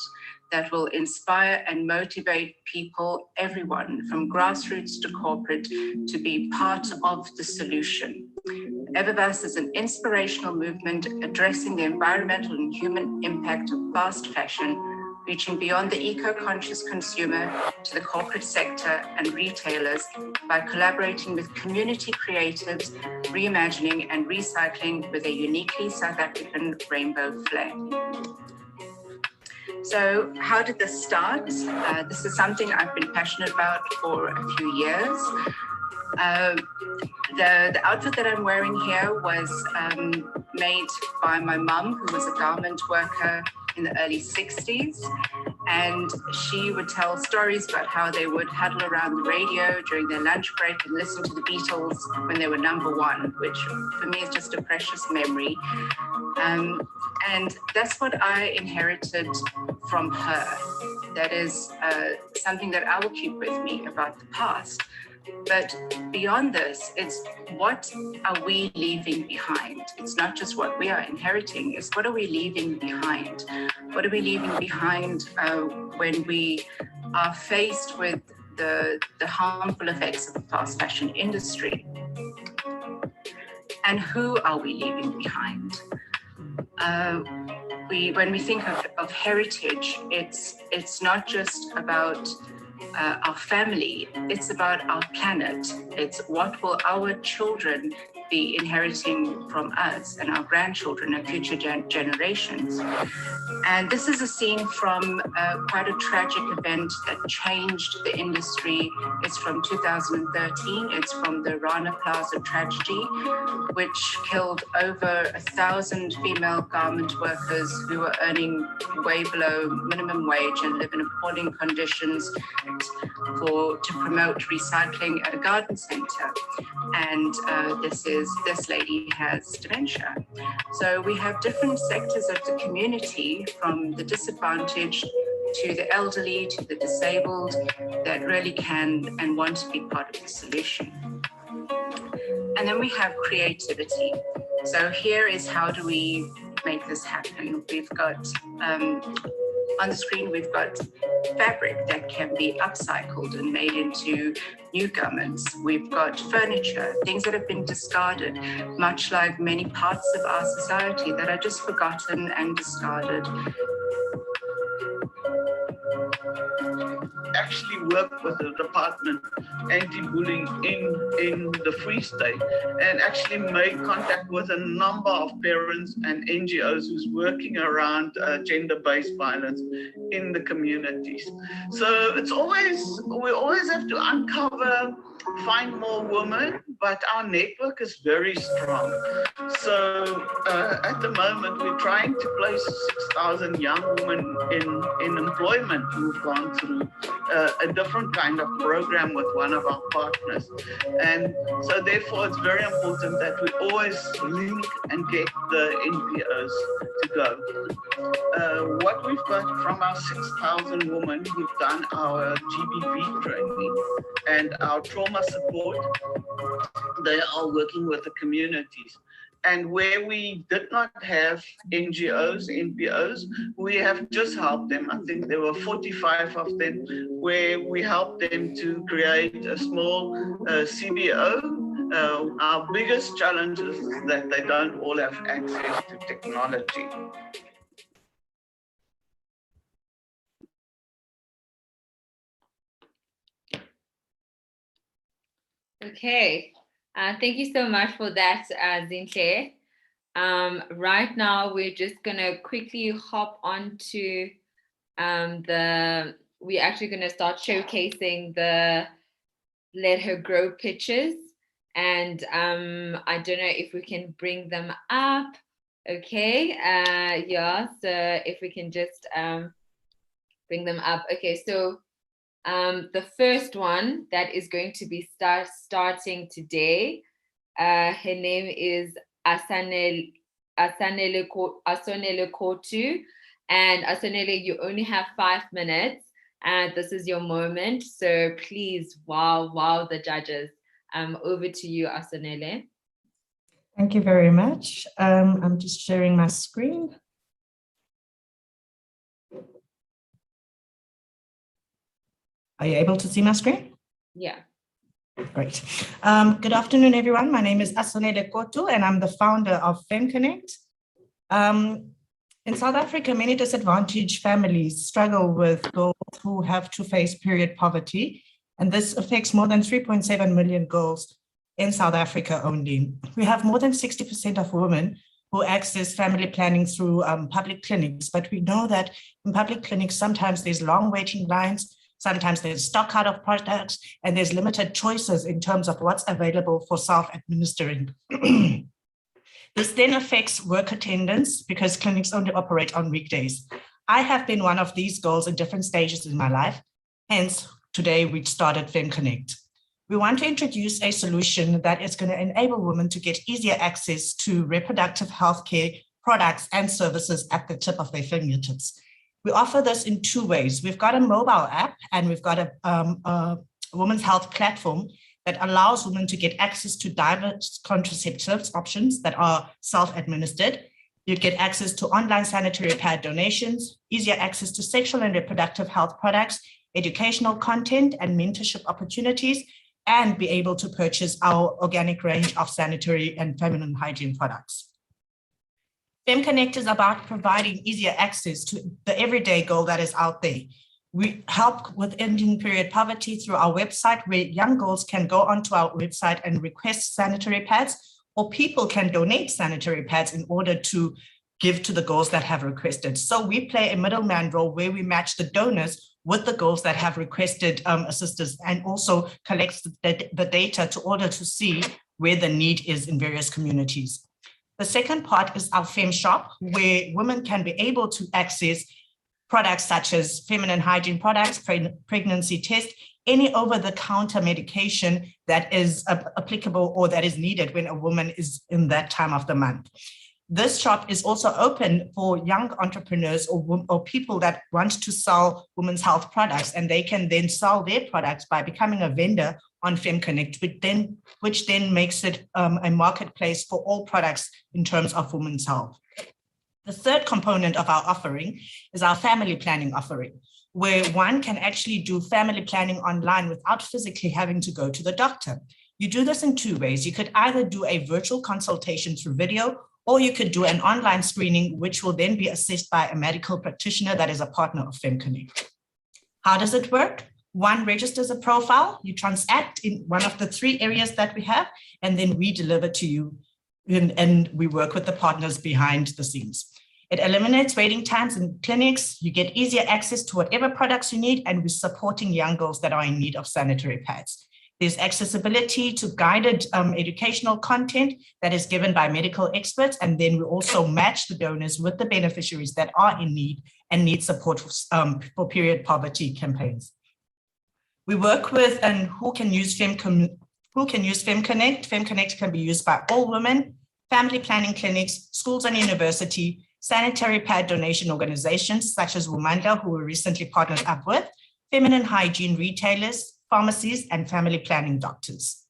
that will inspire and motivate people, everyone from grassroots to corporate, to be part of the solution. Eververse is an inspirational movement addressing the environmental and human impact of fast fashion, reaching beyond the eco-conscious consumer to the corporate sector and retailers by collaborating with community creatives, reimagining and recycling with a uniquely South African rainbow flair. So how did this start? This is something I've been passionate about for a few years. The outfit that I'm wearing here was made by my mum, who was a garment worker in the early 60s. And she would tell stories about how they would huddle around the radio during their lunch break and listen to the Beatles when they were #1, which for me is just a precious memory. And that's what I inherited from her. That is something that I will keep with me about the past. But beyond this, it's what are we leaving behind? It's not just what we are inheriting, it's what are we leaving behind? What are we leaving behind when we are faced with the harmful effects of the fast fashion industry? And who are we leaving behind? When we think of heritage, it's not just about our family, it's about our planet. It's what will our children be inheriting from us and our grandchildren and future generations. And this is a scene from quite a tragic event that changed the industry. It's from 2013. It's from the Rana Plaza tragedy, which killed over 1,000 female garment workers who were earning way below minimum wage and live in appalling conditions to promote recycling at a garden center. And this lady has dementia. So we have different sectors of the community, from the disadvantaged to the elderly to the disabled, that really can and want to be part of the solution. And then we have creativity. So here is how do we make this happen. We've got on the screen, we've got fabric that can be upcycled and made into new garments. We've got furniture, things that have been discarded, much like many parts of our society that are just forgotten and discarded. actually work with the department anti-bullying in the Free State and actually made contact with a number of parents and NGOs who's working around gender-based violence in the communities. So it's always, we always have to uncover, find more women, but our network is very strong. So at the moment, we're trying to place 6,000 young women in employment who've gone through a different kind of program with one of our partners. And so therefore, it's very important that we always link and get the NPOs to go. What we've got from our 6,000 women who've done our GBV training and our trauma support, they are working with the communities. And where we did not have NGOs, NPOs, we have just helped them. I think there were 45 of them, where we helped them to create a small CBO. Our biggest challenge is that they don't all have access to technology. Okay. Thank you so much for that, Zinhle. Right now, we're just gonna quickly hop onto we're actually gonna start showcasing the Let Her Grow pictures. And I don't know if we can bring them up. Okay, yeah, so if we can just bring them up. Okay, so the first one that is going to be starting today, her name is Asanele Kotu. And Asanele, you only have 5 minutes, and this is your moment. So please, wow the judges. Over to you, Asanele. Thank you very much. I'm just sharing my screen. Are you able to see my screen? Yeah. Great. Good afternoon, everyone. My name is Asanele Kotu, and I'm the founder of FemConnect. In South Africa, many disadvantaged families struggle with girls who have to face period poverty, and this affects more than 3.7 million girls in South Africa only. We have more than 60% of women who access family planning through public clinics, but we know that in public clinics, sometimes there's long waiting lines, sometimes there's stock out of products, and there's limited choices in terms of what's available for self-administering. This then affects work attendance because clinics only operate on weekdays. I have been one of these girls in different stages in my life. Hence, today we started FemConnect. We want to introduce a solution that is going to enable women to get easier access to reproductive health care products and services at the tip of their fingertips. We offer this in 2 ways. We've got a mobile app, and we've got a women's health platform that allows women to get access to diverse contraceptives options that are self-administered. You get access to online sanitary pad donations, easier access to sexual and reproductive health products, educational content and mentorship opportunities, and be able to purchase our organic range of sanitary and feminine hygiene products. FemConnect is about providing easier access to the everyday girl that is out there. We help with ending period poverty through our website, where young girls can go onto our website and request sanitary pads, or people can donate sanitary pads in order to give to the girls that have requested. So we play a middleman role where we match the donors with the girls that have requested assistance, and also collects the data to order to see where the need is in various communities. The second part is our Fem Shop, where women can be able to access products such as feminine hygiene products, pregnancy test, any over-the-counter medication that is applicable or that is needed when a woman is in that time of the month. This shop is also open for young entrepreneurs or people that want to sell women's health products, and they can then sell their products by becoming a vendor on FemConnect, which then makes it a marketplace for all products in terms of women's health. The third component of our offering is our family planning offering, where one can actually do family planning online without physically having to go to the doctor. You do this in 2 ways. You could either do a virtual consultation through video, or you could do an online screening, which will then be assessed by a medical practitioner that is a partner of FemConnect. How does it work? One registers a profile, you transact in one of the 3 areas that we have, and then we deliver to you, and we work with the partners behind the scenes. It eliminates waiting times in clinics, you get easier access to whatever products you need, and we're supporting young girls that are in need of sanitary pads. There's accessibility to guided educational content that is given by medical experts, and then we also match the donors with the beneficiaries that are in need and need support for period poverty campaigns. We work with and who can use FemConnect. FemConnect can be used by all women, family planning clinics, schools and university, sanitary pad donation organizations such as Womandla, who we recently partnered up with, feminine hygiene retailers, pharmacies, and family planning doctors.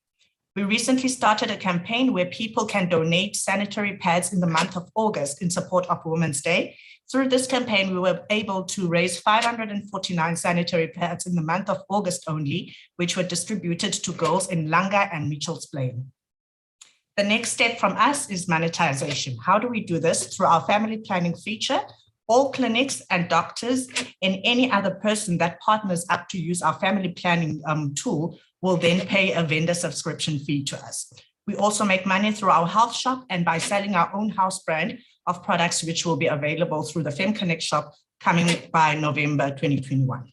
We recently started a campaign where people can donate sanitary pads in the month of August in support of Women's Day. Through this campaign, we were able to raise 549 sanitary pads in the month of August only, which were distributed to girls in Langa and Mitchell's Plain. The next step from us is monetization. How do we do this? Through our family planning feature. All clinics and doctors and any other person that partners up to use our family planning tool will then pay a vendor subscription fee to us. We also make money through our health shop and by selling our own house brand of products, which will be available through the FemConnect shop coming by November 2021.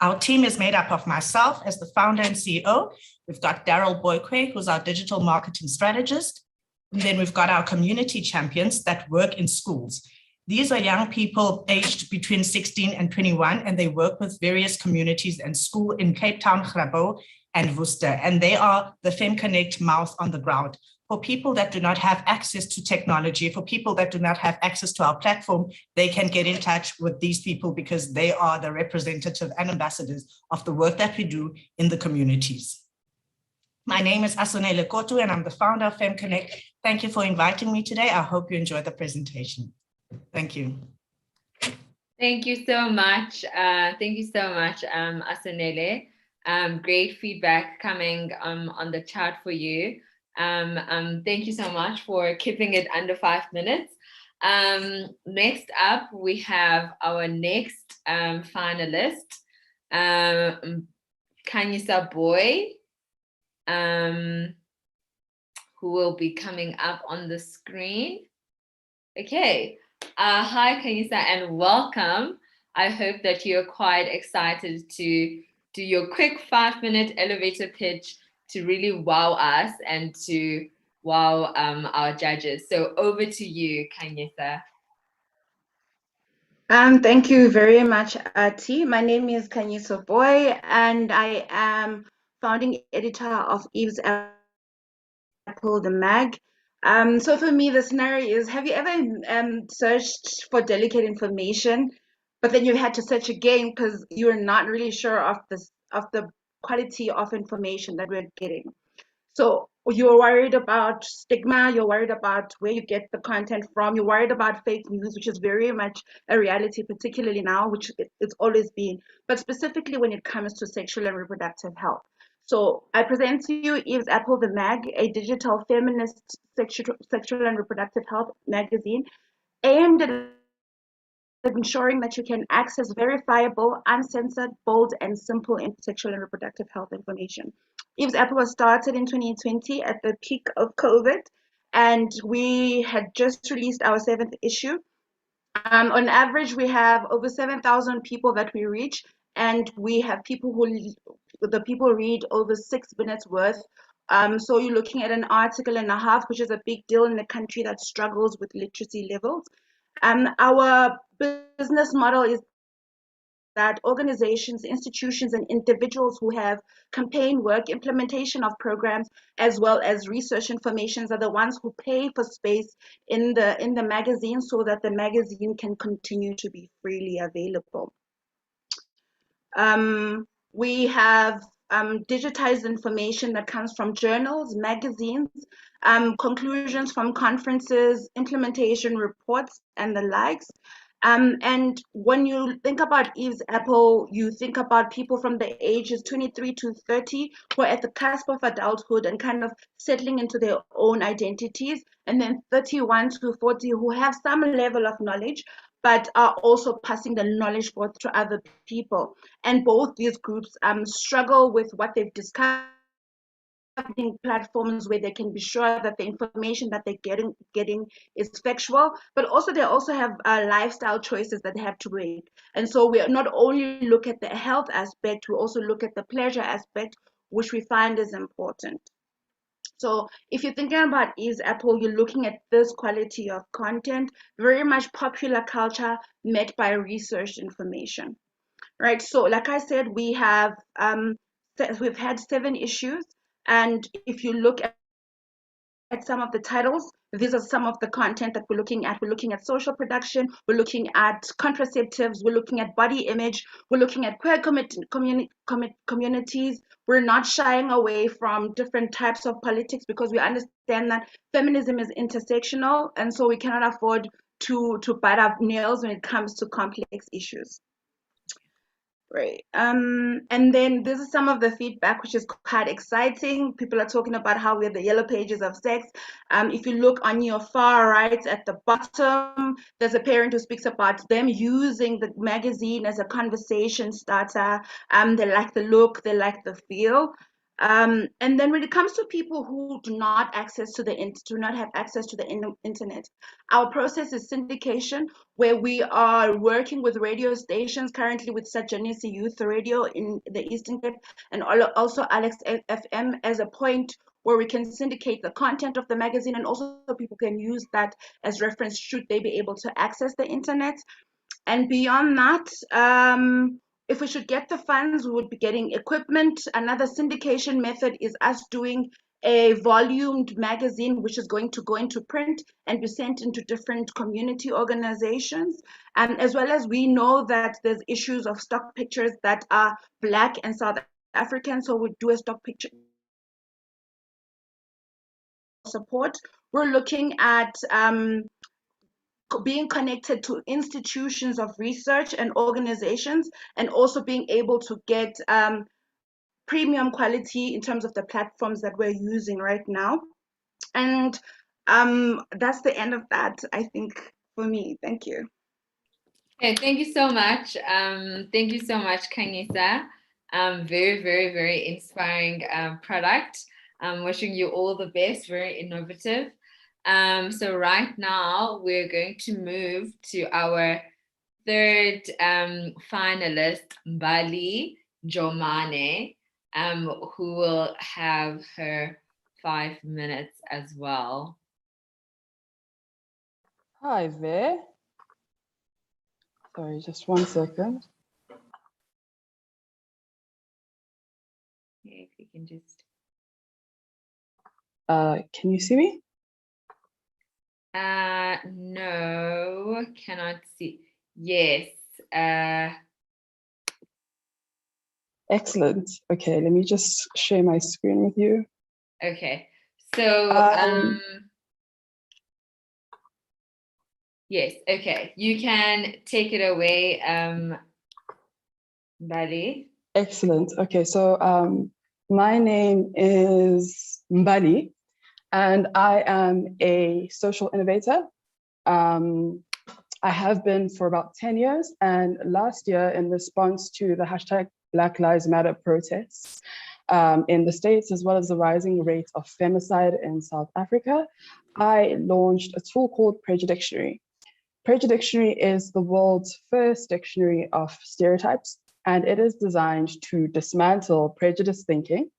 Our team is made up of myself as the founder and CEO. We've got Daryl Boykwe, who's our digital marketing strategist. And then we've got our community champions that work in schools. These are young people aged between 16 and 21, and they work with various communities and school in Cape Town, Grabo, and Worcester. And they are the FemConnect mouth on the ground. For people that do not have access to technology, for people that do not have access to our platform, they can get in touch with these people because they are the representative and ambassadors of the work that we do in the communities. My name is Asonele Kotu, and I'm the founder of FemConnect. Thank you for inviting me today. I hope you enjoyed the presentation. Thank you. Thank you so much. Asonele. Great feedback coming on the chat for you. Thank you so much for keeping it under 5 minutes. Next up, we have our next finalist, Kanyisa Boy, who will be coming up on the screen. Okay. Hi, Kanyisa, and welcome. I hope that you're quite excited to do your quick 5-minute elevator pitch to really wow us and to wow our judges. So over to you, Kanyisa. Thank you very much, T. My name is Kanyisa Boy, and I am founding editor of Eve's Apple, the mag. So for me, the scenario is, have you ever searched for delicate information, but then you had to search again because you're not really sure of the quality of information that we're getting? So you're worried about stigma, you're worried about where you get the content from, you're worried about fake news, which is very much a reality, particularly now, which it's always been, but specifically when it comes to sexual and reproductive health. So I present to you Eve's Apple, the mag, a digital feminist sexual and reproductive health magazine aimed at ensuring that you can access verifiable, uncensored, bold, and simple sexual and reproductive health information. Eve's Apple was started in 2020 at the peak of COVID, and we had just released our 7th issue. On average, we have over 7,000 people that we reach, and we have people the people read over 6 minutes worth. So you're looking at an article and a half, which is a big deal in a country that struggles with literacy levels. Our business model is that organizations, institutions, and individuals who have campaign work, implementation of programs, as well as research information are the ones who pay for space in the magazine so that the magazine can continue to be freely available. We have digitized information that comes from journals, magazines, conclusions from conferences, implementation reports, and the likes. And when you think about Eve's Apple, you think about people from the ages 23 to 30 who are at the cusp of adulthood and kind of settling into their own identities, and then 31 to 40 who have some level of knowledge, but are also passing the knowledge forth to other people. And both these groups struggle with what they've discovered, platforms where they can be sure that the information that they're getting is factual, but also they also have lifestyle choices that they have to make. And so we not only look at the health aspect, we also look at the pleasure aspect, which we find is important. So if you're thinking about Eve's Apple, you're looking at this quality of content, very much popular culture met by research information, right? So like I said, we've had 7 issues. And if you look at some of the titles, these are some of the content that we're looking at. We're looking at social production, we're looking at contraceptives, we're looking at body image, we're looking at queer communities. We're not shying away from different types of politics because we understand that feminism is intersectional, and so we cannot afford to bite our nails when it comes to complex issues. Right. And then this is some of the feedback, which is quite exciting. People are talking about how we're the yellow pages of sex. If you look on your far right at the bottom, there's a parent who speaks about them using the magazine as a conversation starter. They like the look, they like the feel. And then when it comes to people who do not have access to the internet, our process is syndication, where we are working with radio stations, currently with Sajanisi Youth Radio in the Eastern Cape, and also Alex FM as a point where we can syndicate the content of the magazine, and also people can use that as reference should they be able to access the internet. And beyond that, if we should get the funds, we would be getting equipment. Another syndication method is us doing a volumed magazine, which is going to go into print and be sent into different community organizations. As well as we know that there's issues of stock pictures that are Black and South African, so we do a stock picture support. We're looking at being connected to institutions of research and organizations, and also being able to get premium quality in terms of the platforms that we're using right now. And that's the end of that, I think, for me. Thank you. Okay, thank you so much. Thank you so much, Khanyisa. Very, very, very inspiring product. I'm wishing you all the best, very innovative. So right now we're going to move to our third finalist, Mbali Jomane, who will have her 5 minutes as well. Hi there. Sorry, just 1 second. Yeah, if you can just. Can you see me? No, cannot see. Yes. Excellent. Okay, let me just share my screen with you. Okay. So, yes. Okay, you can take it away, Mbali. Excellent. Okay, so my name is Mbali, and I am a social innovator. I have been for about 10 years, and last year, in response to the hashtag Black Lives Matter protests in the States, as well as the rising rate of femicide in South Africa, I launched a tool called Prejudictionary. Prejudictionary is the world's first dictionary of stereotypes, and it is designed to dismantle prejudice thinking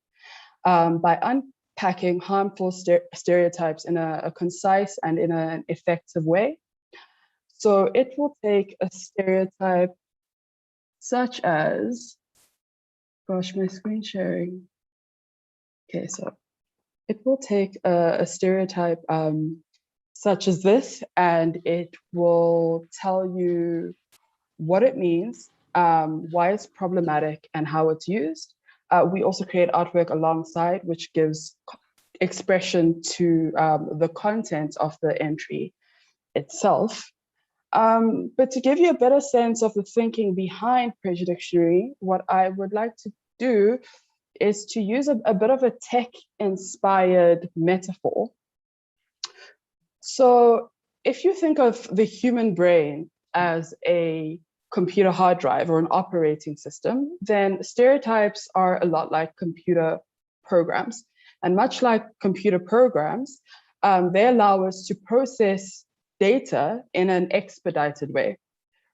by unpacking harmful stereotypes in a concise and in an effective way. So it will take a stereotype such as, gosh, my screen sharing. Okay, so it will take a stereotype such as this, and it will tell you what it means, why it's problematic, and how it's used. We also create artwork alongside, which gives expression to the content of the entry itself. But to give you a better sense of the thinking behind Prejudictionary, what I would like to do is to use a bit of a tech-inspired metaphor. So if you think of the human brain, as a computer hard drive or an operating system, then stereotypes are a lot like computer programs. And much like computer programs, they allow us to process data in an expedited way,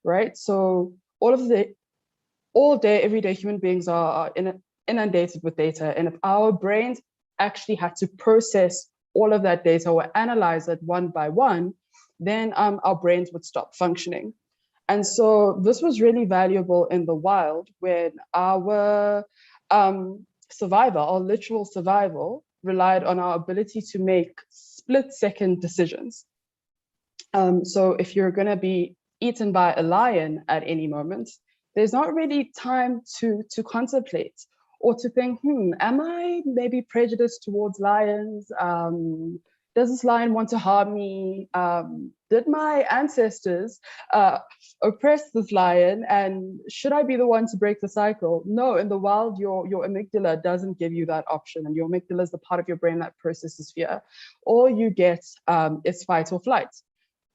right? So all day, every day, human beings are inundated with data. And if our brains actually had to process all of that data or analyze it one by one, then our brains would stop functioning. And so this was really valuable in the wild when our survival, our literal survival, relied on our ability to make split-second decisions. So if you're going to be eaten by a lion at any moment, there's not really time to contemplate or to think, am I maybe prejudiced towards lions? Does this lion want to harm me? Did my ancestors oppress this lion? And should I be the one to break the cycle? No, in the wild, your amygdala doesn't give you that option. And your amygdala is the part of your brain that processes fear. All you get is fight or flight.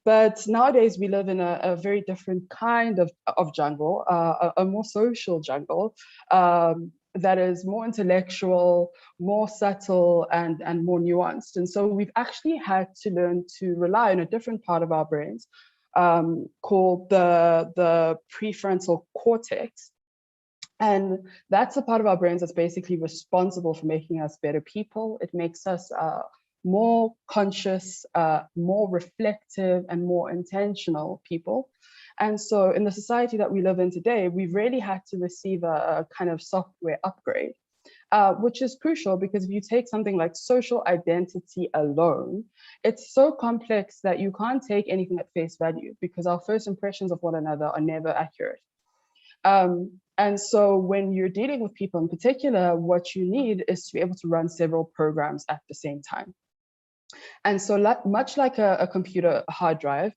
But nowadays we live in a very different kind of jungle, a more social jungle that is more intellectual, more subtle, and more nuanced. And so we've actually had to learn to rely on a different part of our brains called the prefrontal cortex. And that's a part of our brains that's basically responsible for making us better people. It makes us more conscious, more reflective, and more intentional people. And so in the society that we live in today, we've really had to receive a kind of software upgrade, which is crucial because if you take something like social identity alone, it's so complex that you can't take anything at face value because our first impressions of one another are never accurate. And so when you're dealing with people in particular, what you need is to be able to run several programs at the same time. And so much like a computer hard drive,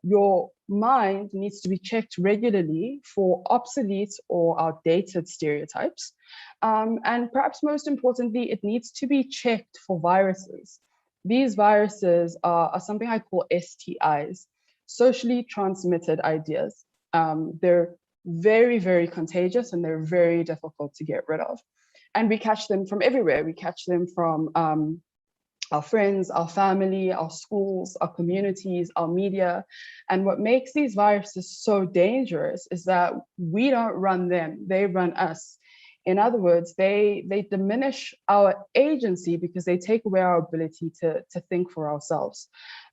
your mind needs to be checked regularly for obsolete or outdated stereotypes. And perhaps most importantly, it needs to be checked for viruses. These viruses are something I call STIs, socially transmitted ideas. They're very, very contagious and they're very difficult to get rid of. And we catch them from everywhere. We catch them from our friends, our family, our schools, our communities, our media. And what makes these viruses so dangerous is that we don't run them, they run us. In other words, they diminish our agency because they take away our ability to think for ourselves.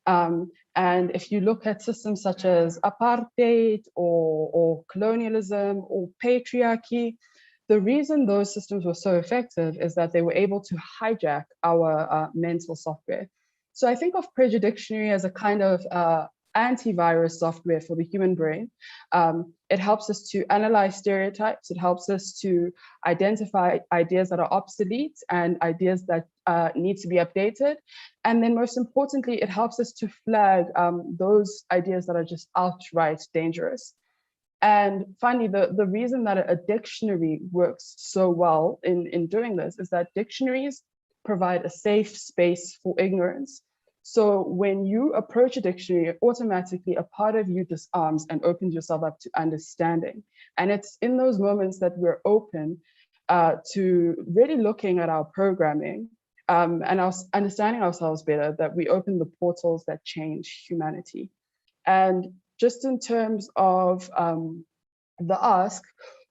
And if you look at systems such as apartheid or colonialism or patriarchy, the reason those systems were so effective is that they were able to hijack our mental software. So I think of Prejudictionary as a kind of antivirus software for the human brain. It helps us to analyze stereotypes. It helps us to identify ideas that are obsolete and ideas that need to be updated. And then most importantly, it helps us to flag those ideas that are just outright dangerous. And finally, the reason that a dictionary works so well in doing this is that dictionaries provide a safe space for ignorance. So when you approach a dictionary, automatically a part of you disarms and opens yourself up to understanding. And it's in those moments that we're open to really looking at our programming and our understanding ourselves better, that we open the portals that change humanity. And just in terms of the ask,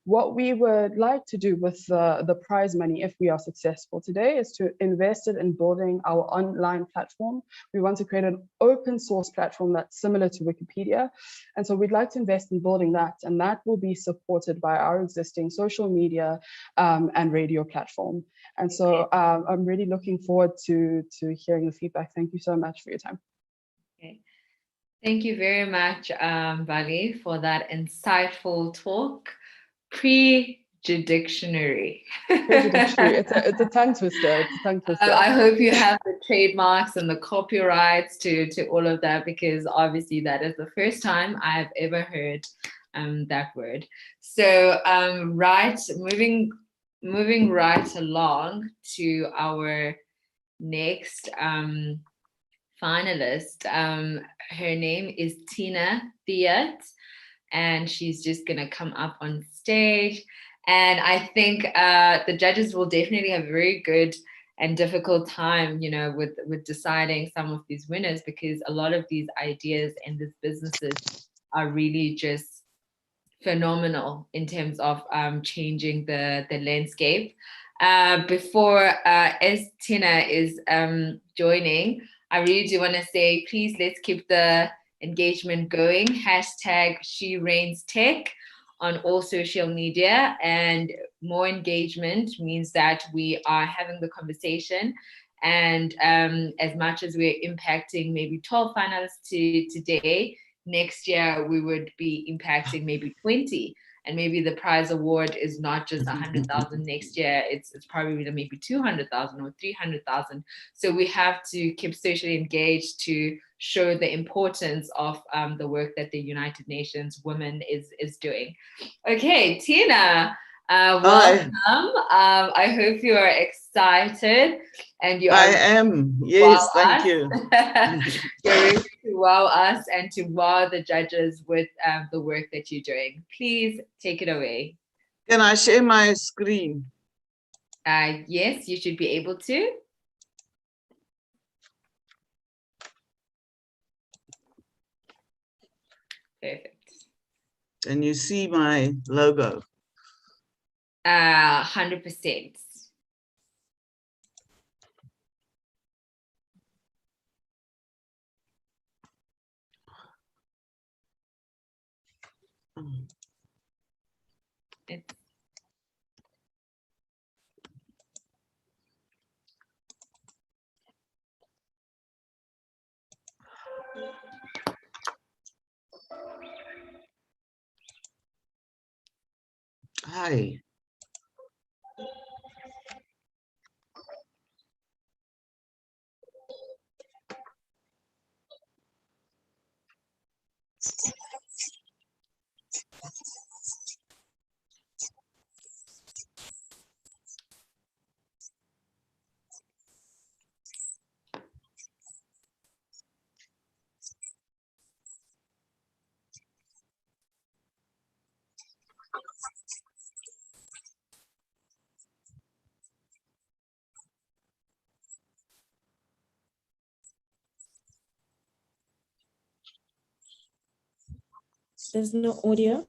what we would like to do with the prize money, if we are successful today, is to invest it in building our online platform. We want to create an open source platform that's similar to Wikipedia. And so we'd like to invest in building that, and that will be supported by our existing social media and radio platform. And so I'm really looking forward to hearing the feedback. Thank you so much for your time. Okay. Thank you very much, Vali, for that insightful talk. Prejudictionary. It's a tongue twister. It's a tongue twister. I hope you have the trademarks and the copyrights to all of that, because obviously that is the first time I've ever heard that word. So moving right along to our next finalist. Her name is Tina Theat, and she's just going to come up on stage. And I think the judges will definitely have a very good and difficult time, you know, with deciding some of these winners, because a lot of these ideas and these businesses are really just phenomenal in terms of changing the landscape. Before as Tina is joining, I really do want to say, please let's keep the engagement going. Hashtag #SheReignsTech on all social media, and more engagement means that we are having the conversation. And as much as we're impacting maybe 12 finalists today, next year we would be impacting maybe 20, and maybe the prize award is not just 100,000 next year, it's probably maybe 200,000 or 300,000. So we have to keep socially engaged to show the importance of the work that the United Nations Women is doing. Okay, Tina, welcome. I hope you are excited and you are. I am, yes, thank you. You're ready to wow us and to wow the judges with the work that you're doing. Please take it away. Can I share my screen? Yes, you should be able to. Perfect. Can you see my logo? 100%. Hi. There's no audio.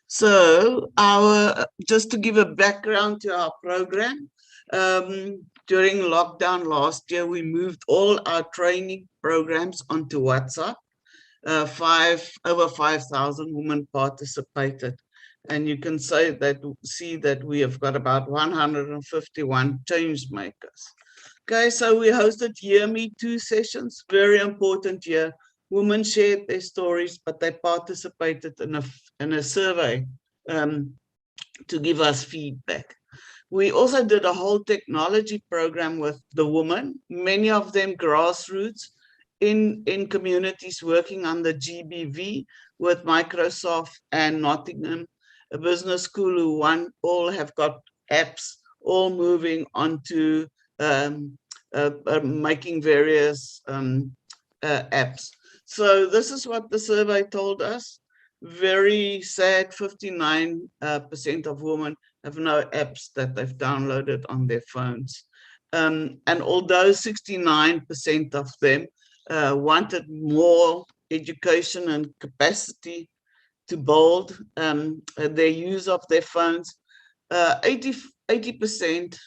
So just to give a background to our program, during lockdown last year, we moved all our training programs onto WhatsApp. Over 5,000 women participated. And you can see that we have got about 151 change makers. Okay, so we hosted Year Me 2 sessions, very important year. Women shared their stories, but they participated in a survey to give us feedback. We also did a whole technology program with the women, many of them grassroots in communities working on the GBV with Microsoft and Nottingham Business School, who all have got apps, all moving onto making various apps. So this is what the survey told us. Very sad, 59% of women have no apps that they've downloaded on their phones. And although 69% of them wanted more education and capacity to build their use of their phones, 80%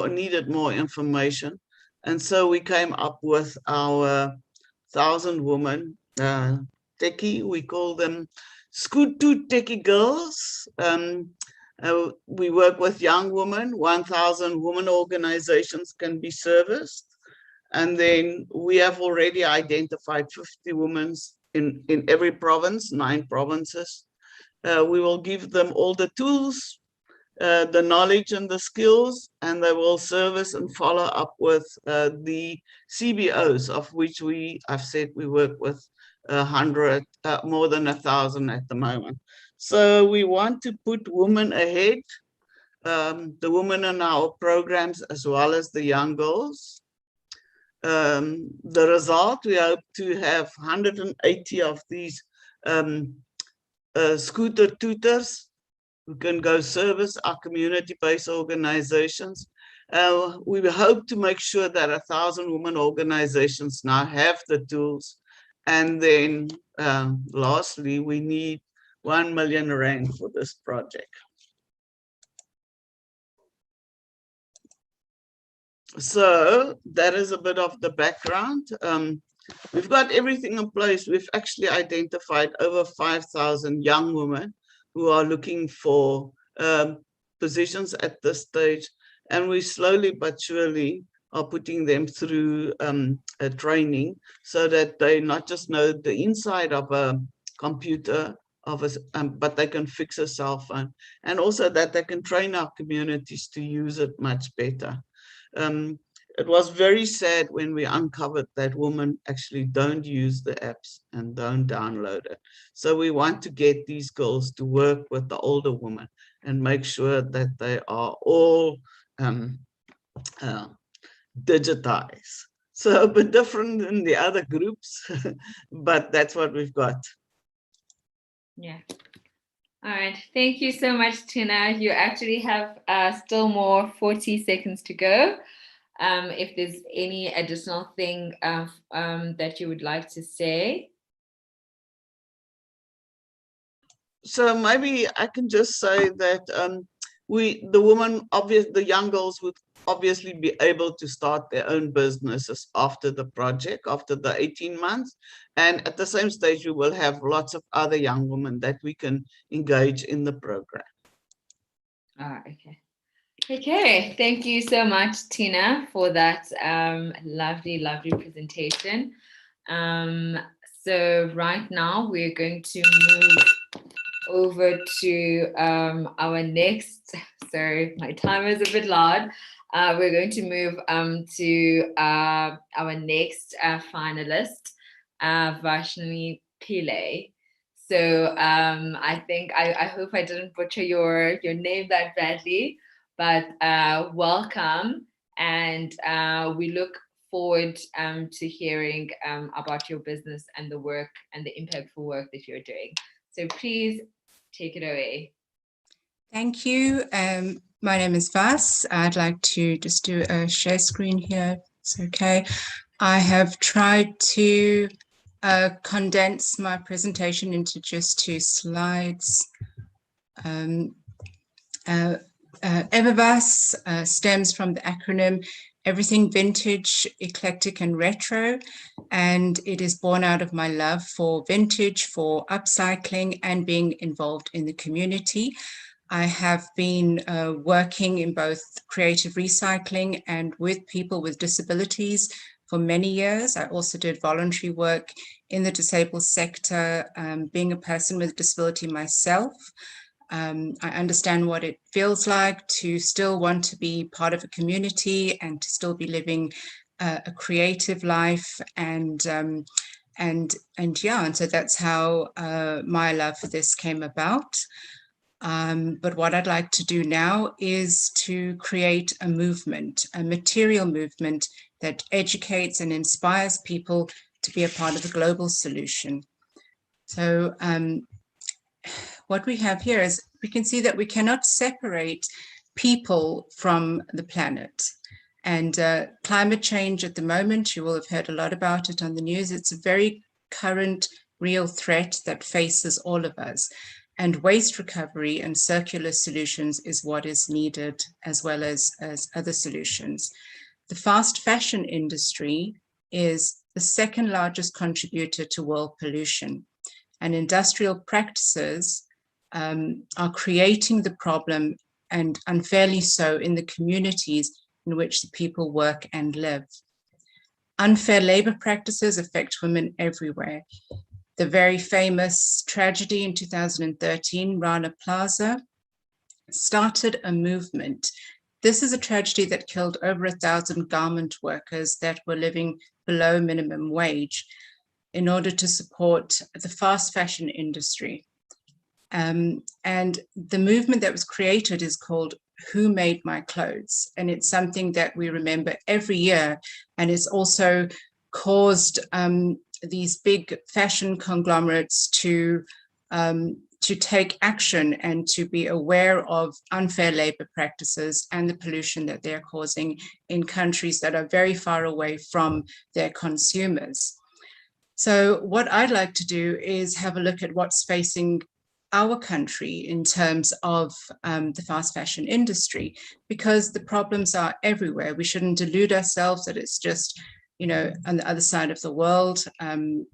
needed more information. And so we came up with our 1,000 women techie, we call them Scoot2 Techie Girls. We work with young women, 1,000 women organizations can be serviced. And then we have already identified 50 women in every province, 9 provinces. We will give them all the tools the knowledge and the skills, and they will service and follow up with the CBOs, of which I've said we work with 100, more than 1,000 at the moment. So we want to put women ahead, the women in our programs as well as the young girls. The result, we hope to have 180 of these scooter tutors who can go service our community-based organizations. We hope to make sure that 1,000 women organizations now have the tools. And then lastly, we need 1 million rand for this project. So that is a bit of the background. We've got everything in place. We've actually identified over 5,000 young women who are looking for positions at this stage. And we slowly but surely are putting them through a training so that they not just know the inside of a computer, but they can fix a cell phone. And also that they can train our communities to use it much better. It was very sad when we uncovered that women actually don't use the apps and don't download it. So we want to get these girls to work with the older women and make sure that they are all digitized. So a bit different than the other groups, but that's what we've got. Yeah. All right. Thank you so much, Tina. You actually have still more 40 seconds to go. If there's any additional thing that you would like to say. So maybe I can just say that the young girls would obviously be able to start their own businesses after the project, after the 18 months. And at the same stage, we will have lots of other young women that we can engage in the program. Okay. Okay, thank you so much, Tina, for that lovely, lovely presentation. So right now we're going to move over to our next, sorry, my timer is a bit loud. We're going to move to our next finalist, Vaishnavi Pillay. So I think, I hope I didn't butcher your name that badly, but welcome. And we look forward to hearing about your business and the work and the impactful work that you're doing. So please take it away. Thank you. My name is Vas. I'd like to just do a share screen here. It's okay. I have tried to condense my presentation into just 2 slides. EverVas stems from the acronym Everything Vintage, Eclectic and Retro, and it is born out of my love for vintage, for upcycling and being involved in the community. I have been working in both creative recycling and with people with disabilities for many years. I also did voluntary work in the disabled sector, being a person with a disability myself. I understand what it feels like to still want to be part of a community and to still be living a creative life, and so that's how my love for this came about. But what I'd like to do now is to create a movement, a material movement that educates and inspires people to be a part of a global solution. So what we have here is we can see that we cannot separate people from the planet. And climate change at the moment, you will have heard a lot about it on the news. It's a very current, real threat that faces all of us. And waste recovery and circular solutions is what is needed, as well as other solutions. The fast fashion industry is the 2nd largest contributor to world pollution. And industrial practices are creating the problem, and unfairly so, in the communities in which the people work and live. Unfair labor practices affect women everywhere. The very famous tragedy in 2013, Rana Plaza, started a movement. This is a tragedy that killed over 1,000 garment workers that were living below minimum wage in order to support the fast fashion industry. And the movement that was created is called Who Made My Clothes? And it's something that we remember every year. And it's also caused these big fashion conglomerates to take action and to be aware of unfair labor practices and the pollution that they're causing in countries that are very far away from their consumers. So what I'd like to do is have a look at what's facing our country in terms of the fast fashion industry, because the problems are everywhere. We shouldn't delude ourselves that it's just, you know, on the other side of the world. And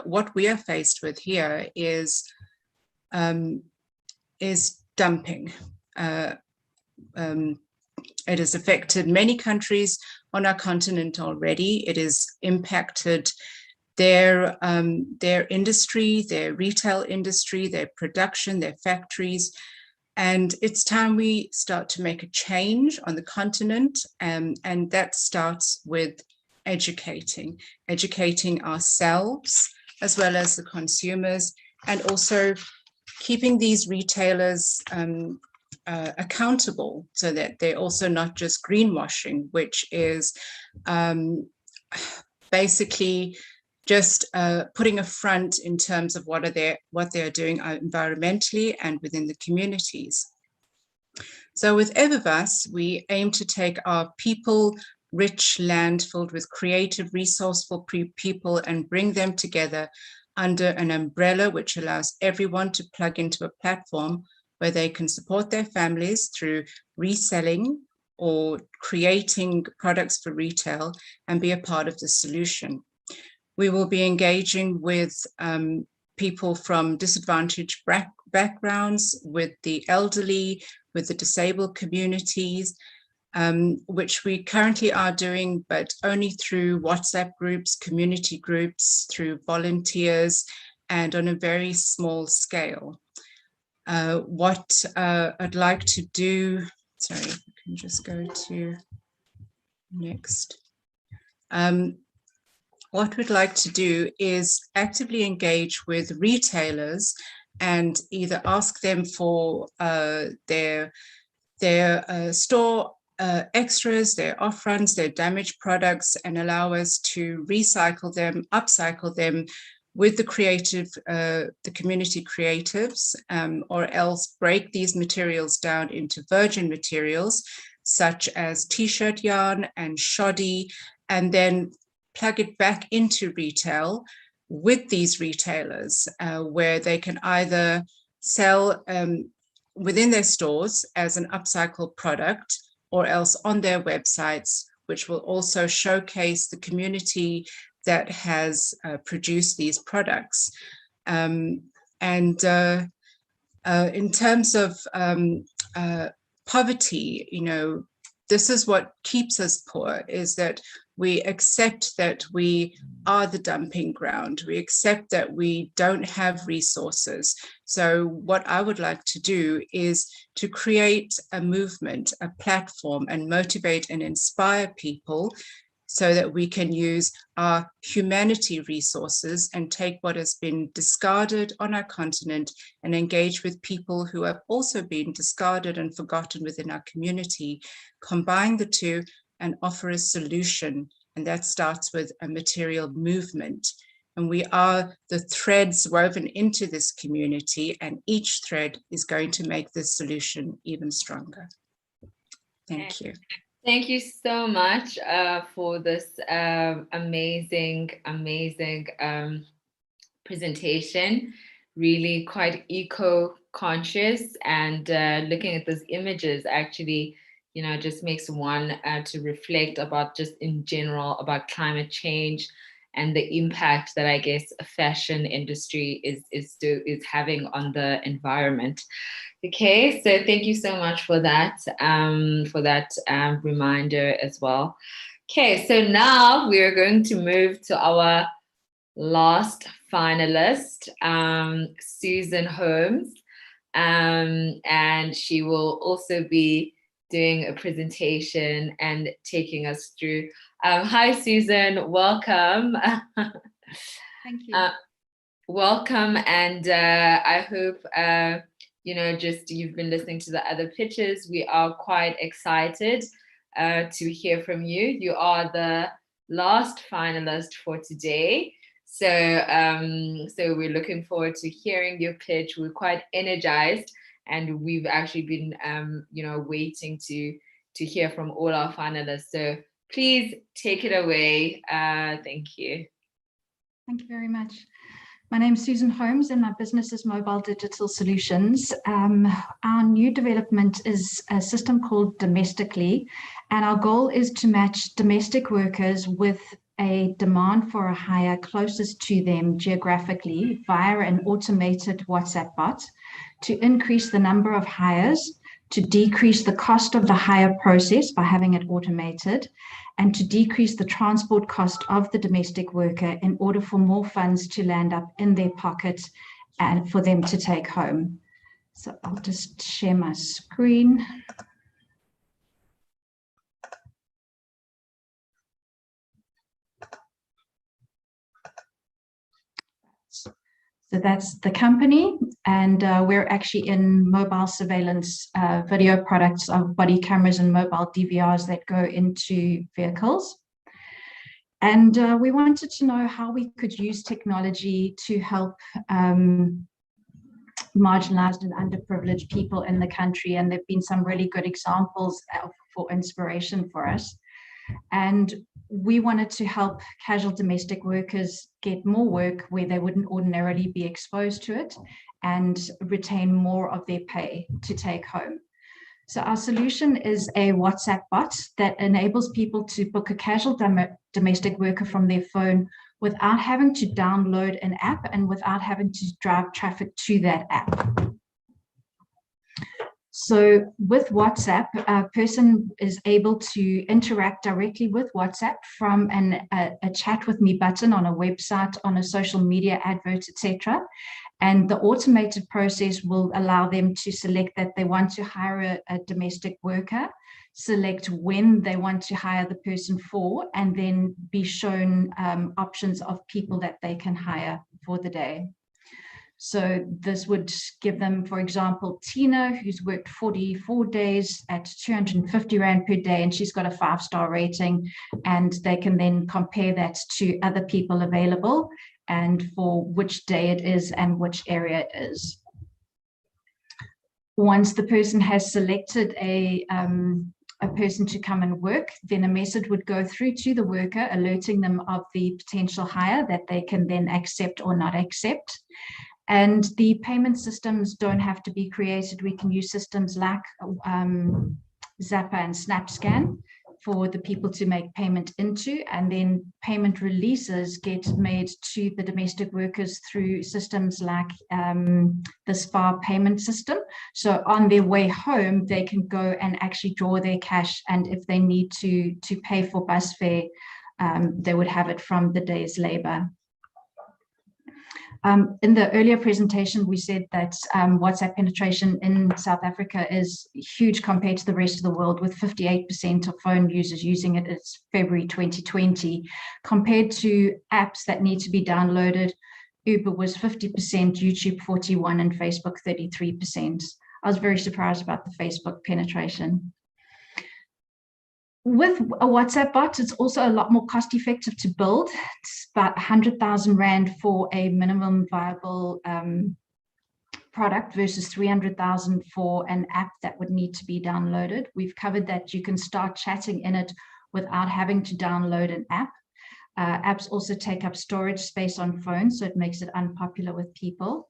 what we are faced with here is dumping. It has affected many countries on our continent already. It has impacted their industry, their retail industry, their production, their factories. And it's time we start to make a change on the continent. And that starts with educating ourselves as well as the consumers, and also keeping these retailers accountable so that they're also not just greenwashing, which is basically just putting a front in terms of what they're doing environmentally and within the communities. So with Evervas, we aim to take our people-rich land filled with creative, resourceful people and bring them together under an umbrella which allows everyone to plug into a platform where they can support their families through reselling or creating products for retail and be a part of the solution. We will be engaging with people from disadvantaged backgrounds, with the elderly, with the disabled communities, which we currently are doing, but only through WhatsApp groups, community groups, through volunteers, and on a very small scale. What I'd like to do, sorry, if I can just go to next. What we'd like to do is actively engage with retailers and either ask them for their store extras, their off-runs, their damaged products, and allow us to recycle them, upcycle them with the community creatives, or else break these materials down into virgin materials, such as t-shirt yarn and shoddy, and then plug it back into retail with these retailers, where they can either sell within their stores as an upcycled product, or else on their websites, which will also showcase the community that has produced these products. In terms of poverty, you know, this is what keeps us poor, is that we accept that we are the dumping ground. We accept that we don't have resources. So what I would like to do is to create a movement, a platform, and motivate and inspire people so that we can use our humanity resources and take what has been discarded on our continent and engage with people who have also been discarded and forgotten within our community, combine the two and offer a solution. And that starts with a material movement. And we are the threads woven into this community, and each thread is going to make this solution even stronger. Thank you. Thank you so much for this amazing presentation. Really quite eco-conscious, and looking at those images actually, you know, just makes one to reflect about just in general about climate change and the impact that I guess a fashion industry is having on the environment. Okay, so thank you so much for that reminder as well. Okay, so now we are going to move to our last finalist, Susan Holmes. and she will also be doing a presentation and taking us through. Hi, Susan, welcome. Thank you. Welcome, and I hope, just you've been listening to the other pitches. We are quite excited to hear from you. You are the last finalist for today. So we're looking forward to hearing your pitch. We're quite energized, and we've actually been, waiting to hear from all our finalists. So please take it away. Thank you. Thank you very much. My name is Susan Holmes and my business is Mobile Digital Solutions. Our new development is a system called Domestically, and our goal is to match domestic workers with a demand for a hire closest to them geographically via an automated WhatsApp bot to increase the number of hires, to decrease the cost of the hire process by having it automated, and to decrease the transport cost of the domestic worker in order for more funds to land up in their pocket and for them to take home. So I'll just share my screen. So that's the company, and we're actually in mobile surveillance video products of body cameras and mobile DVRs that go into vehicles. And we wanted to know how we could use technology to help marginalized and underprivileged people in the country. And there have been some really good examples for inspiration for us. And we wanted to help casual domestic workers get more work where they wouldn't ordinarily be exposed to it and retain more of their pay to take home. So our solution is a WhatsApp bot that enables people to book a casual domestic worker from their phone without having to download an app and without having to drive traffic to that app. So with WhatsApp, a person is able to interact directly with WhatsApp from a chat with me button on a website, on a social media advert, etc. And the automated process will allow them to select that they want to hire a domestic worker, select when they want to hire the person for, and then be shown options of people that they can hire for the day. So this would give them, for example, Tina, who's worked 44 days at 250 Rand per day, and she's got a 5-star rating, and they can then compare that to other people available and for which day it is and which area it is. Once the person has selected a person to come and work, then a message would go through to the worker alerting them of the potential hire that they can then accept or not accept. And the payment systems don't have to be created. We can use systems like Zapper and SnapScan for the people to make payment into, and then payment releases get made to the domestic workers through systems like the SPAR payment system. So on their way home, they can go and actually draw their cash, and if they need to pay for bus fare, they would have it from the day's labor. In the earlier presentation, we said that WhatsApp penetration in South Africa is huge compared to the rest of the world, with 58% of phone users using it. It's February 2020. Compared to apps that need to be downloaded, Uber was 50%, YouTube 41%, and Facebook 33%. I was very surprised about the Facebook penetration. With a WhatsApp bot, it's also a lot more cost effective to build. It's about 100,000 Rand for a minimum viable product versus 300,000 for an app that would need to be downloaded. We've covered that you can start chatting in it without having to download an app. Apps also take up storage space on phones, so it makes it unpopular with people.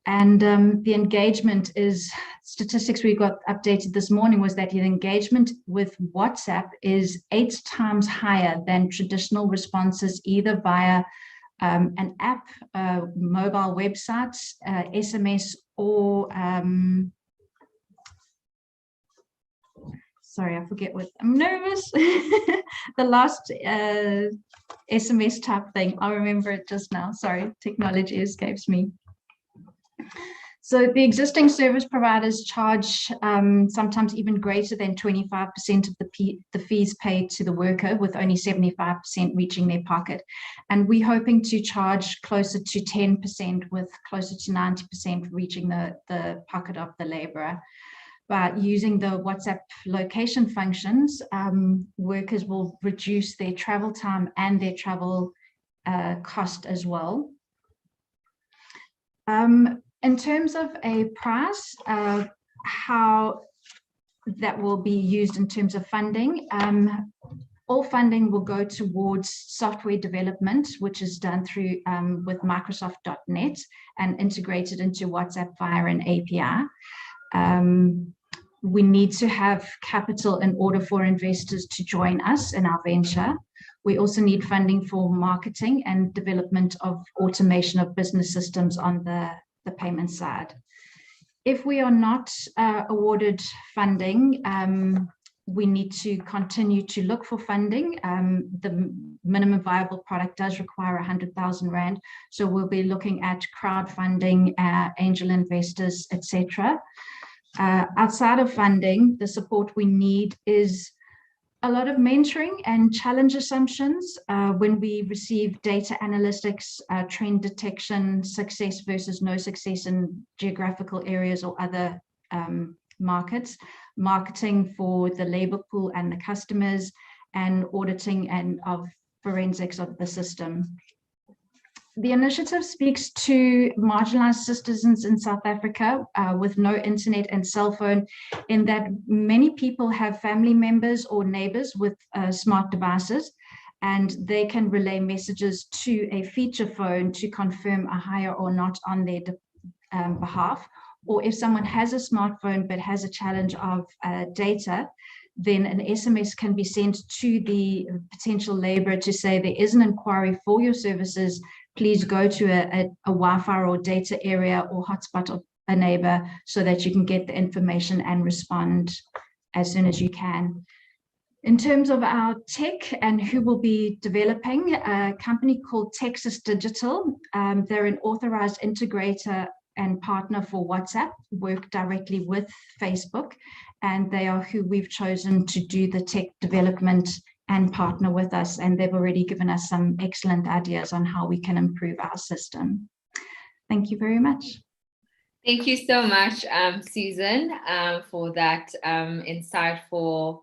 And the engagement is, statistics we got updated this morning was that the engagement with WhatsApp is 8 times higher than traditional responses, either via an app, mobile websites, SMS, or sorry, I forget what, I'm nervous. The last SMS type thing, I'll remember it just now. Sorry, technology escapes me. So the existing service providers charge sometimes even greater than 25% of the fees paid to the worker, with only 75% reaching their pocket. And we're hoping to charge closer to 10%, with closer to 90% reaching the pocket of the laborer. But using the WhatsApp location functions, workers will reduce their travel time and their travel cost as well. In terms of a price, how that will be used in terms of funding, all funding will go towards software development, which is done through with Microsoft.NET and integrated into WhatsApp via an API. We need to have capital in order for investors to join us in our venture. We also need funding for marketing and development of automation of business systems on the payment side. If we are not awarded funding, we need to continue to look for funding. The minimum viable product does require 100,000 Rand. So we'll be looking at crowdfunding, angel investors, etc. Outside of funding, the support we need is a lot of mentoring and challenge assumptions when we receive data analytics, trend detection, success versus no success in geographical areas or other markets, marketing for the labor pool and the customers, and auditing and of forensics of the system. The initiative speaks to marginalized citizens in South Africa with no internet and cell phone, in that many people have family members or neighbors with smart devices, and they can relay messages to a feature phone to confirm a hire or not on their behalf. Or if someone has a smartphone but has a challenge of data, then an SMS can be sent to the potential laborer to say there is an inquiry for your services. Please go to a Wi-Fi or data area or hotspot of a neighbor so that you can get the information and respond as soon as you can. In terms of our tech and who will be developing, a company called Texas Digital, they're an authorized integrator and partner for WhatsApp, work directly with Facebook, and they are who we've chosen to do the tech development and partner with us, and they've already given us some excellent ideas on how we can improve our system. Thank you very much. Thank you so much, Susan, for that insightful,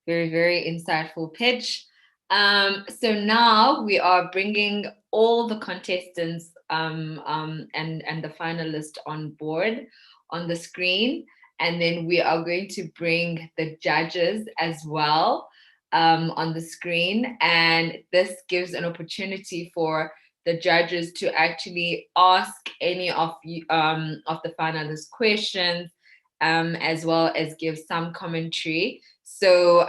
very, very insightful pitch. So now we are bringing all the contestants and the finalists on board on the screen, and then we are going to bring the judges as well on the screen, and this gives an opportunity for the judges to actually ask any of the finalist questions, as well as give some commentary. So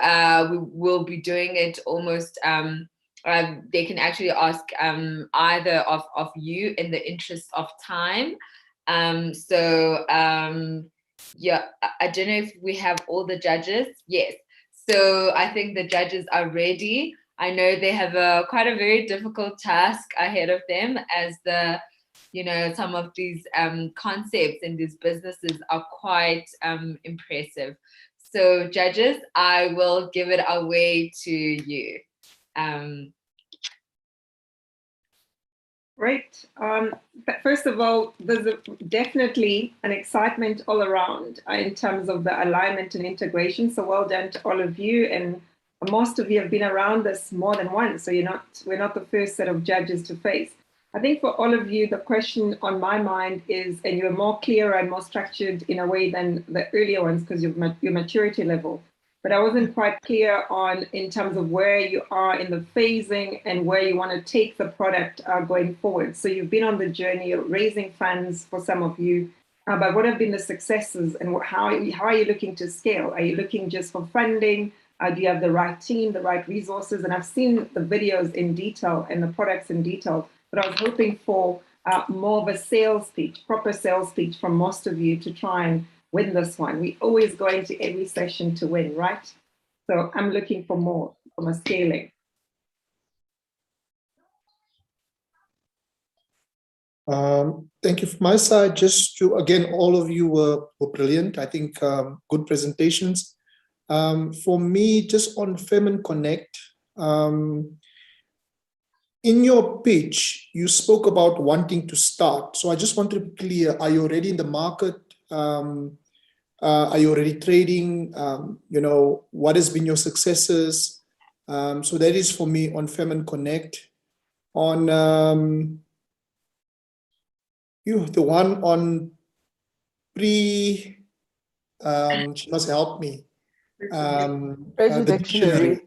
we will be doing it almost, they can actually ask either of you in the interest of time. Yeah, I don't know if we have all the judges. Yes. So I think the judges are ready. I know they have quite a very difficult task ahead of them, as some of these concepts in these businesses are quite impressive. So judges, I will give it away to you. Great. First of all, there's definitely an excitement all around in terms of the alignment and integration. So well done to all of you. And most of you have been around this more than once. So we're not the first set of judges to face. I think for all of you, the question on my mind is, and you're more clear and more structured in a way than the earlier ones because of your maturity level. But I wasn't quite clear on in terms of where you are in the phasing and where you want to take the product going forward. So you've been on the journey of raising funds for some of you, but what have been the successes and how are you looking to scale? Are you looking just for funding? Do you have the right team, the right resources? And I've seen the videos in detail and the products in detail, but I was hoping for more of a sales pitch, proper sales pitch from most of you to try and win this one. We always go into every session to win, right? So I'm looking for more from a scaling. Thank you. From my side, just to, again, all of you were brilliant. I think good presentations. For me, just on Femin Connect, in your pitch, you spoke about wanting to start. So I just want to be clear, are you already in the market? Are you already trading? What has been your successes? So that is for me on Femin Connect. On the one on she must help me. The dictionary.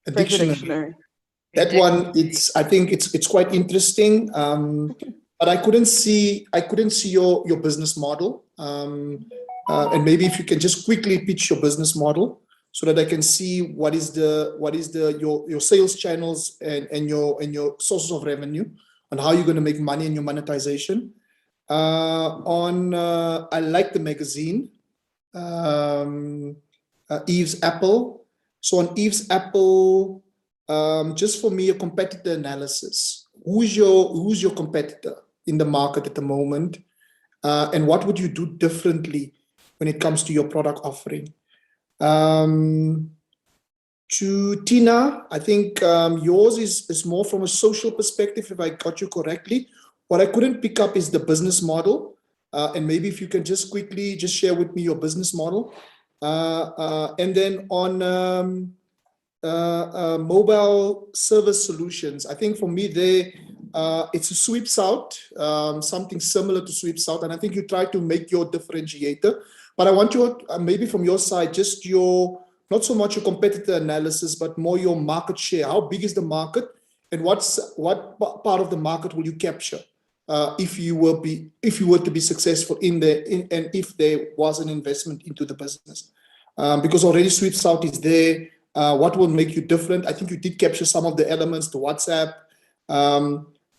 A dictionary. That one, I think it's quite interesting. But I couldn't see your business model. And maybe if you can just quickly pitch your business model so that I can see what is your sales channels and your sources of revenue, and how you're going to make money in your monetization. I like the magazine, Eve's Apple. So on Eve's Apple, just for me, a competitor analysis. Who's your competitor in the market at the moment? And what would you do differently when it comes to your product offering? To Tina, I think yours is more from a social perspective, if I got you correctly. What I couldn't pick up is the business model. And maybe if you can just quickly just share with me your business model. And then on mobile service solutions, I think for me it's a Sweeps Out, something similar to Sweeps Out. And I think you try to make your differentiator. But I want you, maybe from your side, just not so much your competitor analysis, but more your market share. How big is the market, and what part of the market will you capture if you were to be successful and if there was an investment into the business? Because already Sweeps Out is there. What will make you different? I think you did capture some of the elements to WhatsApp,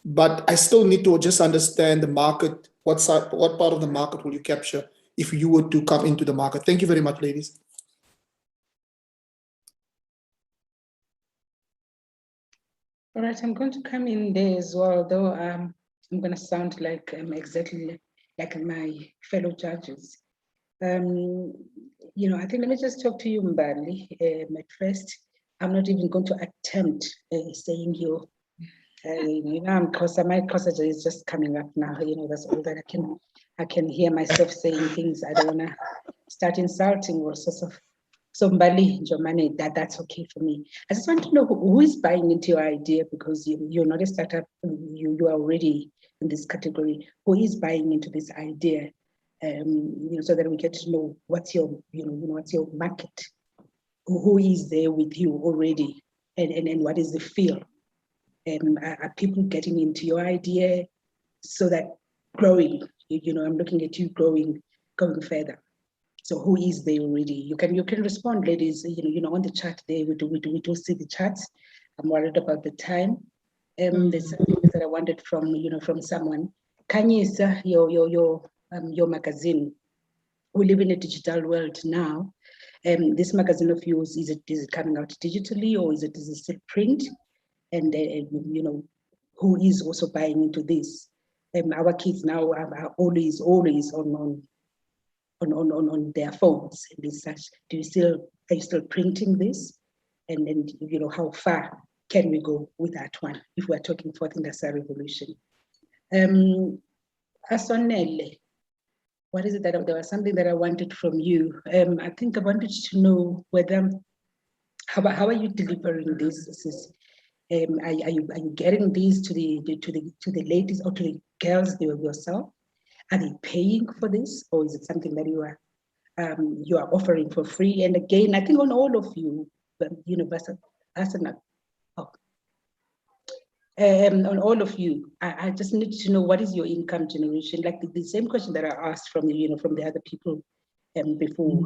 but I still need to just understand the market. What part of the market will you capture if you were to come into the market? Thank you very much, ladies. All right, I'm going to come in there as well, though I'm going to sound like exactly like my fellow judges. I think let me just talk to you, Mbali. At first, I'm not even going to attempt saying you. My Xhosa is just coming up now. That's all that I can hear myself saying things. I don't want to start insulting or sort of. So Mbali, Jomane, that's okay for me. I just want to know who is buying into your idea, because you're not a startup. You are already in this category. Who is buying into this idea? So that we get to know what's your market. Who is there with you already, and what is the feel? Are people getting into your idea so that growing? I'm looking at you growing, going further. So who is there already? You can respond, ladies. On the chat there, we do see the chats. I'm worried about the time. There's something that I wanted from someone. Khanyisa, your magazine. We live in a digital world now. This magazine of yours, is it coming out digitally, or is it still print? And who is also buying into this? Our kids now are always on their phones and such. Are you still printing this? And how far can we go with that one if we're talking fourth industrial revolution? Asonele, what is it that there was something that I wanted from you? I think I wanted to know whether how are you delivering this? Are you getting these to the ladies or to the girls yourself? Are they paying for this, or is it something that you are offering for free? And again, I think on all of you, on all of you, I just need to know what is your income generation. Like the same question that I asked from from the other people before.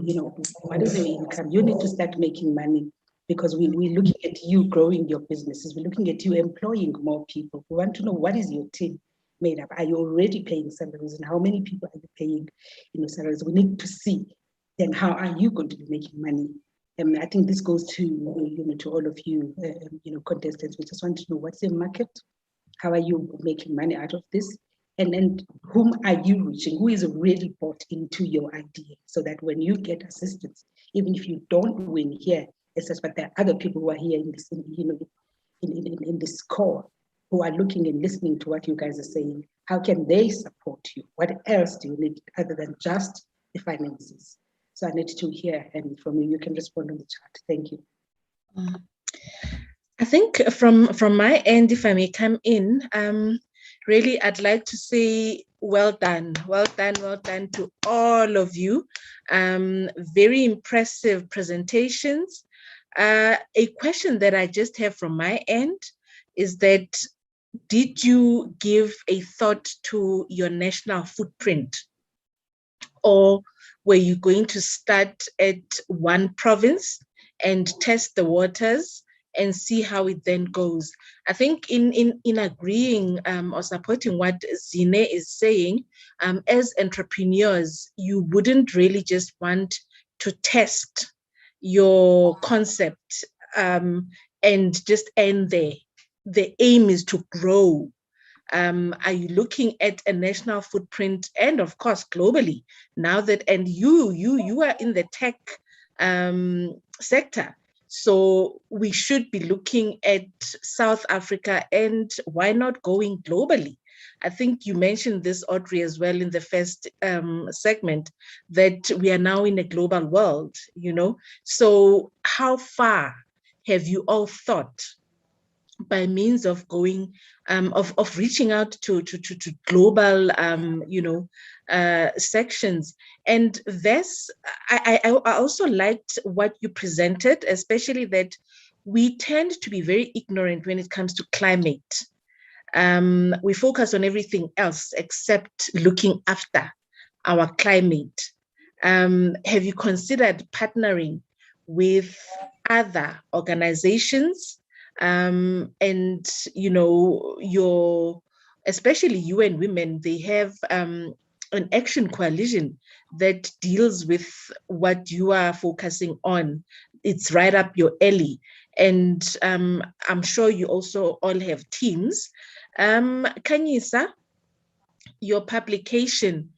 What is your income? You need to start making money, because we're looking at you growing your businesses. We're looking at you employing more people. We want to know, what is your team made up? Are you already paying salaries, and how many people are you paying salaries? We need to see then how are you going to be making money. I think this goes to to all of you contestants. We just want to know, what's your market? How are you making money out of this? And whom are you reaching? Who is really bought into your idea? So that when you get assistance, even if you don't win here, it's just, but there are other people who are here in this, in this core, who are looking and listening to what you guys are saying. How can they support you? What else do you need other than just the finances? So I need to hear, and from you, you can respond on the chat. Thank you. I think from my end, if I may come in, really, I'd like to say well done to all of you. Very impressive presentations. A question that I just have from my end is that, did you give a thought to your national footprint? Or were you going to start at one province and test the waters and see how it then goes? I think in agreeing or supporting what Zine is saying, as entrepreneurs, you wouldn't really just want to test your concept and just end there. The aim is to grow. Are you looking at a national footprint, and of course globally, now that, and you are in the tech sector, so we should be looking at South Africa, and why not going globally? I think you mentioned this, Audrey, as well in the first segment, that we are now in a global world, so how far have you all thought by means of going, of reaching out to global, sections? And this, I also liked what you presented, especially that we tend to be very ignorant when it comes to climate. We focus on everything else except looking after our climate. Have you considered partnering with other organizations? And especially UN Women, they have an action coalition that deals with what you are focusing on. It's right up your alley. And I'm sure you also all have teams. Kanyisa, your publication,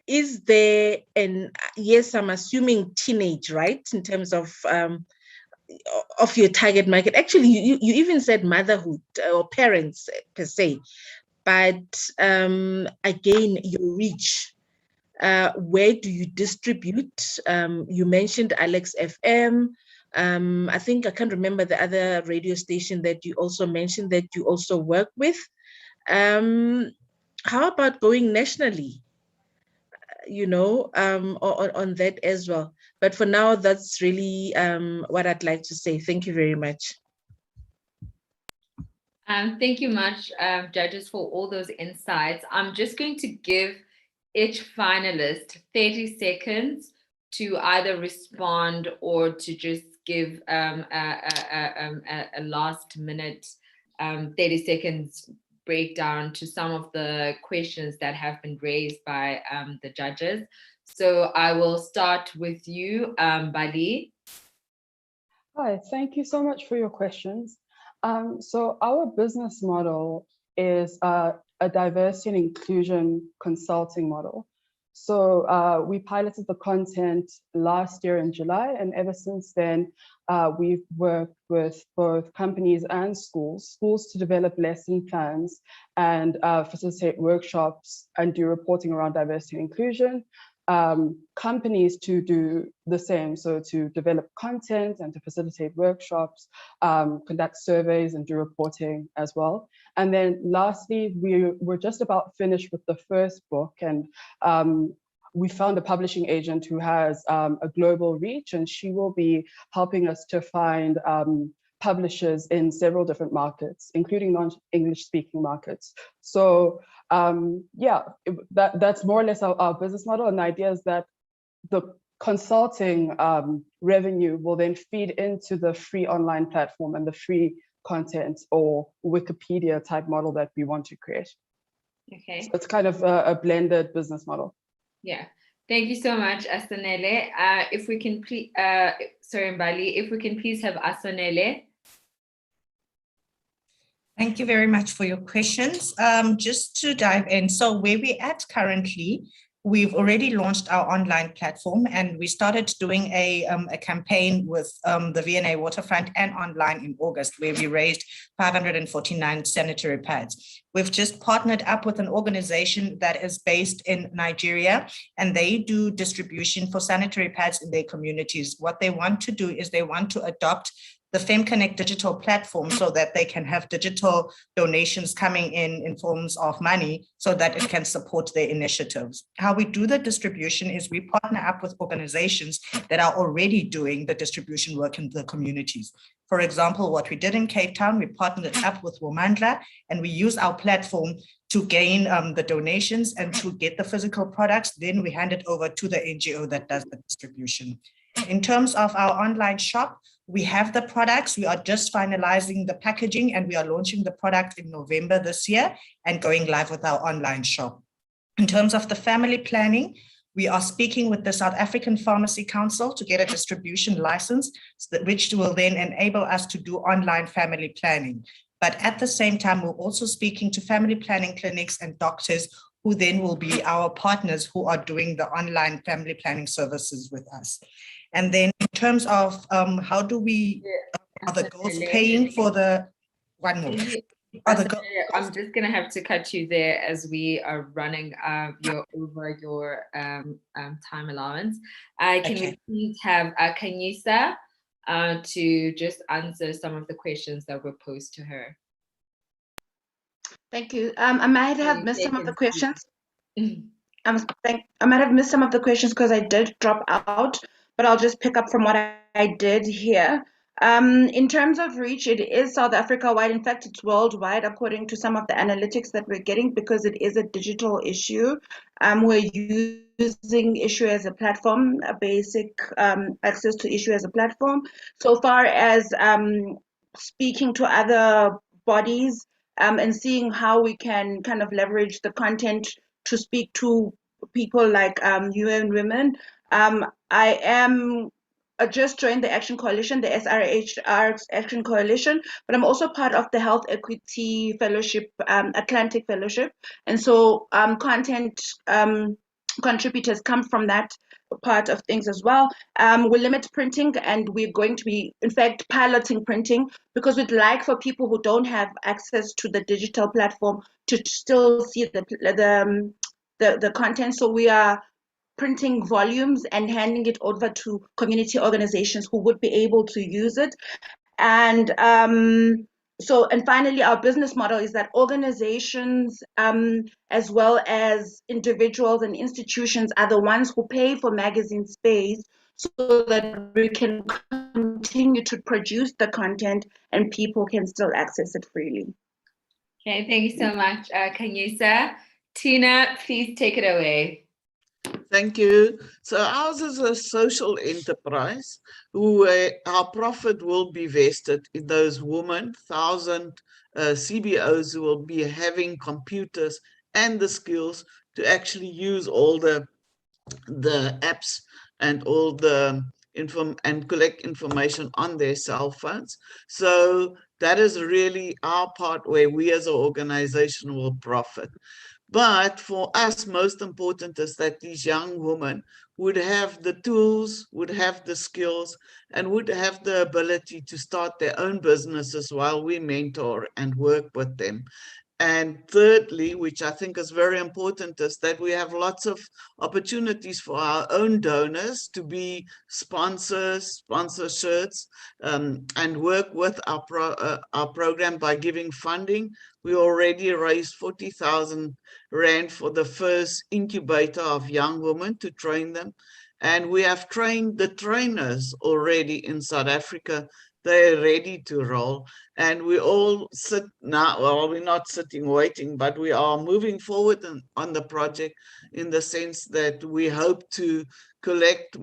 is there yes, I'm assuming teenage, right? In terms of your target market. Actually, you even said motherhood or parents per se, but again, your reach, where do you distribute? You mentioned Alex FM. I think I can't remember the other radio station that you also mentioned that you also work with. How about going nationally? On that as well. But for now, that's really what I'd like to say. Thank you very much. Thank you much, judges, for all those insights. I'm just going to give each finalist 30 seconds to either respond or to just give a last minute 30 seconds breakdown to some of the questions that have been raised by the judges. So I will start with you, Bali. Hi, thank you so much for your questions. So our business model is a diversity and inclusion consulting model. So we piloted the content last year in July, and ever since then, we've worked with both companies and schools to develop lesson plans and facilitate workshops and do reporting around diversity and inclusion. Companies to do the same, so to develop content and to facilitate workshops, conduct surveys and do reporting as well. And then lastly, we're just about finished with the first book, and we found a publishing agent who has a global reach, and she will be helping us to find publishers in several different markets, including non-English speaking markets. So yeah, that's more or less our business model. And the idea is that the consulting revenue will then feed into the free online platform and the free content or Wikipedia type model that we want to create. Okay. So it's kind of a blended business model. Yeah. Thank you so much, Asonele. If we can please, sorry, Mbali, if we can please have Asonele. Thank you very much for your questions. Just to dive in, so where we're at currently, we've already launched our online platform, and we started doing a campaign with the V&A Waterfront and online in August, where we raised 549 sanitary pads. We've just partnered up with an organization that is based in Nigeria, and they do distribution for sanitary pads in their communities. What they want to do is they want to adopt the FemConnect digital platform so that they can have digital donations coming in forms of money so that it can support their initiatives. How we do the distribution is we partner up with organizations that are already doing the distribution work in the communities. For example, what we did in Cape Town, we partnered up with Womandla, and we use our platform to gain the donations and to get the physical products. Then we hand it over to the NGO that does the distribution. In terms of our online shop, we have the products. We are just finalizing the packaging, and we are launching the product in November this year and going live with our online shop. In terms of the family planning, we are speaking with the South African Pharmacy Council to get a distribution license, which will then enable us to do online family planning. But at the same time, we're also speaking to family planning clinics and doctors who then will be our partners who are doing the online family planning services with us. And then in terms of how do we, are the girls paying for the, one more. I'm just going to have to cut you there as we are running over your time allowance. Can we please have Kanyisa to just answer some of the questions that were posed to her? Thank you. I might have missed some of the questions. I might have missed some of the questions because I did drop out, but I'll just pick up from what I did here. In terms of reach, it is South Africa-wide. In fact, it's worldwide, according to some of the analytics that we're getting, because it is a digital issue. We're using Issue as a platform, a basic access to Issue as a platform. So far as speaking to other bodies and seeing how we can kind of leverage the content to speak to people like UN Women. I am just joined the Action Coalition, the SRHR Action Coalition, but I'm also part of the Health Equity Fellowship, Atlantic Fellowship. And so content contributors come from that part of things as well. We limit printing, and we're going to be, in fact, piloting printing, because we'd like for people who don't have access to the digital platform to still see the content. So we are printing volumes and handing it over to community organizations who would be able to use it. And and finally, our business model is that organizations as well as individuals and institutions are the ones who pay for magazine space so that we can continue to produce the content and people can still access it freely. Okay, thank you so much, Kanyisa. Tina, please take it away. Thank you. So ours is a social enterprise who our profit will be vested in those women, 1,000 CBOs who will be having computers and the skills to actually use all the apps and all the and collect information on their cell phones. So that is really our part where we as an organization will profit. But for us, most important is that these young women would have the tools, would have the skills, and would have the ability to start their own businesses while we mentor and work with them. And thirdly, which I think is very important, is that we have lots of opportunities for our own donors to be sponsors, sponsor shirts, and work with our program by giving funding. We already raised 40,000 Rand for the first incubator of young women to train them. And we have trained the trainers already in South Africa. They're ready to roll. And we all sit now, well, we're not sitting waiting, but we are moving forward on the project in the sense that we hope to collect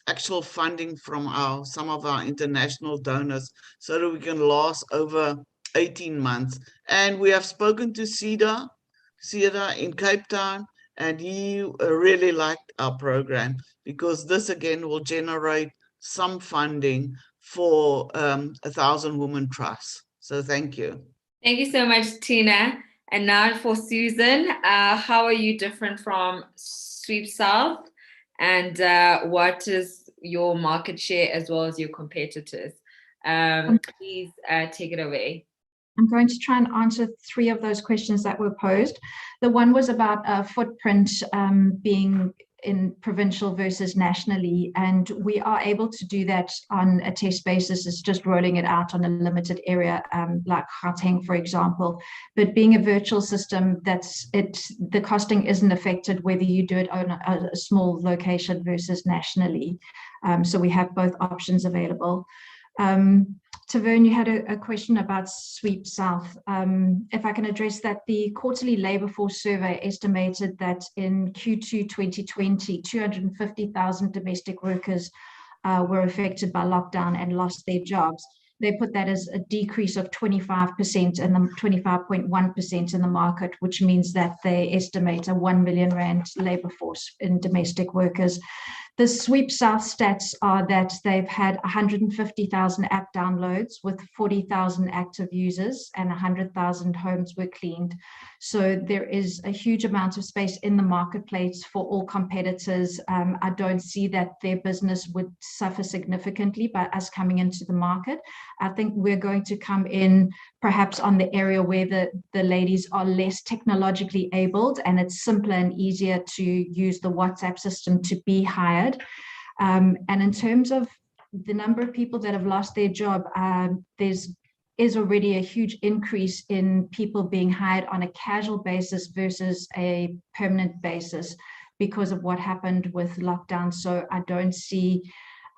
actual funding from some of our international donors so that we can last over 18 months. And we have spoken to Cedar in Cape Town, and he really liked our program because this again will generate some funding for 1,000 Women Trust. So thank you. Thank you so much, Tina. And now for Susan, how are you different from Sweep South? And what is your market share as well as your competitors? Please take it away. I'm going to try and answer 3 of those questions that were posed. The one was about footprint being in provincial versus nationally, and we are able to do that on a test basis. It's just rolling it out on a limited area, like Gauteng, for example. But being a virtual system, the costing isn't affected whether you do it on a small location versus nationally. So we have both options available. Taverne, you had a question about Sweep South. If I can address that, the quarterly labour force survey estimated that in Q2 2020, 250,000 domestic workers were affected by lockdown and lost their jobs. They put that as a decrease of 25% and 25.1% in the market, which means that they estimate a 1 million rand labour force in domestic workers. The Sweep South stats are that they've had 150,000 app downloads with 40,000 active users and 100,000 homes were cleaned. So there is a huge amount of space in the marketplace for all competitors. I don't see that their business would suffer significantly by us coming into the market. I think we're going to come in perhaps on the area where the ladies are less technologically abled and it's simpler and easier to use the WhatsApp system to be hired. And in terms of the number of people that have lost their job, is already a huge increase in people being hired on a casual basis versus a permanent basis because of what happened with lockdown. So I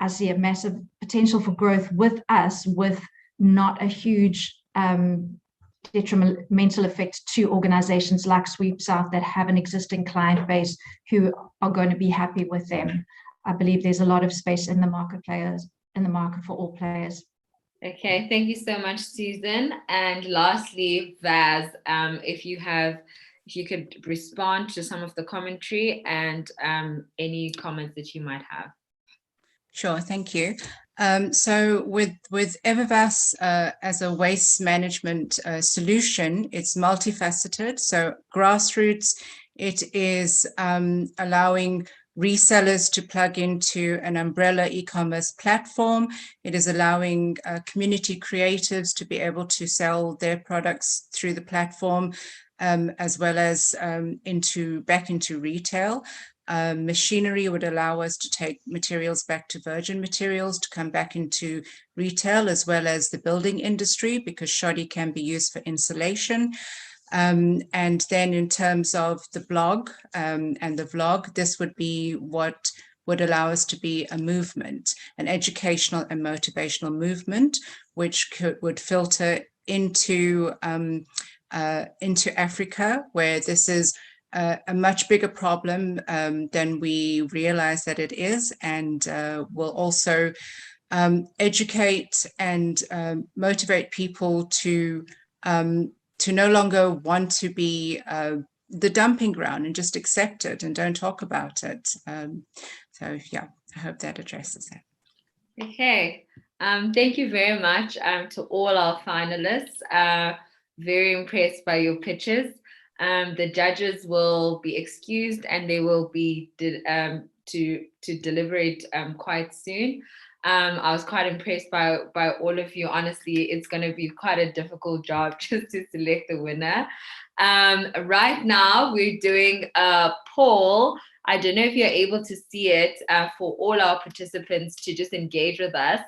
see a massive potential for growth with us, with not a huge detrimental effect to organizations like Sweep South that have an existing client base who are going to be happy with them. I believe there's a lot of space in the market for all players. Okay, thank you so much, Susan. And lastly, Vaz, if you could respond to some of the commentary and any comments that you might have. Sure, thank you. So with Evervas as a waste management solution, it's multifaceted. So grassroots, it is allowing resellers to plug into an umbrella e-commerce platform. It is allowing community creatives to be able to sell their products through the platform, as well as back into retail. Machinery would allow us to take materials back to virgin materials to come back into retail, as well as the building industry, because shoddy can be used for insulation. And then in terms of the blog and the vlog, this would be what would allow us to be a movement, an educational and motivational movement, which would filter into Africa, where this is a much bigger problem than we realize that it is, and will also educate and motivate people to no longer want to be the dumping ground and just accept it and don't talk about it. So yeah, I hope that addresses that. Okay, thank you very much to all our finalists. Very impressed by your pitches. The judges will be excused and they will be to deliberate quite soon. I was quite impressed by all of you. Honestly, it's going to be quite a difficult job just to select the winner. Right now, we're doing a poll. I don't know if you're able to see it for all our participants to just engage with us.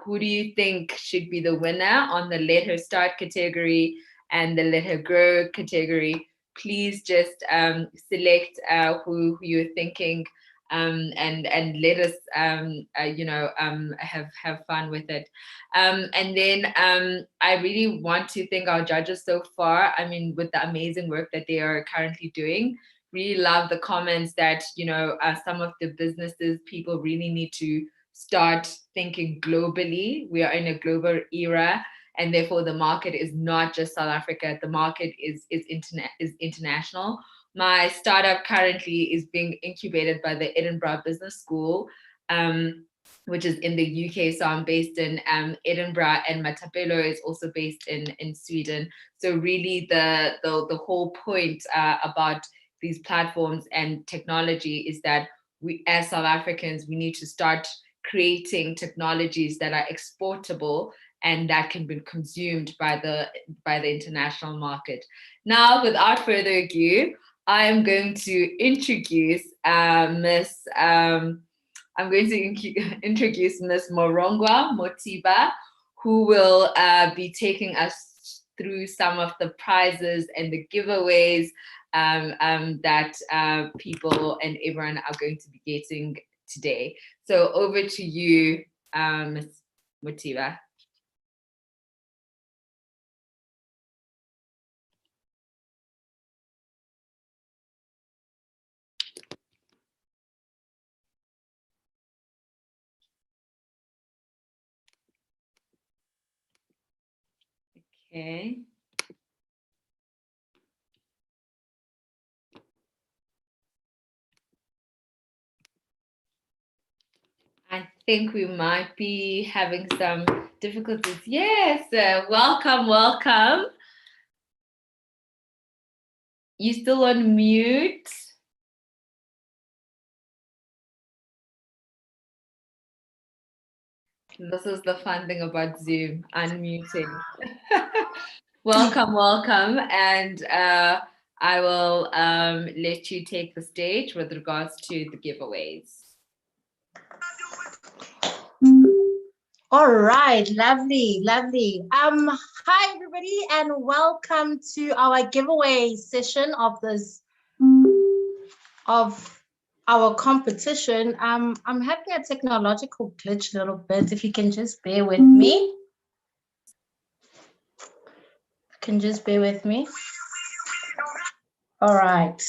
Who do you think should be the winner on the Let Her Start category and the Let Her Grow category? Please just select who you're thinking, and let us have fun with it. And then I really want to thank our judges so far. I mean, with the amazing work that they are currently doing. Really love the comments that some of the businesses, people really need to start thinking globally. We are in a global era, and therefore the market is not just South Africa. The market is international. My startup currently is being incubated by the Edinburgh Business School. which is in the UK. So I'm based in Edinburgh, and Matapelo is also based in Sweden. So really the whole point about these platforms and technology is that we, as South Africans, we need to start creating technologies that are exportable and that can be consumed by the international market. Now, without further ado, I am going to introduce Miss Morongwa Motiba, who will be taking us through some of the prizes and the giveaways that people and everyone are going to be getting today. So over to you, Ms. Motiba. Okay. I think we might be having some difficulties. Yes, welcome, welcome. You still on mute? This is the fun thing about Zoom, unmuting. Welcome, welcome. And I will let you take the stage with regards to the giveaways. All right, lovely, lovely. Hi everybody, and welcome to our giveaway session of our competition. I'm having a technological glitch a little bit. If you can just bear with me. Can just bear with me. All right.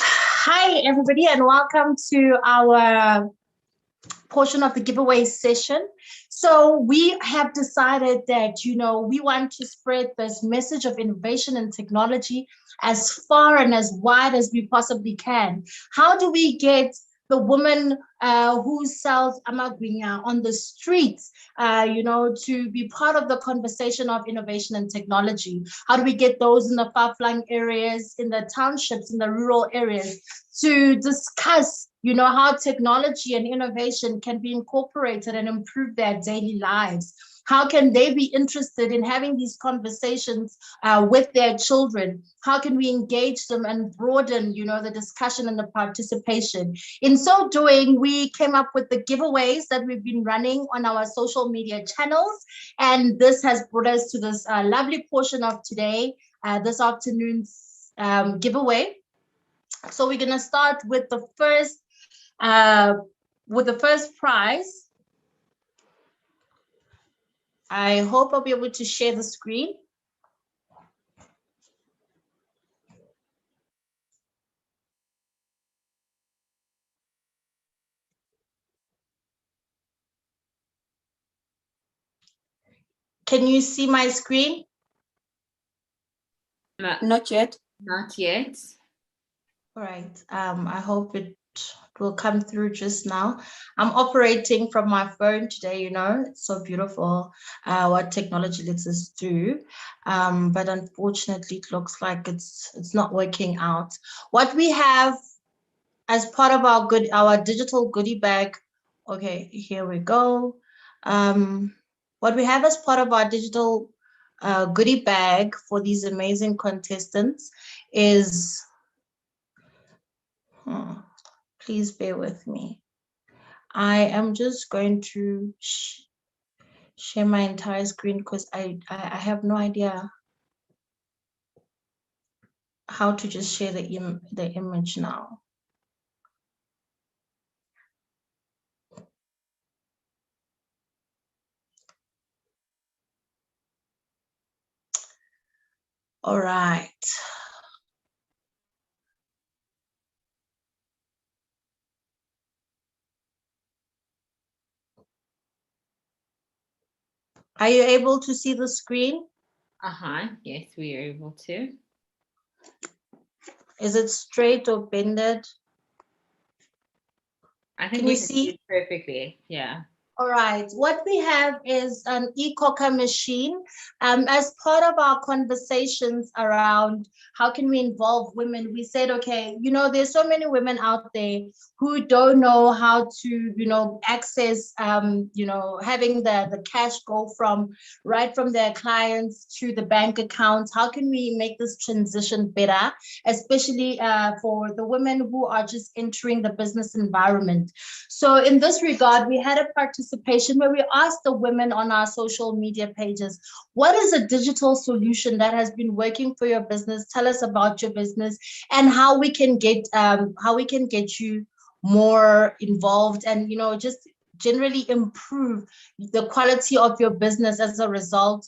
Hi everybody, and welcome to our portion of the giveaway session. So we have decided that, you know, we want to spread this message of innovation and technology as far and as wide as we possibly can. How do we get the woman who sells amagwinya on the streets, you know, to be part of the conversation of innovation and technology? How do we get those in the far-flung areas, in the townships, in the rural areas, to discuss, you know, how technology and innovation can be incorporated and improve their daily lives? How can they be interested in having these conversations with their children? How can we engage them and broaden, you know, the discussion and the participation? In so doing, we came up with the giveaways that we've been running on our social media channels. And this has brought us to this lovely portion of today, this afternoon's giveaway. So we're gonna start with the first prize. I hope I'll be able to share the screen. Can you see my screen? Not yet. Not yet. All right. I hope it will come through just now. I'm operating from my phone today, you know, it's so beautiful what technology lets us do. But unfortunately, it looks like it's not working out. What we have as part of our digital goodie bag, okay, here we go. What we have as part of our digital goodie bag for these amazing contestants is, please bear with me. I am just going to share my entire screen because I have no idea how to just share the image now. All right. Are you able to see the screen? Yes, we are able to. Is it straight or bended? I think Can we you can see? it perfectly. Yeah. All right, what we have is an e-coca machine. As part of our conversations around how can we involve women, we said, okay, you know, there's so many women out there who don't know how to, you know, access, you know, having the cash go from right from their clients to the bank accounts. How can we make this transition better, especially for the women who are just entering the business environment? So in this regard, we had a participation where we asked the women on our social media pages, what is a digital solution that has been working for your business? Tell us about your business and how we can get you more involved and, you know, just generally improve the quality of your business as a result.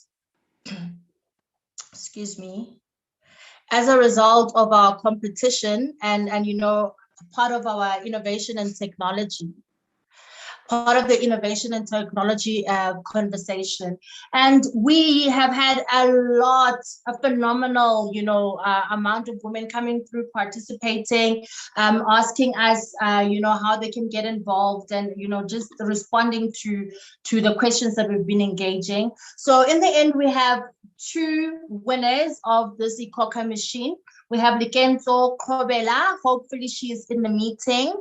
Excuse me. As a result of our competition and you know, part of our innovation and technology. Part of the innovation and technology conversation. And we have had a phenomenal, you know, amount of women coming through, participating, asking us, you know, how they can get involved and, you know, just responding to the questions that we've been engaging. So in the end, we have 2 winners of this e-coca machine. We have Likenzo Kobela, hopefully she is in the meeting.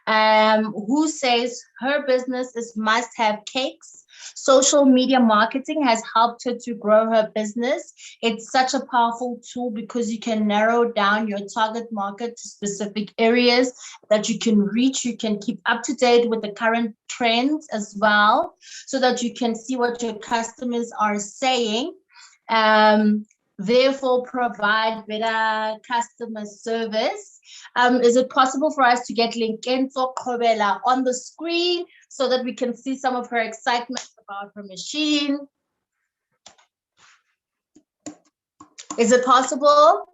Who says her business is must-have cakes. Social media marketing has helped her to grow her business. It's such a powerful tool because you can narrow down your target market to specific areas that you can reach. You can keep up to date with the current trends as well, so that you can see what your customers are saying. Therefore, provide better customer service. Is it possible for us to get Likenzo Kobela on the screen so that we can see some of her excitement about her machine? Is it possible,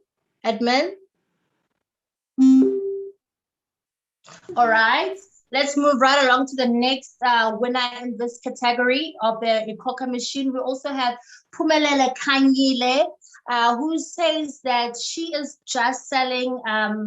Edmund? All right, let's move right along to the next winner in this category of the e-coca machine. We also have Pumelele Kanyile, who says that she is just selling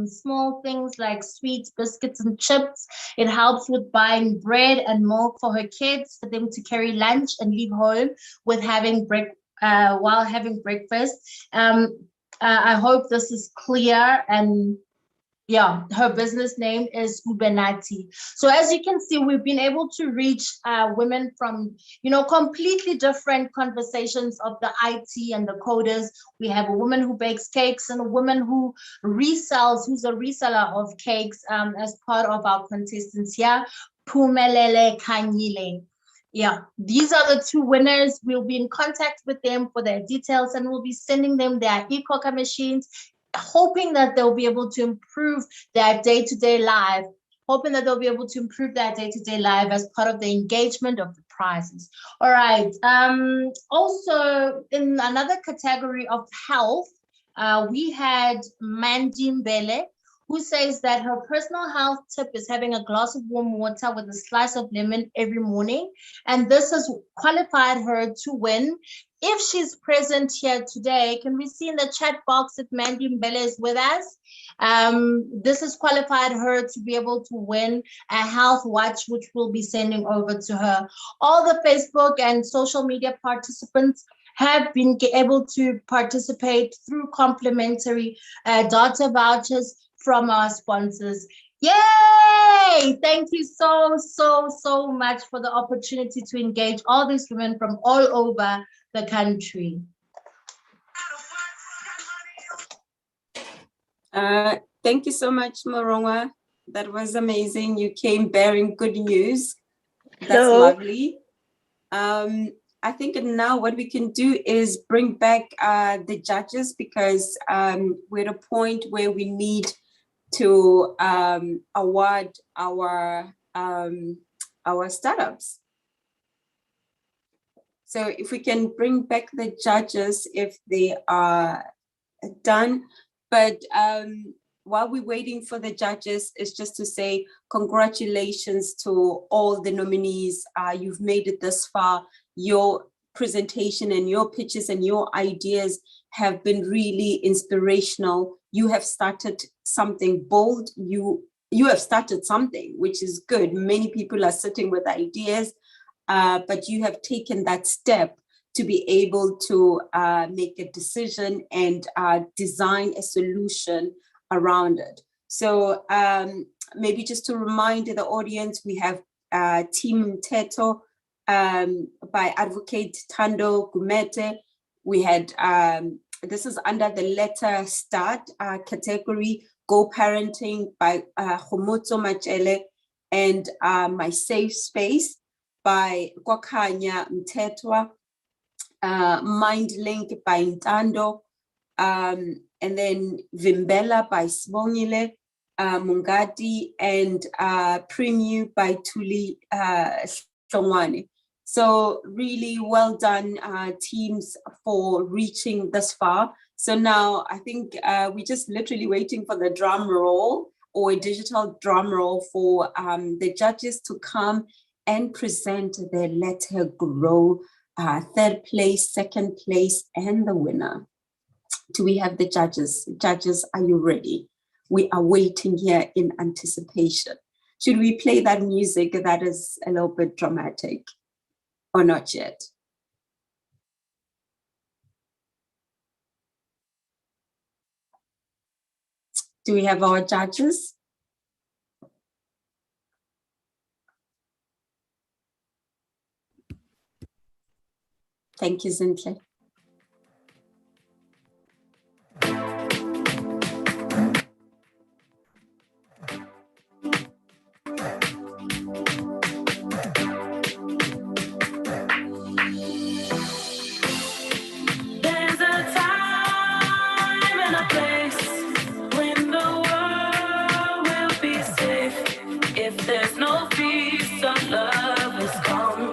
small things like sweets, biscuits, and chips. It helps with buying bread and milk for her kids, for them to carry lunch and leave home with while having breakfast. I hope this is clear. And yeah, her business name is Ubenati. So as you can see, we've been able to reach women from, you know, completely different conversations of the IT and the coders. We have a woman who bakes cakes and a woman who resells, who's a reseller of cakes as part of our contestants here, Pumelele Kanyile. Yeah, these are the 2 winners. We'll be in contact with them for their details and we'll be sending them their e-coca machines, hoping that they'll be able to improve their day-to-day life, as part of the engagement of the prizes. All right. Also, in another category of health, we had Mandim Bele, who says that her personal health tip is having a glass of warm water with a slice of lemon every morning. And this has qualified her to win. If she's present here today, can we see in the chat box if Mandy Mbele is with us? This has qualified her to be able to win a health watch, which we'll be sending over to her. All the Facebook and social media participants have been able to participate through complimentary data vouchers from our sponsors. Yay! Thank you so much for the opportunity to engage all these women from all over the country. Thank you so much, Moronga. That was amazing. You came bearing good news. That's Hello. lovely. I think now what we can do is bring back the judges, because we're at a point where we need to award our startups. So if we can bring back the judges if they are done. But while we're waiting for the judges, it's just to say congratulations to all the nominees. You've made it this far. Your presentation and your pitches and your ideas have been really inspirational. You have started something bold. You you have started something, which is good. Many people are sitting with ideas, but you have taken that step to be able to make a decision and design a solution around it. So maybe just to remind the audience, we have Team Mteto by Advocate Thando Gumede. We had, this is under the Letter Start category, Go Parenting by Khomotso Machele, and My Safe Space by Kwakhanya Mtetwa, MindLink by Ntando, and then Vimbela by Sibongile Mungadi, and Premu by Tuli Hlongwane. So really well done, teams, for reaching this far. So now I think we're just literally waiting for the drum roll, or a digital drum roll, for the judges to come and present their Let Her Grow, third place, second place, and the winner. Do we have the judges? Judges, are you ready? We are waiting here in anticipation. Should we play that music that is a little bit dramatic, or not yet? Do we have our judges? Thank you, Zintle. There's a time and a place when the world will be safe. If there's no peace, our love is gone.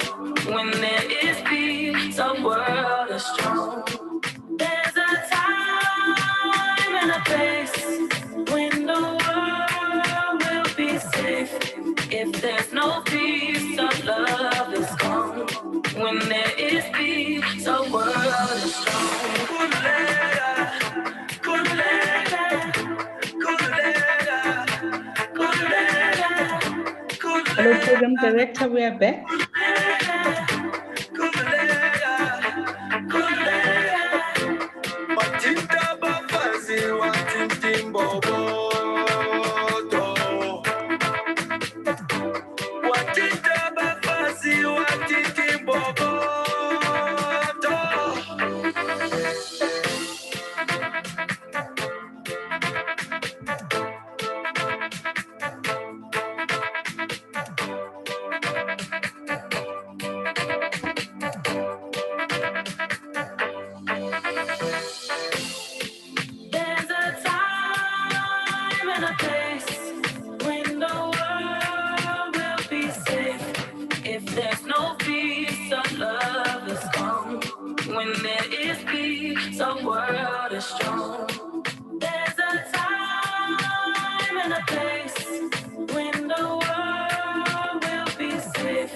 When there is peace, our world is strong. There's a time and a place when the world will be safe. If there's no peace, our love is gone. When there is peace, our world is strong. Hello, Program Director, we are back. There's a time and a place when the world will be safe. If there's no peace, our love is gone. When there is peace, our world is strong. There's a time and a place when the world will be safe.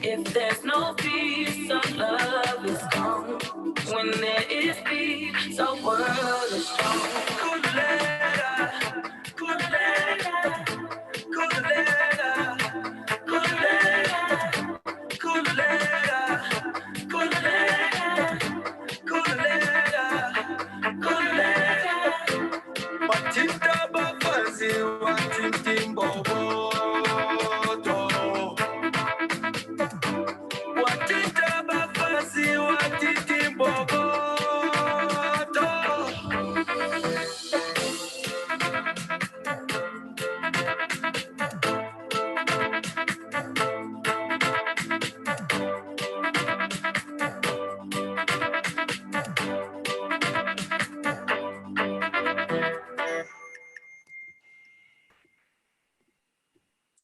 If there's no peace, our love is gone. When there is peace, our world is strong.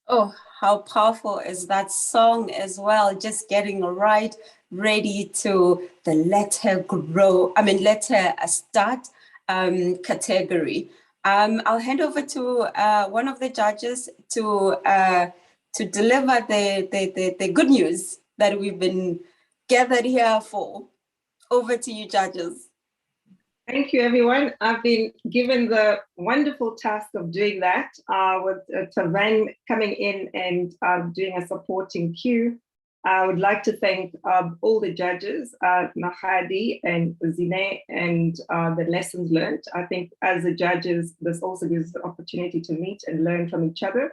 Oh, how powerful is that song as well? Just getting right ready to the Let Her Grow, Let Her Start category. I'll hand over to one of the judges to deliver the good news that we've been gathered here for. Over to you, judges. Thank you, everyone. I've been given the wonderful task of doing that with Tavan coming in and doing a supporting cue. I would like to thank all the judges, Nahadi and Zine, and the lessons learned. I think as the judges, this also gives us the opportunity to meet and learn from each other.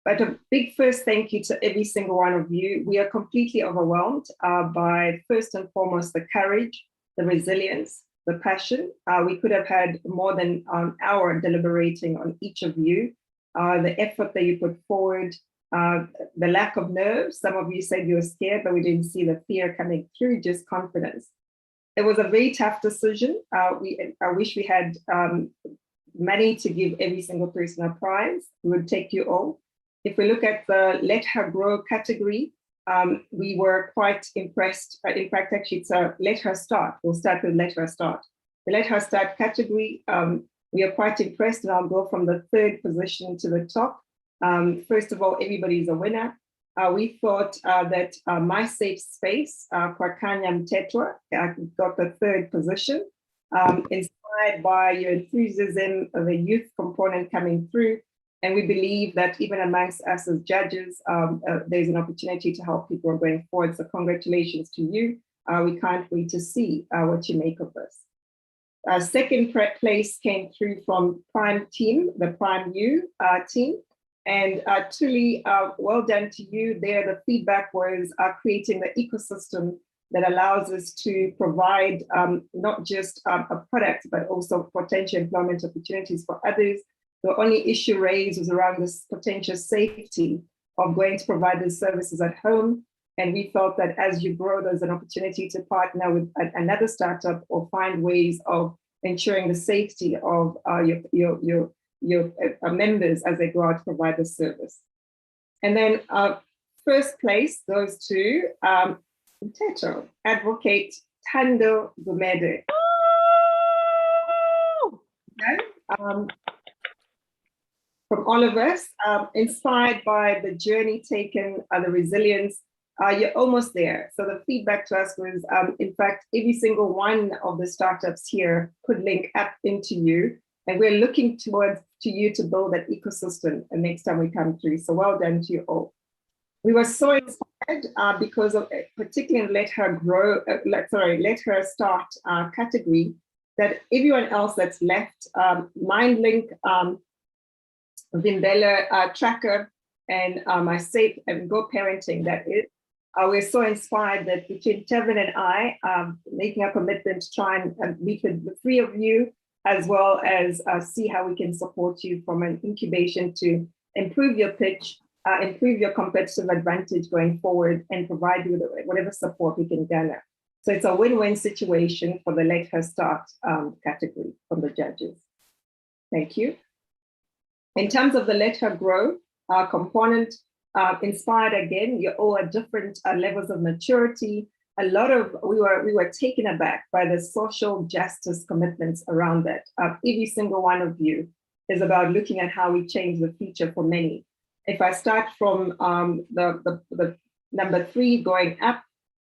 But a big first thank you to every single one of you. We are completely overwhelmed by, first and foremost, the courage, the resilience, the passion. We could have had more than an hour deliberating on each of you, the effort that you put forward, the lack of nerves. Some of you said you were scared, but we didn't see the fear coming through, just confidence. It was a very tough decision. I wish we had money to give every single person a prize. We would take you all. If we look at the Let Her Grow category, we were quite impressed. In fact, actually, it's a Let Her Start. We'll start with Let Her Start. The Let Her Start category, we are quite impressed, and I'll go from the third position to the top. First of all, everybody's a winner. We thought that My Safe Space, Kwakanya Mtetwa, got the third position, inspired by your enthusiasm of the youth component coming through. And we believe that even amongst us as judges, there's an opportunity to help people going forward. So congratulations to you. We can't wait to see what you make of this. Second place came through from Prime Team, the Prime U team. And truly well done to you there. The feedback was creating the ecosystem that allows us to provide not just a product, but also potential employment opportunities for others. The only issue raised was around this potential safety of going to provide these services at home. And we felt that as you grow, there's an opportunity to partner with another startup or find ways of ensuring the safety of your members as they go out to provide the service. And then first place goes to Mteto, Advocate Tando Gumede. Okay. From all of us, inspired by the journey taken, the resilience, you're almost there. So the feedback to us was, in fact, every single one of the startups here could link up into you. And we're looking towards to you to build that ecosystem the next time we come through. So well done to you all. We were so inspired because of, particularly in Let Her Grow, Let Her Start category, that everyone else that's left, MindLink, Vimbela Tracker, and My Safe and Go Parenting, that is. We're so inspired that between Tevin and I, making a commitment to try and meet with the three of you, as well as see how we can support you from an incubation to improve your pitch, improve your competitive advantage going forward, and provide you with whatever support we can garner. So it's a win-win situation for the Let Her Start category from the judges. Thank you. In terms of the Let Her Grow component, inspired again, you're all at different levels of maturity. We were taken aback by the social justice commitments around that. Every single one of you is about looking at how we change the future for many. If I start from the number 3 going up,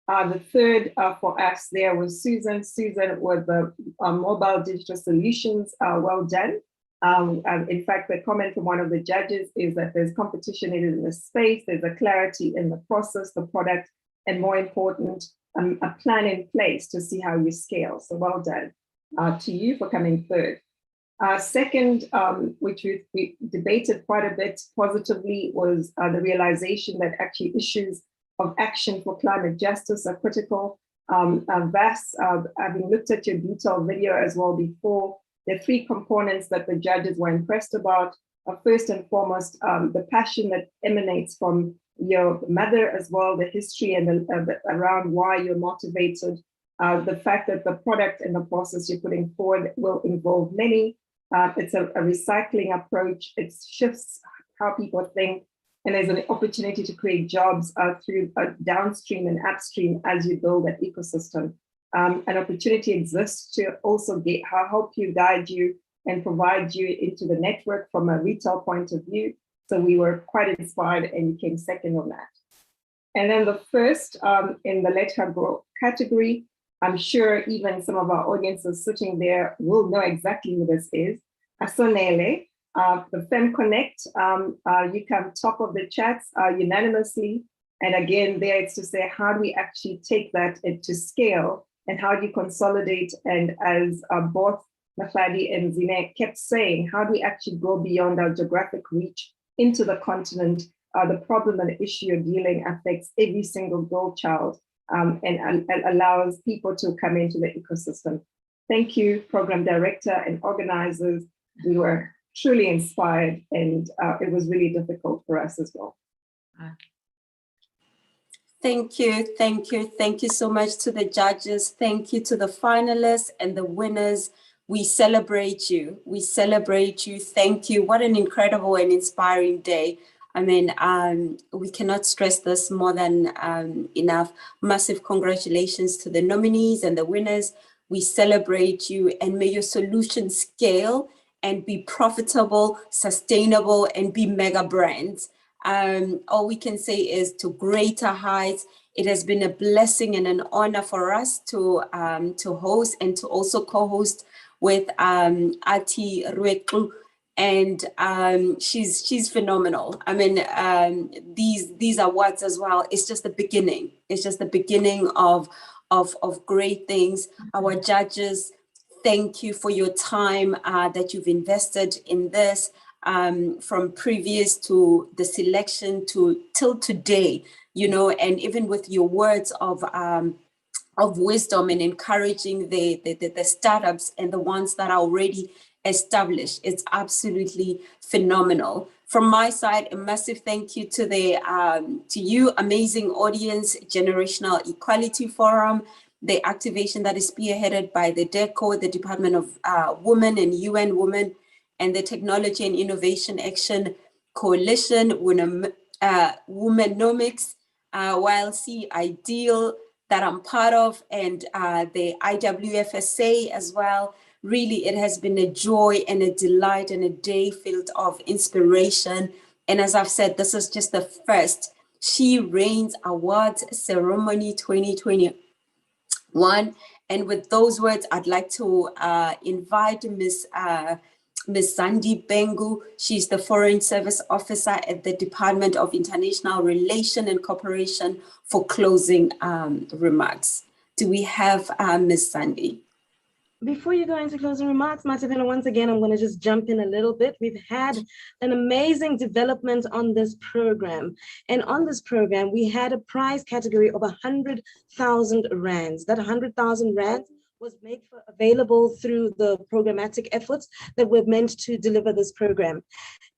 the third for us there was Susan. Susan with the mobile digital solutions, well done. In fact, the comment from one of the judges is that there's competition in the space, there's a clarity in the process, the product, and more important, a plan in place to see how you scale. So well done to you for coming third. Second, which we debated quite a bit positively, was the realization that actually issues of action for climate justice are critical. Vas, having looked at your detailed video as well before, there are 3 components that the judges were impressed about. First and foremost, the passion that emanates from your mother as well, the history and around why you're motivated, the fact that the product and the process you're putting forward will involve many. It's a recycling approach. It shifts how people think, and there's an opportunity to create jobs through downstream and upstream as you build that ecosystem. An opportunity exists to also help you, guide you, and provide you into the network from a retail point of view. So we were quite inspired, and you came second on that. And then the first in the Let Her Grow category, I'm sure even some of our audiences sitting there will know exactly who this is. Asonele, the FemConnect, you come top of the chats unanimously. And again, there it's to say, how do we actually take that to scale, and how do you consolidate? And as both Mafadi and Zine kept saying, how do we actually go beyond our geographic reach into the continent? The problem and issue you're dealing affects every single girl child, and allows people to come into the ecosystem. Thank you, program director and organizers. We were truly inspired, and it was really difficult for us as well. Thank you, thank you, thank you so much to the judges. Thank you to the finalists and the winners. We celebrate you. We celebrate you. Thank you. What an incredible and inspiring day. I mean, we cannot stress this more than enough. Massive congratulations to the nominees and the winners. We celebrate you, and may your solution scale and be profitable, sustainable, and be mega brands. All we can say is to greater heights. It has been a blessing and an honor for us to host and to also co-host with Ati Rweku, and she's phenomenal. I mean, these awards as well. It's just the beginning. It's just the beginning of great things. Our judges, thank you for your time that you've invested in this. From previous to the selection till today, you know, and even with your words of wisdom and encouraging the startups and the ones that are already established, it's absolutely phenomenal. From my side, a massive thank you to you, amazing audience, Generational Equality Forum, the activation that is spearheaded by the DECO, the Department of Women and UN Women, and the Technology and Innovation Action Coalition, Womenomics, YLC Ideal that I'm part of, and the IWFSA as well. Really, it has been a joy and a delight and a day filled of inspiration. And as I've said, this is just the first She Reigns Awards Ceremony 2021. And with those words, I'd like to invite Ms. Zandi Bengu. She's the Foreign Service Officer at the Department of International Relations and Cooperation for closing remarks. Do we have Ms. Zandi? Before you go into closing remarks, Matavena, once again, I'm going to just jump in a little bit. We've had an amazing development on this program. And on this program, we had a prize category of 100,000 rands. That 100,000 rands was made available through the programmatic efforts that were meant to deliver this program.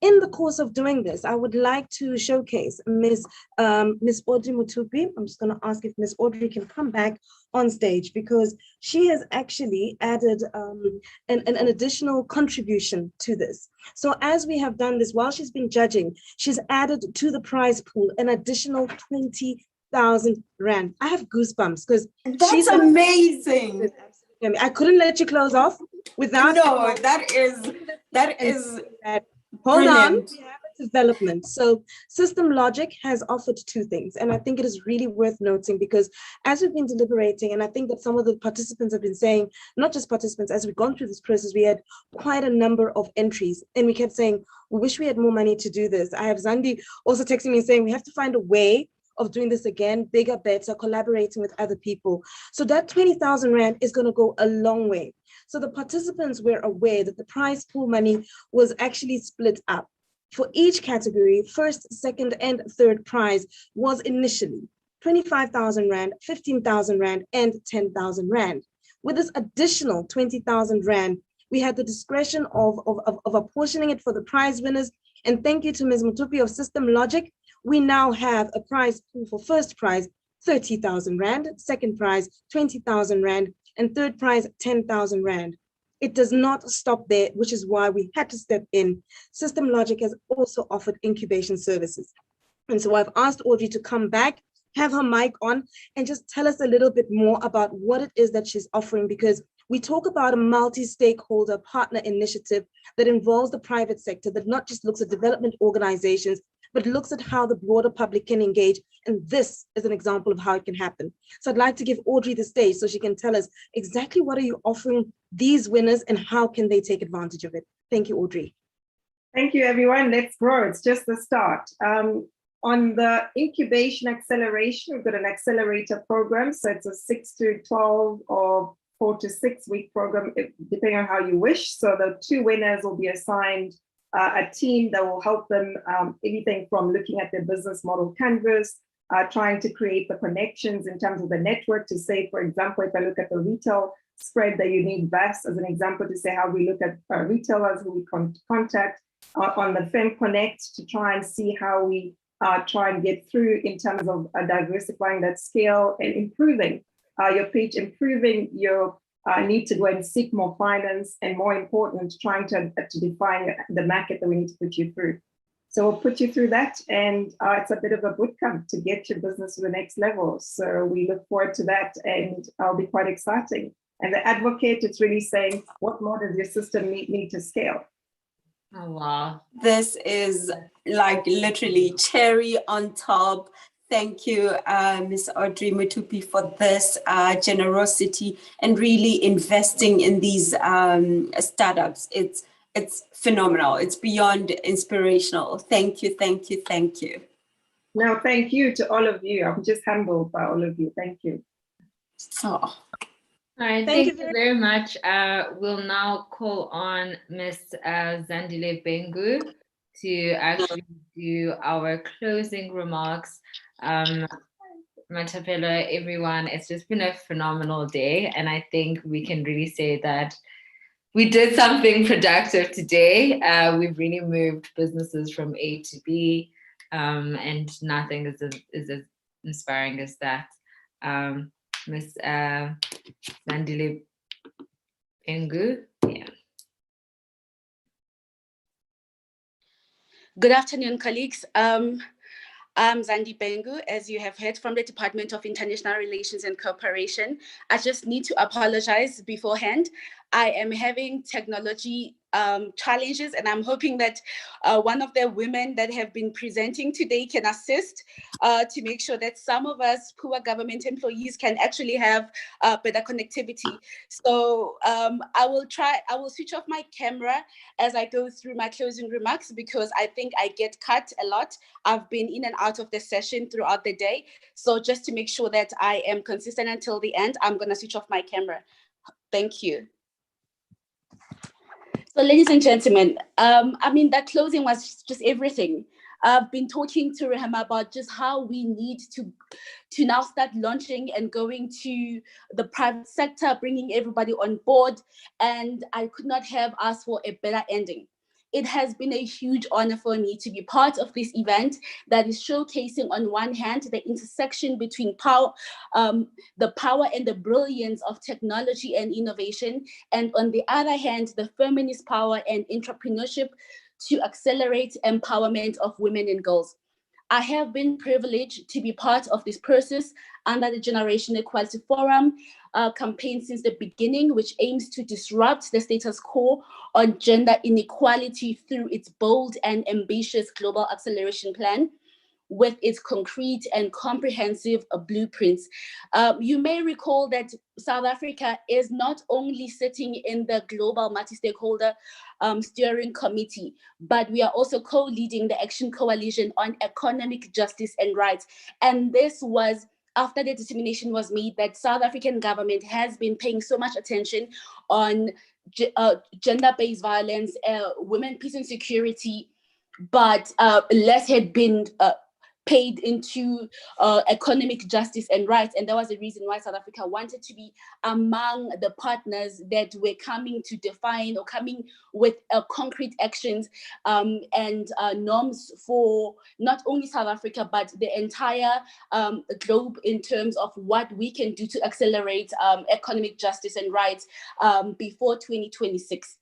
In the course of doing this, I would like to showcase Ms. Audrey Mutupi. I'm just going to ask if Ms. Audrey can come back on stage, because she has actually added an additional contribution to this. So as we have done this, while she's been judging, she's added to the prize pool an additional 20,000 rand. I have goosebumps because she's amazing. I couldn't let you close off without. No, that is hold brilliant. On. We have a development. So System Logic has offered two things, and I think it is really worth noting, because as we've been deliberating, and I think that some of the participants have been saying, not just participants, as we've gone through this process, we had quite a number of entries, and we kept saying, we wish we had more money to do this. I have Zandi also texting me saying, we have to find a way of doing this again, bigger, better, collaborating with other people. So that 20,000 rand is going to go a long way. So the participants were aware that the prize pool money was actually split up. For each category, first, second, and third prize was initially 25,000 rand, 15,000 rand, and 10,000 rand. With this additional 20,000 rand, we had the discretion of apportioning it for the prize winners. And thank you to Ms. Mutupi of System Logic. We now have a prize pool for first prize, 30,000 rand, second prize, 20,000 rand, and third prize, 10,000 rand. It does not stop there, which is why we had to step in. System Logic has also offered incubation services. And so I've asked Audrey to come back, have her mic on, and just tell us a little bit more about what it is that she's offering, because we talk about a multi-stakeholder partner initiative that involves the private sector, that not just looks at development organizations, but looks at how the broader public can engage. And this is an example of how it can happen. So I'd like to give Audrey the stage so she can tell us exactly what are you offering these winners and how can they take advantage of it. Thank you, Audrey. Thank you, everyone. Let's grow. It's just the start. On the incubation acceleration, we've got an accelerator program. So it's a 6 to 12 or 4 to 6 week program, depending on how you wish. So the 2 winners will be assigned a team that will help them anything from looking at their business model canvas, trying to create the connections in terms of the network to say, for example, if I look at the retail spread, the unique VAS as an example to say how we look at retailers who we contact on the Fem Connect to try and see how we try and get through in terms of diversifying that scale and improving your pitch, improving your need to go and seek more finance, and more important, trying to define the market that we need to put you through. So we'll put you through that, and it's a bit of a bootcamp to get your business to the next level. So we look forward to that, and it'll be quite exciting. And the advocate, it's really saying, what more does your system need to scale? Oh, wow. This is like literally cherry on top. Thank you, Ms. Audrey Mutupi, for this generosity and really investing in these startups. It's phenomenal. It's beyond inspirational. Thank you, thank you, thank you. No, thank you to all of you. I'm just humbled by all of you. Thank you. Oh. All right, thank you very much. We'll now call on Ms. Zandile Bengu to actually do our closing remarks. Matapelo, everyone, it's just been a phenomenal day, and I think we can really say that we did something productive today. We've really moved businesses from A to B, and nothing is as inspiring as that. Ms. Zandile Bengu, yeah. Good afternoon, colleagues. I'm Zandi Bengu, as you have heard, from the Department of International Relations and Cooperation. I just need to apologize beforehand. I am having technology challenges, and I'm hoping that one of the women that have been presenting today can assist to make sure that some of us who are government employees can actually have better connectivity. So I will switch off my camera as I go through my closing remarks, because I think I get cut a lot. I've been in and out of the session throughout the day. So just to make sure that I am consistent until the end, I'm gonna switch off my camera. Thank you. So ladies and gentlemen, I mean, that closing was just everything. I've been talking to Rehema about just how we need to now start launching and going to the private sector, bringing everybody on board. And I could not have asked for a better ending. It has been a huge honor for me to be part of this event that is showcasing, on one hand, the intersection between power, the power and the brilliance of technology and innovation, and on the other hand, the feminist power and entrepreneurship to accelerate empowerment of women and girls. I have been privileged to be part of this process under the Generation Equality Forum campaign since the beginning, which aims to disrupt the status quo on gender inequality through its bold and ambitious global acceleration plan with its concrete and comprehensive blueprints. You may recall that South Africa is not only sitting in the global multi-stakeholder steering committee, but we are also co-leading the Action Coalition on Economic Justice and Rights. And this was after the determination was made that South African government has been paying so much attention on gender-based violence, women, peace and security, but less had been paid into economic justice and rights. And that was the reason why South Africa wanted to be among the partners that were coming to define or coming with concrete actions and norms for not only South Africa, but the entire globe in terms of what we can do to accelerate economic justice and rights before 2026.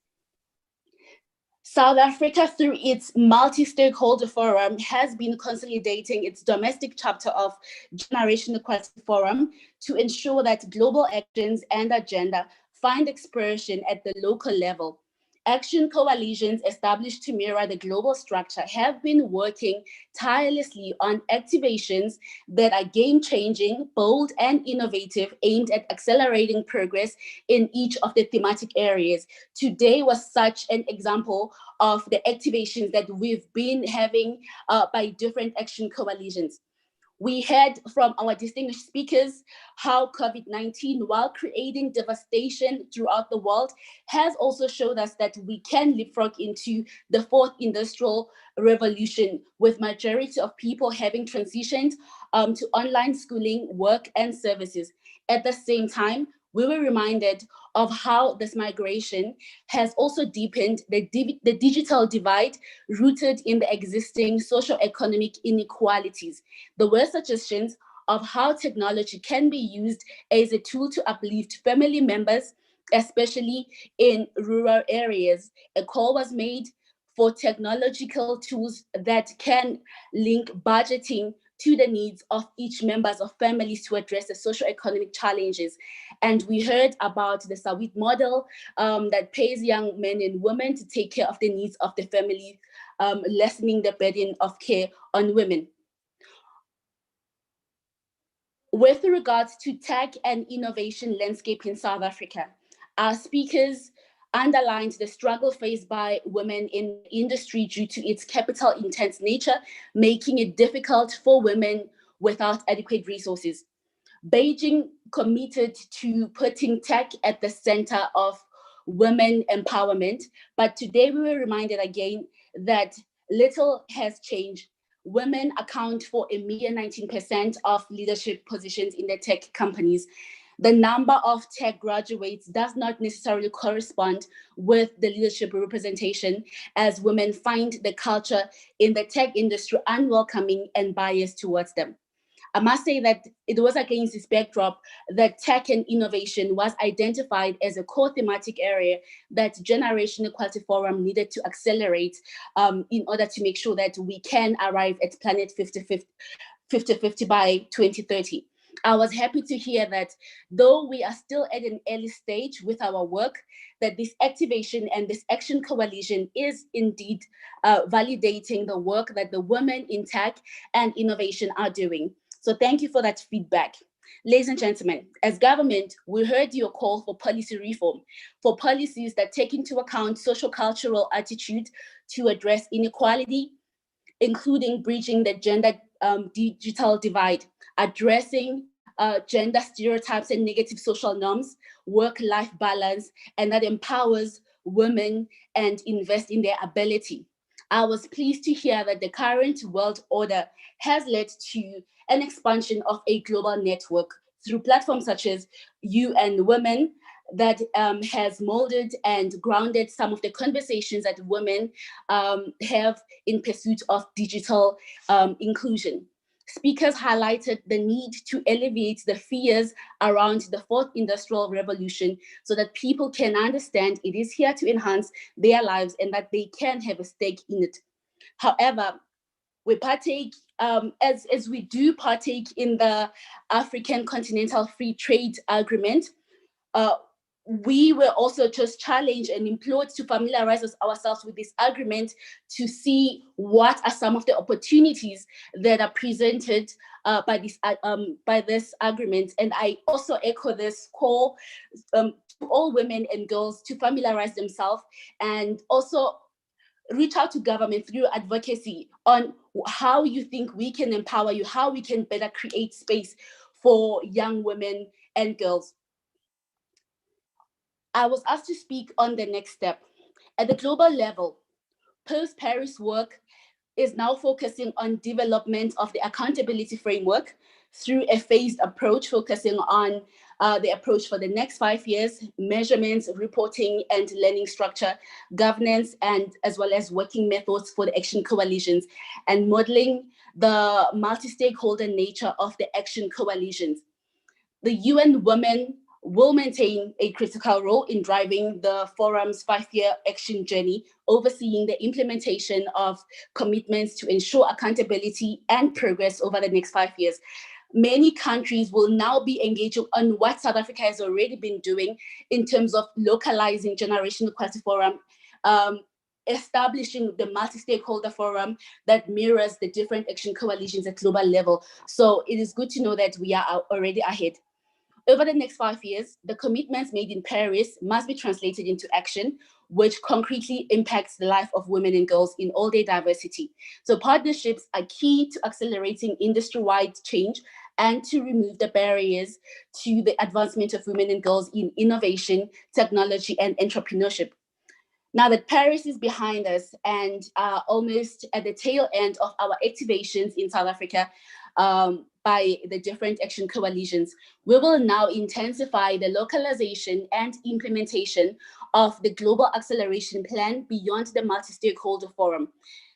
South Africa, through its multi-stakeholder forum, has been consolidating its domestic chapter of Generation Equality Forum to ensure that global actions and agenda find expression at the local level. Action coalitions established to mirror the global structure have been working tirelessly on activations that are game-changing, bold, and innovative, aimed at accelerating progress in each of the thematic areas. Today was such an example of the activations that we've been having by different action coalitions. We heard from our distinguished speakers how COVID-19, while creating devastation throughout the world, has also showed us that we can leapfrog into the fourth industrial revolution, with majority of people having transitioned to online schooling, work, and services. At the same time, we were reminded of how this migration has also deepened the digital divide rooted in the existing socio-economic inequalities. There were suggestions of how technology can be used as a tool to uplift family members, especially in rural areas. A call was made for technological tools that can link budgeting to the needs of each members of families to address the socio-economic challenges. And we heard about the Sawit model that pays young men and women to take care of the needs of the family, lessening the burden of care on women. With regards to tech and innovation landscape in South Africa, our speakers underlined the struggle faced by women in industry due to its capital-intense nature, making it difficult for women without adequate resources. Beijing committed to putting tech at the center of women empowerment, but today we were reminded again that little has changed. Women account for a mere 19% of leadership positions in the tech companies. The number of tech graduates does not necessarily correspond with the leadership representation, as women find the culture in the tech industry unwelcoming and biased towards them. I must say that it was against this backdrop that tech and innovation was identified as a core thematic area that Generation Equality Forum needed to accelerate in order to make sure that we can arrive at Planet 50-50 by 2030. I was happy to hear that though we are still at an early stage with our work, that this activation and this action coalition is indeed validating the work that the women in tech and innovation are doing. So thank you for that feedback. Ladies and gentlemen, as government, we heard your call for policy reform, for policies that take into account social cultural attitude to address inequality, including bridging the gender digital divide, addressing gender stereotypes and negative social norms, work-life balance, and that empowers women and invest in their ability. I was pleased to hear that the current world order has led to an expansion of a global network through platforms such as UN Women that has molded and grounded some of the conversations that women have in pursuit of digital inclusion. Speakers highlighted the need to alleviate the fears around the fourth industrial revolution so that people can understand it is here to enhance their lives and that they can have a stake in it. However, we partake, as we do partake in the African Continental Free Trade Agreement, we were also just challenged and implored to familiarize ourselves with this agreement to see what are some of the opportunities that are presented by this agreement. And I also echo this call to all women and girls to familiarize themselves and also reach out to government through advocacy on how you think we can empower you, how we can better create space for young women and girls. I was asked to speak on the next step. At the global level, post-Paris work is now focusing on development of the accountability framework through a phased approach, focusing on the approach for the next 5 years, measurements, reporting, and learning structure, governance, and as well as working methods for the action coalitions, and modeling the multi-stakeholder nature of the action coalitions. The UN Women will maintain a critical role in driving the forum's 5-year action journey, overseeing the implementation of commitments to ensure accountability and progress over the next 5 years. Many countries will now be engaging on what South Africa has already been doing in terms of localizing Generation Equality Forum establishing the multi-stakeholder forum that mirrors the different action coalitions at global level. So it is good to know that we are already ahead. Over the next 5 years, the commitments made in Paris must be translated into action, which concretely impacts the life of women and girls in all their diversity. So partnerships are key to accelerating industry-wide change and to remove the barriers to the advancement of women and girls in innovation, technology, and entrepreneurship. Now that Paris is behind us and almost at the tail end of our activations in South Africa by the different action coalitions, we will now intensify the localization and implementation of the Global Acceleration Plan beyond the multi-stakeholder forum.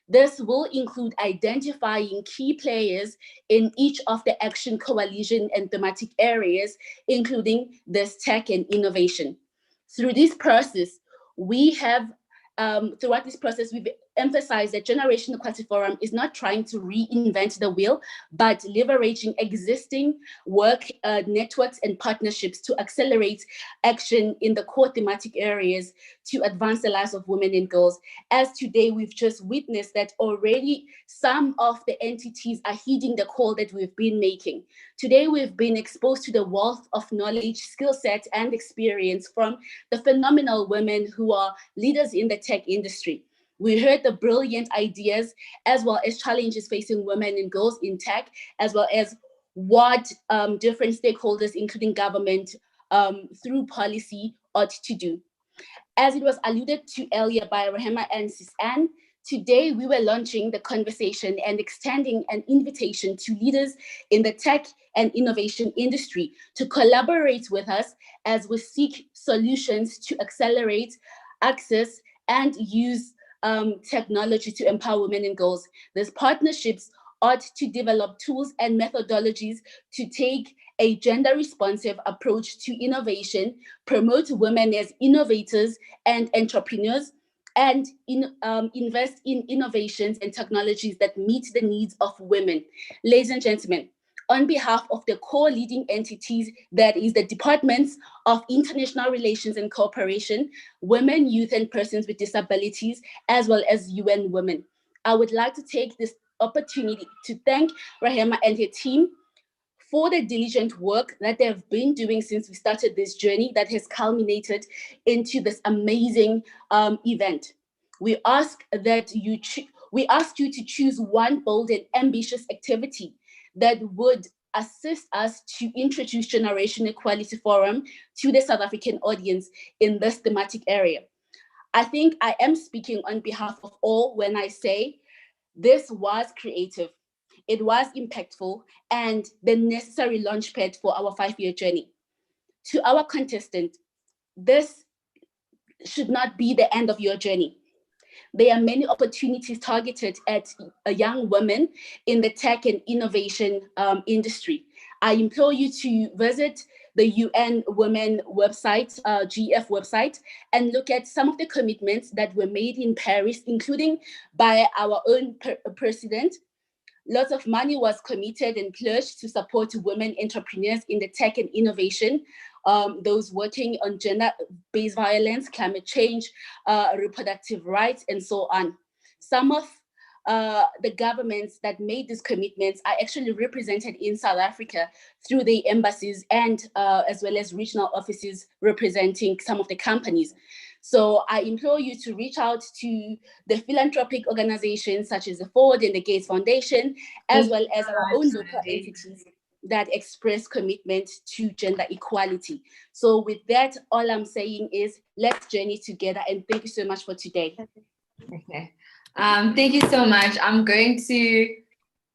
This will include identifying key players in each of the action coalition and thematic areas, including this tech and innovation. Through this process, we have, throughout this process, we've emphasized that Generation Equality Forum is not trying to reinvent the wheel, but leveraging existing work, networks, and partnerships to accelerate action in the core thematic areas to advance the lives of women and girls. As today, we've just witnessed that already some of the entities are heeding the call that we've been making. Today, we've been exposed to the wealth of knowledge, skill set, and experience from the phenomenal women who are leaders in the tech industry. We heard the brilliant ideas as well as challenges facing women and girls in tech, as well as what different stakeholders, including government, through policy ought to do. As it was alluded to earlier by Rehema and Sis-Ann, today we were launching the conversation and extending an invitation to leaders in the tech and innovation industry to collaborate with us as we seek solutions to accelerate access and use technology to empower women and girls. These partnerships ought to develop tools and methodologies to take a gender-responsive approach to innovation, promote women as innovators and entrepreneurs, and invest in innovations and technologies that meet the needs of women. Ladies and gentlemen, on behalf of the core leading entities, that is the Departments of International Relations and Cooperation, Women, Youth, and Persons with Disabilities, as well as UN Women, I would like to take this opportunity to thank Rehema and her team for the diligent work that they've been doing since we started this journey that has culminated into this amazing event. We ask you to choose one bold and ambitious activity that would assist us to introduce Generation Equality Forum to the South African audience in this thematic area. I think I am speaking on behalf of all when I say this was creative, it was impactful, and the necessary launchpad for our 5-year journey. To our contestant, this should not be the end of your journey. There are many opportunities targeted at young women in the tech and innovation industry. I implore you to visit the UN Women website, GF website, and look at some of the commitments that were made in Paris, including by our own president. Lots of money was committed and pledged to support women entrepreneurs in the tech and innovation, those working on gender-based violence, climate change, reproductive rights, and so on. Some of the governments that made these commitments are actually represented in South Africa through the embassies and as well as regional offices representing some of the companies. So I implore you to reach out to the philanthropic organizations such as the Ford and the Gates Foundation, as well as our own local entities that express commitment to gender equality. So with that, all I'm saying is let's journey together, and thank you so much for today. Okay. Thank you so much. I'm going to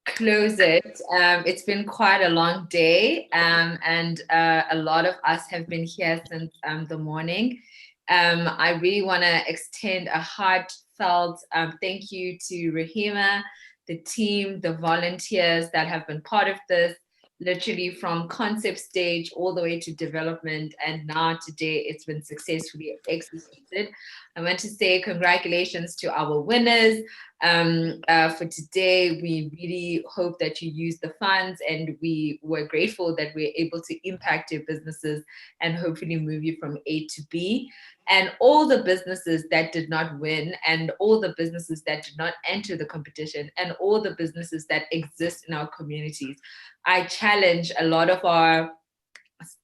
close it. It's been quite a long day, and a lot of us have been here since the morning. I really want to extend a heartfelt thank you to Rehema, the team, the volunteers that have been part of this, literally from concept stage all the way to development, and now today it's been successfully executed. I want to say congratulations to our winners for today. We really hope that you use the funds, and we were grateful that we're able to impact your businesses and hopefully move you from A to B. And all the businesses that did not win, and all the businesses that did not enter the competition, and all the businesses that exist in our communities, I challenge a lot of our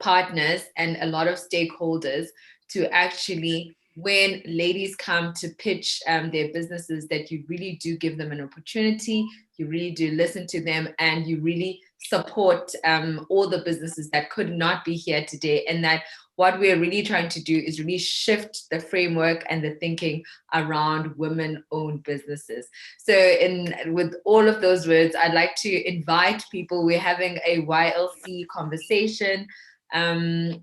partners and a lot of stakeholders to actually, when ladies come to pitch their businesses, that you really do give them an opportunity, you really do listen to them, and you really support all the businesses that could not be here today. And that what we're really trying to do is really shift the framework and the thinking around women-owned businesses. So with all of those words, I'd like to invite people. We're having a YLC conversation, and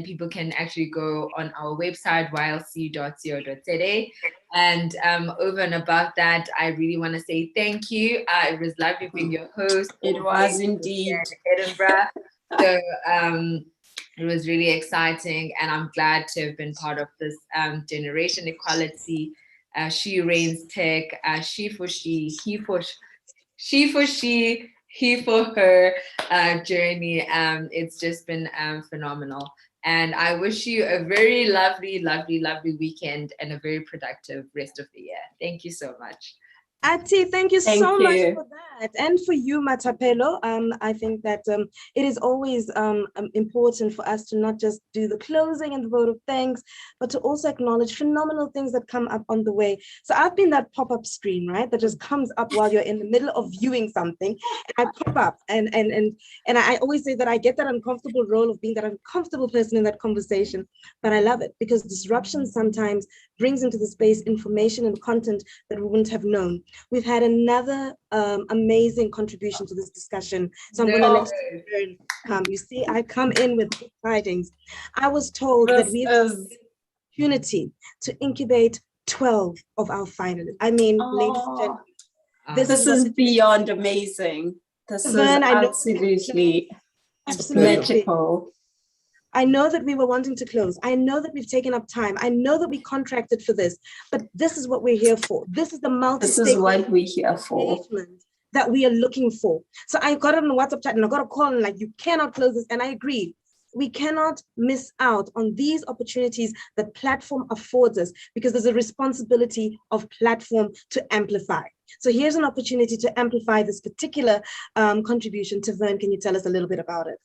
people can actually go on our website, ylc.co.za. And over and above that, I really want to say thank you. It was lovely being your host. It was indeed. In Edinburgh. So it was really exciting, and I'm glad to have been part of this generation equality, She Reigns Tech, she for she, he for she, he for her journey. It's just been phenomenal. And I wish you a very lovely, lovely, lovely weekend and a very productive rest of the year. Thank you so much. Ati, thank you so much for that. And for you, Matapelo, I think that it is always important for us to not just do the closing and the vote of thanks, but to also acknowledge phenomenal things that come up on the way. So I've been that pop-up screen, right, that just comes up while you're in the middle of viewing something. And I pop up, and I always say that I get that uncomfortable role of being that uncomfortable person in that conversation, but I love it because disruption sometimes brings into the space information and content that we wouldn't have known. We've had another amazing contribution to this discussion. So I'm going to let you come. You see, I come in with good tidings. I was told that we have the opportunity to incubate 12 of our finalists. I mean, ladies and gentlemen, this is beyond amazing. This is absolutely magical. I know that we were wanting to close. I know that we've taken up time. I know that we contracted for this, but this is what we're here for. This is the This is what we're here for. That we are looking for. So I got on the WhatsApp chat and I got a call and like, you cannot close this. And I agree. We cannot miss out on these opportunities that platform affords us because there's a responsibility of platform to amplify. So here's an opportunity to amplify this particular contribution. Tavern, can you tell us a little bit about it?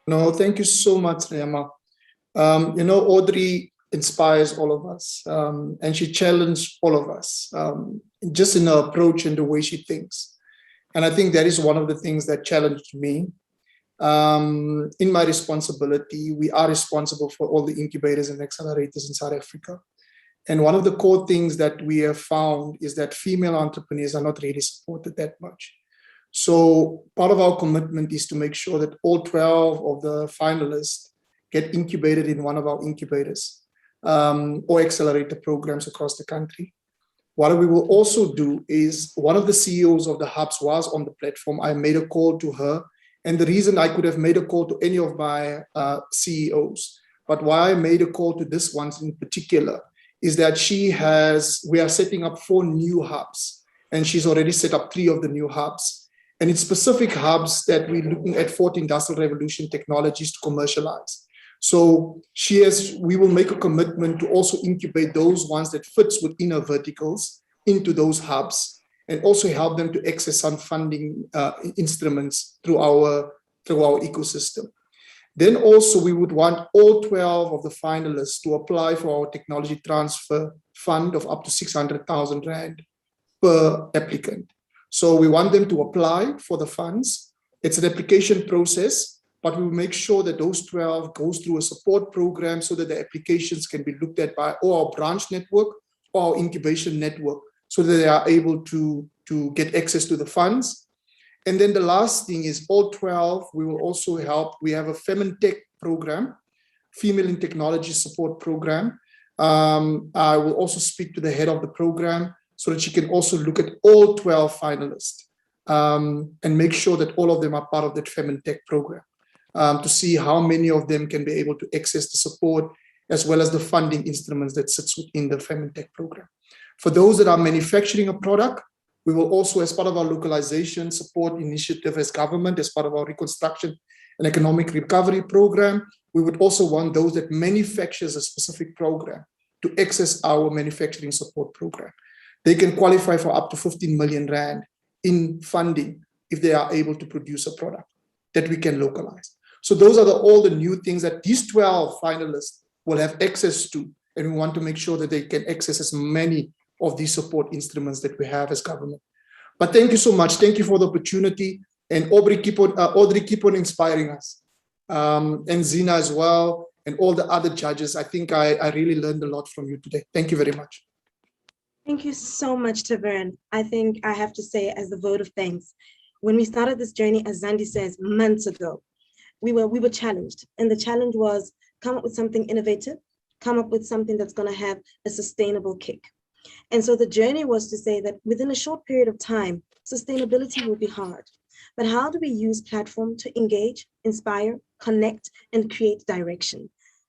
No, thank you so much, Rema. You know, Audrey inspires all of us, and she challenged all of us just in her approach and the way she thinks. And I think that is one of the things that challenged me. In my responsibility, we are responsible for all the incubators and accelerators in South Africa. And one of the core things that we have found is that female entrepreneurs are not really supported that much. So part of our commitment is to make sure that all 12 of the finalists get incubated in one of our incubators or accelerator programs across the country. What we will also do is one of the CEOs of the hubs was on the platform. I made a call to her. And the reason I could have made a call to any of my CEOs, but why I made a call to this one in particular is that we are setting up 4 new hubs, and she's already set up 3 of the new hubs. And it's specific hubs that we're looking at 4th Industrial Revolution technologies to commercialize. So we will make a commitment to also incubate those ones that fits within our verticals into those hubs and also help them to access some funding instruments through our ecosystem. Then also we would want all 12 of the finalists to apply for our technology transfer fund of up to 600,000 Rand per applicant. So we want them to apply for the funds. It's an application process, but we will make sure that those 12 goes through a support program so that the applications can be looked at by our branch network or our incubation network so that they are able to get access to the funds. And then the last thing is all 12, we will also help. We have a FemInTech program, Female in Technology Support Program. I will also speak to the head of the program so that she can also look at all 12 finalists and make sure that all of them are part of that FemInTech program to see how many of them can be able to access the support as well as the funding instruments that sits within the FemInTech program. For those that are manufacturing a product, We will also, as part of our localization support initiative as government, as part of our reconstruction and economic recovery program, we would also want those that manufactures a specific program to access our manufacturing support program. They can qualify for up to 15 million Rand in funding if they are able to produce a product that we can localize. So those are all the new things that these 12 finalists will have access to, and we want to make sure that they can access as many of these support instruments that we have as government. But thank you so much. Thank you for the opportunity. And Audrey, keep on inspiring us. And Zina as well, and all the other judges. I think I really learned a lot from you today. Thank you very much. Thank you so much, Tavern. I think I have to say, as a vote of thanks, when we started this journey, as Zandi says, months ago, we were challenged. And the challenge was come up with something innovative, come up with something that's going to have a sustainable kick. And so the journey was to say that within a short period of time, sustainability will be hard. But how do we use platform to engage, inspire, connect, and create direction?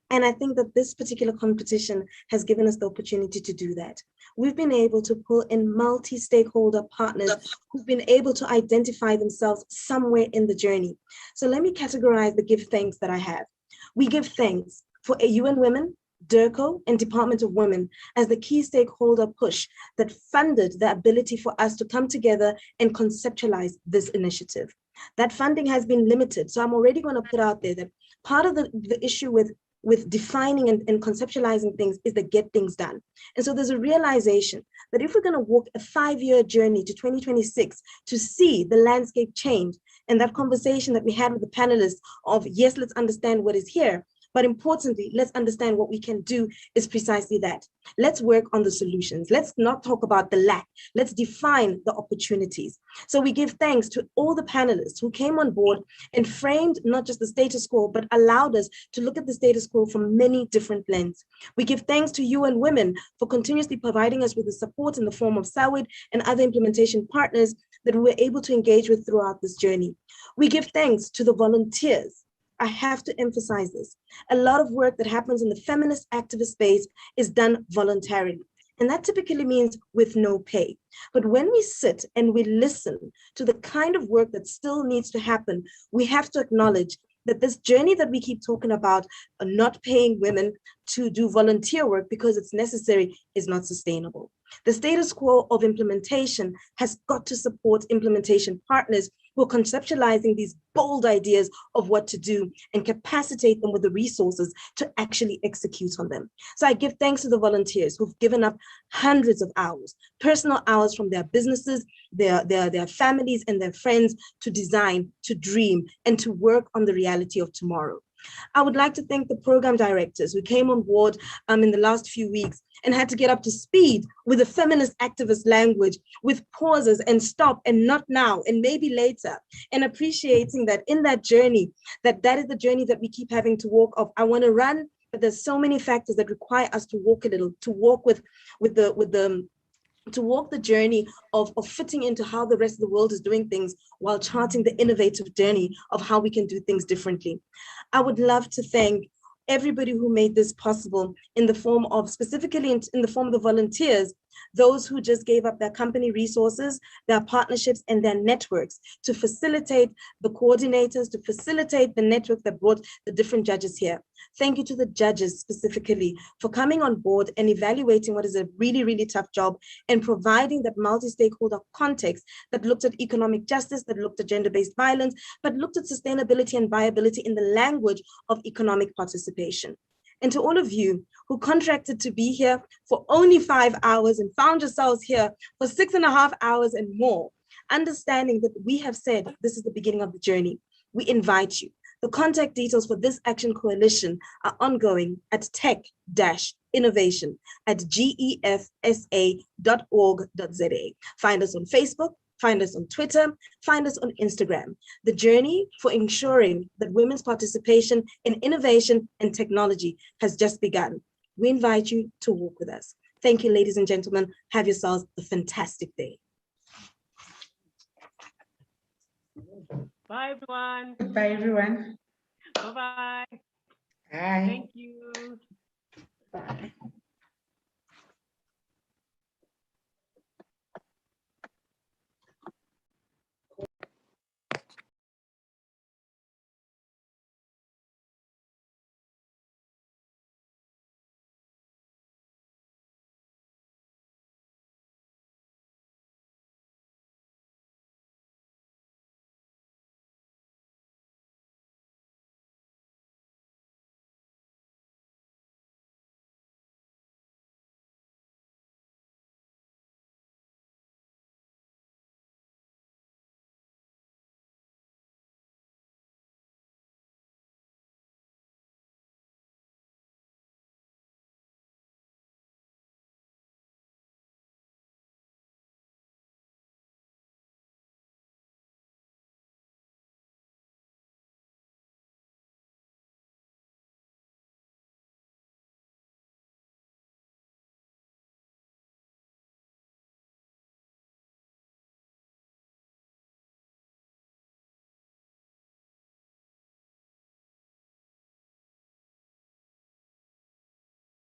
And I think that this particular competition has given us the opportunity to do that. We've been able to pull in multi-stakeholder partners who've been able to identify themselves somewhere in the journey. So let me categorize the give thanks that I have. We give thanks for UN Women, DIRCO, and Department of Women as the key stakeholder push that funded the ability for us to come together and conceptualize this initiative. That funding has been limited. So I'm already going to put out there that part of the issue with defining and conceptualizing things is to get things done. And so there's a realization that if we're going to walk a 5-year journey to 2026 to see the landscape change, and that conversation that we had with the panelists of, yes, let's understand what is here, but importantly, let's understand what we can do is precisely that. Let's work on the solutions. Let's not talk about the lack. Let's define the opportunities. So we give thanks to all the panelists who came on board and framed not just the status quo, but allowed us to look at the status quo from many different lenses. We give thanks to UN Women for continuously providing us with the support in the form of SAWID and other implementation partners that we were able to engage with throughout this journey. We give thanks to the volunteers. I have to emphasize this. A lot of work that happens in the feminist activist space is done voluntarily. And that typically means with no pay. But when we sit and we listen to the kind of work that still needs to happen, we have to acknowledge that this journey that we keep talking about, not paying women to do volunteer work because it's necessary, is not sustainable. The status quo of implementation has got to support implementation partners who are conceptualizing these bold ideas of what to do and capacitate them with the resources to actually execute on them. So I give thanks to the volunteers who've given up hundreds of hours, personal hours from their businesses, their families and their friends to design, to dream, and to work on the reality of tomorrow. I would like to thank the program directors who came on board in the last few weeks and had to get up to speed with the feminist activist language, with pauses and stop and not now and maybe later, and appreciating that in that journey, that is the journey that we keep having to walk of. I want to run, but there's so many factors that require us to walk a little, to walk to walk the journey of fitting into how the rest of the world is doing things while charting the innovative journey of how we can do things differently. I would love to thank everybody who made this possible in the form of, specifically in the form of the volunteers, those who just gave up their company resources, their partnerships, and their networks to facilitate the coordinators, to facilitate the network that brought the different judges here. Thank you to the judges specifically for coming on board and evaluating what is a really, really tough job and providing that multi-stakeholder context that looked at economic justice, that looked at gender-based violence, but looked at sustainability and viability in the language of economic participation. And to all of you who contracted to be here for only 5 hours and found yourselves here for 6.5 hours and more, understanding that we have said this is the beginning of the journey, we invite you. The contact details for this Action Coalition are ongoing at tech-innovation@gefsa.org.za. Find us on Facebook, find us on Twitter, find us on Instagram. The journey for ensuring that women's participation in innovation and technology has just begun. We invite you to walk with us. Thank you, ladies and gentlemen. Have yourselves a fantastic day. Bye, everyone. Goodbye, everyone. Bye-bye. Bye. Thank you. Bye.